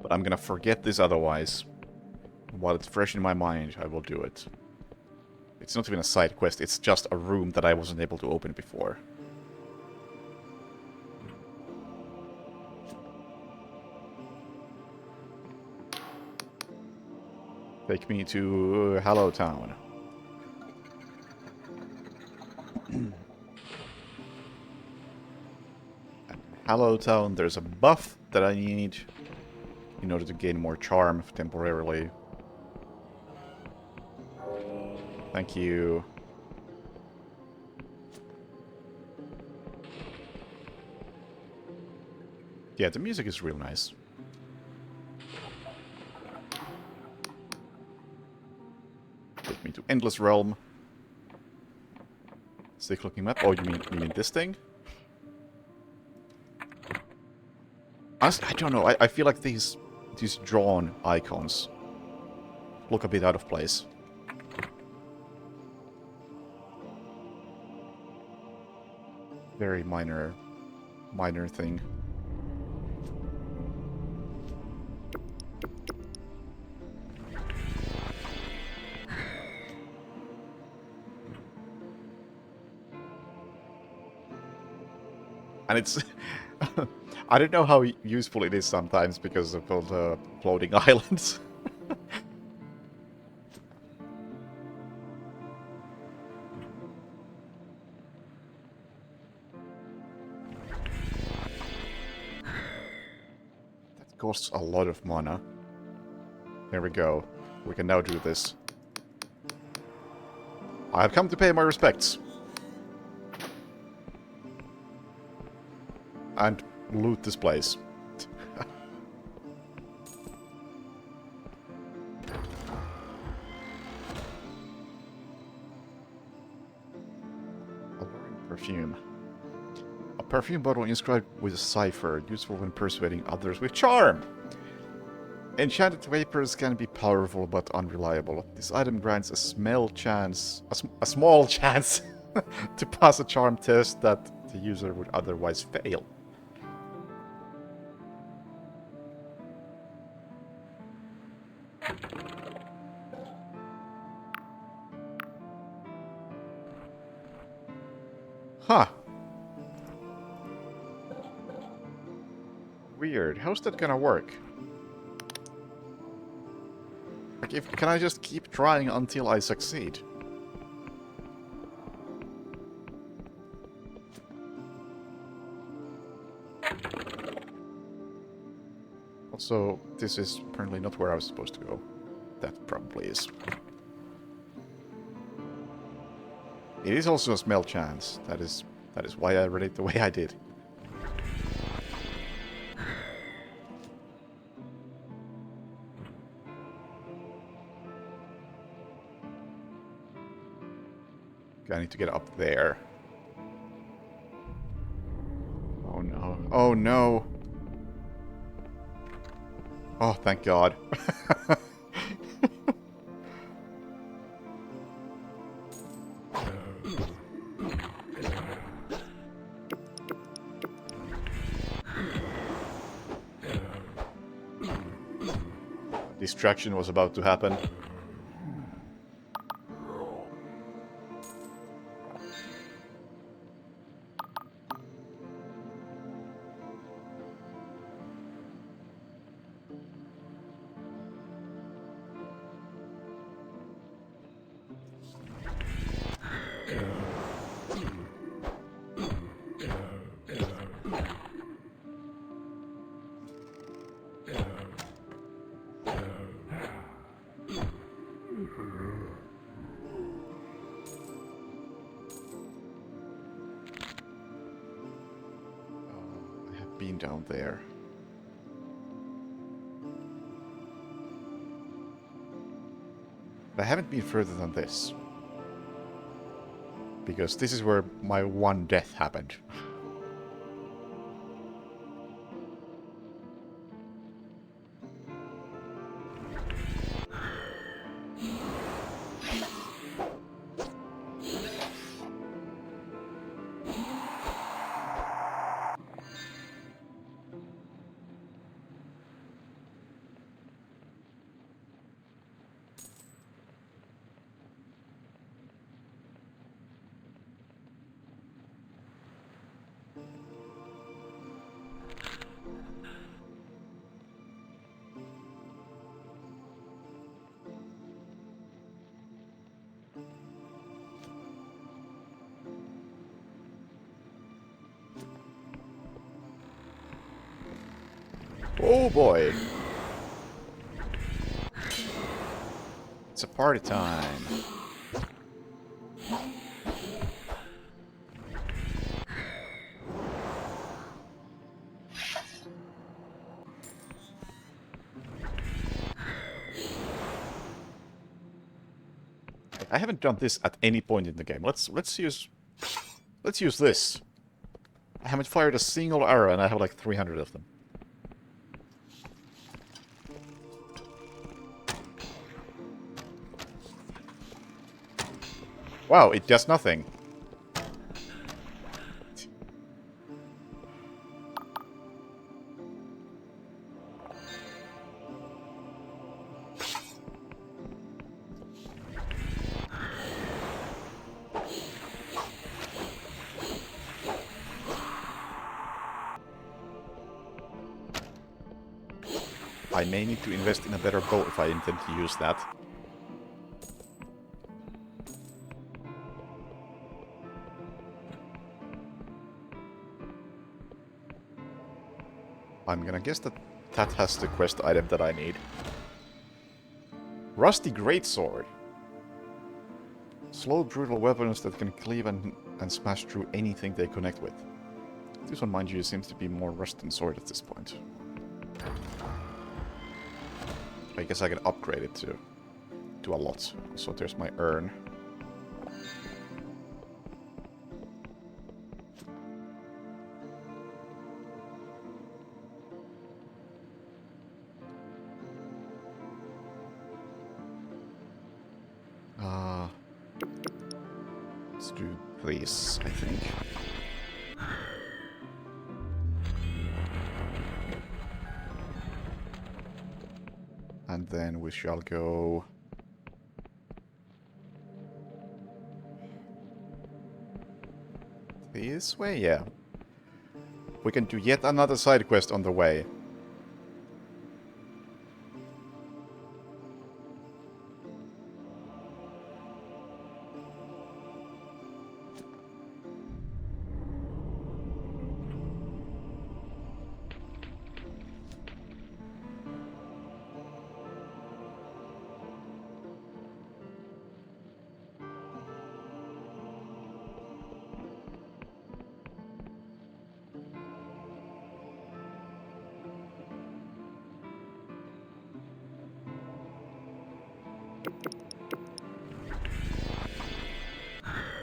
But I'm gonna forget this otherwise. While it's fresh in my mind, I will do it. It's not even a side quest, it's just a room that I wasn't able to open before. Take me to Hello Town. Hello Town, there's a buff that I need in order to gain more charm temporarily. Thank you. Yeah, the music is real nice. Take me to Endless Realm. Sick looking map. Oh, you mean this thing? Honestly, I don't know. I feel like these drawn icons look a bit out of place. Very minor thing. And it's... I don't know how useful it is sometimes because of all the floating islands. That costs a lot of mana. There we go. We can now do this. I have come to pay my respects. And loot this place. Alluring perfume. A perfume bottle inscribed with a cipher, useful when persuading others with charm. Enchanted vapors can be powerful but unreliable. This item grants a small chance to pass a charm test that the user would otherwise fail. Huh. Weird. How's that gonna work? Like, can I just keep trying until I succeed? Also, this is apparently not where I was supposed to go. That probably is. It is also a small chance. That is why I read it the way I did. Okay, I need to get up there. Oh no. Oh no. Oh, thank God. Distraction was about to happen. I have been down there. But I haven't been further than this. Because this is where my one death happened. Oh boy. It's a party time. I haven't done this at any point in the game. Let's use this. I haven't fired a single arrow and I have like 300 of them. Wow, it does nothing. I may need to invest in a better bow if I intend to use that. I'm gonna guess that that has the quest item that I need. Rusty Greatsword. Slow, brutal weapons that can cleave and smash through anything they connect with. This one, mind you, seems to be more rust than sword at this point. I guess I can upgrade it to a lot. So there's my urn. Let's do this, I think. And then we shall go... this way, yeah. We can do yet another side quest on the way.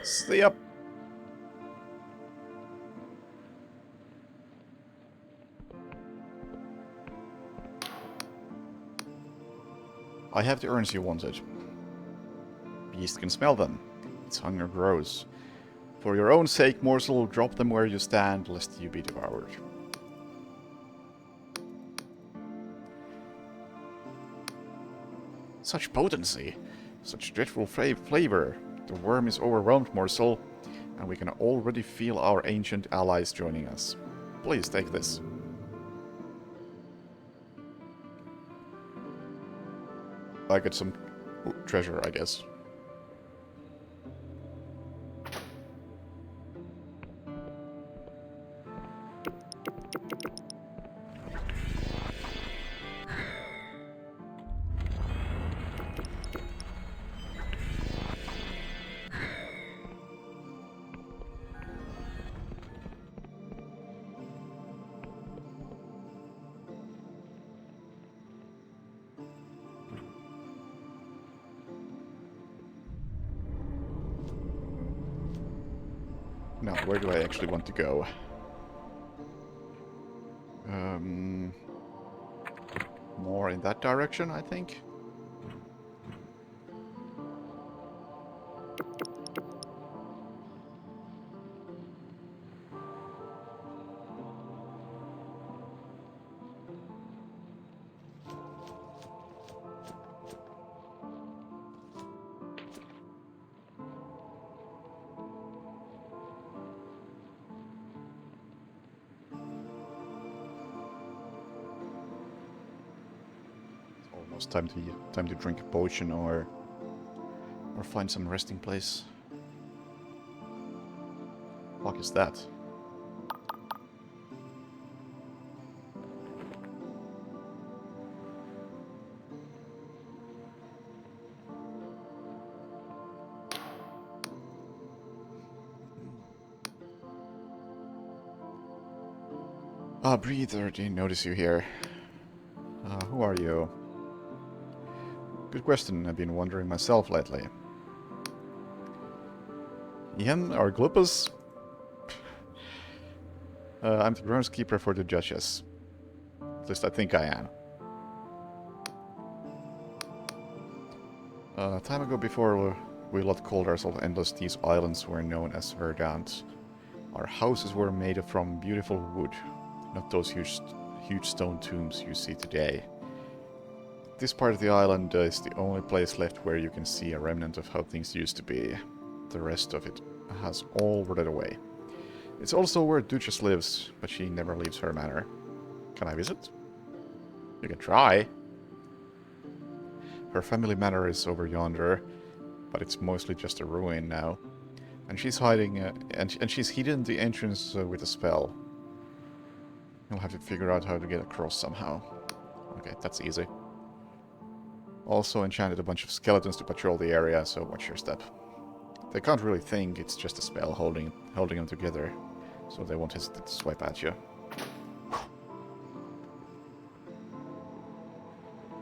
See ya. I have the urns you wanted. Beast can smell them. Its hunger grows. For your own sake, morsel, drop them where you stand, lest you be devoured. Such potency. Such dreadful flavor. The worm is overwhelmed, morsel, and we can already feel our ancient allies joining us. Please take this. I get some treasure, I guess. Now, where do I actually want to go? More in that direction, I think. Almost time to drink a potion or find some resting place. Fuck is that? Ah, breather, didn't notice you here. Who are you? Good question, I've been wondering myself lately. Ian, or Glupus? I'm the groundskeeper for the judges. At least I think I am. Time ago before we lot called ourselves Endless, these islands were known as Verdant. Our houses were made from beautiful wood, not those huge stone tombs you see today. This part of the island is the only place left where you can see a remnant of how things used to be. The rest of it has all rotted away. It's also where Duchess lives, but she never leaves her manor. Can I visit? You can try. Her family manor is over yonder, but it's mostly just a ruin now. And she's hiding, and she's hidden the entrance with a spell. You'll have to figure out how to get across somehow. Okay, that's easy. Also enchanted a bunch of skeletons to patrol the area, so watch your step. They can't really think, it's just a spell holding them together, so they won't hesitate to swipe at you.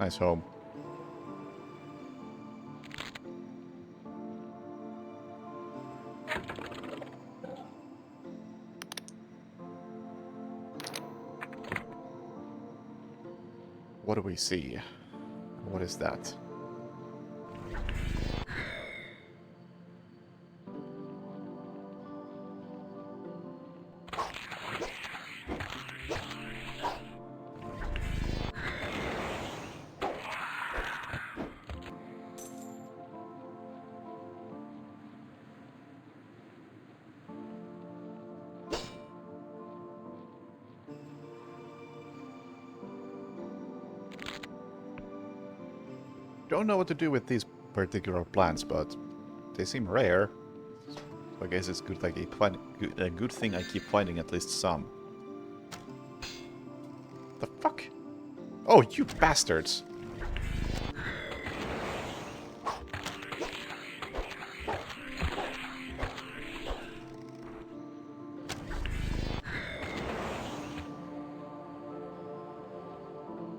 Nice home. What do we see? What is that? Don't know what to do with these particular plants, but they seem rare. So I guess it's good. Like a good thing I keep finding at least some. The fuck? Oh, you bastards!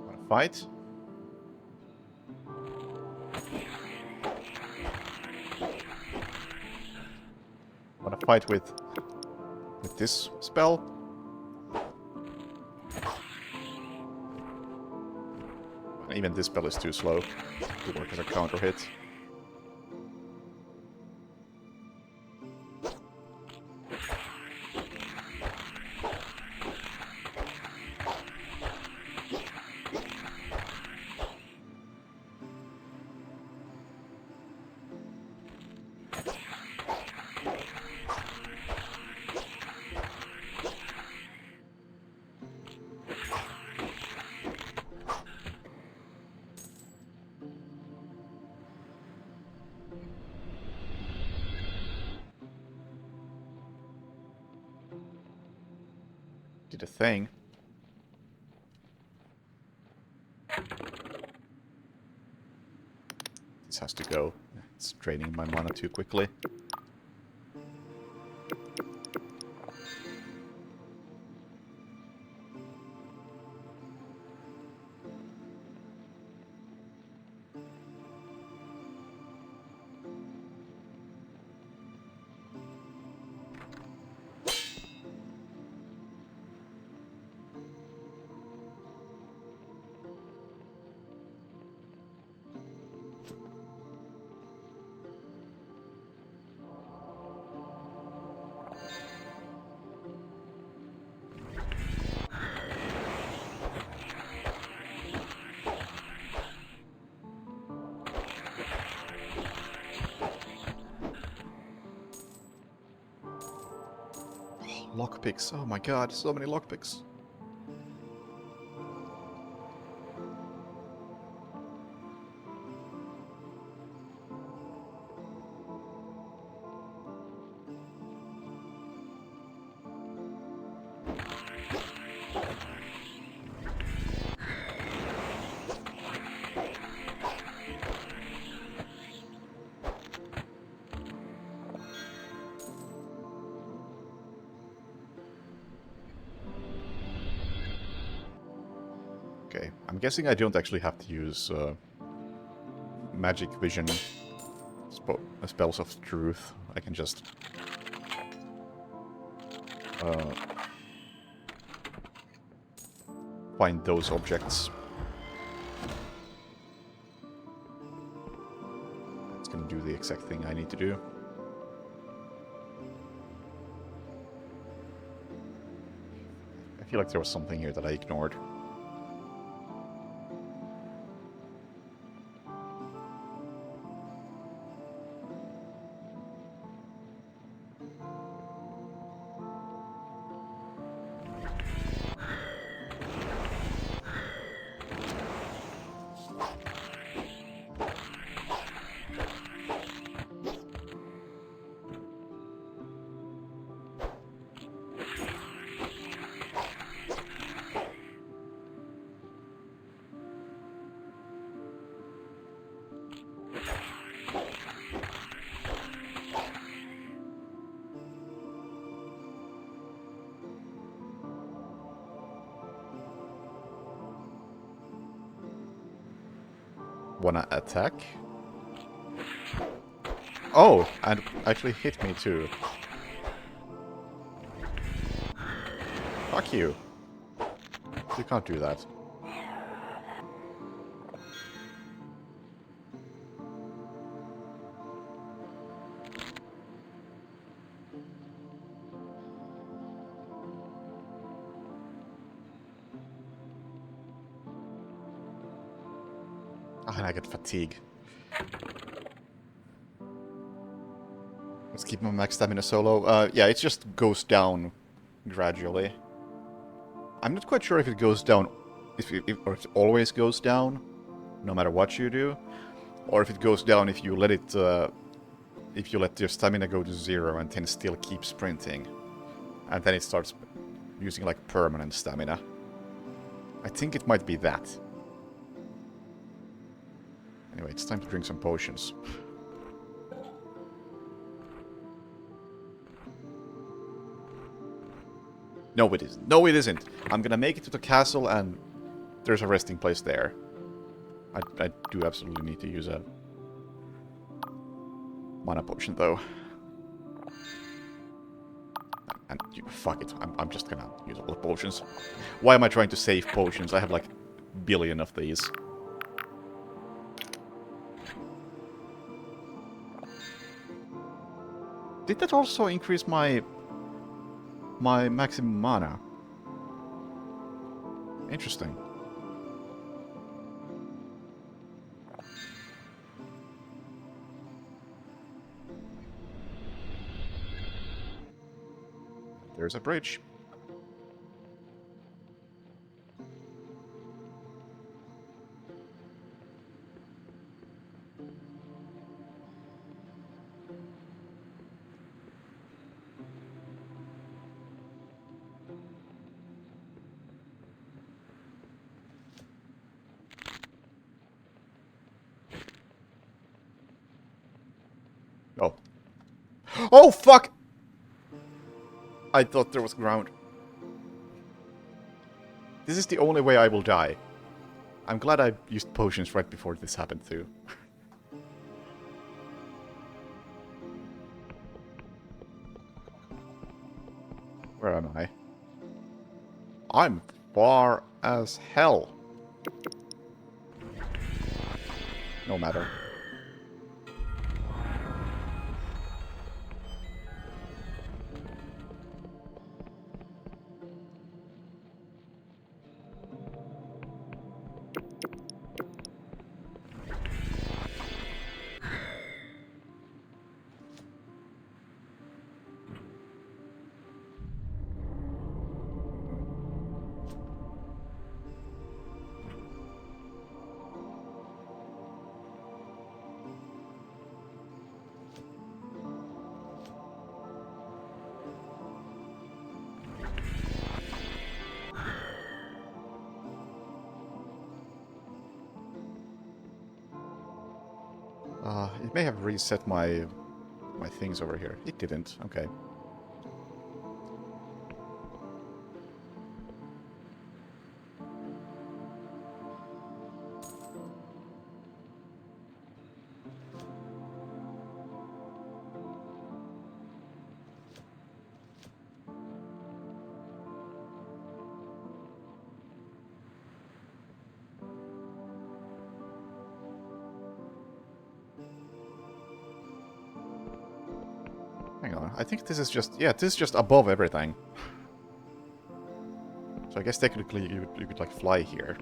Wanna fight? Wanna fight with this spell? Even this spell is too slow to work as a counter hit. Did a thing. This has to go. It's draining my mana too quickly. Lockpicks. Oh my god, so many lockpicks. Okay, I'm guessing I don't actually have to use magic vision spells of truth. I can just find those objects. It's gonna do the exact thing I need to do. I feel like there was something here that I ignored. Wanna attack? Oh, and actually hit me too. Fuck you. You can't do that. Ah, and I get fatigue. Let's keep my max stamina solo. Yeah, it just goes down gradually. I'm not quite sure if it goes down, or if it always goes down, no matter what you do, or if it goes down if you let it, if you let your stamina go to 0 and then still keep sprinting, and then it starts using like permanent stamina. I think it might be that. Anyway, it's time to drink some potions. No, it isn't. No, it isn't. I'm gonna make it to the castle, and there's a resting place there. I do absolutely need to use a mana potion, though. And fuck it. I'm just gonna use all the potions. Why am I trying to save potions? I have like a billion of these. Did that also increase my maximum mana? Interesting. There's a bridge. Oh. Oh, fuck! I thought there was ground. This is the only way I will die. I'm glad I used potions right before this happened, too. Where am I? I'm far as hell. No matter. It may have reset my things over here. It didn't. Okay. I think this is just... Yeah, this is just above everything. So I guess technically you could like fly here.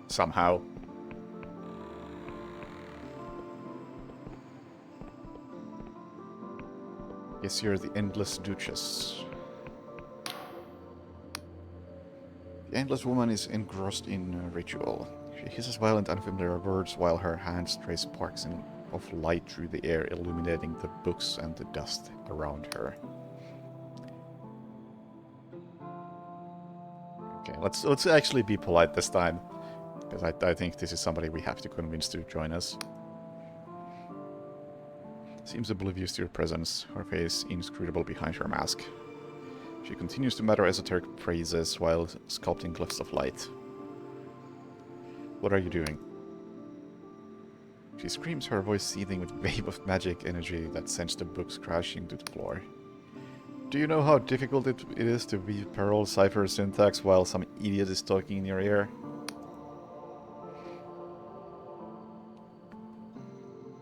Somehow. Guess you're the Endless Duchess. The Endless Woman is engrossed in ritual. She hisses violent, unfamiliar words while her hands trace sparks of light through the air, illuminating the books and the dust around her. Okay, let's actually be polite this time, because I think this is somebody we have to convince to join us. Seems oblivious to your presence, her face inscrutable behind her mask. She continues to mutter esoteric phrases while sculpting glyphs of light. What are you doing? She screams, her voice seething with a wave of magic energy that sends the books crashing to the floor. Do you know how difficult it is to read Peril cipher syntax while some idiot is talking in your ear?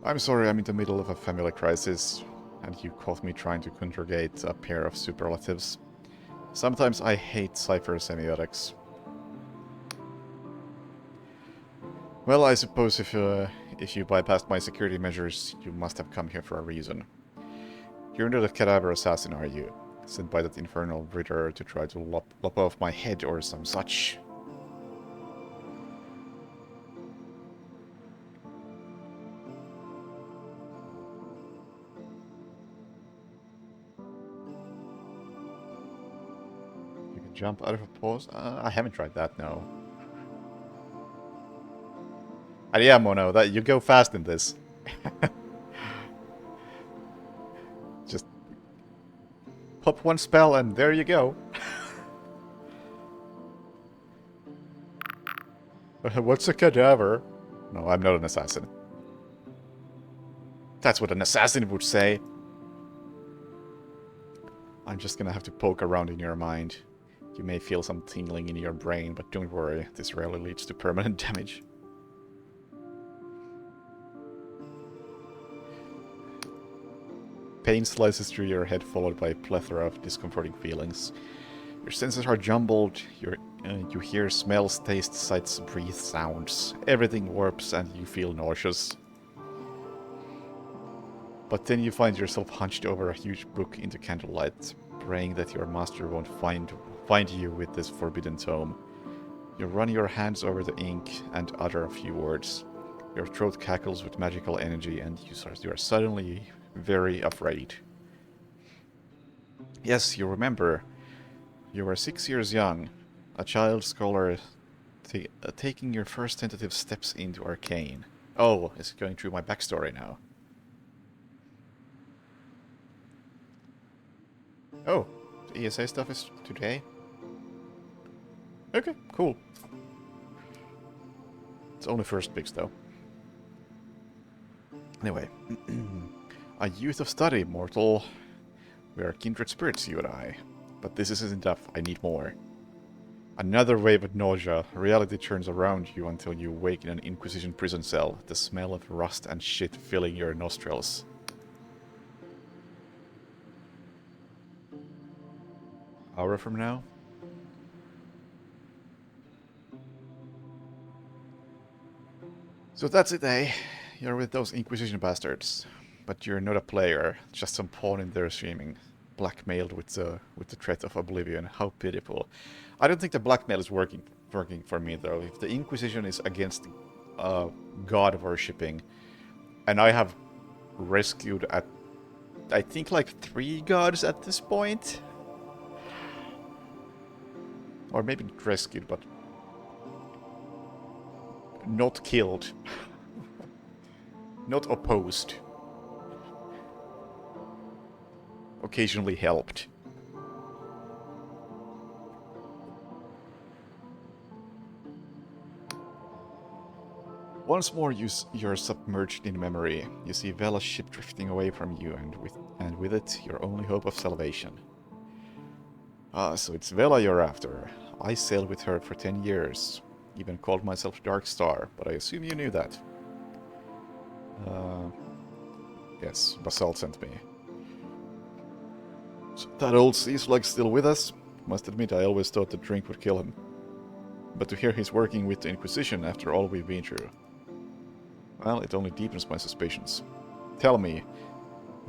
I'm sorry, I'm in the middle of a family crisis, and you caught me trying to conjugate a pair of superlatives. Sometimes I hate cipher semiotics. Well, I suppose if you bypassed my security measures, you must have come here for a reason. You're not a cadaver assassin, are you? Sent by that infernal Ritter to try to lop off my head or some such. You can jump out of a pose? I haven't tried that, no. And yeah, Mono, that you go fast in this. Just pop one spell and there you go. What's a cadaver? No, I'm not an assassin. That's what an assassin would say. I'm just gonna have to poke around in your mind. You may feel some tingling in your brain, but don't worry, this rarely leads to permanent damage. Pain slices through your head, followed by a plethora of discomforting feelings. Your senses are jumbled, you hear smells, tastes, sights, breathe, sounds. Everything warps and you feel nauseous. But then you find yourself hunched over a huge book into candlelight, praying that your master won't find you with this forbidden tome. You run your hands over the ink and utter a few words. Your throat cackles with magical energy and you are suddenly very afraid. Yes, you remember. You were 6 years young, a child scholar taking your first tentative steps into arcane. Oh, it's going through my backstory now. Oh, the ESA stuff is today? Okay, cool. It's only first picks, though. Anyway. A youth of study, mortal. We are kindred spirits, you and I. But this isn't enough, I need more. Another wave of nausea. Reality turns around you until you wake in an Inquisition prison cell, the smell of rust and shit filling your nostrils. Hour from now? So that's it, eh? You're with those Inquisition bastards. But you're not a player, just some pawn in their scheming. Blackmailed with the threat of oblivion. How pitiful. I don't think the blackmail is working for me, though. If the Inquisition is against god worshipping, and I have rescued at, I think, like 3 gods at this point? Or maybe not rescued, but not killed. Not opposed. Occasionally helped. Once more you're submerged in memory. You see Vela's ship drifting away from you, and with it your only hope of salvation. Ah, so it's Vela you're after. I sailed with her for 10 years. Even called myself Dark Star, but I assume you knew that. Yes, Basalt sent me. So that old sea slug's still with us? Must admit, I always thought the drink would kill him. But to hear he's working with the Inquisition after all we've been through, well, it only deepens my suspicions. Tell me,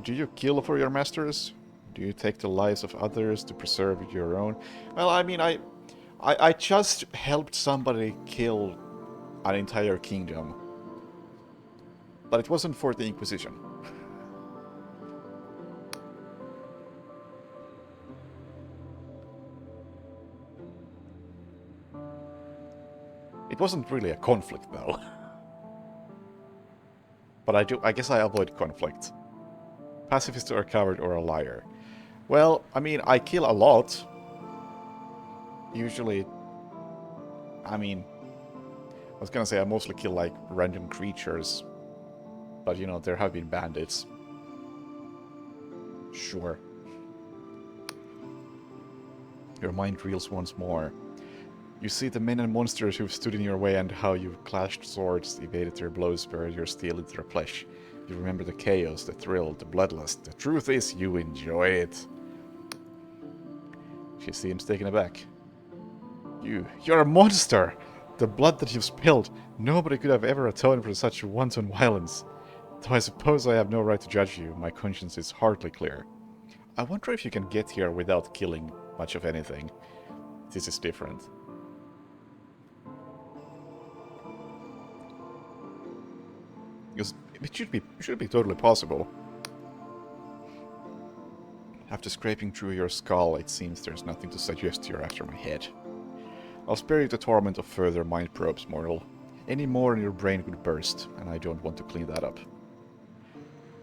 do you kill for your masters? Do you take the lives of others to preserve your own? Well, I mean, I just helped somebody kill an entire kingdom. But it wasn't for the Inquisition. It wasn't really a conflict, though. But I guess I avoid conflict. Pacifist or a coward or a liar. Well, I mean, I kill a lot. Usually, I mean, I was gonna say I mostly kill, like, random creatures. But, you know, there have been bandits. Sure. Your mind reels once more. You see the men and monsters who've stood in your way and how you've clashed swords, evaded their blows, buried your steel into their flesh. You remember the chaos, the thrill, the bloodlust. The truth is, you enjoy it. She seems taken aback. You're a monster! The blood that you've spilled, nobody could have ever atoned for such wanton violence. Though I suppose I have no right to judge you, my conscience is hardly clear. I wonder if you can get here without killing much of anything. This is different. Because it should be totally possible. After scraping through your skull, it seems there's nothing to suggest you're after my head. I'll spare you the torment of further mind probes, mortal. Any more and your brain could burst, and I don't want to clean that up.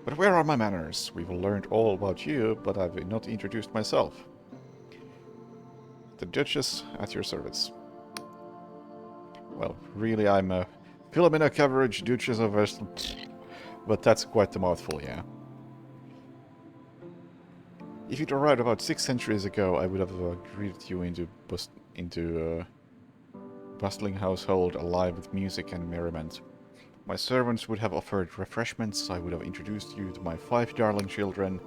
But where are my manners? We've learned all about you, but I've not introduced myself. The Duchess at your service. Well, really, I'm a Philomena coverage Duchess of Western... But that's quite the mouthful, yeah. If you'd arrived about 6 centuries ago, I would have greeted you into bustling household alive with music and merriment. My servants would have offered refreshments, I would have introduced you to my 5 darling children.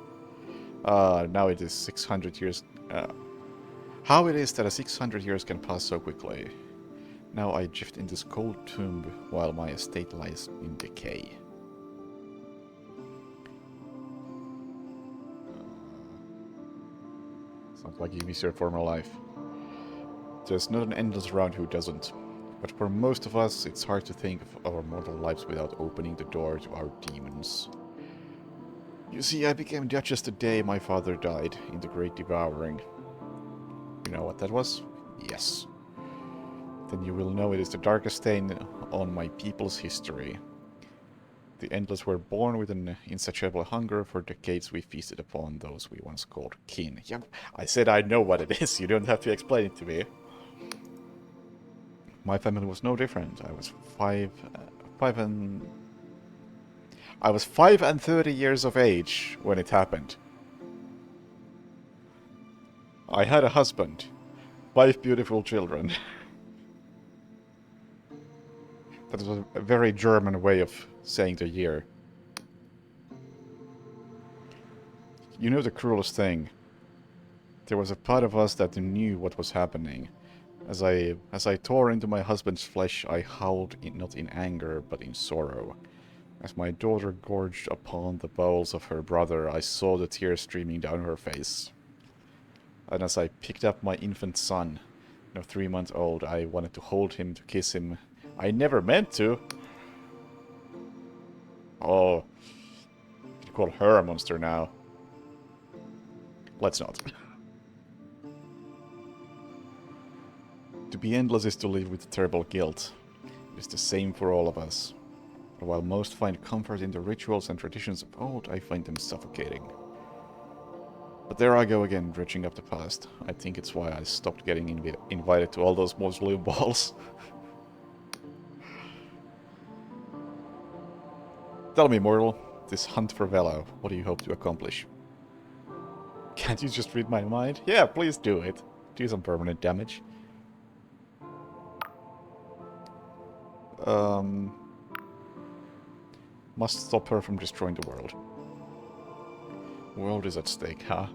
Now it is 600 years... how it is that 600 years can pass so quickly. Now I drift in this cold tomb while my estate lies in decay. Sounds like you miss your former life. There's not an endless round who doesn't. But for most of us, it's hard to think of our mortal lives without opening the door to our demons. You see, I became Duchess the day my father died in the Great Devouring. You know what that was? Yes. Then you will know it is the darkest stain on my people's history. The Endless were born with an insatiable hunger. For decades we feasted upon those we once called kin. Yep, I said I know what it is, you don't have to explain it to me. My family was no different. I was 5 and 30 years of age when it happened. I had a husband, 5 beautiful children. That was a very German way of saying the year. You know the cruelest thing? There was a part of us that knew what was happening. As I tore into my husband's flesh, I howled not in anger, but in sorrow. As my daughter gorged upon the bowels of her brother, I saw the tears streaming down her face. And as I picked up my infant son, now 3 months old, I wanted to hold him, to kiss him. I never meant to. Oh, you call her a monster now. Let's not. To be endless is to live with terrible guilt. It is the same for all of us. But while most find comfort in the rituals and traditions of old, I find them suffocating. But there I go again, dredging up the past. I think it's why I stopped getting invited to all those mausoleum balls. Tell me, mortal, this hunt for Vela, what do you hope to accomplish? Can't you just read my mind? Yeah, please do it. Do some permanent damage. Must stop her from destroying the world. World is at stake, huh?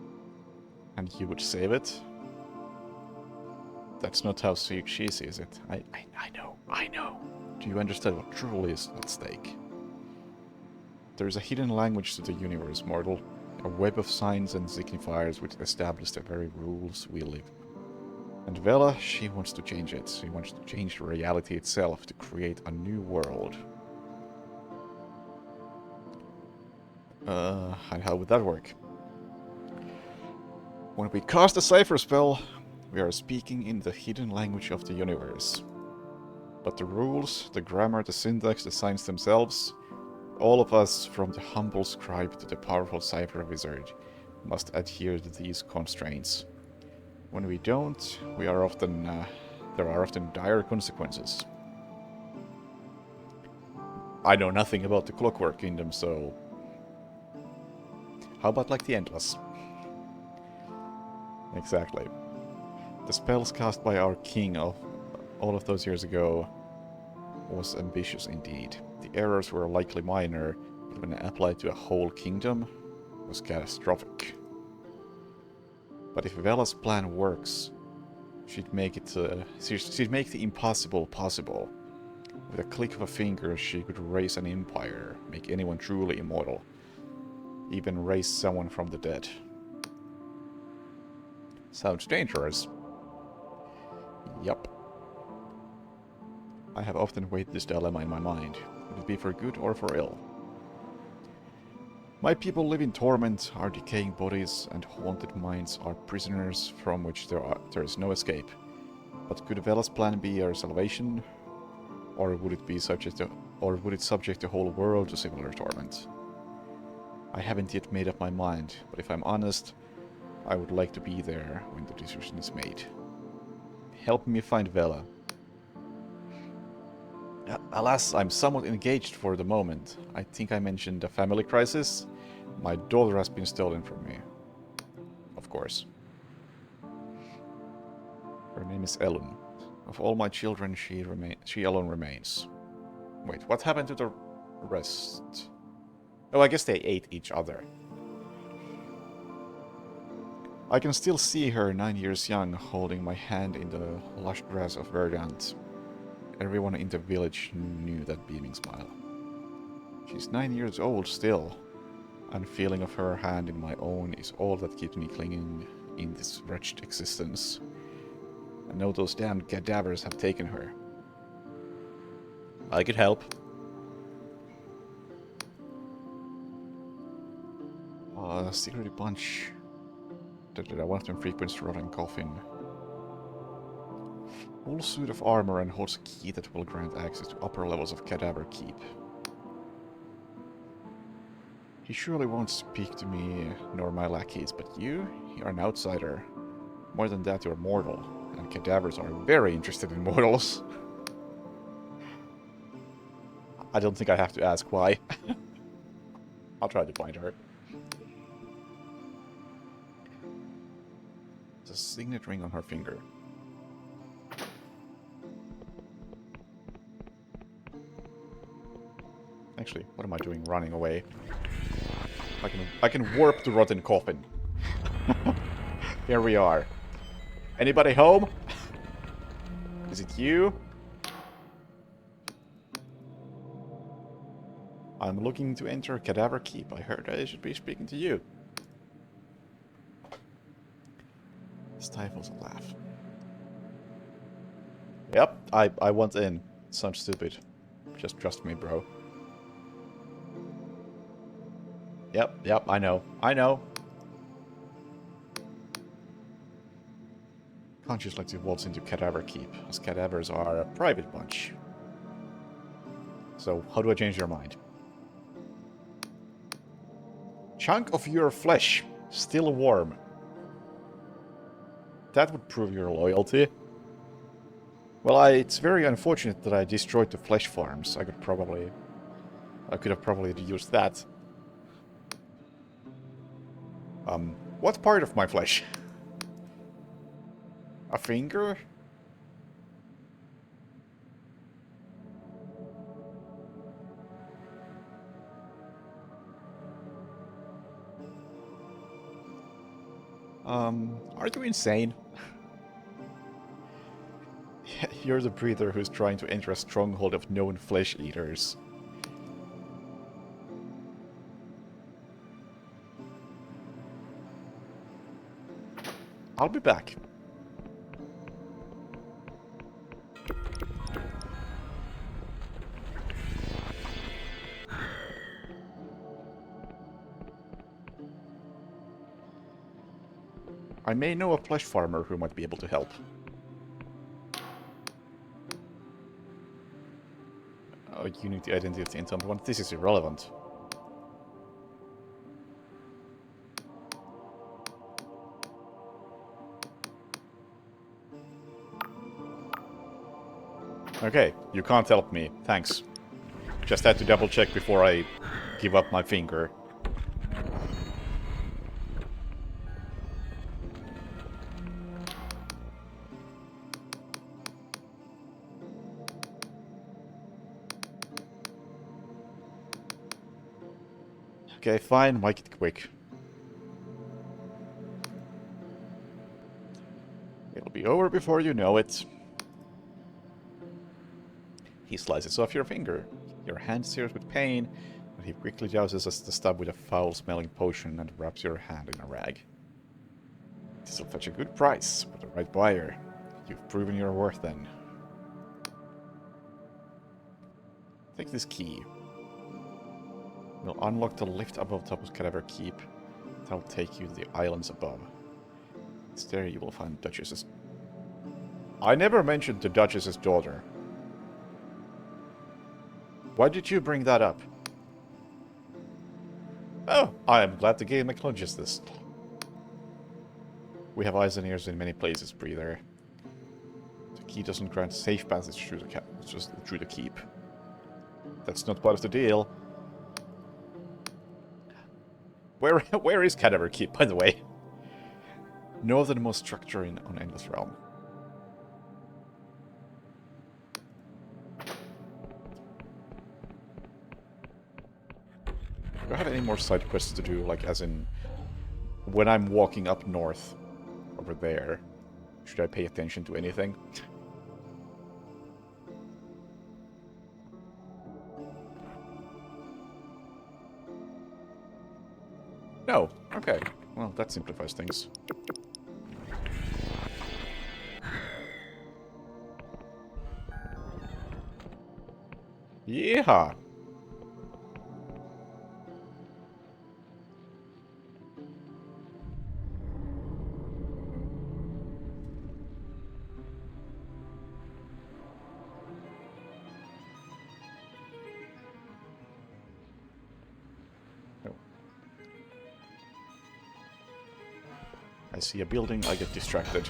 And you would save it? That's not how she sees it. I know. Do you understand what truly is at stake? There is a hidden language to the universe, mortal. A web of signs and signifiers which establish the very rules we live. And Vela, she wants to change it. She wants to change reality itself to create a new world. And how would that work? When we cast a cipher spell, we are speaking in the hidden language of the universe. But the rules, the grammar, the syntax, the signs themselves, all of us, from the humble scribe to the powerful cipher wizard, must adhere to these constraints. When we don't, there are often dire consequences. I know nothing about the Clockwork Kingdom, so... How about like the Endless? Exactly. The spells cast by our king of all of those years ago was ambitious indeed. The errors were likely minor, but when applied to a whole kingdom, it was catastrophic. But if Vela's plan works, she'd make the impossible possible. With a click of a finger, she could raise an empire, make anyone truly immortal, even raise someone from the dead. Sounds dangerous. Yup. I have often weighed this dilemma in my mind. Would it be for good or for ill? My people live in torment, our decaying bodies and haunted minds are prisoners from which there is no escape. But could Vela's plan be our salvation? Or would it subject the whole world to similar torment? I haven't yet made up my mind, but if I'm honest, I would like to be there when the decision is made. Help me find Vela. Alas, I'm somewhat engaged for the moment. I think I mentioned a family crisis. My daughter has been stolen from me. Of course. Her name is Ellen. Of all my children, she alone remains. Wait, what happened to the rest? Oh, I guess they ate each other. I can still see her, 9 years young, holding my hand in the lush grass of Verdant. Everyone in the village knew that beaming smile. She's 9 years old still, and feeling of her hand in my own is all that keeps me clinging in this wretched existence. I know those damned cadavers have taken her. I could help. Security punch. One of them frequents rotting coffin. Full suit of armor and holds a key that will grant access to upper levels of Cadaver Keep. He surely won't speak to me, nor my lackeys, but you're an outsider. More than that, you're mortal, and cadavers are very interested in mortals. I don't think I have to ask why. I'll try to find her. There's a signet ring on her finger. Actually, what am I doing running away? I can warp the rotten coffin. Here we are. Anybody home? Is it you? I'm looking to enter Cadaver Keep. I heard I should be speaking to you. Stifles a laugh. Yep, I want in. Sounds stupid. Just trust me, bro. Yep, I know. Can't just let you waltz into Cadaver Keep, as cadavers are a private bunch. So, how do I change your mind? Chunk of your flesh, still warm. That would prove your loyalty. Well, it's very unfortunate that I destroyed the flesh farms. I could have probably used that. What part of my flesh? A finger? Are you insane? You're the breather who's trying to enter a stronghold of known flesh eaters. I'll be back. I may know a flesh farmer who might be able to help. Oh, unique identity of the incumbent one. This is irrelevant. Okay, you can't help me. Thanks. Just had to double check before I give up my finger. Okay, fine, make it quick. It'll be over before you know it. He slices off your finger. Your hand sears with pain, but he quickly douses the stub with a foul-smelling potion and wraps your hand in a rag. This'll fetch a good price for the right buyer. You've proven your worth then. Take this key. We'll unlock the lift above top of Cadaver Keep. That'll take you to the islands above. It's there you will find Duchess's... I never mentioned the Duchess's daughter. Why did you bring that up? Oh, I am glad the game acknowledges this. We have eyes and ears in many places, breather. The key doesn't grant safe passage through the keep. That's not part of the deal. Where is Cadaver Keep, by the way? Northernmost structure on Endless Realm. Do I have any more side quests to do, like as in when I'm walking up north over there? Should I pay attention to anything? No. Okay. Well, that simplifies things. Yeehaw! I see a building, I get distracted.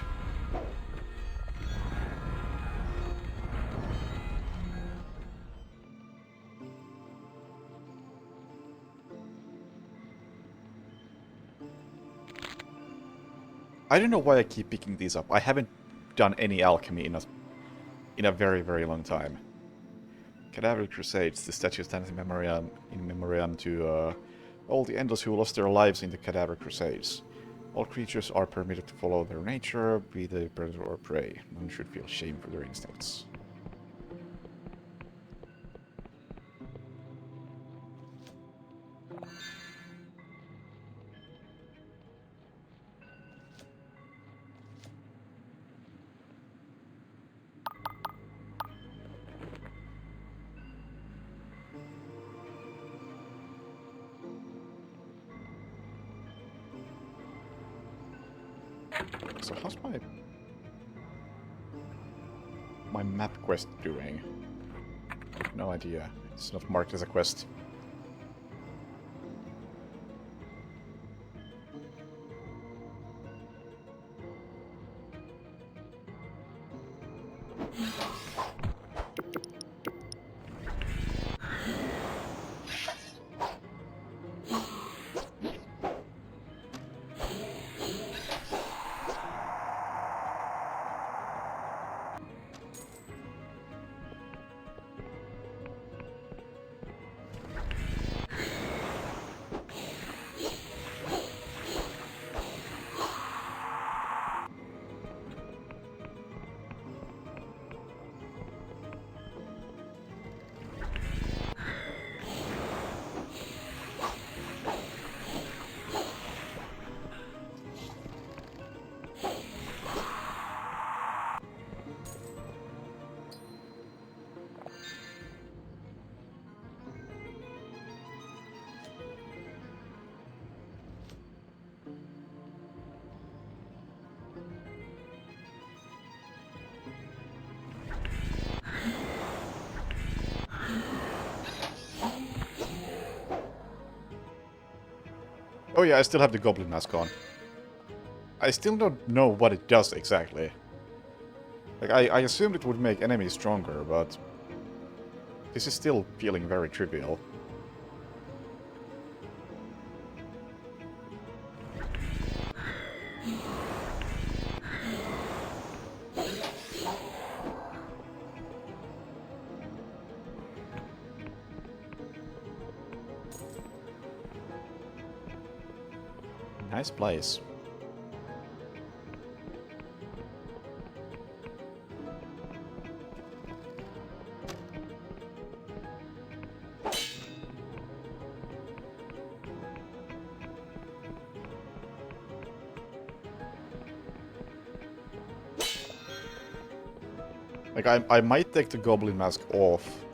I don't know why I keep picking these up. I haven't done any alchemy in a very, very long time. Cadaver Crusades, the statue stands in memoriam to all the endless who lost their lives in the Cadaver Crusades. All creatures are permitted to follow their nature, be they predator or prey. None should feel shame for their instincts. So how's my map quest doing? No idea. It's not marked as a quest. Oh yeah, I still have the goblin mask on. I still don't know what it does exactly. Like, I assumed it would make enemies stronger, but this is still feeling very trivial. Nice place. Like, I might take the goblin mask off,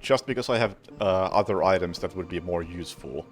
just because I have other items that would be more useful.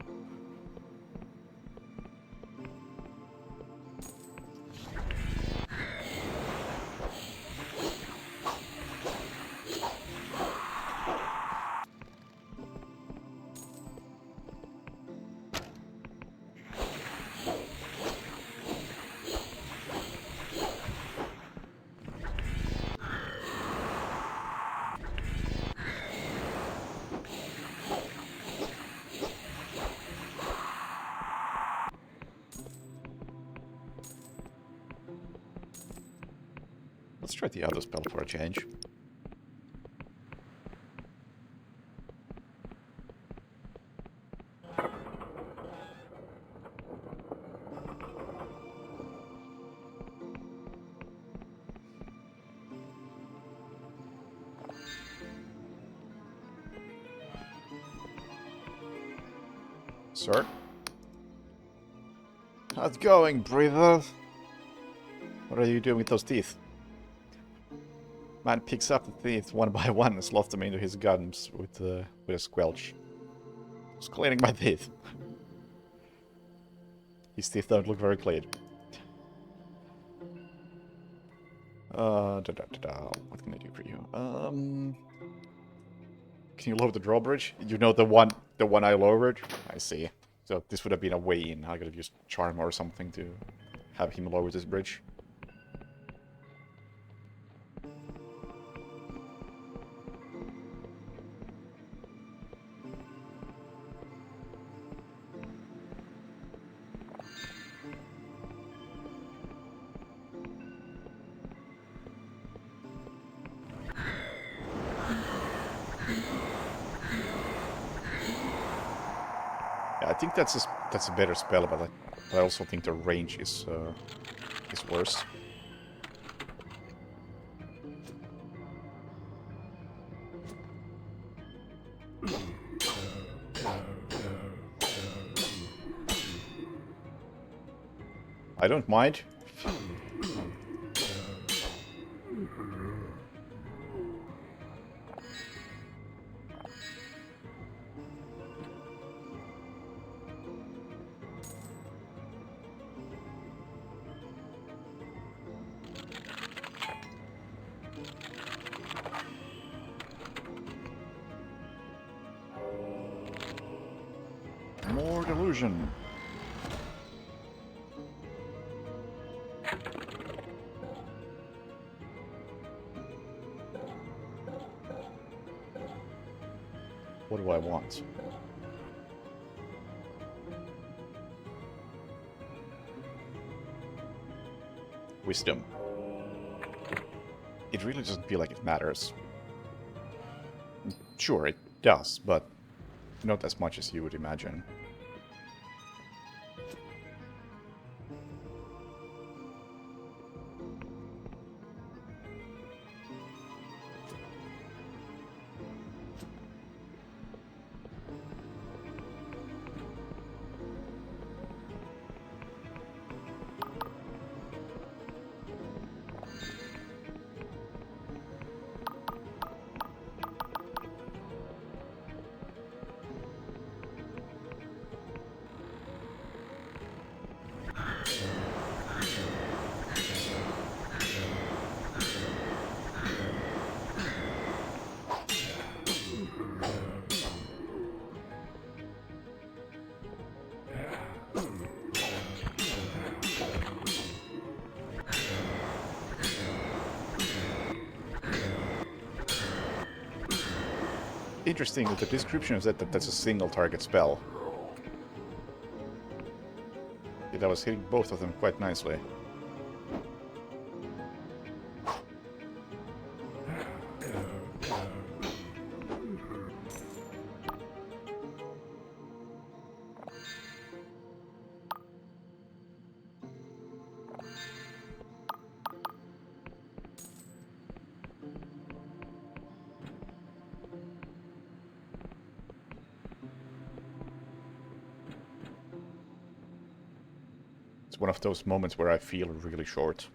Let's try the other spell for a change. Sir? How's it going, breather? What are you doing with those teeth? Man picks up the teeth one by one and slots them into his gums with a squelch. Just cleaning my teeth. His teeth don't look very clean. What can I do for you? Can you lower the drawbridge? You know the one I lowered? I see. So this would have been a way in. I could have used charm or something to have him lower this bridge. I think that's a better spell, but I also think the range is worse. I don't mind. More delusion. What do I want? Wisdom. It really doesn't feel like it matters. Sure, it does, but not as much as you would imagine. interesting that the description said that that's a single target spell. Yet I was hitting both of them quite nicely. One of those moments where I feel really short.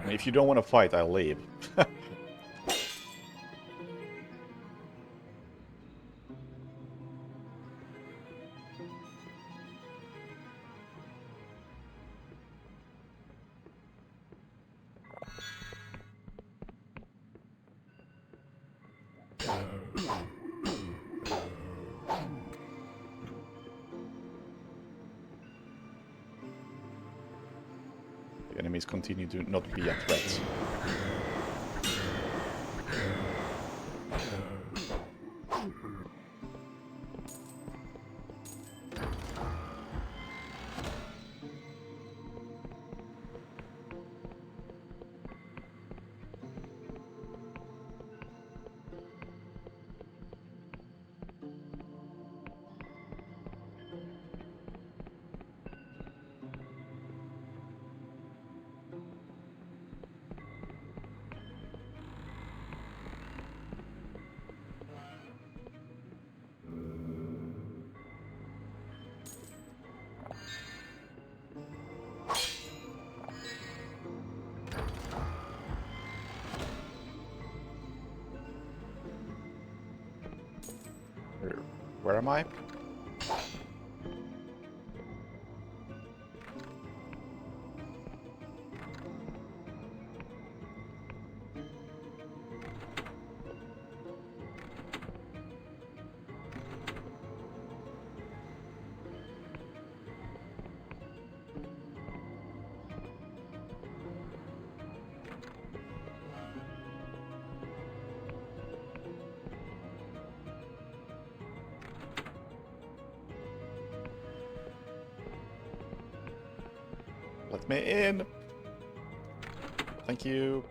If you don't want to fight, I'll leave. The enemies continue to not be a threat. Where am I? Let me in! Thank you.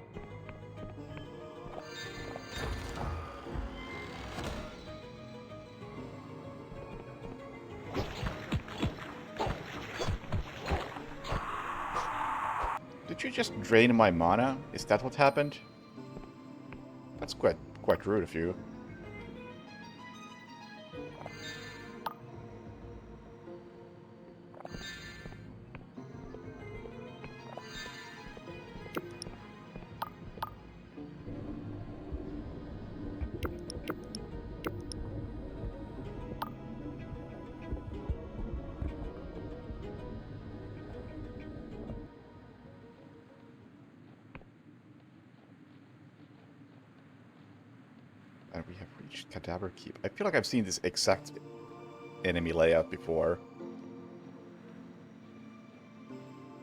Did you just drain my mana? Is that what happened? That's quite rude of you. And we have reached Cadaver Keep. I feel like I've seen this exact enemy layout before.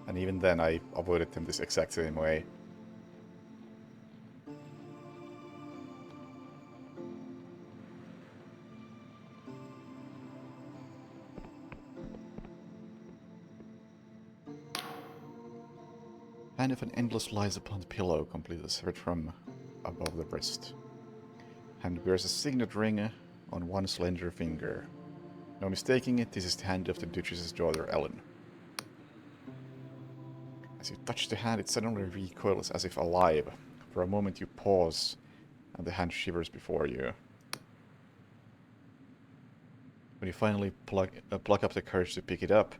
And even then I avoided them this exact same way. Hand of an endless lies upon the pillow, completely severed from above the wrist. Hand bears a signet ring on one slender finger. No mistaking it, this is the hand of the Duchess's daughter, Ellen. As you touch the hand, it suddenly recoils as if alive. For a moment you pause, and the hand shivers before you. When you finally pluck up the courage to pick it up,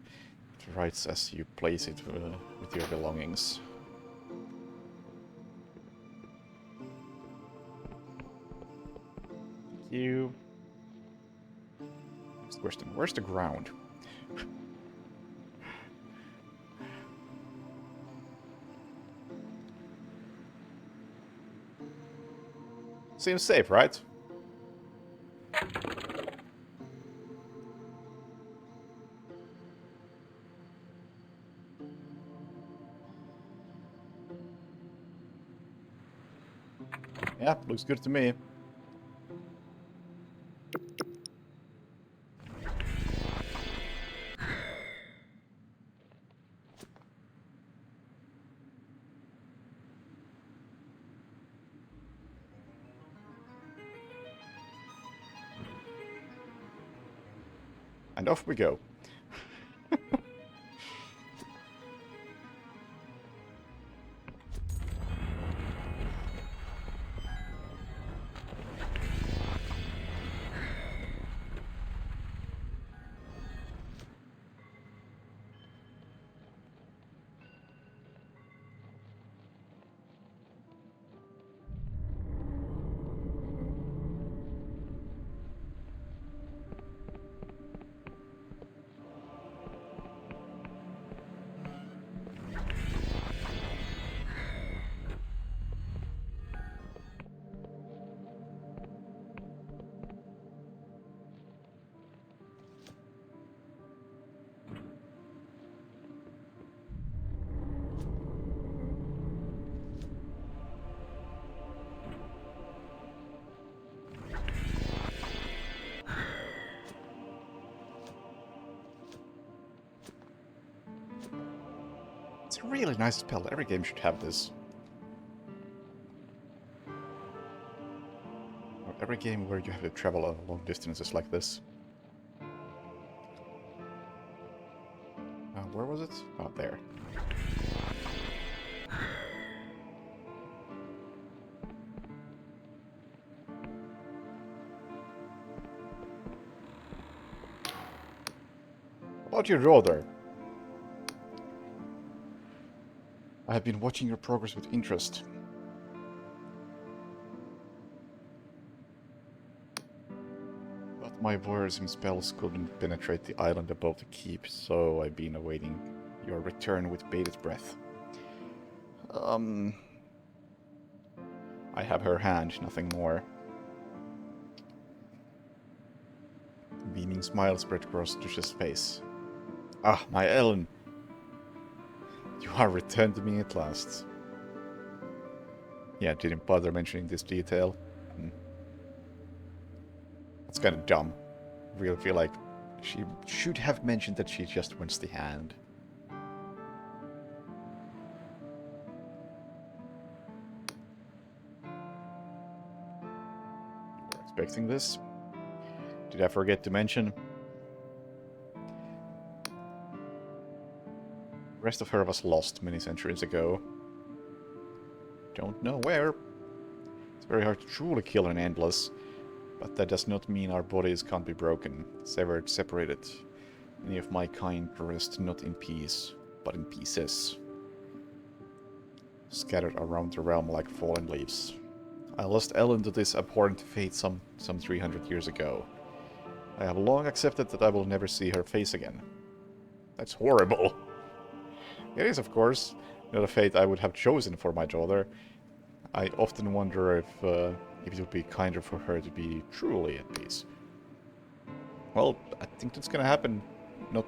it writes as you place it with your belongings. you. Next question, where's the ground? Seems safe, right? Yeah, looks good to me. And off we go. It's a really nice spell. Every game should have this. Or every game where you have to travel long distances like this. Where was it? Oh, there. How about your daughter? I have been watching your progress with interest. But my voyeurism spells couldn't penetrate the island above the keep, so I've been awaiting your return with bated breath. I have her hand, nothing more. A beaming smile spread across Dush's face. Ah, my Ellen! You are returned to me at last. Yeah, didn't bother mentioning this detail. That's kind of dumb. I really feel like she should have mentioned that she just wants the hand. You were expecting this? Did I forget to mention? The rest of her was lost many centuries ago. Don't know where. It's very hard to truly kill an endless, but that does not mean our bodies can't be broken, severed, separated. Many of my kind rest not in peace, but in pieces. Scattered around the realm like fallen leaves. I lost Ellen to this abhorrent fate some 300 years ago. I have long accepted that I will never see her face again. That's horrible. It is, of course, not a fate I would have chosen for my daughter. I often wonder if it would be kinder for her to be truly at peace. Well, I think that's gonna happen not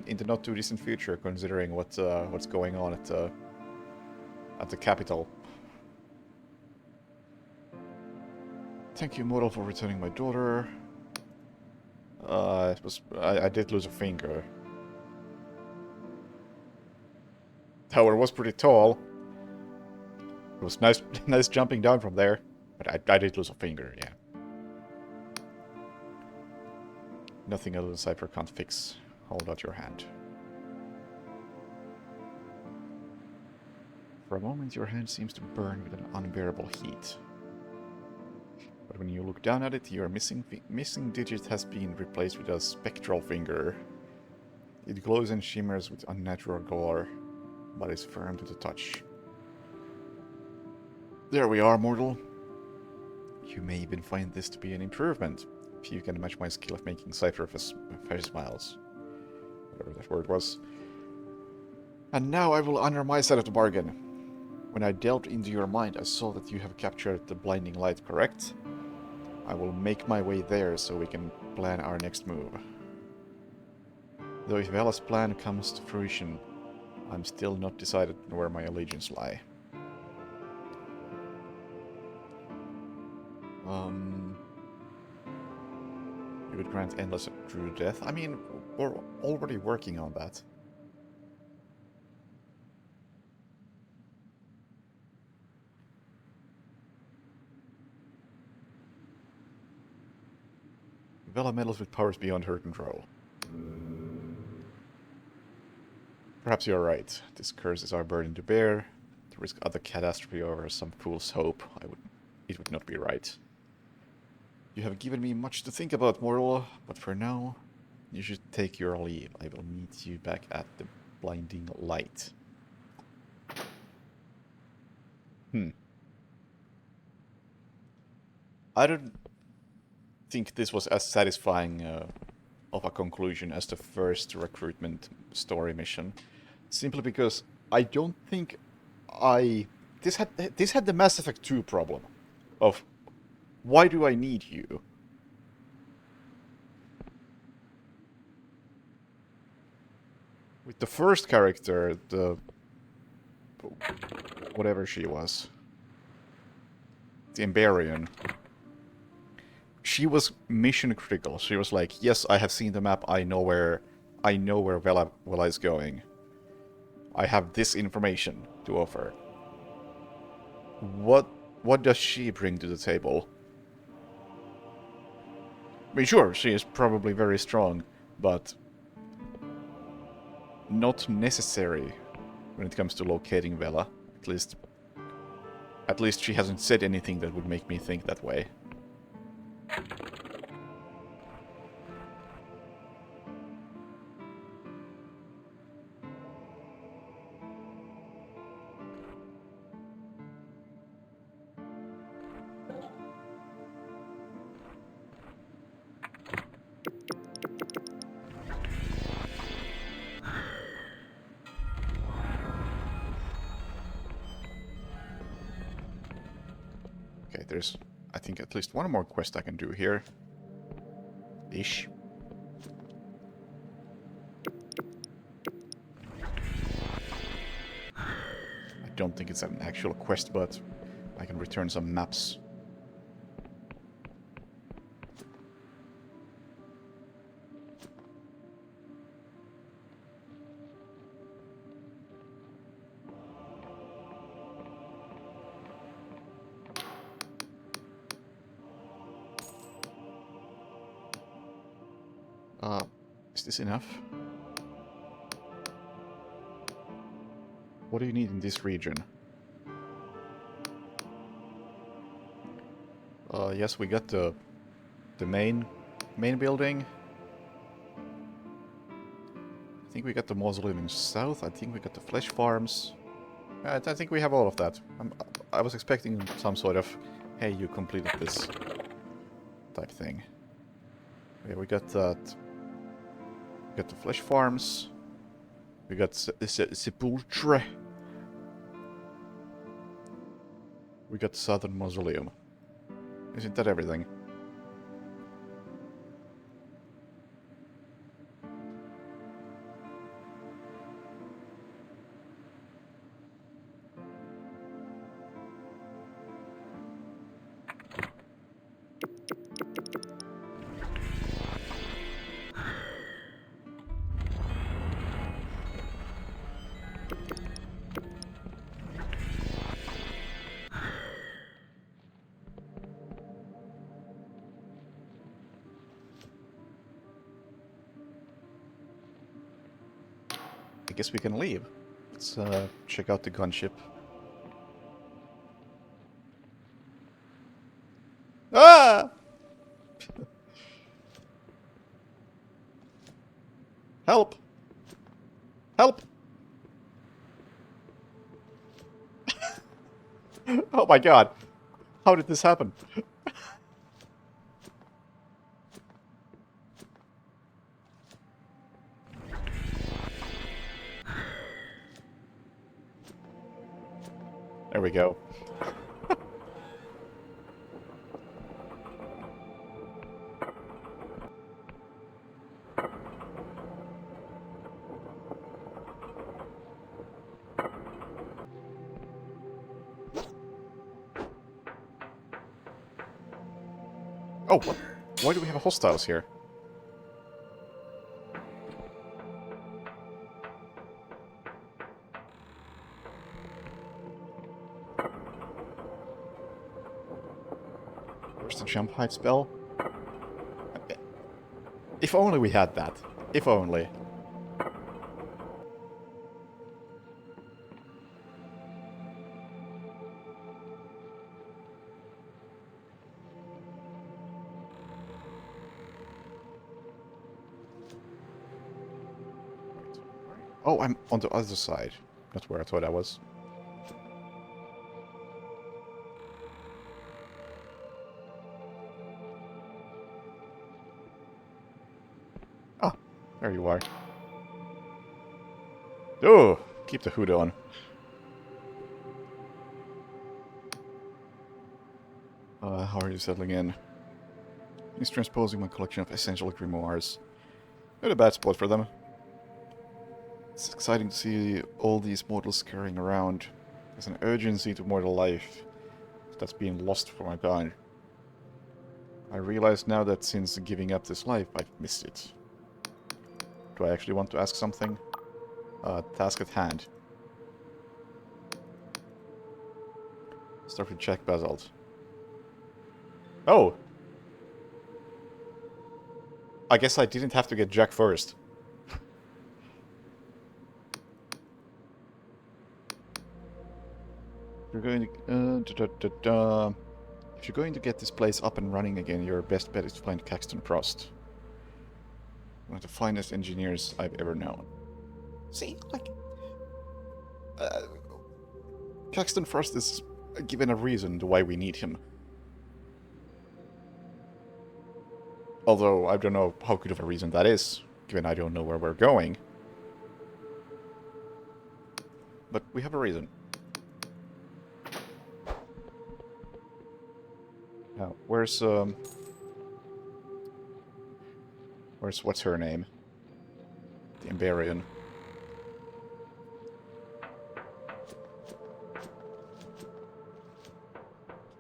in the not too distant future, considering what's going on at the capital. Thank you, Model, for returning my daughter. I did lose a finger. Tower was pretty tall. It was nice, nice jumping down from there, but I did lose a finger, yeah. Nothing a little cipher can't fix. Hold out your hand. For a moment, your hand seems to burn with an unbearable heat. But when you look down at it, your missing digit has been replaced with a spectral finger. It glows and shimmers with unnatural glory, but is firm to the touch. There we are, mortal. You may even find this to be an improvement, if you can match my skill of making cipher face smiles. Whatever that word was. And now I will honor my side of the bargain. When I delved into your mind, I saw that you have captured the blinding light, correct? I will make my way there so we can plan our next move. Though if Vela's plan comes to fruition, I'm still not decided where my allegiance lie. You would grant endless true death? I mean, we're already working on that. Vela meddles with powers beyond her control. Perhaps you're right. This curse is our burden to bear. To risk other catastrophe over some fool's hope, it would not be right. You have given me much to think about, mortal, but for now, you should take your leave. I will meet you back at the blinding light. I don't think this was as satisfying of a conclusion as the first recruitment story mission. Simply because I don't think this had the Mass Effect 2 problem of why do I need you? With the first character, the whatever she was, the Emberian, she was mission critical. She was like, yes, I have seen the map, I know where Vela is going. I have this information to offer. What does she bring to the table? I mean, sure, she is probably very strong, but not necessary when it comes to locating Vela. At least she hasn't said anything that would make me think that way. Okay, there's, I think, at least one more quest I can do here. Ish. I don't think it's an actual quest, but I can return some maps. Is this enough? What do you need in this region? Yes, we got the main building. I think we got the mausoleum in south. I think we got the flesh farms. I think we have all of that. I was expecting some sort of, hey, you completed this type thing. Yeah, we got that. We got the flesh farms. We got Sepulchre. We got the southern mausoleum. Isn't that everything? I guess we can leave. Let's check out the gunship. Ah! Help! Help! Oh my god. How did this happen? There we go. Oh, what? Why do we have hostiles here? Where's the jump height spell? If only we had that. If only. Oh, I'm on the other side. Not where I thought I was. Ah, there you are. Oh, keep the hood on. How are you settling in? He's transposing my collection of essential grimoires. Not a bad spot for them. It's exciting to see all these models carrying around. There's an urgency to mortal life that's being lost for my kind. I realize now that since giving up this life, I've missed it. Do I actually want to ask something? Task at hand. Start with Jack Basalt. Oh! I guess I didn't have to get Jack first. You're going to... If you're going to get this place up and running again, your best bet is to find Caxton Frost. One of the finest engineers I've ever known. See, like... Caxton Frost is given a reason to why we need him. Although, I don't know how good of a reason that is, given I don't know where we're going. But we have a reason. Now, where's what's her name? The Emberian.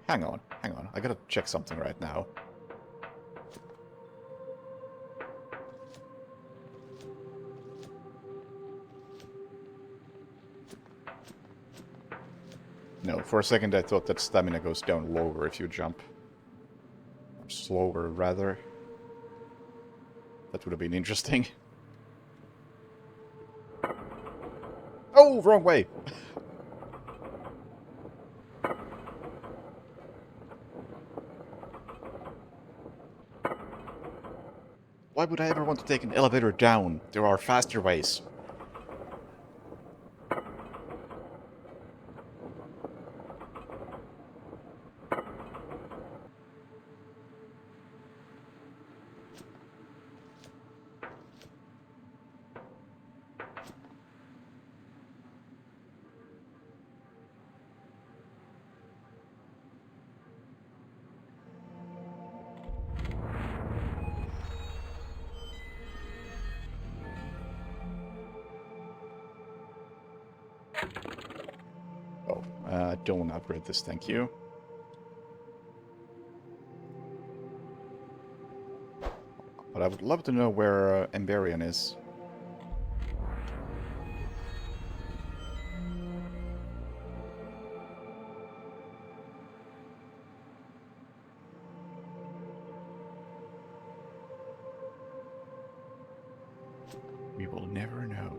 Hang on. I gotta check something right now. No, for a second I thought that stamina goes down lower if you jump. Or slower, rather. That would have been interesting. Oh, wrong way! Why would I ever want to take an elevator down? There are faster ways. Oh, don't upgrade this, thank you. But I would love to know where Emberian is. We will never know.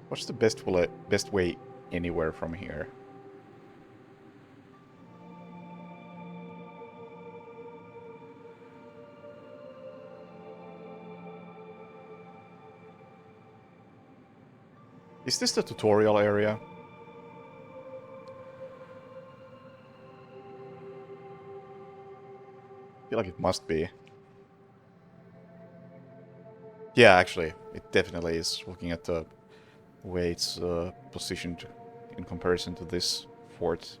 What's the best way anywhere from here? Is this the tutorial area? I feel like it must be. Yeah, actually, it definitely is, looking at the way it's positioned in comparison to this fort.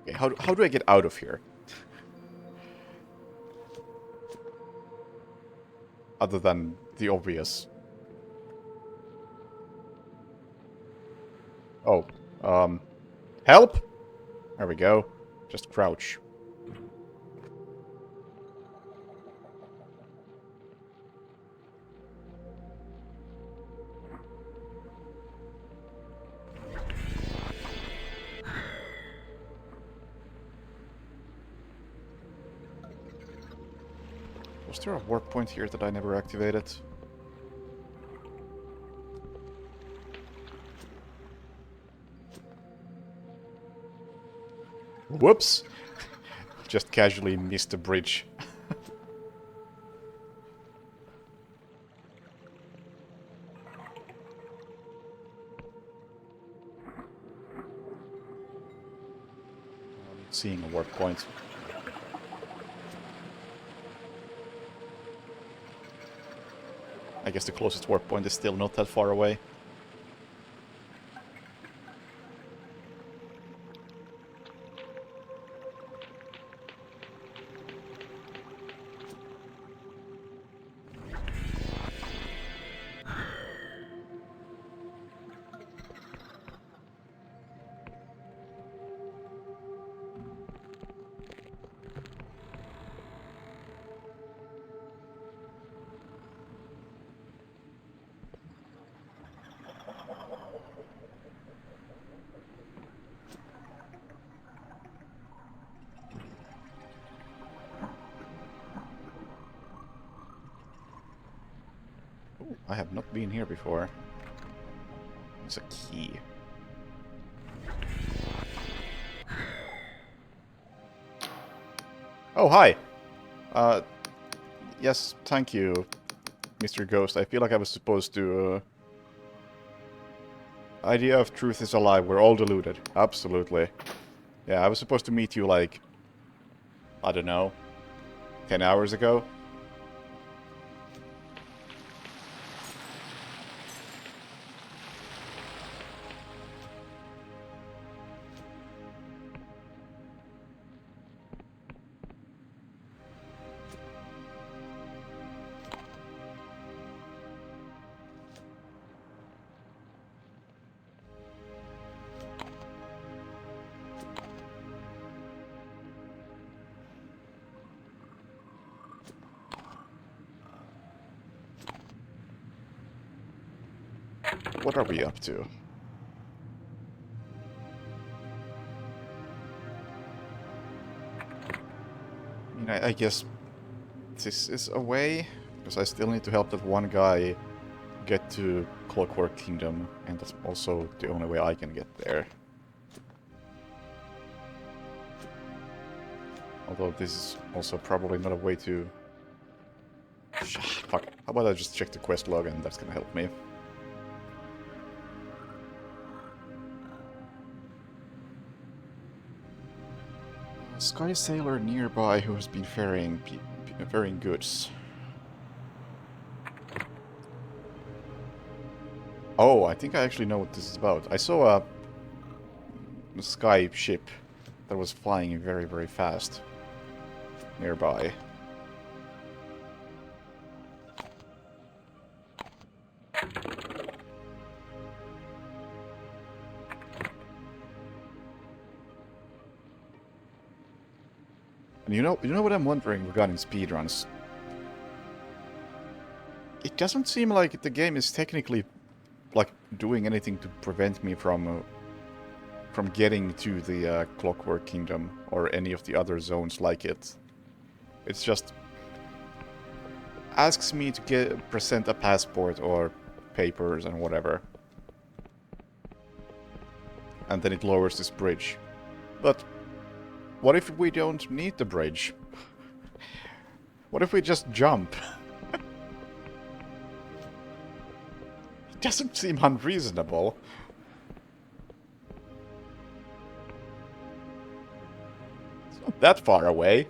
Okay, how do I get out of here? Other than the obvious. Oh, help! There we go. Just crouch. Was there a warp point here that I never activated? Whoops! Just casually missed the bridge. Seeing a warp point. I guess the closest warp point is still not that far away. Ooh, I have not been here before. It's a key. Oh, hi! Yes, thank you, Mr. Ghost. I feel like I was supposed to, Idea of truth is a lie, we're all deluded. Absolutely. Yeah, I was supposed to meet you, like, I don't know, 10 hours ago? What are we up to? I mean, I guess this is a way, because I still need to help that one guy get to Clockwork Kingdom, and that's also the only way I can get there. Although this is also probably not a way to... Fuck. How about I just check the quest log and that's gonna help me. A Sky sailor nearby who has been ferrying goods. Oh, I think I actually know what this is about. I saw a sky ship that was flying very, very fast nearby. And you know what I'm wondering regarding speedruns? It doesn't seem like the game is technically like doing anything to prevent me from getting to the Clockwork Kingdom or any of the other zones like it. It's just asks me to present a passport or papers and whatever. And then it lowers this bridge. But What if we don't need the bridge? What if we just jump? It doesn't seem unreasonable. It's not that far away.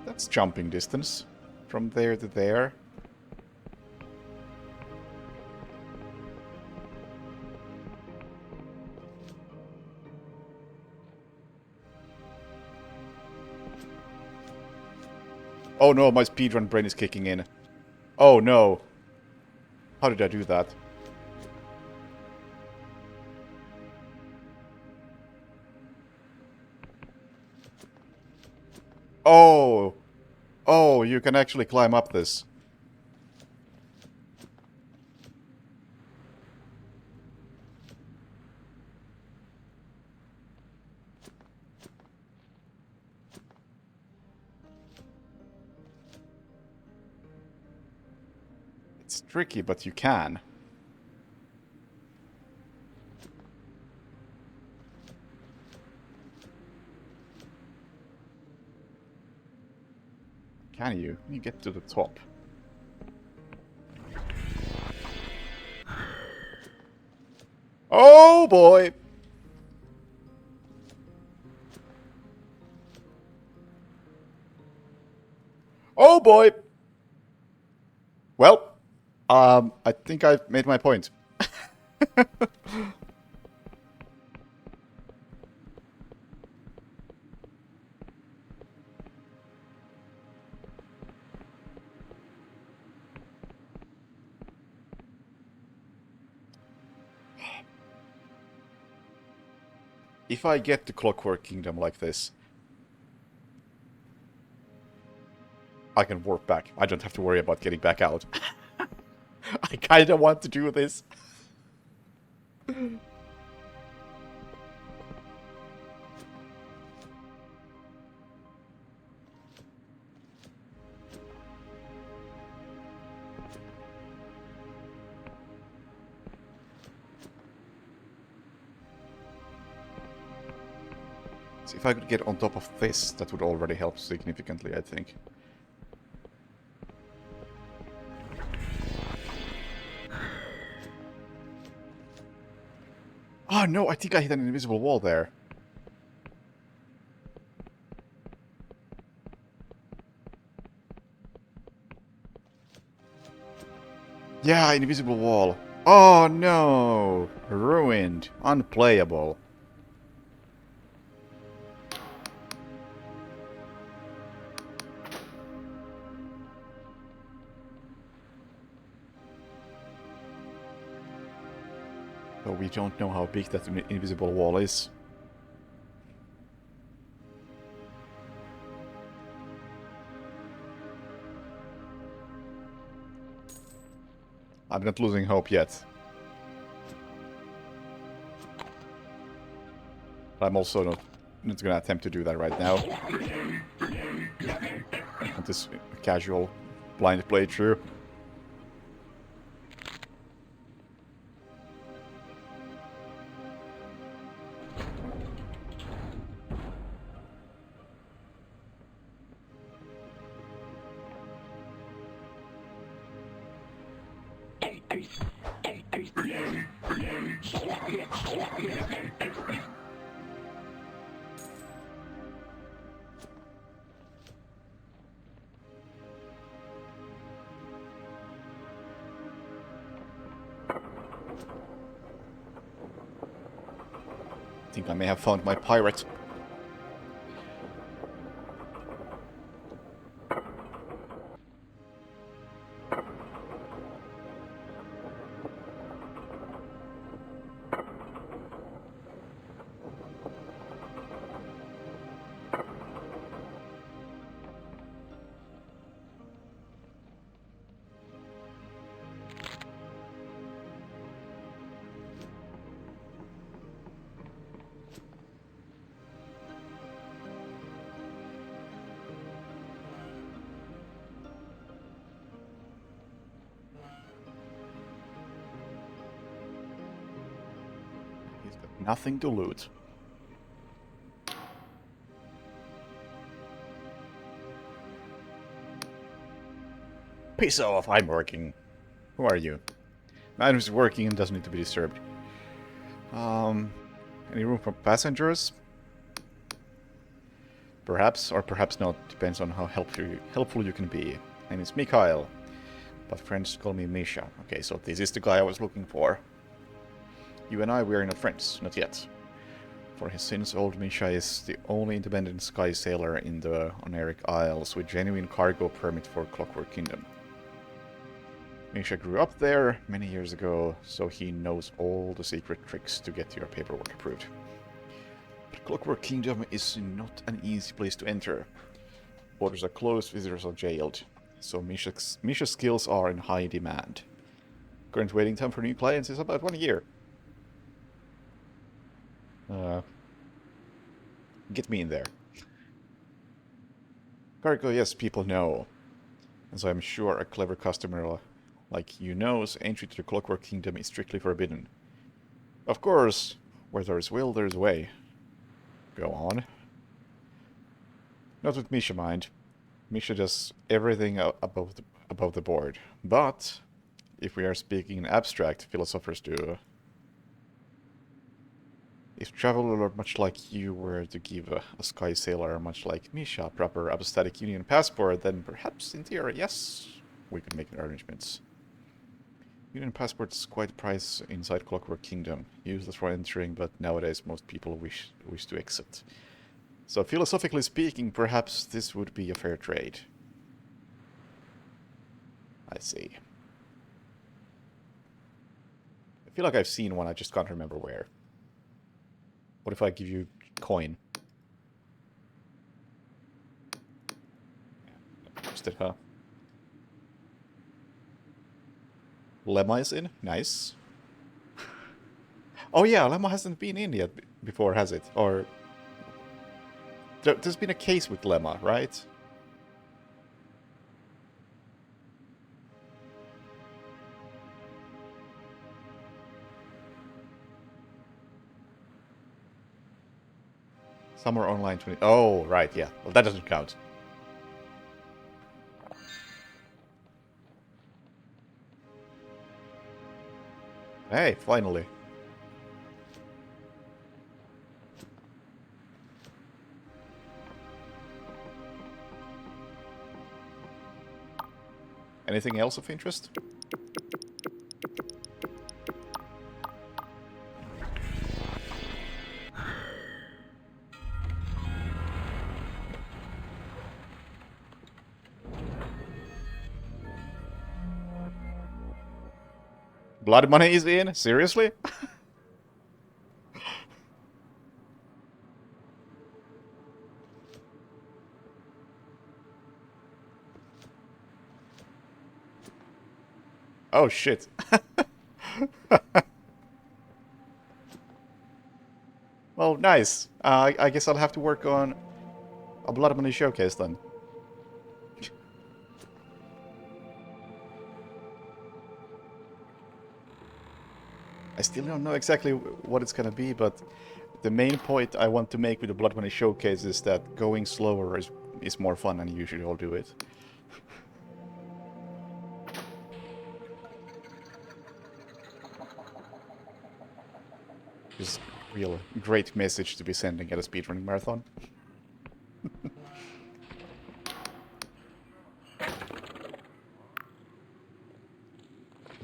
That's jumping distance from there to there. Oh no, my speedrun brain is kicking in. Oh no. How did I do that? Oh! Oh, you can actually climb up this. It's tricky, but you can. Can you? You get to the top. Oh boy! Oh boy! Well, I think I've made my point. If I get the Clockwork Kingdom like this, I can warp back. I don't have to worry about getting back out. I kinda want to do this. See, if I could get on top of this, that would already help significantly, I think. Oh no, I think I hit an invisible wall there. Yeah, invisible wall. Oh no! Ruined. Unplayable. But we don't know how big that invisible wall is. I'm not losing hope yet. I'm also not gonna attempt to do that right now. On this casual blind playthrough. I think I may have found my pirate. Nothing to loot. Piss off, I'm working. Who are you? Man who's working and doesn't need to be disturbed. Any room for passengers? Perhaps, or perhaps not. Depends on how helpful you can be. Name is Mikhail, but friends call me Misha. Okay, so this is the guy I was looking for. You and I, we are not friends. Not yet. For his sins, old Misha is the only independent sky sailor in the Oneric Isles with genuine cargo permit for Clockwork Kingdom. Misha grew up there many years ago, so he knows all the secret tricks to get your paperwork approved. But Clockwork Kingdom is not an easy place to enter. Borders are closed, visitors are jailed, so Misha's skills are in high demand. Current waiting time for new clients is about 1 year. Get me in there. Cargo, yes, people know. And so I'm sure a clever customer like you knows entry to the Clockwork Kingdom is strictly forbidden. Of course, where there is will, there is way. Go on. Not with Misha, mind. Misha does everything above the board. But, if we are speaking in abstract, philosophers do. If traveler much like you were to give a sky sailor much like Misha a proper apostatic union passport, then perhaps in theory, yes, we could make arrangements. Union passport is quite price inside Clockwork Kingdom. Useless for entering, but nowadays most people wish to exit. So philosophically speaking, perhaps this would be a fair trade. I see. I feel like I've seen one, I just can't remember where. What if I give you coin? Interested, huh? Lemma is in? Nice. Oh yeah, Lemma hasn't been in yet before, has it? Or... There's been a case with Lemma, right? Summer Online 20... Oh, right, yeah. Well, that doesn't count. Hey, finally. Anything else of interest? Blood money is in? Seriously? Oh shit. Well, nice. I guess I'll have to work on a Blood Money showcase then. I still don't know exactly what it's gonna be, but the main point I want to make with the Blood Money showcase is that going slower is more fun, and you should all do it. Just real great message to be sending at a speedrunning marathon.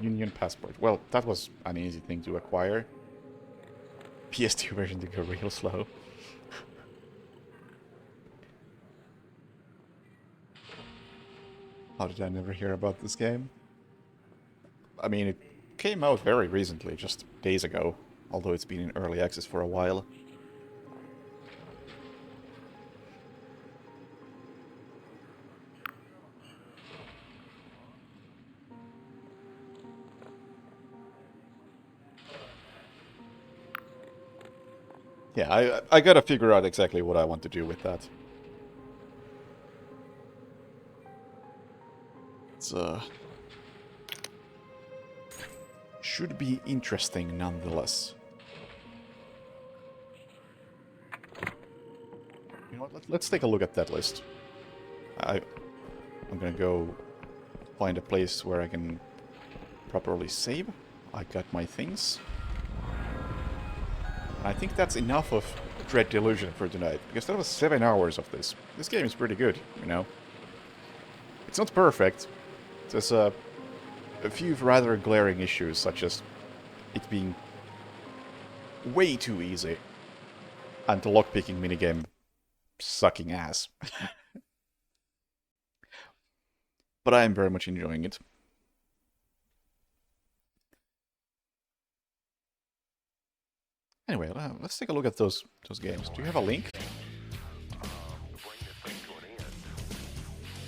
Union passport. Well, that was an easy thing to acquire. PS2 version to go real slow. How did I never hear about this game? I mean, it came out very recently, just days ago, although it's been in early access for a while. Yeah, I gotta figure out exactly what I want to do with that. It's, should be interesting nonetheless. let's take a look at that list. I'm gonna go find a place where I can properly save. I got my things. I think that's enough of Dread Delusion for tonight, because that was 7 hours of this. This game is pretty good, you know. It's not perfect. There's a few rather glaring issues, such as it being way too easy, and the lockpicking minigame sucking ass. But I am very much enjoying it. Anyway, let's take a look at those games. Do you have a link?